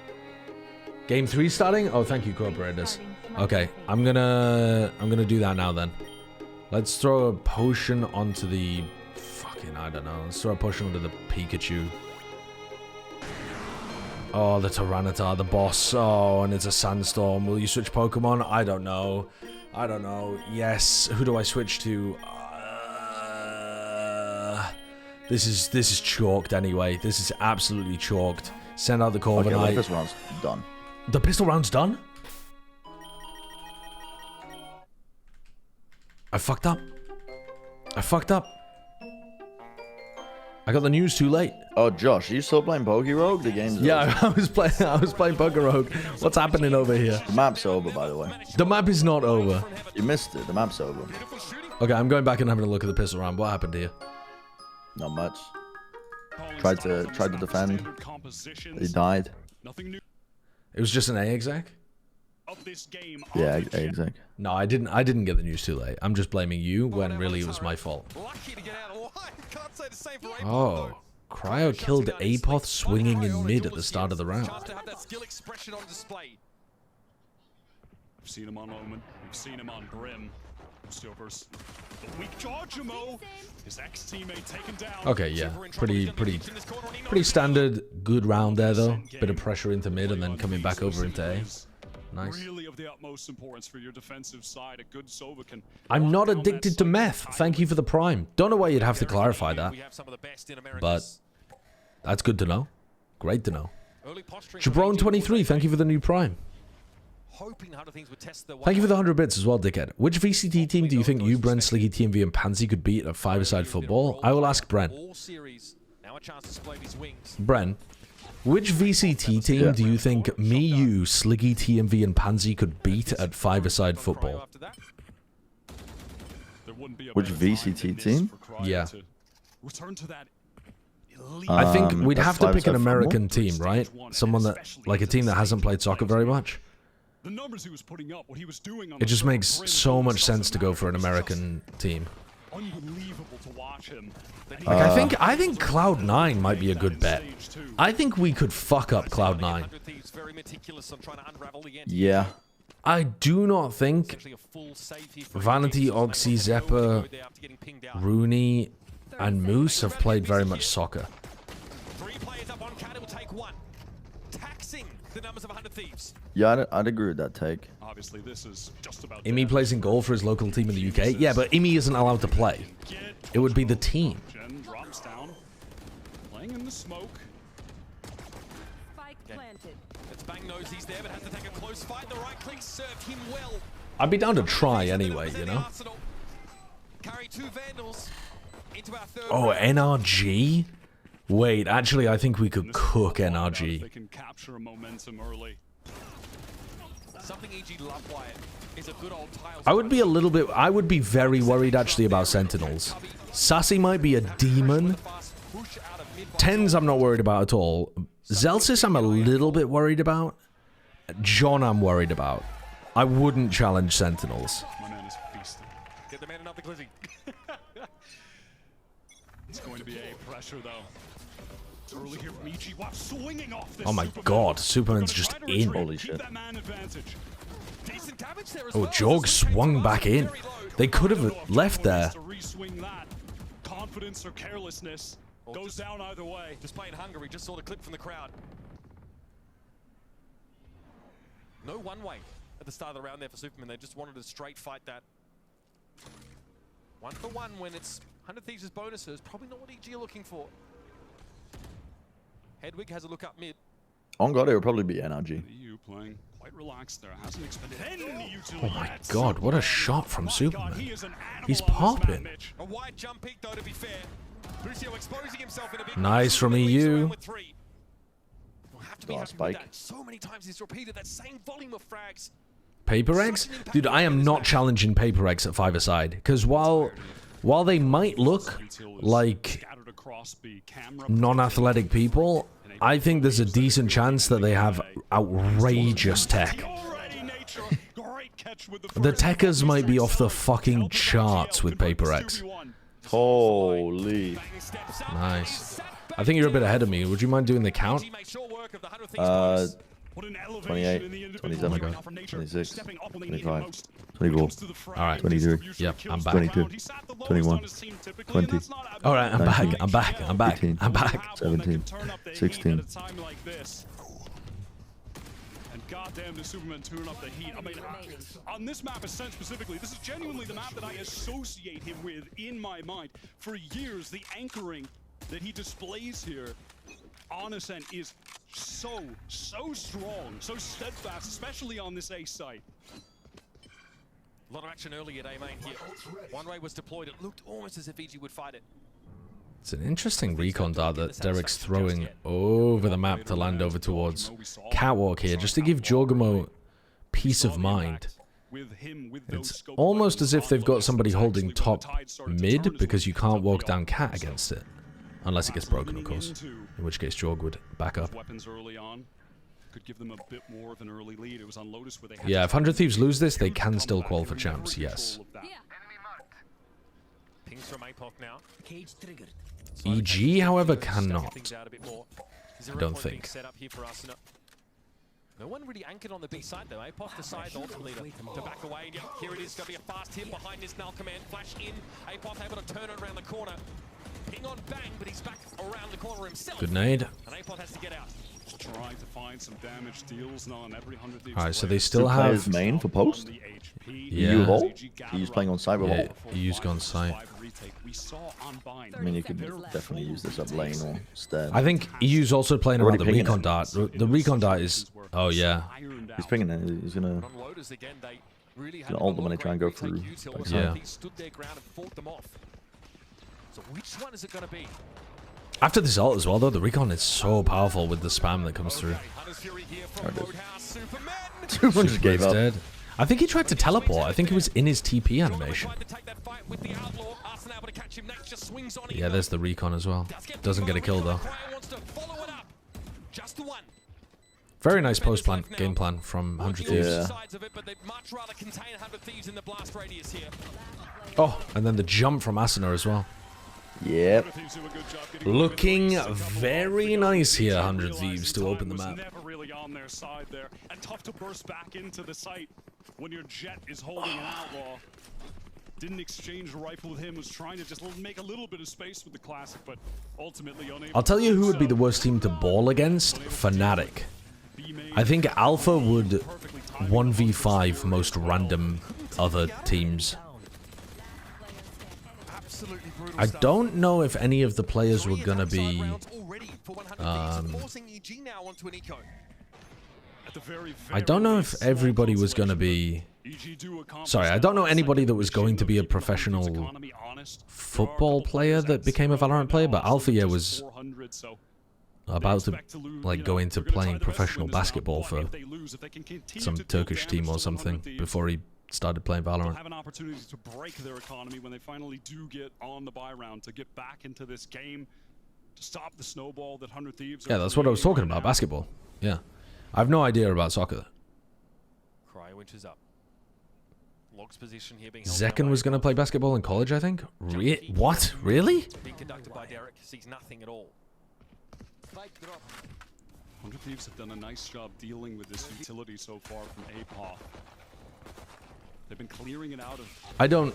Game 3 starting? Oh, thank you, Corporators. Okay, I'm gonna do that now then. Let's throw a potion onto the... Fucking, I don't know. Let's throw a potion onto the Pikachu. Oh, the Tyranitar, the boss. Oh, and it's a Sandstorm. Will you switch Pokemon? I don't know. I don't know. Yes. Who do I switch to? This is chalked anyway. This is absolutely chalked. Send out the Corviknight. Okay, the pistol round's done. The pistol round's done? I fucked up. I fucked up. I got the news too late. Oh, Josh, are you still playing Pokerogue? The game's yeah, I was playing Pokerogue. What's happening over here? The map's over, by the way. The map is not over. You missed it. The map's over. Okay, I'm going back and having a look at the pistol round. What happened here? Not much. Tried to defend. He died. It was just an A exec? Yeah, A exec. No, I didn't get the news too late. I'm just blaming you when really it was my fault. Oh, Cryo killed Apoth swinging in mid at the start of the round. We've seen him on Omen. We've seen him on Brim. Silvers. The weak Georgimo. His ex-teammate taken down. Okay, yeah. Pretty standard, good round there though. Bit of pressure into mid and then coming back over into A. Nice. Really of the utmost importance for your defensive side. A good Sova can... I'm not addicted to meth. Thank you for the prime. Don't know why you'd have to clarify that. But that's good to know. Great to know. Jabron23, thank you for the new prime. Thank you for the 100 bits as well, dickhead. Which VCT team do you think you, Bren, Sliggy, TMV, and Pansy could beat at 5-a-side football? I will ask Bren. Bren, which VCT team do you think me, you, Sliggy, TMV, and Pansy could beat at 5-a-side football? Which VCT team? Yeah. I think we'd have to pick an American team, right? Someone that, like a team that hasn't played soccer very much. The numbers he was putting up, what he was doing on it just makes so much sense to go for an American team. Unbelievable to watch him. Like I think Cloud9 might be a good bet. I think we could fuck up Cloud9. Yeah. I do not think Vanity, Oxy, Zepper, Rooney, and Moose have played very much soccer. The numbers of 100 Thieves. Yeah, I'd agree with that take. Obviously, this is just about Imi plays in goal for his local team in the UK. Yeah, but Imi isn't allowed to play. It would be the team. Jen drops down, playing in the smoke. Spike planted. It's Bang knows he's there, but has to take a close fight. The right click served him well. I'd be down to try anyway, you know. Carry 2 Vandals. Oh, NRG? Wait, actually, I think we could cook NRG. They can capture momentum early. Something EG love Wyatt is a good old tiles. I would be a little bit... I would be very worried, actually, about Sentinels. Sassy might be a demon. Tens I'm not worried about at all. Zelsis I'm a little bit worried about. John I'm worried about. I wouldn't challenge Sentinels. My man is feasting. Get the man another glizzy. It's going to be a pressure though. Early here from EG. Watch swinging off this. Oh my god, Superman's just in. Holy shit. Oh, Jorg swung back in. They could have left there. Confidence or carelessness goes down either way. Just playing Hungary, just saw the clip from the crowd. No one way at the start of the round there for Superman. They just wanted to straight fight that. 1 for 1 when it's 100 Thieves' bonuses. Probably not what EG are looking for. Hedwig has a look up mid. On God, it will probably be NRG. EU playing quite relaxed there. Hasn't expended any utility. Oh my god, what a shot from Superman. He's popping. A wide jump peak though, to be fair. Lucio exposing himself in a big Nice from EU. Oh, spike. So many times he's repeated that same volume of frags. Paper eggs? Dude, I am not challenging paper eggs at 5-a-side. Because while they might look like non-athletic people, I think there's a decent chance that they have outrageous tech. The techers might be off the fucking charts with paper eggs. Holy. Nice. I think you're a bit ahead of me. Would you mind doing the count? 28, 27, 26, 25, 24. Alright. 23. Yep, I'm back. 22, 21, 20. Alright, I'm back. I'm back. I'm back. 18, I'm back. 17, 16. And goddamn, the Superman tuning up the heat. I mean, on this map, Ascent specifically, this is genuinely the map that I associate him with in my mind. For years, the anchoring that he displays here on Ascent is so strong, so steadfast, especially on this A site. A lot of action early at A main here. One way was deployed. It looked almost as if EG would fight it. It's an interesting recon dart that Derek's throwing over the map to land over towards Catwalk here, just to give Jorgamo peace of mind. It's almost as if they've got somebody holding top mid, because you can't walk down Cat against it. Unless it gets broken, of course. In which case Jorg would back up. Weapons early on could give them a bit more of an early lead. It was on Lotus where they had Yeah, if 100 Thieves lose this, they can still qualify for champs, yes. Pings from APOC now. Cage triggered. EG, however, cannot. I don't think. No one really anchored on the B side though. APOC decides ultimately to back away. Yep, here it is. Going to be a fast hit behind this null command. Flash in. APOC able to turn it around the corner. Ping on bang, but he's back around the corner himself. Good nade. And APOC has to get out. Trying to find some damage deals now on every 100 Thieves. Alright, so they still have main for post. Yeah. He's playing on cyber Yeah, hole. EU's gone site. I mean, you could definitely use this up lane or stairs. I think EU's also playing around the recon dart. The recon dart is... Oh, yeah. He's pinging it. He's gonna ult them when they try and go through. Yeah. So which one is it going to be? After this ult as well, though, the recon is so powerful with the spam that comes through. Superman just gave up. Dead. I think he tried to teleport. I think he was in his TP animation. Yeah, there's the recon as well. Doesn't get a kill, though. Very nice post-plan game plan from 100 Thieves. Yeah. Oh, and then the jump from Asuna as well. Yep. Looking very nice here, 100 Thieves, to open the map. Never really on their side there, and tough to burst back into the site when your Jet is holding an outlaw. Didn't exchange a rifle with him, was trying to just make a little bit of space with the classic, but ultimately unable. I'll tell you who would be the worst team to ball against. Fnatic. I think Alpha would 1v5 most random other teams. I don't know if any of the players were gonna be I don't know if everybody was going to be... Sorry, I don't know anybody that was going to be a professional football player that became a Valorant player, but Althea was about to like go into playing professional basketball for some Turkish team or something before he started playing Valorant. Have an opportunity to break their economy when they finally do get on the buy round, to get back into this game, to stop the snowball that 100 Thieves. Yeah, that's what I was talking about, basketball. Yeah. I have no idea about soccer. Cryo inches up. Log's position here being Zekken was going to play basketball in college, I think. What? Really? Being conducted by Derek, sees nothing at all. 100 Thieves have done a nice job dealing with this utility so far from APOF. They've been clearing it out of... I don't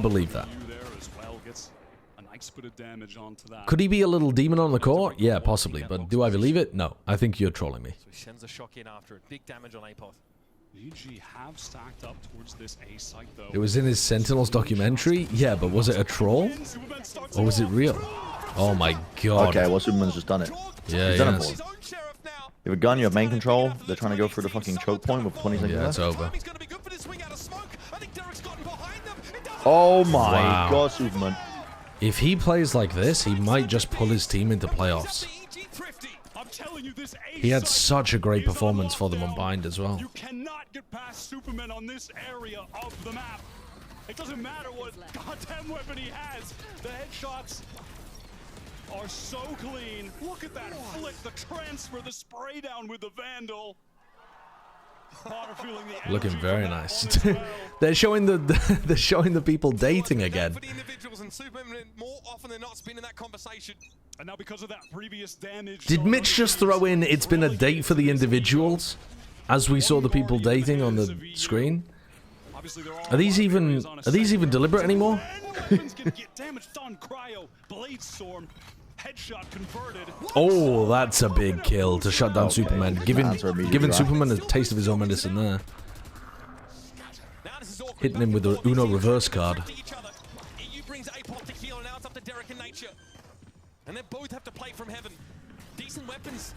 believe that. There as well. Gets a nice bit of damage onto that. Could he be a little demon on the court? Yeah, possibly. But do I believe it? No. I think you're trolling me. So he sends a shock in after it. Big damage on APOF. EG have stacked up towards this A site though. It was in his Sentinels documentary? Yeah, but was it a troll? Or was it real? Oh my god. Okay, well, Superman's just done it. Yeah, He's done it for him. You have a gun, you have main control, they're trying to go for the fucking choke point with 20 seconds left. Yeah, it's over. Oh my Wow. god, Superman. If he plays like this, he might just pull his team into playoffs. He had such a great performance for them on Bind as well. You cannot get past Superman on this area of the map. It doesn't matter what goddamn weapon he has. The headshots are so clean. Look at that flick, the transfer, the spray down with the Vandal. Looking very nice. They're showing the people dating again. And now because of that previous damage, Did Mitch just throw in it's been a date for the individuals as we saw the people dating on the screen? Are these even deliberate anymore? Headshot converted. Oh, that's a big kill to shut down Superman. Giving Superman a taste of his own medicine there. Hitting him with the Uno reverse card. EU brings APOF to kill, and now it's up to Derek and Nature. And they both have to play from heaven. Decent weapons.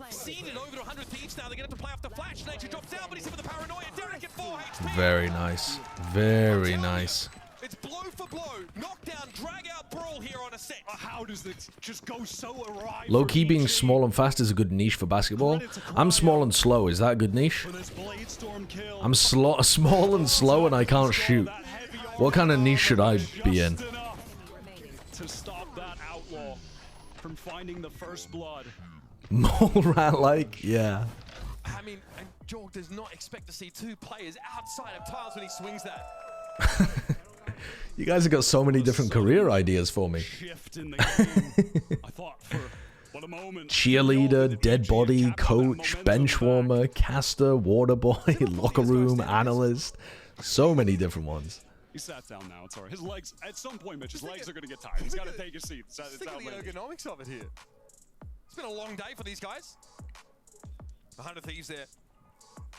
Seeded over to 100 Thieves now. They're going to have to play off the flash. Nature drops down, but he's in with the paranoia. Derek at 4 HP. Very nice. Very nice. It's blow for blow. Knockdown, drag out brawl here on a set. How does this just go so awry? Low-key being small and fast is a good niche for basketball. I'm small and slow. Is that a good niche? I'm small and slow and I can't shoot. What kind of niche should I be in? To stop that outlaw from finding the first blood. Mole rat like? Yeah. I mean, and Jorg does not expect to see two players outside of tiles when he swings that. You guys have got so many different career ideas for me. Cheerleader, dead body, coach, bench warmer, caster, water boy, locker room, analyst. So many different ones. He sat down now. It's alright. His legs, at some point, Mitch, his legs are going to get tired. He's got to take a seat. Think of the ergonomics of it here. It's been a long day for these guys. 100 Thieves there.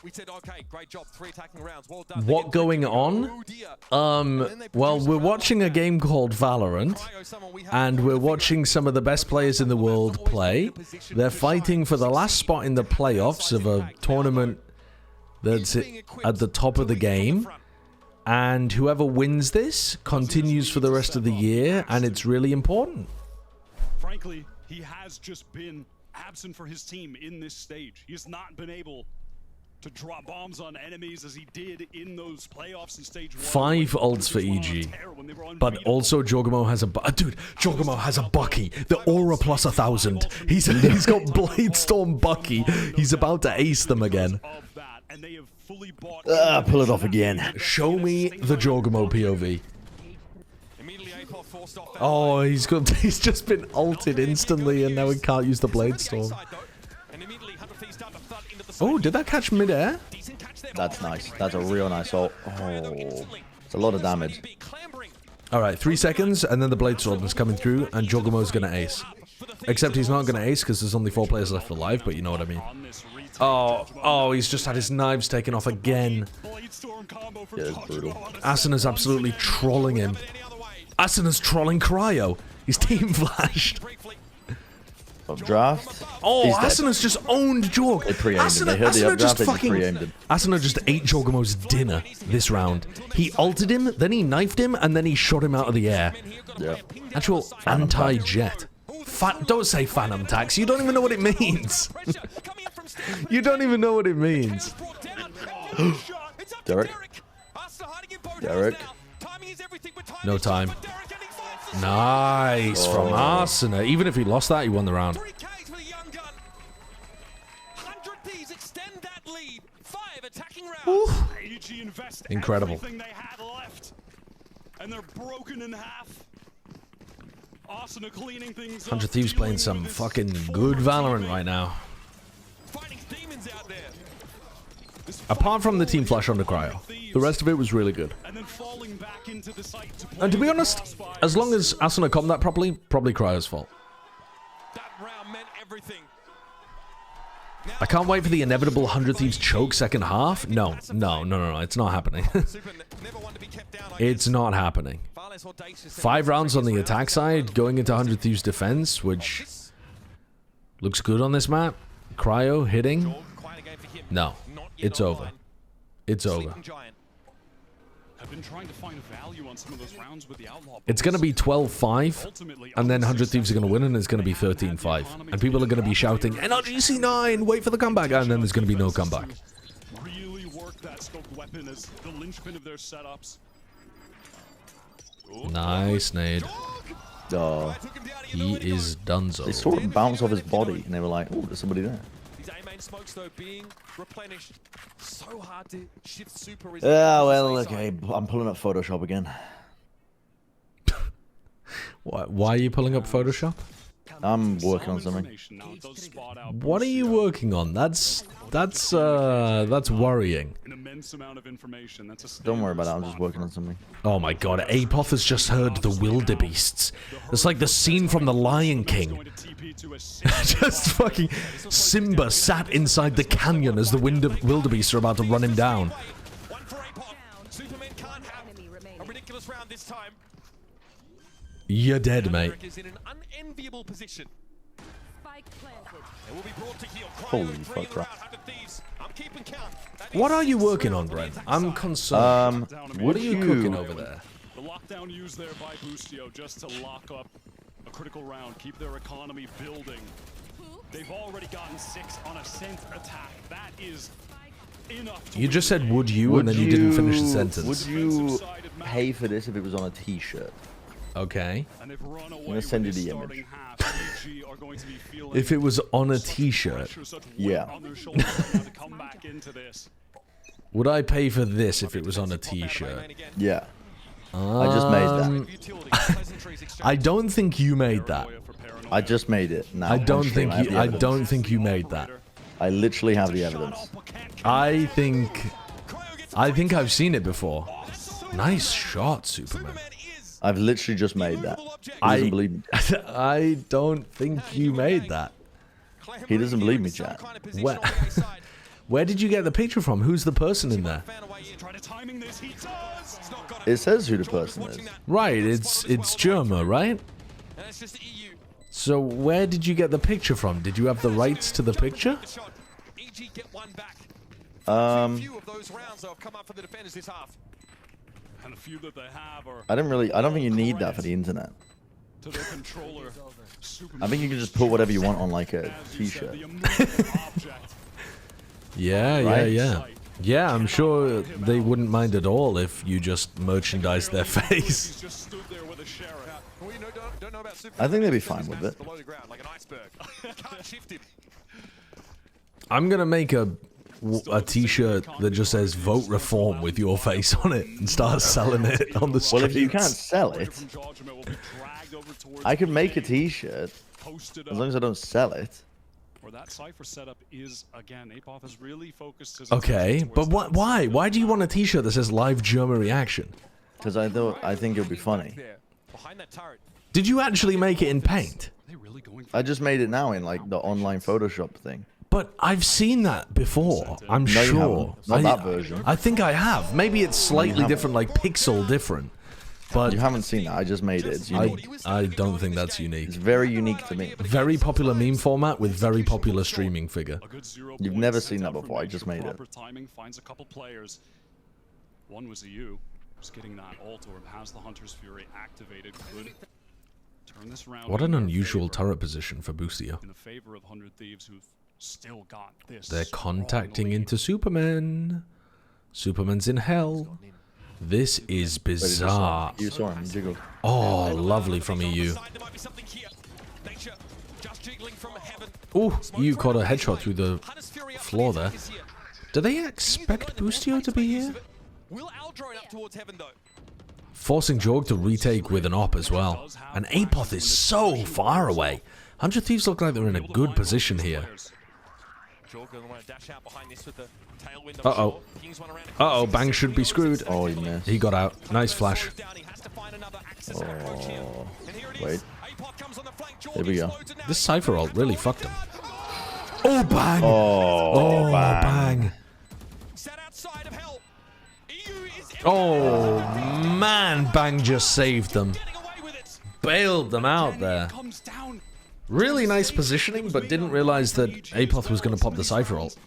We said, okay, great job, 3 attacking rounds, well done. What going on? Well, we're watching a game called Valorant, and we're watching some of the best players in the world play. They're fighting for the last spot in the playoffs of a tournament that's at the top of the game. And whoever wins this continues for the rest of the year, and it's really important. Frankly, he has just been absent for his team in this stage. He has not been able to drop bombs on enemies as he did in those playoffs in stage 1. 5 ults for EG. But also Jorgamo has a... Dude, Jorgamo has a Bucky. The Aura plus 1,000. He's got Bladestorm Bucky. He's about to ace them again. Pull it off again. Show me the Jorgamo POV. Oh, he's just been ulted instantly and now he can't use the Bladestorm. Oh, did that catch midair? That's nice. That's a real nice ult. Oh, it's a lot of damage. Alright, 3 seconds, and then the Bladestorm is coming through, and Jorgamo's gonna ace. Except he's not gonna ace, because there's only 4 players left alive, but you know what I mean. Oh, he's just had his knives taken off again. Yeah, it's brutal. Asana's absolutely trolling him. Asana's trolling Cryo. His team flashed. Updraft. Oh, He's dead. Asana's just owned Jorg. They pre-aimed him. They heard the updraft, they just pre-aimed him. Asana just ate Jorgamo's dinner this round. He ulted him, then he knifed him, and then he shot him out of the air. Yeah. Actual anti-jet. Don't say phantom tax. You don't even know what it means. You don't even know what it means. Derek. No time. Nice from Asana. Even if he lost that, he won the round. Incredible. And they're broken in half. 100 Thieves playing some fucking good Valorant right now. Apart from the team flash on the cryo, the rest of it was really good. And to be honest, as long as Asuna commed that properly, probably cryo's fault. I can't wait for the inevitable 100 Thieves choke second half. No, it's not happening. It's not happening. 5 rounds on the attack side, going into 100 Thieves defense, which looks good on this map. Cryo hitting. No, it's over. It's over. It's going to be 12-5, and then 100 Thieves are going to win, and it's going to be 13-5. And people are going to be shouting, NRGC9, wait for the comeback, and then there's going to be no comeback. Really work that scoped weapon as the linchpin of their setups. Nice nade. Oh. He is donezo. They sort of bounce off his body, and they were like, oh, there's somebody there. These A-main smokes, though, being replenished. So hard to shift super. Yeah, well, okay. I'm pulling up Photoshop again. Why are you pulling up Photoshop? I'm working on something. What are you working on? That's worrying. Don't worry about it. I'm just working on something. Oh my god, Apoth has just heard the wildebeests. It's like the scene from The Lion King. Just fucking Simba sat inside the canyon as the wildebeests are about to run him down. You're dead, mate. Holy fuck, bro. What are you working on, Brent? I'm concerned. What are you cooking over there? The lockdown used there by Boostio just to lock up a critical round, keep their economy building. They've already gotten 6 on a scent attack. That is enough. You just said would you, and then you didn't finish the sentence. Would you pay for this if it was on a t-shirt? Okay. I'm gonna send you the image. If it was on a t-shirt. Yeah. Would I pay for this if it was on a t-shirt? Yeah. I just made that. I don't think you made that. I just made it. Now, I don't think you made that. I literally have the evidence. I think I've seen it before. Nice shot, Superman. I've literally just made that. He doesn't believe me. I don't think you made that. He doesn't believe me, chat. Where did you get the picture from? Who's the person in there? It says who the person is. Right, it's Germa, right? So where did you get the picture from? Did you have the rights to the picture? I don't think you need that for the internet. I think you can just put whatever you want on like a t-shirt. Yeah. Yeah, I'm sure they wouldn't mind at all if you just merchandise their face. I think they'd be fine with it. I'm gonna make a t-shirt that just says "Vote Reform" with your face on it and start selling it on the streets. Well, if you can't sell it, I could make a t-shirt as long as I don't sell it. Where that cipher setup is again, Apoth has really focused his okay, but why? Why do you want a t-shirt that says "Live Germa Reaction"? Because I think it'll be funny. Did you actually make it in Paint? I just made it now in like the online Photoshop thing. But I've seen that before. I'm sure. Not that version. I think I have. Maybe it's slightly different, like pixel different. But you haven't seen that. I just made it. It's unique. I don't think that's unique. It's very unique to me. Very popular meme format with very popular streaming figure. You've never seen that before. I just made it. Timing finds a couple players. One was you, who's getting that ult or has the Hunter's Fury activated. Could turn this round. What an unusual turret position for Boostio. In the favor of 100 Thieves, who've still got this. They're contacting into Superman. Superman's in hell. This is bizarre. You saw him jiggle. Oh, lovely from EU. Oh, EU caught a headshot through the floor there. Do they expect Boostio to be here? Forcing Jorg to retake with an op as well. And Apoth is so far away. 100 Thieves look like they're in a good position here. Uh-oh. Uh-oh, Bang should be screwed. Oh, he missed. He got out. Nice flash. Oh, wait. Here we go. This Cypher ult really fucked him. Oh, Bang! Oh, Bang! Oh, man, Bang just saved them. Bailed them out there. Really nice positioning, but didn't realize that Apoth was going to pop the Cypher ult.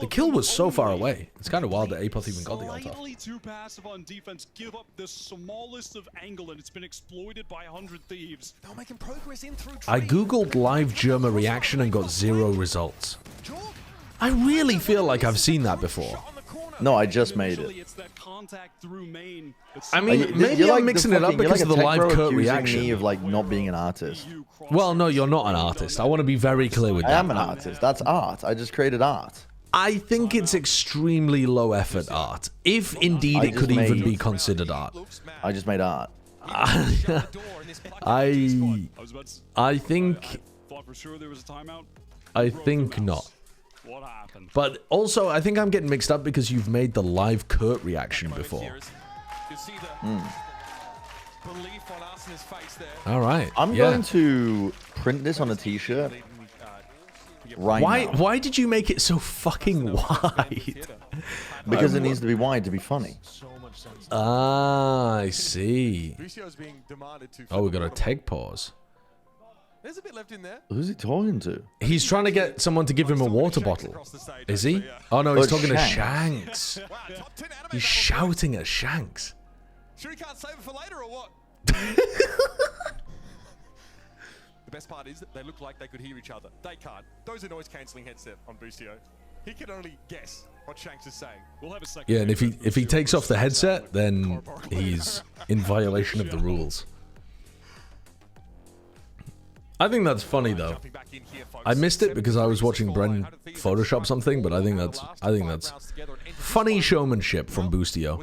The kill was so far away. It's kind of wild that Apoth even got the ult off. Slightly too passive on defense. Give up the smallest of angle, and it's been exploited by 100 Thieves. They're making progress in through. I googled live Germa reaction and got 0 results. I really feel like I've seen that before. No, I just made it. I mean, maybe I'm mixing it up because of the live Kurt accusing reaction. me of like not being an artist. Well, no, you're not an artist. I want to be very clear with I that. am an artist. That's art. I just created art. I think it's extremely low effort art, if indeed it could even be considered art. I just made art. I think. I think not. But also, I think I'm getting mixed up because you've made the live Kurt reaction before. All right. I'm going to print this on a t-shirt right now. Why did you make it so fucking wide? Because it needs to be wide to be funny. Ah, I see. Oh, we got a tech pause. There's a bit left in there. Who's he talking to? He's trying to get someone to give him a water bottle. Is he? Oh no, he's talking to Shanks. He's shouting at Shanks. Sure you can't save it for later or what? The best part is that they look like they could hear each other. They can't. Those are noise cancelling headset on Boostio. He can only guess what Shanks is saying. We'll have a second. Yeah, and if he takes off the headset, then he's in violation of the rules. I think that's funny though. I missed it because I was watching Bren Photoshop something, but I think that's funny showmanship from Boostio.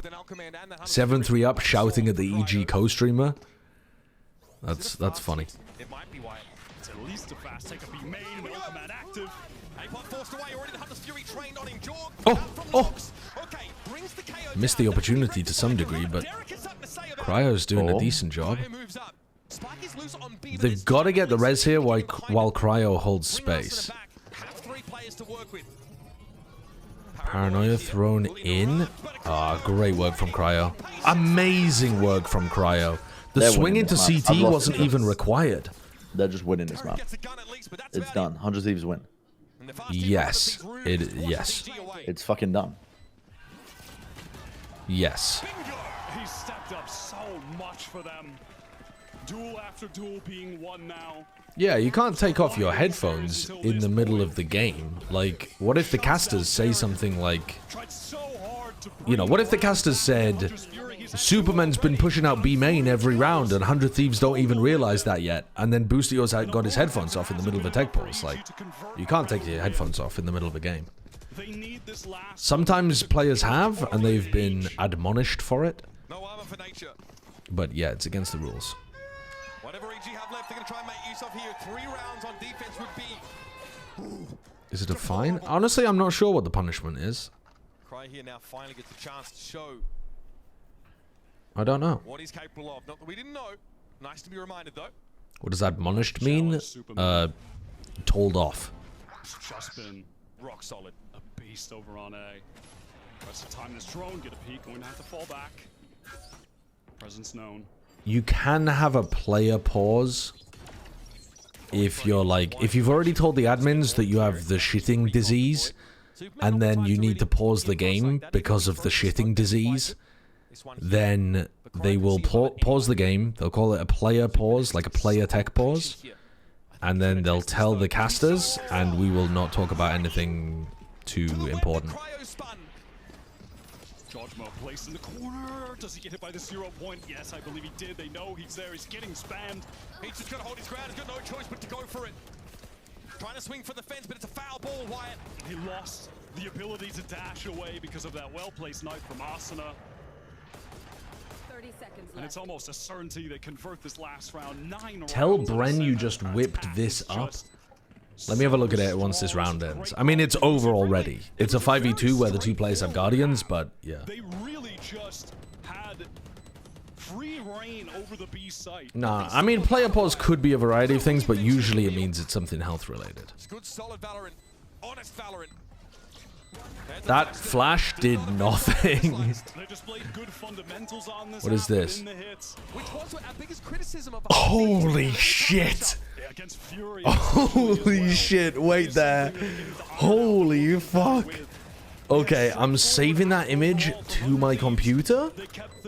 7-3 up, shouting at the EG co-streamer. That's funny. It might be why it's at least a fast take up. He made no command active. Oh! Missed the opportunity to some degree, but Cryo's doing a decent job. They've got to get the res here while Cryo holds space. Paranoia thrown in. Ah, great work from Cryo. Amazing work from Cryo. The swing into CT wasn't even required. They're just winning this map. It's done. 100 Thieves win. Yes. Yes. It's fucking done. Yes. He stepped up so much for them. Duel after duel being won now. Yeah, you can't take off your headphones in the middle of the game. Like, what if the casters say something like... You know, what if the casters said... Superman's been pushing out B main every round and 100 Thieves don't even realize that yet. And then Boostio's got his headphones off in the middle of a tech pause. Like, you can't take your headphones off in the middle of a game. Sometimes players have, and they've been admonished for it. But yeah, it's against the rules. Whatever EG have left, they're going to try and make use of here. 3 rounds on defense would be... Is it a fine? Honestly, I'm not sure what the punishment is. Cry here now finally gets a chance to show I don't know. what he's capable of. Not that we didn't know. Nice to be reminded, though. What does admonished mean? Told off. Just been rock solid. A beast over on A. Rest of time this drone, get a peek, going to have to fall back. Presence known. You can have a player pause if you're like, if you've already told the admins that you have the shitting disease, and then you need to pause the game because of the shitting disease, then they will pause the game. They'll call it a player pause, like a player tech pause, and then they'll tell the casters, and we will not talk about anything too important. Judgmo placed in the corner. Does he get hit by the 0 point? Yes, I believe he did. They know he's there. He's getting spammed. He's just gonna hold his ground. He's got no choice but to go for it. Trying to swing for the fence, but it's a foul ball, Wyatt. He lost the ability to dash away because of that well-placed knife from Asuna. 30 seconds left. And it's almost a certainty they convert this last round. 9 Tell rounds. Bren you just whipped this up. Let me have a look at it once this round ends. I mean, it's over already. It's a 5v2 where the two players have Guardians, but yeah. They really just had free reign over the B site. Nah, I mean, player pause could be a variety of things, but usually it means it's something health related. It's good, solid Valorant. Honest Valorant. That flash did nothing. What is this? Holy shit! Holy shit, wait there. Holy fuck. Okay, I'm saving that image to my computer.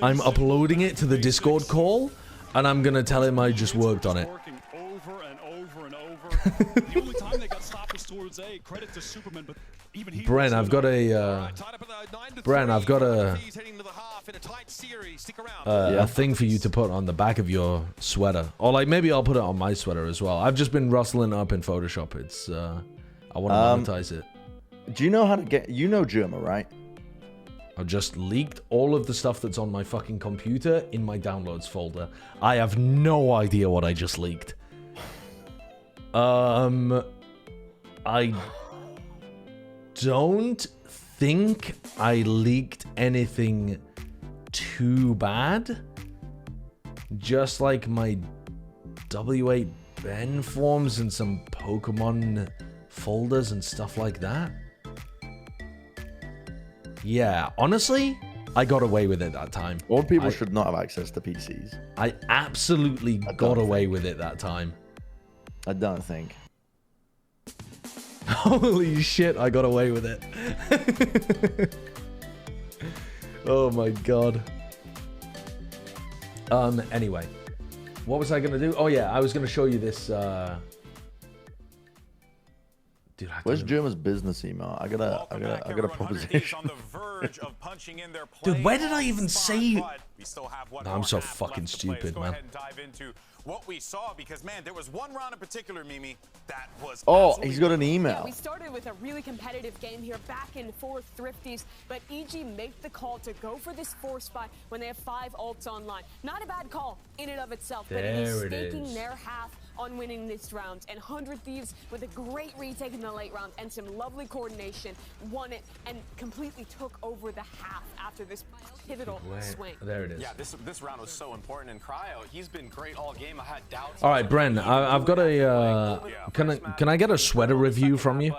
I'm uploading it to the Discord call, and I'm gonna tell him I just worked on it. The only time they got stopped was towards A. Credit to Superman, but even he Bren, I've got a a thing for you to put on the back of your sweater, or like maybe I'll put it on my sweater as well. I've just been rustling up in Photoshop. It's I want to monetize it. Do you know how to get? You know Germa, right? I've just leaked all of the stuff that's on my fucking computer in my downloads folder. I have no idea what I just leaked. I don't think I leaked anything too bad. Just like my W8 Ben forms and some Pokemon folders and stuff like that. Yeah, honestly, I got away with it that time. Old people should not have access to PCs. I absolutely got away with it that time. I don't think. Holy shit, I got away with it. Oh my god. Anyway. What was I gonna do? Oh yeah, I was gonna show you this dude, where's Germa's business email? I got a proposition. Dude, where did I even say? No, I'm so fucking stupid, man. What we saw, because man, there was one round in particular, Mimi, that was he's got an email. Yeah, we started with a really competitive game here, back and forth thrifties, but EG made the call to go for this 4 spot when they have 5 ults online. Not a bad call in and of itself, but it is staking their half on winning this round. And 100 Thieves, with a great retake in the late round and some lovely coordination, won it and completely took over the half after this pivotal swing. There it is. Yeah, this round was so important, and Cryo, he's been great all game. I had doubts. All right, Bren, I've got a can I get a sweater review from you,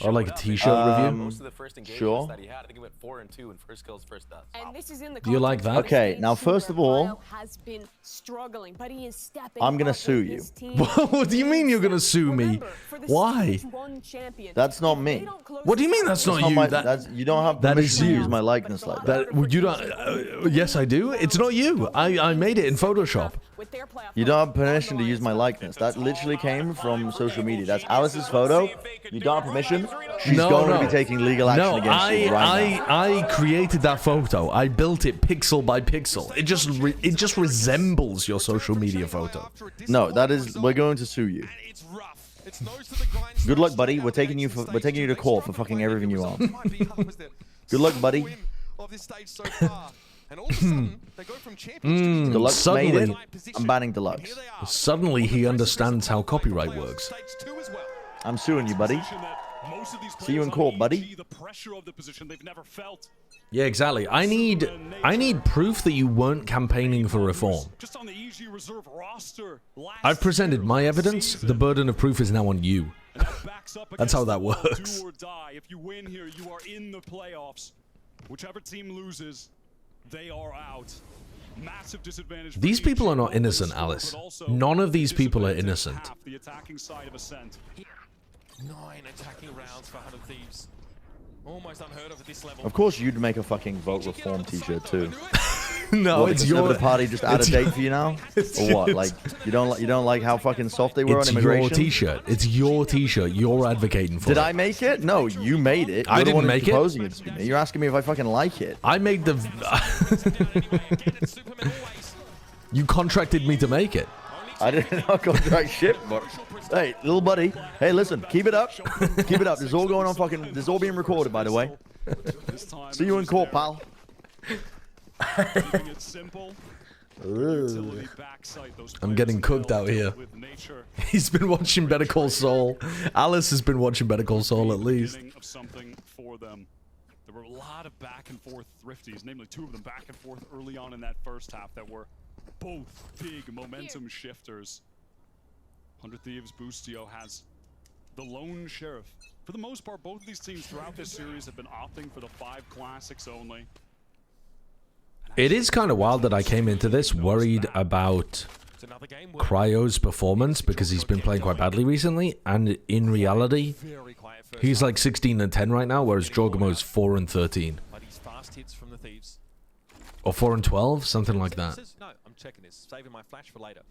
or like a t-shirt review? Most of the first Sure. that he had, I think he went 4 and 2 in first kills, first deaths. And this is in the Do you like that? Okay, now first of all, has been struggling, but he is stepping I'm gonna up sue with you. his team. What do you mean you're gonna sue me? Why? That's not me. What do you mean that's not you? You don't have that permission is to you. use my likeness like that. Would you not? Yes, I do. It's not you. I made it in Photoshop. You don't have permission to use my likeness. That literally came from social media. That's Alice's photo. You don't have permission. She's going to be taking legal action against you right now. I created that photo. I built it pixel by pixel. It just resembles your social media photo. No, we're going to sue you. Good luck, buddy. We're taking you to court for fucking everything you are. Good luck, buddy. And all of a sudden, they go from champions Deluxe suddenly, made it. I'm banning Deluxe. Suddenly he understands how copyright works. I'm suing you, buddy. See you in court, buddy. Yeah, exactly. I need proof that you weren't campaigning for reform. I've presented my evidence. The burden of proof is now on you. That's how that works. If you win here, you are in the playoffs. Whichever team loses, they are out. Massive disadvantage for These EG, people are not both innocent, score, Alice. but also None of these people are disadvantage innocent. half the attacking side of Ascent. 9 attacking rounds for 100 Thieves. Almost unheard of at this level. Of course, you'd make a fucking vote reform T-shirt too. No, What, it's the your Conservative Party just out of it's date your- for you now, it's or what? your- Like you don't like how fucking soft they were It's on immigration? your T-shirt. It's your T-shirt. You're advocating for Did it. I make it? No, you made it. You're I the didn't one who's make it. proposing it to me. You're asking me if I fucking like it. I made the. You contracted me to make it. I didn't know contract shit, but hey, little buddy. Hey, listen, keep it up. Keep it up. This is all going on fucking. This is all being recorded, by the way. See you in court, pal. Keeping it simple. I'm getting cooked out here. He's been watching Better Call Saul. Alice has been watching Better Call Saul at least. Of something for them. There were a lot of back and forth thrifties, namely 2 of them back and forth early on in that first half that were both big momentum shifters. 100 Thieves Boostio has the lone sheriff. For the most part, both of these teams throughout this series have been opting for the 5 classics only. It is kind of wild that I came into this worried about Cryo's performance because he's been playing quite badly recently, and in reality, he's like 16-10 right now, whereas Jorgamo's 4-13. Or 4-12, something like that. No, I'm checking this. Saving my flash for later.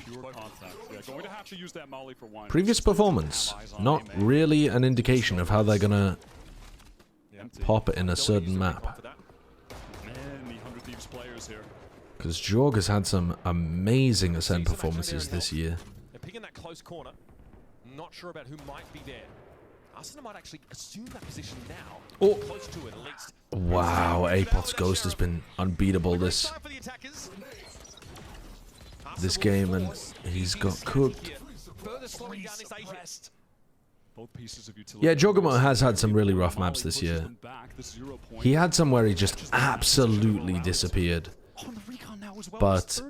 Pure contact. Yeah, going to have to use that molly for one. Previous performance, not really an indication of how they're gonna pop it in a certain map. Because Jorg has had some amazing Ascent performances this year. They're picking that close corner. Not sure about who might be there. Arsenal might actually assume that position now. Oh. Close to it at least. Wow, Apoth's Ghost has been unbeatable this game, and he's got cooked. Yeah, Jorgamo has had some really rough maps this year. He had some where he just absolutely disappeared. But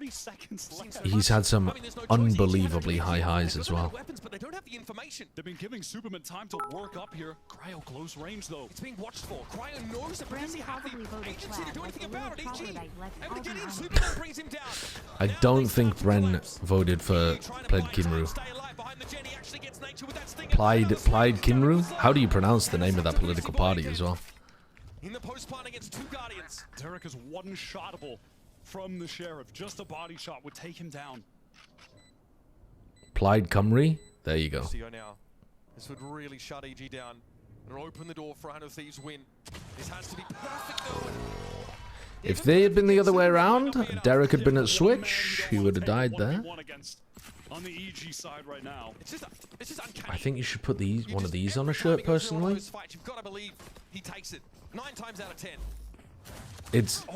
he's had some unbelievably high highs as well. They've been giving Superman time to work up here. Cryo close range though. It's being watched for. Cryo knows it, but does he have the agency to do anything about it? EG able to get in. Superman brings him down. I don't think Bren voted for Plaid Kinru. Plaid Kinru? How do you pronounce the name of that political party as well? In the post plan against 2 Guardians. Derek is one-shottable from the sheriff. Just a body shot would take him down. Plaid Cymru? There you go. Now. This would really shut EG down and open the door for 100 Thieves win. This has to be perfect though. If they had been the other way around, Derek had been at Switch, he would have died there. On the EG side right now. It's just uncanny. I think you should put one of these on a shirt, personally. You've got to believe he takes it 9 times out of 10. It's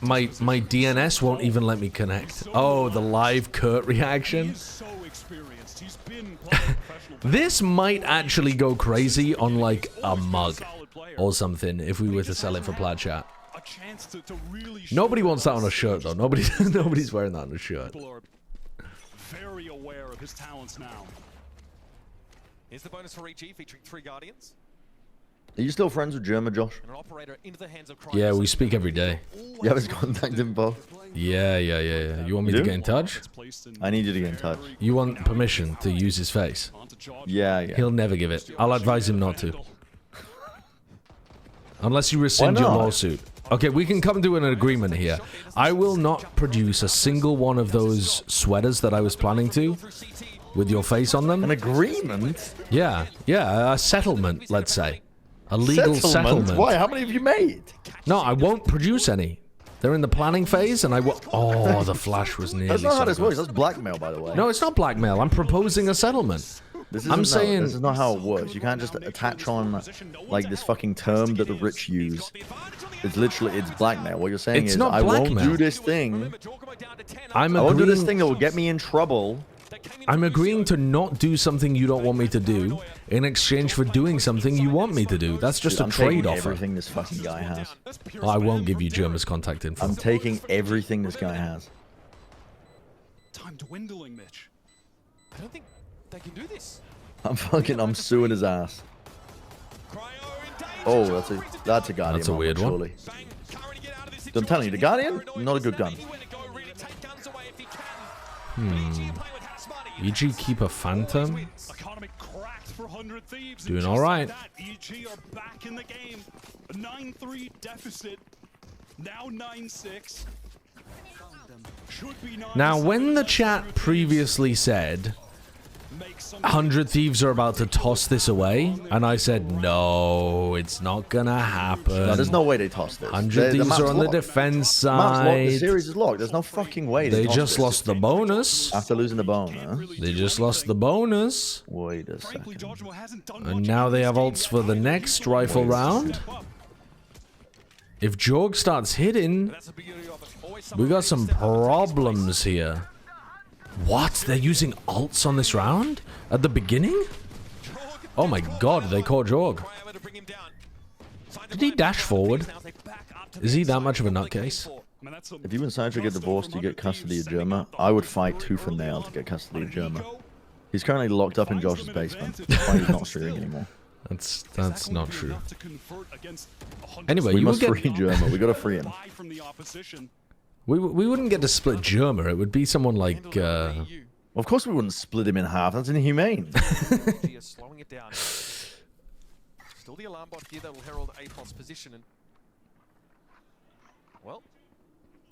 my DNS won't even let me connect. Oh, the live Kurt reaction. This might actually go crazy on like a mug or something if we were to sell it for Plat Chat. Nobody wants that on a shirt though. Nobody's wearing that on a shirt. Very aware of his talents now. Here's the bonus for EG featuring 3 Guardians. Are you still friends with Germa, Josh? And an operator into the hands of Yeah, we speak every day. You have his contact info? Yeah. You want me to get in touch? I need you to get in touch. You want permission to use his face? Yeah. He'll never give it. I'll advise him not to. Unless you rescind your lawsuit. Okay, we can come to an agreement here. I will not produce a single one of those sweaters that I was planning to with your face on them. An agreement? Yeah, a settlement, let's say. A legal settlement. Why? How many have you made? No, I won't produce any. They're in the planning phase, and I will. Oh, the flash was nearly. That's not so how this good. works. That's blackmail, by the way. No, it's not blackmail. I'm proposing a settlement. I'm saying this is not how it works. You can't just attach on like this fucking term that the rich use. It's literally blackmail. What you're saying is I won't do this thing. I won't do this thing that will get me in trouble. I'm agreeing to not do something you don't want me to do in exchange for doing something you want me to do. That's just a trade offer. Everything this fucking guy has. Oh, I won't give you Germa's contact info. I'm taking everything this guy has. Time dwindling, Mitch. I don't think they can do this. I'm suing his ass. Oh, that's a Guardian. That's a weird one. Surely. I'm telling you, the Guardian, not a good gun. EG keep a Phantom. Doing all right. EG are back in the game. A 9-3 deficit. Now 9-6. Now, when the chat previously said 100 Thieves are about to toss this away, and I said, no, it's not gonna happen. No, there's no way they tossed this. 100 Thieves are on the defense side. The series is locked. There's no fucking way they just lost the bonus. After losing the bonus. They just lost the bonus. Wait a second. And now they have ults for the next rifle round. If Jorg starts hitting, we got some problems here. What? They're using ults on this round? At the beginning? Oh my god, they caught Jorg. Did he dash forward? Is he that much of a nutcase? If you and Sidra get divorced, you get custody of Germa. I would fight tooth and nail to get custody of Germa. He's currently locked up in Josh's basement. That's why he's not streaming anymore. That's not true. Anyway, we you must get... free Germa. We gotta free him. We wouldn't get to split Germa. It would be someone like... Of course we wouldn't split him in half. That's inhumane. Slowing it down. Still the alarm bot here that will herald Apol's position. And well,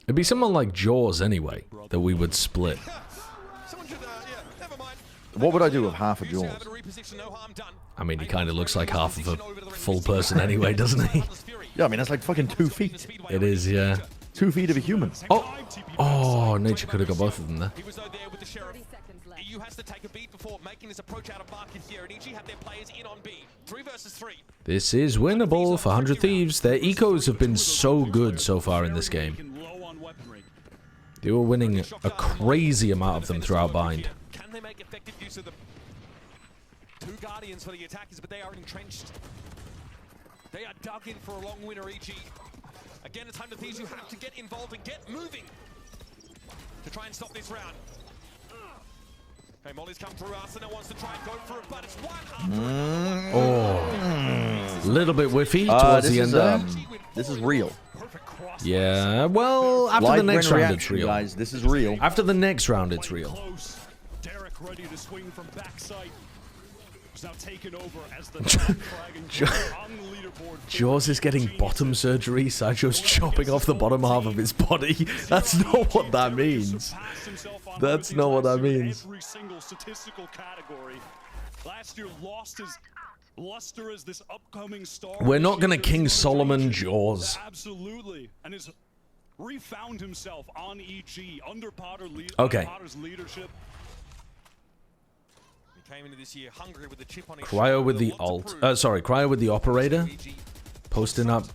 it'd be someone like Jaws anyway that we would split. What would I do with half of Jaws? I mean, he kind of looks like half of a full person anyway, doesn't he? Yeah, I mean, that's like fucking 2 feet. It is, yeah. 2 feet of a human. Oh, Nature could have got both of them there. EU has to take a beat before making this approach out of market here, and EG have their players in on B. 3 versus 3. This is winnable for 100 Thieves. Their ecos have been so good so far in this game. They were winning a crazy amount of them throughout bind. Can they make effective use of them? 2 Guardians for the attackers, but they are entrenched. They are dug in for a long winner, EG. Again, it's 100 Thieves. You have to get involved and get moving to try and stop this round. Okay, Molly's come through. Arsenal wants to try and go for it, but it's one. Oh, little bit whiffy towards the end there. This is real. Yeah, well, after the next round, it's real. Guys, this is real. After the next round, it's real. Derek ready to swing from backside. Now taken over as the Jaws is getting bottom surgery. Sideshow's chopping off the bottom half of his body. That's not what that means. That's not what that means. Every single statistical category. Last year lost his luster as this upcoming star. We're not gonna King Solomon Jaws. Absolutely, and has refound himself on EG under Potter's leadership. Came into this year hungry with the chip on his Cryo with the alt. Cryo with the operator. Posting up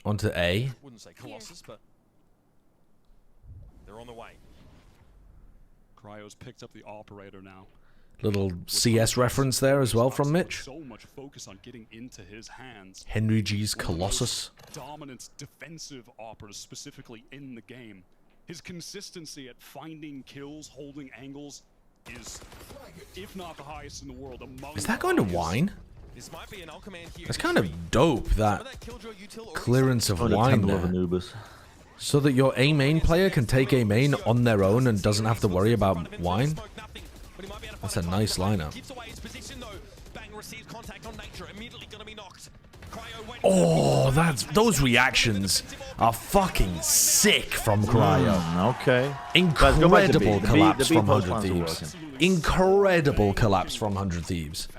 onto A. Wouldn't say Colossus, but they're on the way. Cryo's picked up the operator now. Little CS reference there as well from Mitch. So much focus on getting into his hands. Henry G's Colossus. Dominant defensive operators specifically in the game. His consistency at finding kills, holding angles is, if not the highest in the world. Is that going to wine? This might be an Alchemist here. That's kind of dope, that clearance of wine there. So that your A main player can take A main on their own and doesn't have to worry about wine. That's a nice lineup. Oh, those reactions are fucking sick from Cryo. Okay. Incredible collapse from 100 Thieves. Incredible collapse from 100 Thieves.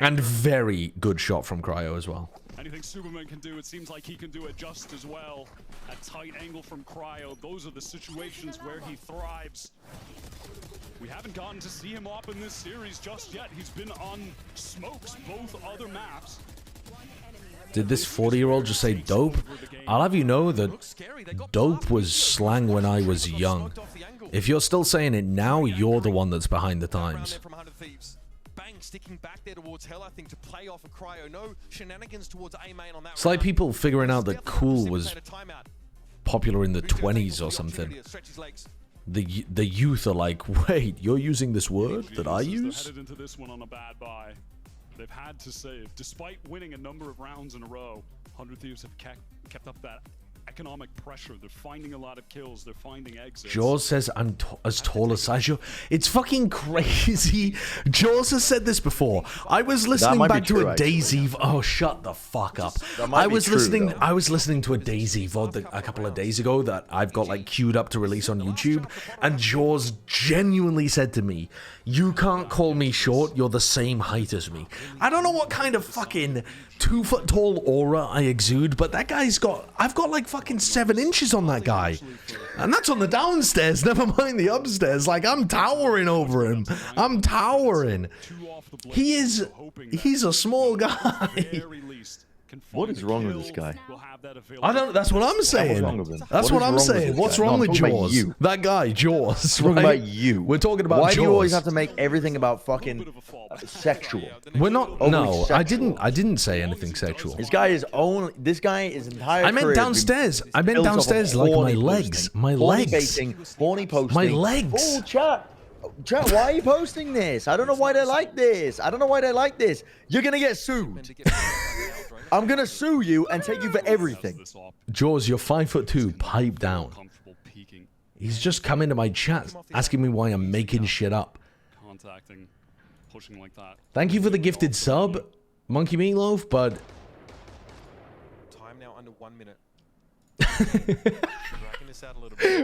And very good shot from Cryo as well. Anything Superman can do, it seems like he can do it just as well. A tight angle from Cryo. Those are the situations where he thrives. We haven't gotten to see him up in this series just yet. He's been on smokes both other maps. Did this 40-year-old just say dope? I'll have you know that dope was slang when I was young. If you're still saying it now, you're the one that's behind the times. Sticking back there towards Hell, I think, to play off of Cryo. No shenanigans towards A main on that. It's like people figuring out that cool was popular in the 20s or something. The youth are like, wait, you're using this word that I use? Headed into this one on a bad buy. They've had to save. Despite winning a number of rounds in a row, 100 Thieves have kept up that economic pressure. They're finding a lot of kills. They're finding exits. Jaws says I'm as tall as Sideshow. It's fucking crazy. Jaws has said this before. I was listening back to a DayZ. Oh, shut the fuck up. I was listening to a DayZ VOD a couple of days ago that I've got like queued up to release on YouTube, and Jaws genuinely said to me, "You can't call me short. You're the same height as me." I don't know what kind of fucking 2 foot tall aura I exude, but that guy's got, I've got like fucking 7 inches on that guy. And that's on the downstairs, never mind the upstairs. Like, I'm towering over him. I'm towering. He's a small guy. What is wrong with this guy? I don't. That's what I'm saying. That's what I'm saying. What's wrong with Jaws? That guy, Jaws. We're talking about you. We're talking about Why Jaws. do you always have to make everything about fucking sexual? We're not. No, I didn't say anything sexual. This guy is only. This guy is entire. I meant downstairs. I meant downstairs, like my legs. My legs. Horny posting. My legs. Oh, chat. Chat, why are you posting this? I don't know why they like this. I don't know why they like this. You're gonna get sued. I'm gonna sue you and take you for everything. Jaws, you're 5'2", pipe down. He's just come into my chat asking me why I'm making shit up. Contacting, pushing like that. Thank you for the gifted sub, Monkey Meatloaf, but... Time now under 1 minute.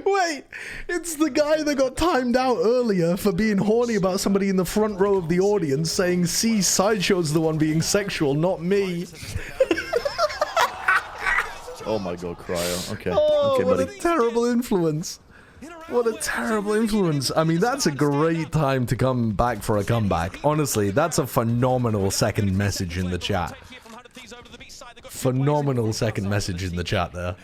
Wait, it's the guy that got timed out earlier for being horny about somebody in the front row of the audience saying, "See, Sideshow's the one being sexual, not me." Oh my god, Cryo. Okay. Oh, okay, what buddy. a terrible influence. What a terrible influence. I mean, that's a great time to come back for a comeback. Honestly, that's a phenomenal second message in the chat. Phenomenal second message in the chat there.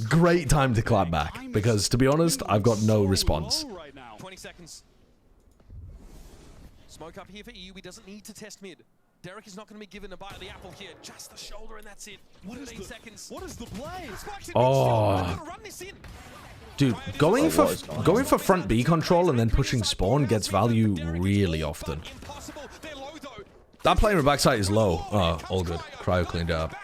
Great time to clap back, because to be honest, I've got no response. 20 seconds. Smoke up here for EU. He doesn't need to test mid. Derek is not going to be given a bite of the apple here. Just the shoulder, and that's it. 13 seconds. What is the play? Oh, dude, going for front B control and then pushing spawn gets value really often. That player in backside is low. Oh, all good. Cryo cleaned it up.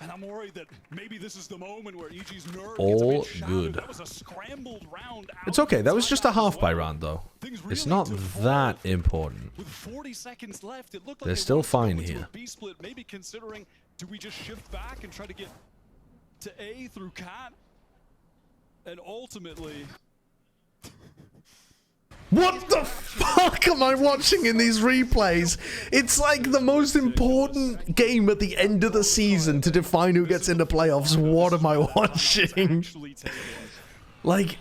And I'm worried that maybe this is the moment where EG's nerve All gets a bit good. That was a scrambled round. It's okay. That was just a half by round, though. It's not that important. With 40 seconds left, it looked like They're still fine here. B-split, maybe considering, do we just shift back and try to get to A through Cat? And ultimately... What the fuck am I watching in these replays? It's like the most important game at the end of the season to define who gets into playoffs. What am I watching? Like,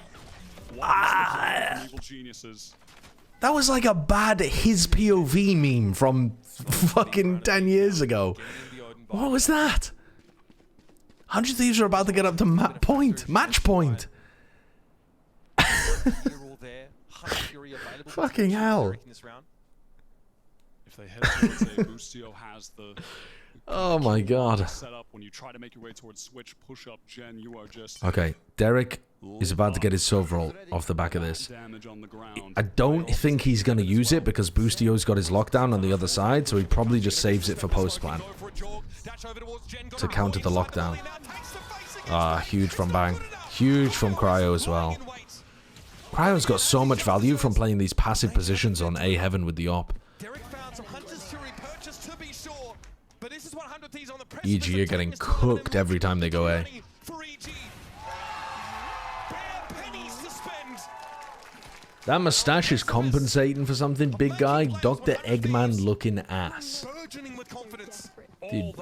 that was like a bad his POV meme from fucking 10 years ago. What was that? 100 Thieves are about to get up to match point. Fucking hell. If they head towards A, Boostio has the Oh my god. set up when you try to make your way towards switch, push up Gen, you are just Okay, Derek is about to get his Sov roll off the back of this. damage on the ground. I don't think he's going to use it because Boostio's got his lockdown on the other side, so he probably just saves it for post-plan to counter the lockdown. Ah, huge from Bang. Huge from Cryo as well. Cryo's got so much value from playing these passive positions on A Heaven with the op. EG are getting cooked every time they go A. That mustache is compensating for something, big guy. Dr. Eggman looking ass. Dude,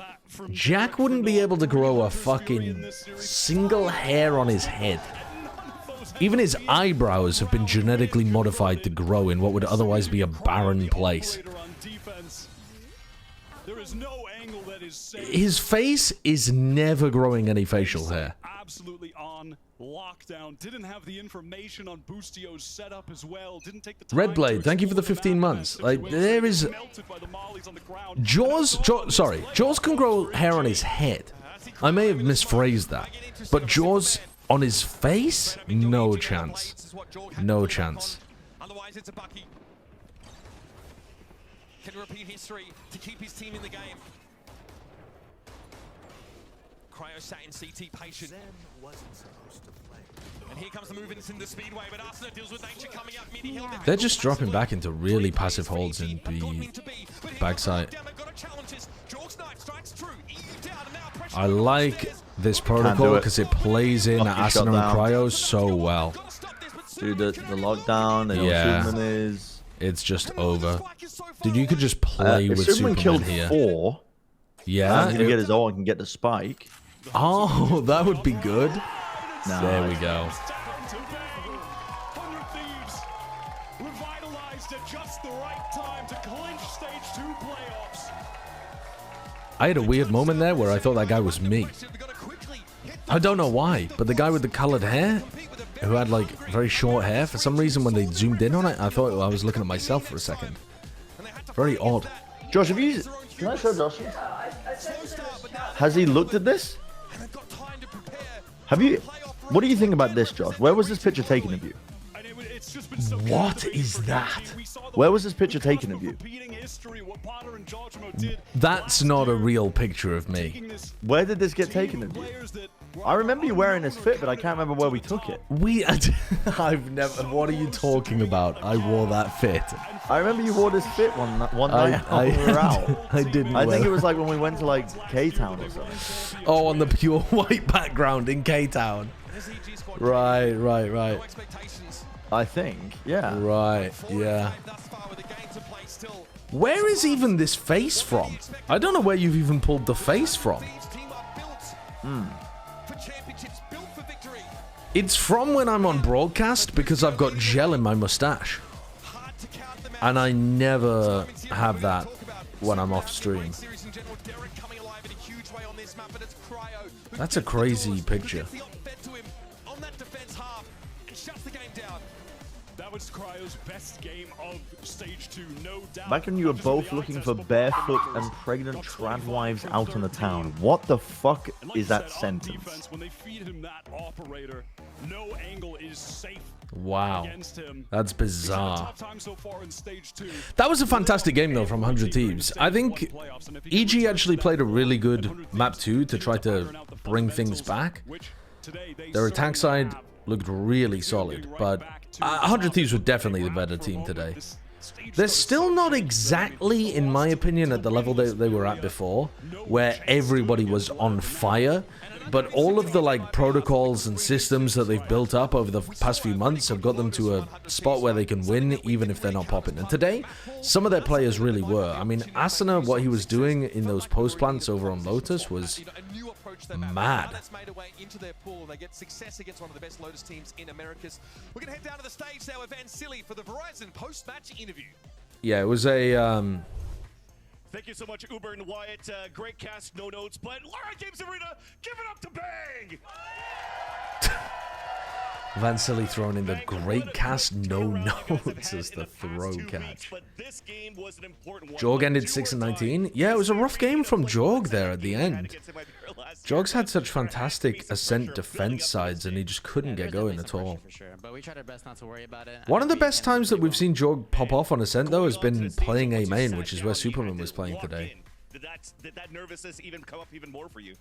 Jack wouldn't be able to grow a fucking single hair on his head. Even his eyebrows have been genetically modified to grow in what would otherwise be a barren place. His face is never growing any facial hair. Absolutely on lockdown. Didn't have the information on Boostio's setup as well. Didn't take the time. Redblade, thank you for the 15 months. Like, there is... Jaws can grow hair on his head. I may have misphrased that. But Jaws on his face? No chance. No chance. Otherwise, it's a Bucky. Can repeat history to keep his team in the game. Cryo sat in CT patient. And here comes the movements in the speedway, but Arsenal deals with nature coming up. They're just dropping back into really passive holds in the backside. I like this protocol because it plays in Asuna and Cryo so well. Dude, the lockdown, the Superman is... It's just over. Dude, you could just play with Superman killed here. 4. Yeah. He can get his ult and can get the spike. Oh, that would be good. Nah, there we go. Revitalized at just the right time to clinch stage 2 playoffs. I had a weird moment there where I thought that guy was me. I don't know why, but the guy with the colored hair, who had like very short hair, for some reason when they zoomed in on it, I thought I was looking at myself for a second. Very odd. Josh, have you... Can I show Josh? Has he looked at this? Have you... What do you think about this, Josh? Where was this picture taken of you? What is that? Where was this picture taken of you? That's not a real picture of me. Where did this get taken of you? I remember you wearing this fit, but I can't remember where we took it. I've never... What are you talking about? I wore that fit. I remember you wore this fit one night when we were out. I didn't. I think it was like when we went to like K-Town or something. Oh, on the pure white background in K-Town. Right. I think, yeah. Right, yeah. Where is even this face from? I don't know where you've even pulled the face from. It's from when I'm on broadcast because I've got gel in my mustache. And I never have that when I'm off stream. That's a crazy picture. That was Cryo's best game of stage 2, no doubt. Back when you were both looking for barefoot and pregnant trad wives out in the town. What the fuck is that sentence? When they feed him that operator, no angle is safe. Wow, that's bizarre. That was a fantastic game though from 100 Thieves. I think EG actually played a really good map 2 to try to bring things back. Their attack side looked really solid, but 100 Thieves were definitely the better team today. They're still not exactly, in my opinion, at the level they were at before, where everybody was on fire. But all of the like protocols and systems that they've built up over the past few months have got them to a spot where they can win, even if they're not popping. And today, some of their players really were. I mean, Asuna, what he was doing in those post plants over on Lotus was mad. Into their pool. They get success against one of the best Lotus teams in Americas. We're going to head down to the stage now with Van Silly for the Verizon post-match interview. Yeah, it was a... Thank you so much, Uber and Wyatt. Great cast, no notes, but Lara Games Arena, give it up to Bang! Van Silly throwing in the great cast, no notes as the throw catch. Jorg ended 6-19. Yeah, it was a rough game from Jorg there at the end. Jorg's had such fantastic Ascent defense sides and he just couldn't get going at all. One of the best times that we've seen Jorg pop off on Ascent though has been playing A main, which is where Superman was playing today. Did that nervousness even come up even more for you?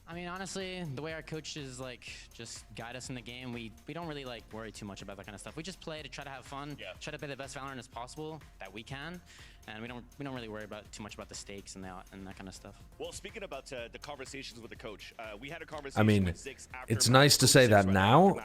I mean, honestly, the way our coaches like just guide us in the game, we don't really like worry too much about that kind of stuff. We just play to try to have fun, try to play the best Valorant as possible that we can, and we don't really worry about too much about the stakes and that kind of stuff. Well, speaking about the conversations with the coach, we had a conversation. I mean, with Zix after it's nice to say that now.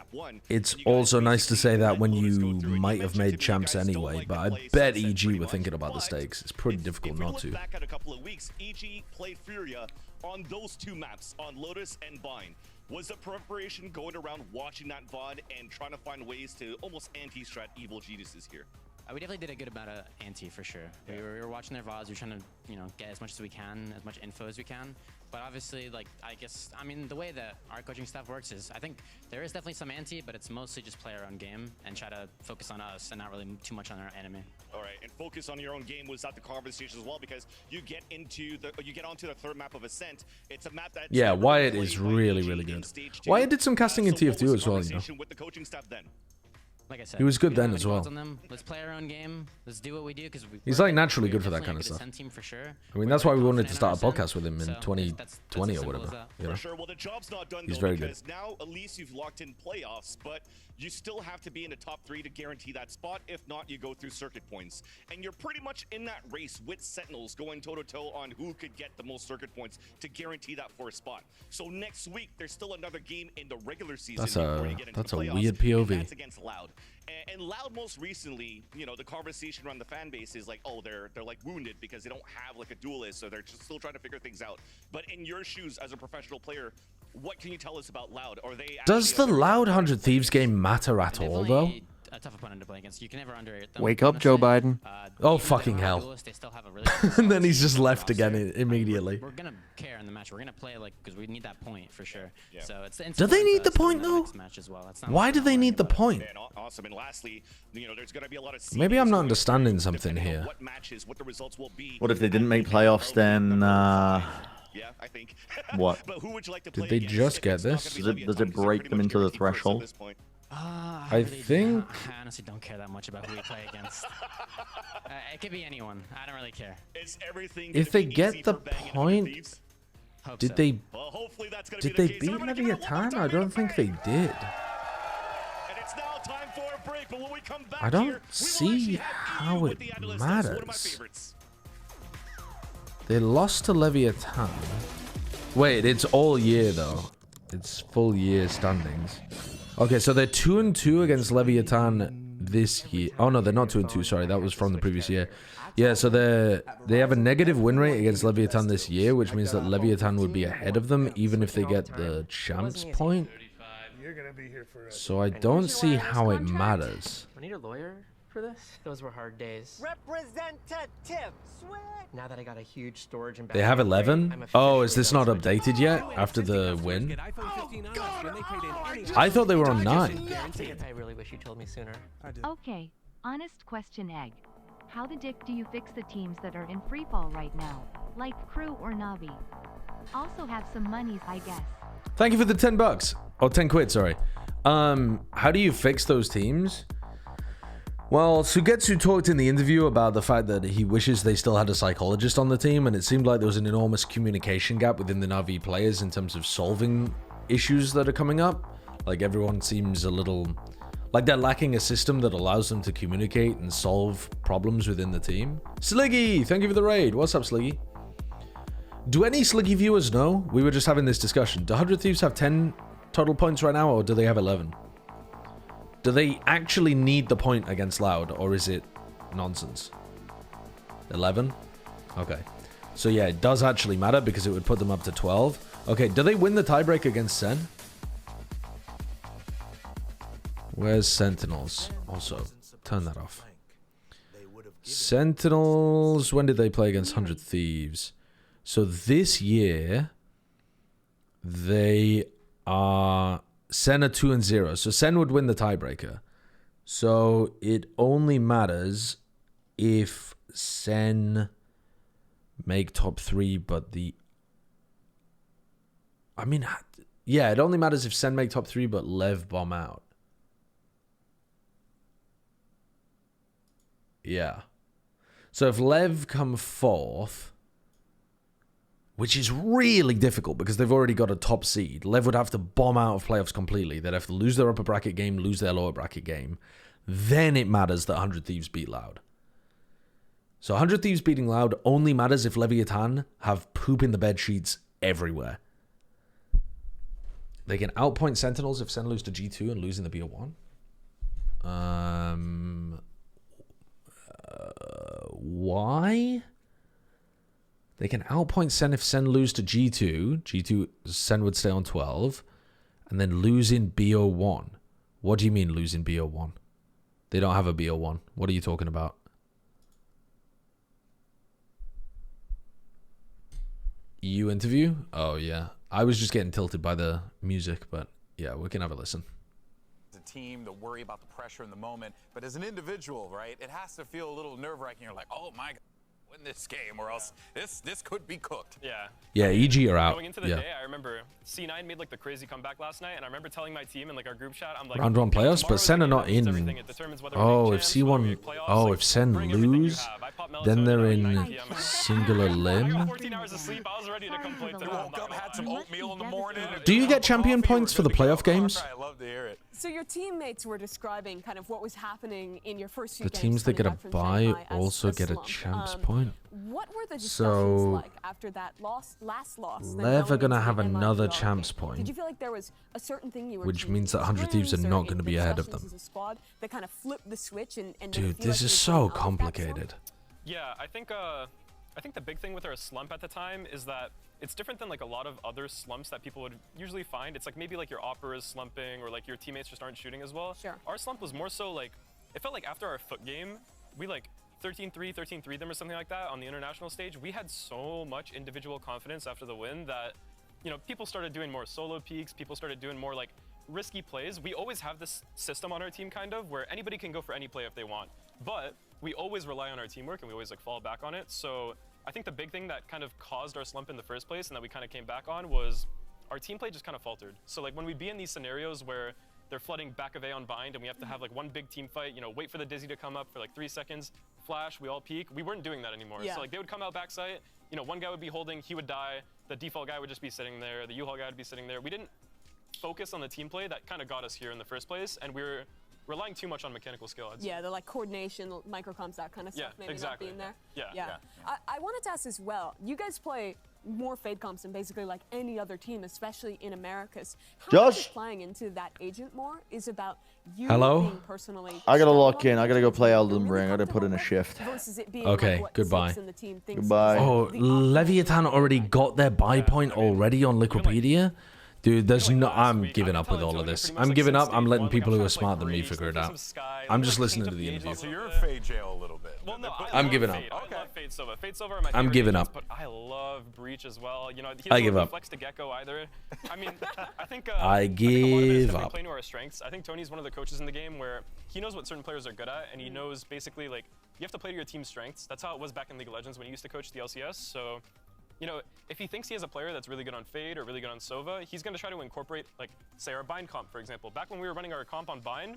It's also nice to say that when you might have made champs anyway. But I bet EG were thinking about the stakes. It's pretty difficult not to. Back at a couple of weeks, EG played Furia on those 2 maps, on Lotus and Vine. Was the preparation going around watching that VOD and trying to find ways to almost anti-strat evil geniuses here? We definitely did a good amount of anti for sure. We were watching their VODs. We were trying to, get as much as we can, as much info as we can. But obviously, like, I mean, the way that our coaching staff works is, I think there is definitely some anti, but it's mostly just play our own game and try to focus on us and not really too much on our enemy. All right, and focus on your own game was that the conversation as well, because you get onto the 3rd map of Ascent. It's a map that Wyatt is really, really good. Wyatt did some casting in TF2 as well, with the coaching staff then. Like I said, He was good we don't then have as any well. odds on them. Let's play our own game. Let's do what we do because He's like naturally good for that kind of stuff. Team for sure. I mean, that's why we wanted to start a podcast with him in 2020 or whatever. You know? For sure. Well, the job's not done, He's though, very because good. now at least you've locked in playoffs, but you still have to be in the top 3 to guarantee that spot. If not, you go through circuit points. And you're pretty much in that race with Sentinels going toe-to-toe on who could get the most circuit points to guarantee that 4th spot. So next week, there's still another game in the regular season before you get into the playoffs. Weird POV. And that's against Loud. And Loud most recently, you know, the conversation around the fan base is like, oh, they're like wounded because they don't have like a duelist, so they're just still trying to figure things out. But in your shoes as a professional player, what can you tell us about Loud? Are they Does the Loud 100 Thieves game matter at all, though? A tough opponent to play against. You can never underrate them. Wake up, Joe Biden. Oh, fucking hell. And then he's just left again immediately. We're going to care in the match. We're going to play like because we need that point for sure. Yeah. So it's do they need the point, though? Why do they need the point? Awesome. And lastly, you know, there's going to be a lot of Maybe I'm not understanding something here. what matches, what the results will be. What if they didn't make playoffs then? Yeah, I think. What? But who would you like to play Did they just get this? Does it break them into the threshold? I think. I honestly don't care that much about who we play against. It could be anyone. I don't really care. Is everything If they get the point, did they beat Leviathan? I don't think they did. I don't see how it matters. They lost to Leviathan. Wait, it's all year though. It's full year standings. Okay, so they're 2-2 against Leviathan this year. Oh no, they're not 2-2. Sorry, that was from the previous year. Yeah, so they have a negative win rate against Leviathan this year, which means that Leviathan would be ahead of them even if they get the champs point. So I don't see how it matters. I need a lawyer for this. Those were hard days. Representative, now that I got a huge storage and They have 11? Oh, is this not updated yet after the win? I thought they were on 9. I really wish you told me sooner. Okay, honest question, Egg. How the dick do you fix the teams that are in freefall right now, like Crew or Navi? Also have some monies, I guess. Thank you for the 10 bucks. Oh, 10 quid, sorry. How do you fix those teams? Well, Sugetsu talked in the interview about the fact that he wishes they still had a psychologist on the team, and it seemed like there was an enormous communication gap within the Navi players in terms of solving issues that are coming up. Like, everyone seems a little... like they're lacking a system that allows them to communicate and solve problems within the team. Sliggy, thank you for the raid. What's up, Sliggy? Do any Sliggy viewers know? We were just having this discussion. Do 100 Thieves have 10 total points right now, or do they have 11? Do they actually need the point against Loud, or is it nonsense? 11? Okay. So yeah, it does actually matter because it would put them up to 12. Okay, do they win the tiebreak against Sen? Where's Sentinels? Also, turn that off. Sentinels, when did they play against 100 Thieves? So this year, they are... Sen are 2-0. So Sen would win the tiebreaker. So it only matters if Sen make top 3, but the... I mean, yeah, it only matters if Sen make top 3, but Lev bomb out. Yeah. So if Lev come 4th... which is really difficult because they've already got a top seed. Lev would have to bomb out of playoffs completely. They'd have to lose their upper bracket game, lose their lower bracket game. Then it matters that 100 Thieves beat Loud. So 100 Thieves beating Loud only matters if Leviathan have poop in the bed sheets everywhere. They can outpoint Sentinels if Sen lose to G2 and losing the BO1. Why? They can outpoint Sen if Sen lose to G2. G2, Sen would stay on 12. And then lose in BO1. What do you mean lose in BO1? They don't have a BO1. What are you talking about? EU interview? Oh, yeah. I was just getting tilted by the music, but yeah, we can have a listen. As a team, to worry about the pressure in the moment. But as an individual, right, it has to feel a little nerve-wracking. You're like, oh, my God. win this game, or else this could be cooked. Yeah. Yeah, EG are out. Going into the Yeah. day, I remember C9 made like the crazy comeback last night, and I remember telling my team in like our group chat, I'm like, Round 1 playoffs, but Sen are not in. Oh, if C1, oh, if Sen lose, then they're in singular limb. 14 hours of sleep. I was ready to come play today. Woke up, had some oatmeal in the morning. Do you get champion points for the playoff games? I love to hear it. So your teammates were describing kind of what was happening in your first few The games teams that get a coming back from bye Shanghai as also a get a slump. champs point. What were the discussions So like after that last loss? then Lev are going gonna into have the another MIBR champs game? point, Did you feel like there was a certain thing you were which doing means that 100 Thieves are different, not or going to in be ahead of discussions them. as a squad that kind of flipped the switch and made it Dude, feel this like is you were so coming out of that slump? complicated. Yeah, I think the big thing with our slump at the time is that it's different than like a lot of other slumps that people would usually find. It's like maybe like your opera is slumping or like your teammates just aren't shooting as well. Sure. Our slump was more so like, it felt like after our foot game, we like 13-3 them or something like that on the international stage. We had so much individual confidence after the win that, you know, people started doing more solo peaks, people started doing more like risky plays. We always have this system on our team kind of where anybody can go for any play if they want, but we always rely on our teamwork and we always like fall back on it. So I think the big thing that kind of caused our slump in the first place and that we kind of came back on was our team play just kind of faltered. So like when we'd be in these scenarios where they're flooding back of A on bind and we have to have like one big team fight, you know, wait for the Dizzy to come up for like 3 seconds, flash, we all peek. We weren't doing that anymore. Yeah. So like they would come out backside, you know, one guy would be holding, he would die, the default guy would just be sitting there, the U-Haul guy would be sitting there. We didn't focus on the team play that kind of got us here in the first place, and we were relying too much on mechanical skill. I'd say. Yeah, the like coordination, microcoms, that kind of stuff, maybe exactly. not being there. Yeah. I wanted to ask as well, you guys play more fade comps than basically like any other team, especially in Americas. How much is playing into that agent more is about you being personally. I gotta lock in. I gotta go play Elden Ring. I gotta put in a shift. Okay, goodbye. Goodbye. Oh, Leviathan already got their buy point already on Liquipedia? Dude, there's no. I'm giving up with all of this. I'm giving up. I'm letting people who are smarter than me figure it out. I'm just listening to the interview. So you're in fade jail a little bit. Well, no, I'm giving up. I love Fade Sova. Fade Sova are my I'm favorite giving agents, up. But I love Breach as well. You know, he I doesn't give up. flex to Gecko either. I mean, I think I give up. We play to our strengths. I think Tony's one of the coaches in the game where he knows what certain players are good at, and he knows basically like you have to play to your team's strengths. That's how it was back in League of Legends when he used to coach the LCS. So, you know, if he thinks he has a player that's really good on Fade or really good on Sova, he's going to try to incorporate, like, say, our Bind comp, for example. Back when we were running our comp on Bind,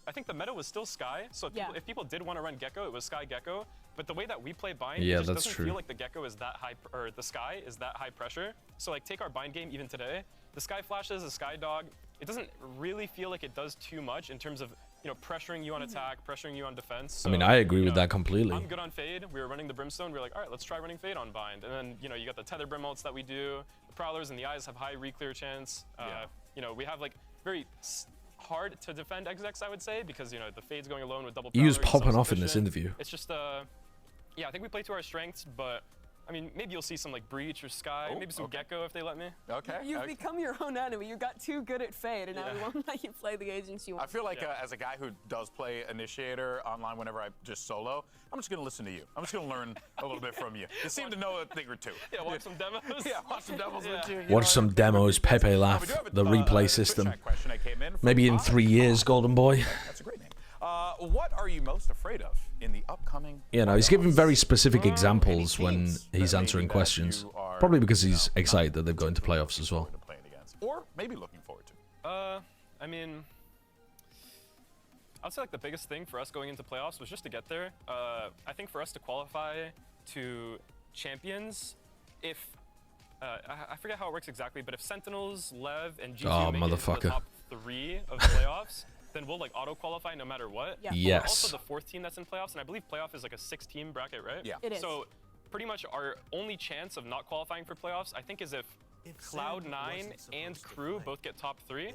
I think the meta was still Sky. So if people did want to run Gecko, it was Sky Gecko. But the way that we play Bind, Yeah, it just that's doesn't true. feel like the Gecko is that high, or the Sky is that high pressure. So, like, take our Bind game even today. The Sky flashes, the Sky Dog, it doesn't really feel like it does too much in terms of, you know, pressuring you on attack, pressuring you on defense. So, I mean, I agree you with know, that completely. I'm good on Fade. We were running the Brimstone. We were like, all right, let's try running Fade on Bind. And then, you know, you got the Tether Brim ults that we do. The Prowlers and the Eyes have high re-clear chance. You know, we have like very hard to defend execs, I would say, because, you know, the Fade's going alone with double He was Prowler, popping off in this self-sufficient. interview. It's just, yeah, I think we play to our strengths, but I mean, maybe you'll see some like Breach or Sky, maybe some Gecko if they let me. Okay. You've become your own enemy. You got too good at Fade, and now we won't let you play the agents you want. I feel like as a guy who does play Initiator online whenever I just solo, I'm just going to listen to you. I'm just going to learn a little bit from you. You seem to know a thing or two. Yeah, watch some demos. Yeah, watch some demos with you. Watch some demos, Pepe laugh, the replay system. Maybe in 3 years, Golden Boy. That's a great name. What are you most afraid of in the upcoming? You know, he's giving very specicific examples when he's answering questions. Probably because he's excited that they've got into playoffs as well. Or maybe looking forward to. I mean, I'd say like the biggest thing for us going into playoffs was just to get there. I think for us to qualify to champions, if I forget how it works exactly, but if Sentinels, Lev, and GTO make it into the top 3 of the playoffs, then we'll like auto qualify no matter what. Yeah. But Yes. we're also the 4th team that's in playoffs, and I believe playoff is like a 6-team bracket, right? Yeah. It is. So pretty much our only chance of not qualifying for playoffs, I think, is if Cloud9 and Crew both get top 3,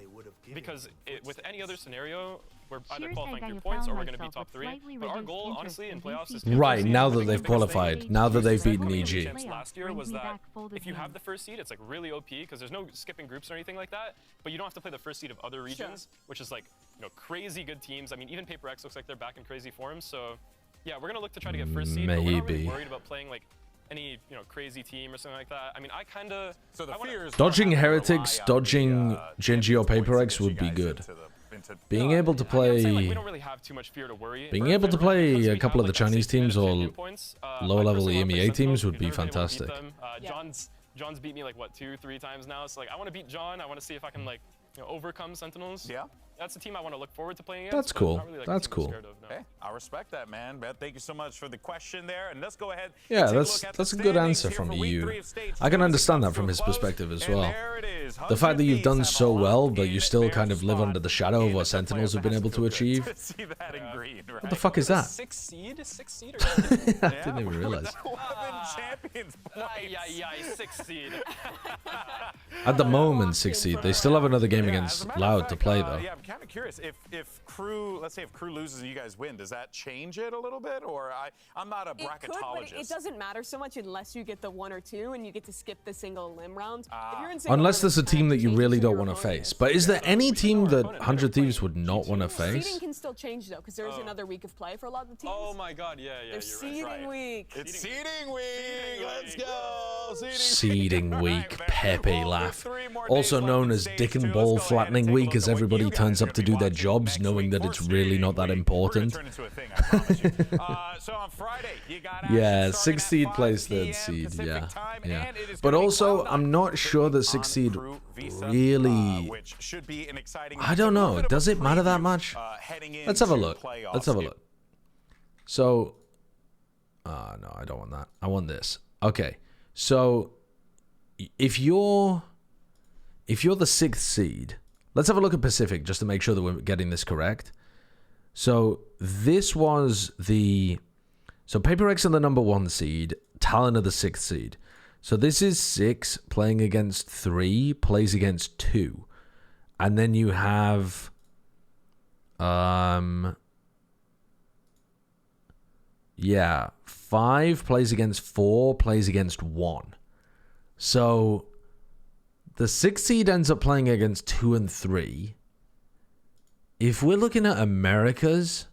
because with any other scenario, we're either qualifying through points or we're going to be top 3. But our goal, honestly, in playoffs is to Right, now that I think they've the biggest qualified, thing now that they've beaten coming EG. into chance last year was that if you have the first seed, it's like really OP because there's no skipping groups or anything like that, but you don't have to play the first seed of other regions, which is like, you know, crazy good teams. I mean, even Paper X looks like they're back in crazy form, so yeah, we're going to look to try to get first seed, but we're not really worried about playing like any, you know, crazy team or something like that. I mean, I kind of... So the fears Dodging Heretics, dodging Genji or Paper X would be good. being able to play, we don't really have too much fear to worry. being able to play a couple of the Chinese teams or low-level EMEA teams would be fantastic. John's beat me like what 2-3 times now. So like I want to beat John. I want to see if I can like overcome Sentinels. Yeah. That's a team I want to look forward to playing against. That's cool. Really, like, that's cool. Okay, I respect that, man. Bet, thank you so much for the question there. And let's go ahead. Yeah, that's a good answer from EU. I can understand that from his perspective as well. The fact that you've done so well, but you still kind of live under the shadow of what Sentinels have been able to achieve. What the fuck is that? 6 seed? 6 seed? I didn't even realize. 6 seed. At the moment, 6 seed. They still have another game against Loud to play though. Yeah, I'm kind of curious if Crew, let's say if Crew loses and you guys win, does that change it a little bit? Or I'm not a bracketologist. It could, but it doesn't matter so much unless you get the 1 or 2 and you get to skip the single limb round. If you're in single Unless there's a team that you really don't want to face. But is there any team that 100 Thieves would not want to face? Seeding can still change though, because there is another week of play for a lot of the teams. Oh my god, yeah. There's seeding week. It's seeding week. Let's go. Seeding week. Pepe laugh. Also known as Dick and Ball Flattening Week, as everybody turns up to do their jobs knowing that it's really not that important. Yeah, 6 seed plays 3rd seed, yeah. But also, I'm not sure that 6 seed really... I don't know, does it matter that much? Let's have a look. Let's have a look. So... no, I don't want that. I want this. Okay, so... If you're the 6th seed... Let's have a look at Pacific just to make sure that we're getting this correct. So this was the... So Paper X are the number 1 seed. Talon are the 6th seed. So this is 6 playing against 3, plays against 2. And then you have... Yeah, 5 plays against 4, plays against 1. So... The 6th seed ends up playing against 2 and 3. If we're looking at Americas,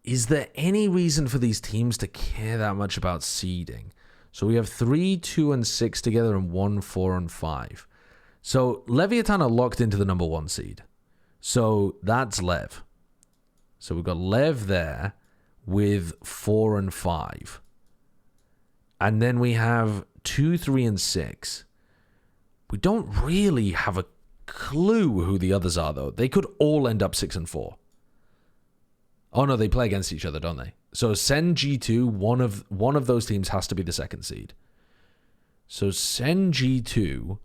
is there any reason for these teams to care that much about seeding? So we have 3, 2, and 6 together and 1, 4, and 5. So Leviathan are locked into the number 1 seed. So that's Lev. So we've got Lev there with 4 and 5. And then we have 2, 3, and 6. We don't really have a clue who the others are, though. They could all end up 6 and 4. Oh, no, they play against each other, don't they? So Sen G2, one of those teams has to be the 2nd seed. So Sen G2,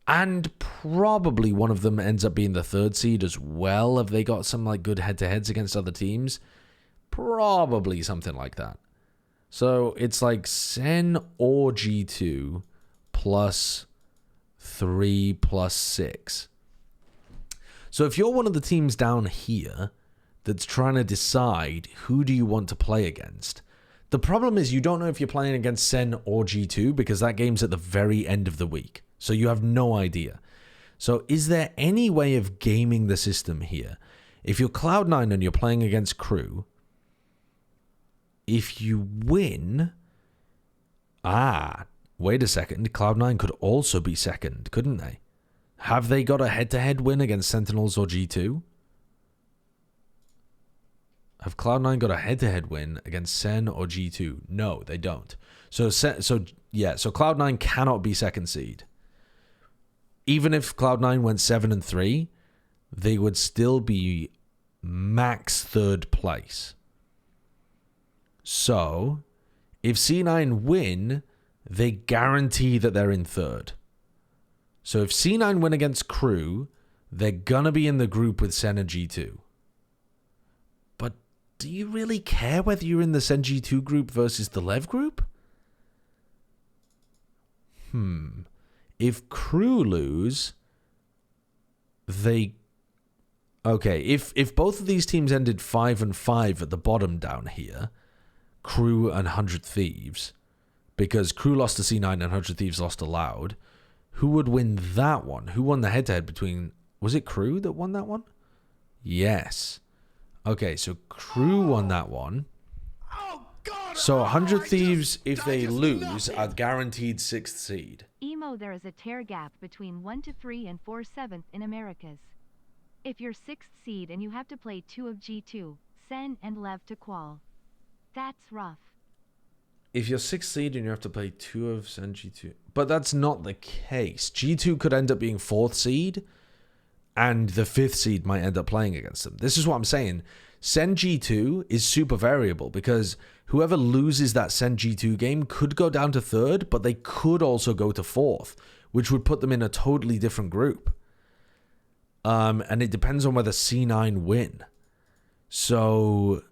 and probably one of them ends up being the 3rd seed as well. Have they got some like good head-to-heads against other teams? Probably something like that. So it's like Sen or G2 plus... 3 plus 6. So if you're one of the teams down here that's trying to decide who do you want to play against, the problem is you don't know if you're playing against Sen or G2 because that game's at the very end of the week. So you have no idea. So is there any way of gaming the system here? If you're Cloud9 and you're playing against Crew, if you win... Wait a second, Cloud9 could also be 2nd, couldn't they? Have they got a head-to-head win against Sentinels or G2? Have Cloud9 got a head-to-head win against Sen or G2? No, they don't. So Cloud9 cannot be 2nd seed. Even if Cloud9 went 7 and 3, they would still be max 3rd place. So, if C9 win... they guarantee that they're in 3rd. So if C9 win against Crew, they're gonna be in the group with Sen and G2. But do you really care whether you're in the Sen G2 group versus the Lev group? If Crew lose, they... Okay, if both of these teams ended 5 and 5 at the bottom down here, Crew and 100 Thieves... because Crew lost to C9 and 100 Thieves lost to Loud. Who would win that one? Who won the head-to-head between... Was it Crew that won that one? Yes. Okay, so Crew won that one. So 100 Thieves, if they lose, are guaranteed 6th seed. Emo, there is a tear gap between 1 to 3 and 4 7th in Americas. if you're 6th seed and you have to play 2 of G2, Sen and Lev to qual. That's rough. If you're 6th seed and you have to play 2 of Sen G2. But that's not the case. G2 could end up being 4th seed, and the 5th seed might end up playing against them. This is what I'm saying. Sen G2 is super variable because whoever loses that Sen G2 game could go down to 3rd, but they could also go to 4th, which would put them in a totally different group. And it depends on whether C9 win. So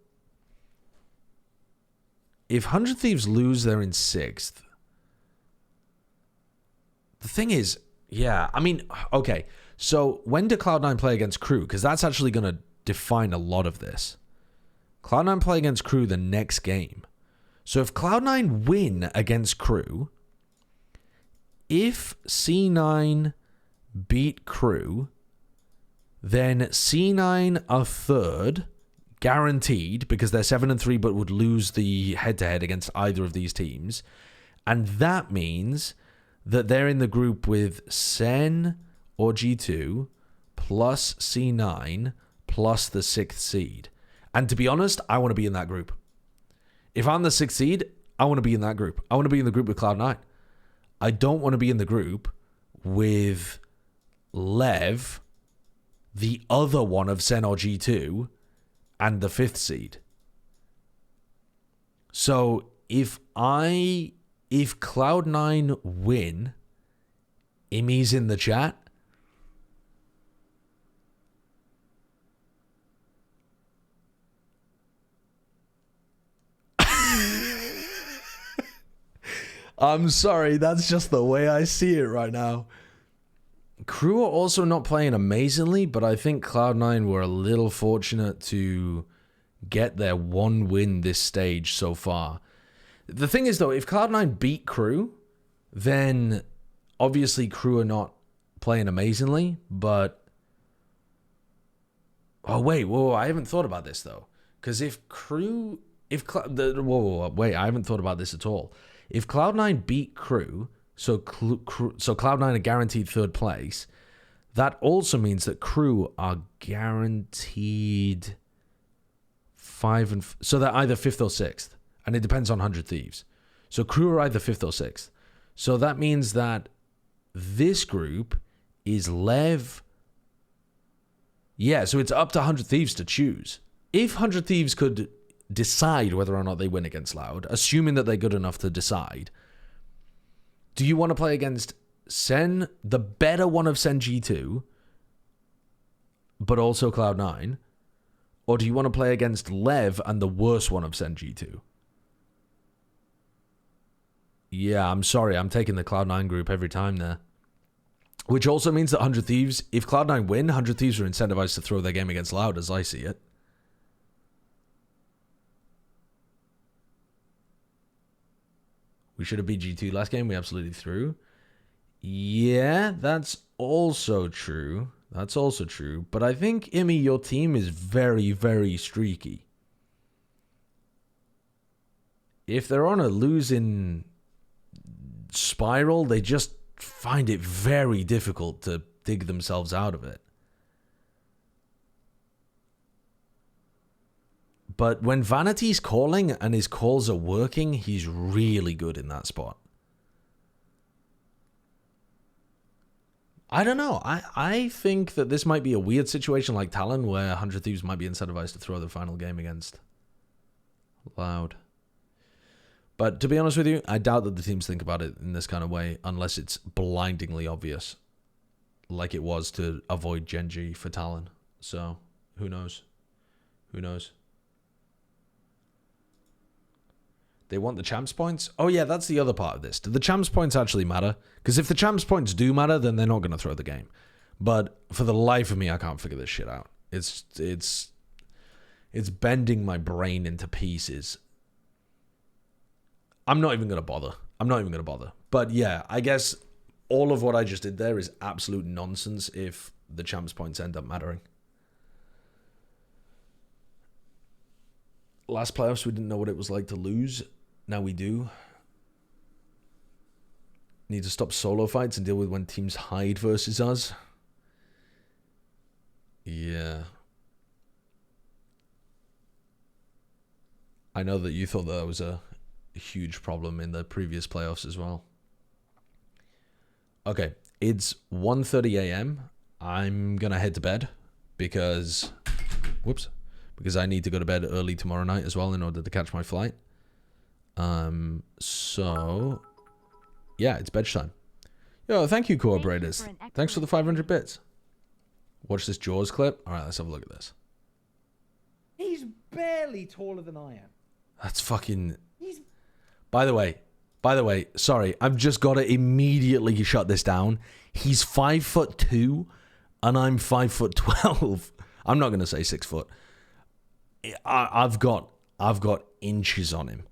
if 100 Thieves lose, they're in 6th. The thing is, yeah, I mean, okay. So when do Cloud9 play against Crew? Because that's actually going to define a lot of this. Cloud9 play against Crew the next game. So if Cloud9 win against Crew, if C9 beat Crew, then C9 are 3rd, guaranteed, because they're 7-3 but would lose the head-to-head against either of these teams. And that means that they're in the group with Sen or G2 plus C9 plus the 6th seed. And to be honest, I want to be in that group. If I'm the 6th seed, I want to be in that group. I want to be in the group with Cloud9. I don't want to be in the group with Lev, the other one of Sen or G2, and the 5th seed. So if Cloud9 win, Imi's in the chat. I'm sorry, that's just the way I see it right now. Crew are also not playing amazingly, but I think Cloud9 were a little fortunate to get their one win this stage so far. The thing is, though, if Cloud9 beat Crew, then obviously Crew are not playing amazingly, but... Oh, wait, whoa, I haven't thought about this, though. Because if Crew... Wait, I haven't thought about this at all. If Cloud9 beat Crew, so Cloud9 are guaranteed 3rd place, that also means that Crew are guaranteed 5 so they're either 5th or 6th, and it depends on 100 Thieves. So Crew are either 5th or 6th. So that means that this group is Lev. Yeah, so it's up to 100 Thieves to choose. If 100 Thieves could decide whether or not they win against Loud, assuming that they're good enough to decide, do you want to play against Sen, the better one of Sen G2, but also Cloud9? Or do you want to play against Lev and the worst one of Sen G2? Yeah, I'm sorry, I'm taking the Cloud9 group every time there. Which also means that 100 Thieves, if Cloud9 win, 100 Thieves are incentivized to throw their game against Loud, as I see it. We should have beat G2 last game. We absolutely threw. Yeah, that's also true. That's also true. But I think, Imi, your team is very, very streaky. If they're on a losing spiral, they just find it very difficult to dig themselves out of it. But when Vanity's calling and his calls are working, he's really good in that spot. I don't know. I think that this might be a weird situation like Talon, where 100 Thieves might be incentivized to throw the final game against Loud. But to be honest with you, I doubt that the teams think about it in this kind of way, unless it's blindingly obvious, like it was to avoid Genji for Talon. So, who knows? Who knows? They want the champs points? Oh yeah, that's the other part of this. Do the champs points actually matter? Because if the champs points do matter, then they're not going to throw the game. But for the life of me, I can't figure this shit out. It's bending my brain into pieces. I'm not even going to bother. I'm not even going to bother. But yeah, I guess all of what I just did there is absolute nonsense if the champs points end up mattering. Last playoffs, we didn't know what it was like to lose. Now we do. Need to stop solo fights and deal with when teams hide versus us. Yeah. I know that you thought that was a huge problem in the previous playoffs as well. Okay, it's 1:30 a.m. I'm going to head to bed because... Whoops. Because I need to go to bed early tomorrow night as well in order to catch my flight. So... Yeah, it's bedtime. Yo, thank you, Cooperators. Thanks for the 500 bits. Watch this Jaws clip. All right, let's have a look at this. He's barely taller than I am. That's fucking... By the way, sorry, I've just got to immediately shut this down. He's 5'2", and I'm 5'12". I'm not going to say 6 foot. I've got inches on him.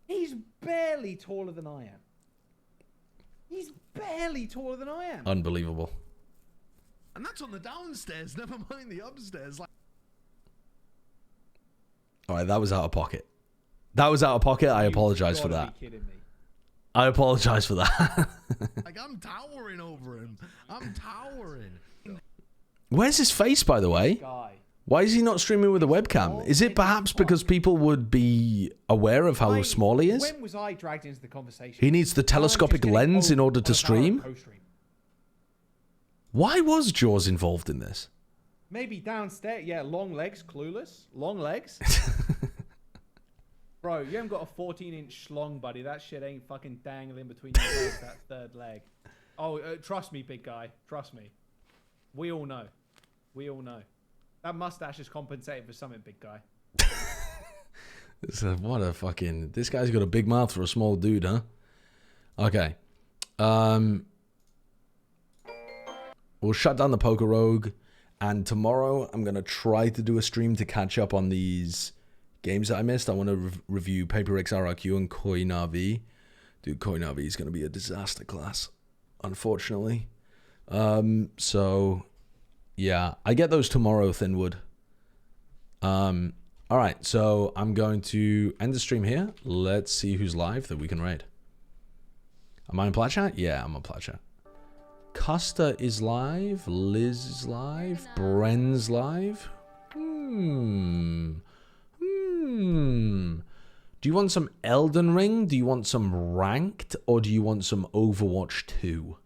He's barely taller than I am. He's barely taller than I am. Unbelievable. And that's on the downstairs, never mind the upstairs. Like, all right, that was out of pocket. That was out of pocket. I apologize for that. I apologize for that. like, I'm towering over him. I'm towering. Where's his face, by the way? Why is he not streaming with a webcam? Is it perhaps because people would be aware of how small he is? When was I dragged into the conversation? He needs the telescopic lens in order to stream? Why was Jaws involved in this? Maybe downstairs. Yeah, long legs, clueless. Long legs. Bro, you haven't got a 14-inch schlong, buddy. That shit ain't fucking dangling between your legs, that third leg. Oh, trust me, big guy. Trust me. We all know. We all know. That mustache is compensating for something, big guy. What a fucking... This guy's got a big mouth for a small dude, huh? Okay. We'll shut down the Poker Rogue. And tomorrow, I'm going to try to do a stream to catch up on these games that I missed. I want to review Paper X RRQ and Koi Navi. Dude, Koi Navi is going to be a disaster class, unfortunately. So, yeah. I get those tomorrow, Thinwood. All right, so I'm going to end the stream here. Let's see who's live that we can raid. Am I in Plat Chat? Yeah, I'm on Plat Chat. Custer is live. Liz is live. Bren's live. Do you want some Elden Ring? Do you want some Ranked? Or do you want some Overwatch 2?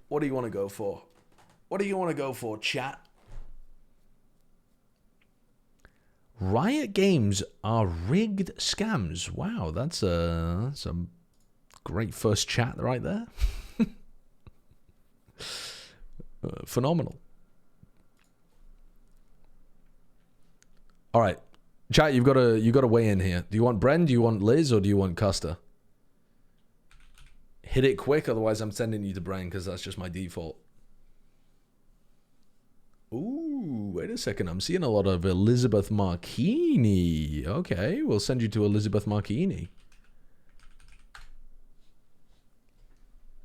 What do you want to go for? What do you want to go for, chat? Riot Games are rigged scams. Wow, that's a great first chat right there. Phenomenal. All right, chat. You got to weigh in here. Do you want Bren? Do you want Liz? Or do you want Custer? Hit it quick, otherwise I'm sending you to Bren because that's just my default. Ooh, wait a second. I'm seeing a lot of Elizabeth Marchini. Okay, we'll send you to Elizabeth Marchini.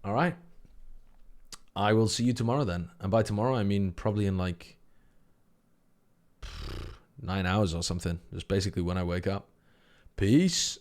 All right. I will see you tomorrow then. And by tomorrow, I mean probably in like 9 hours or something. Just basically when I wake up. Peace.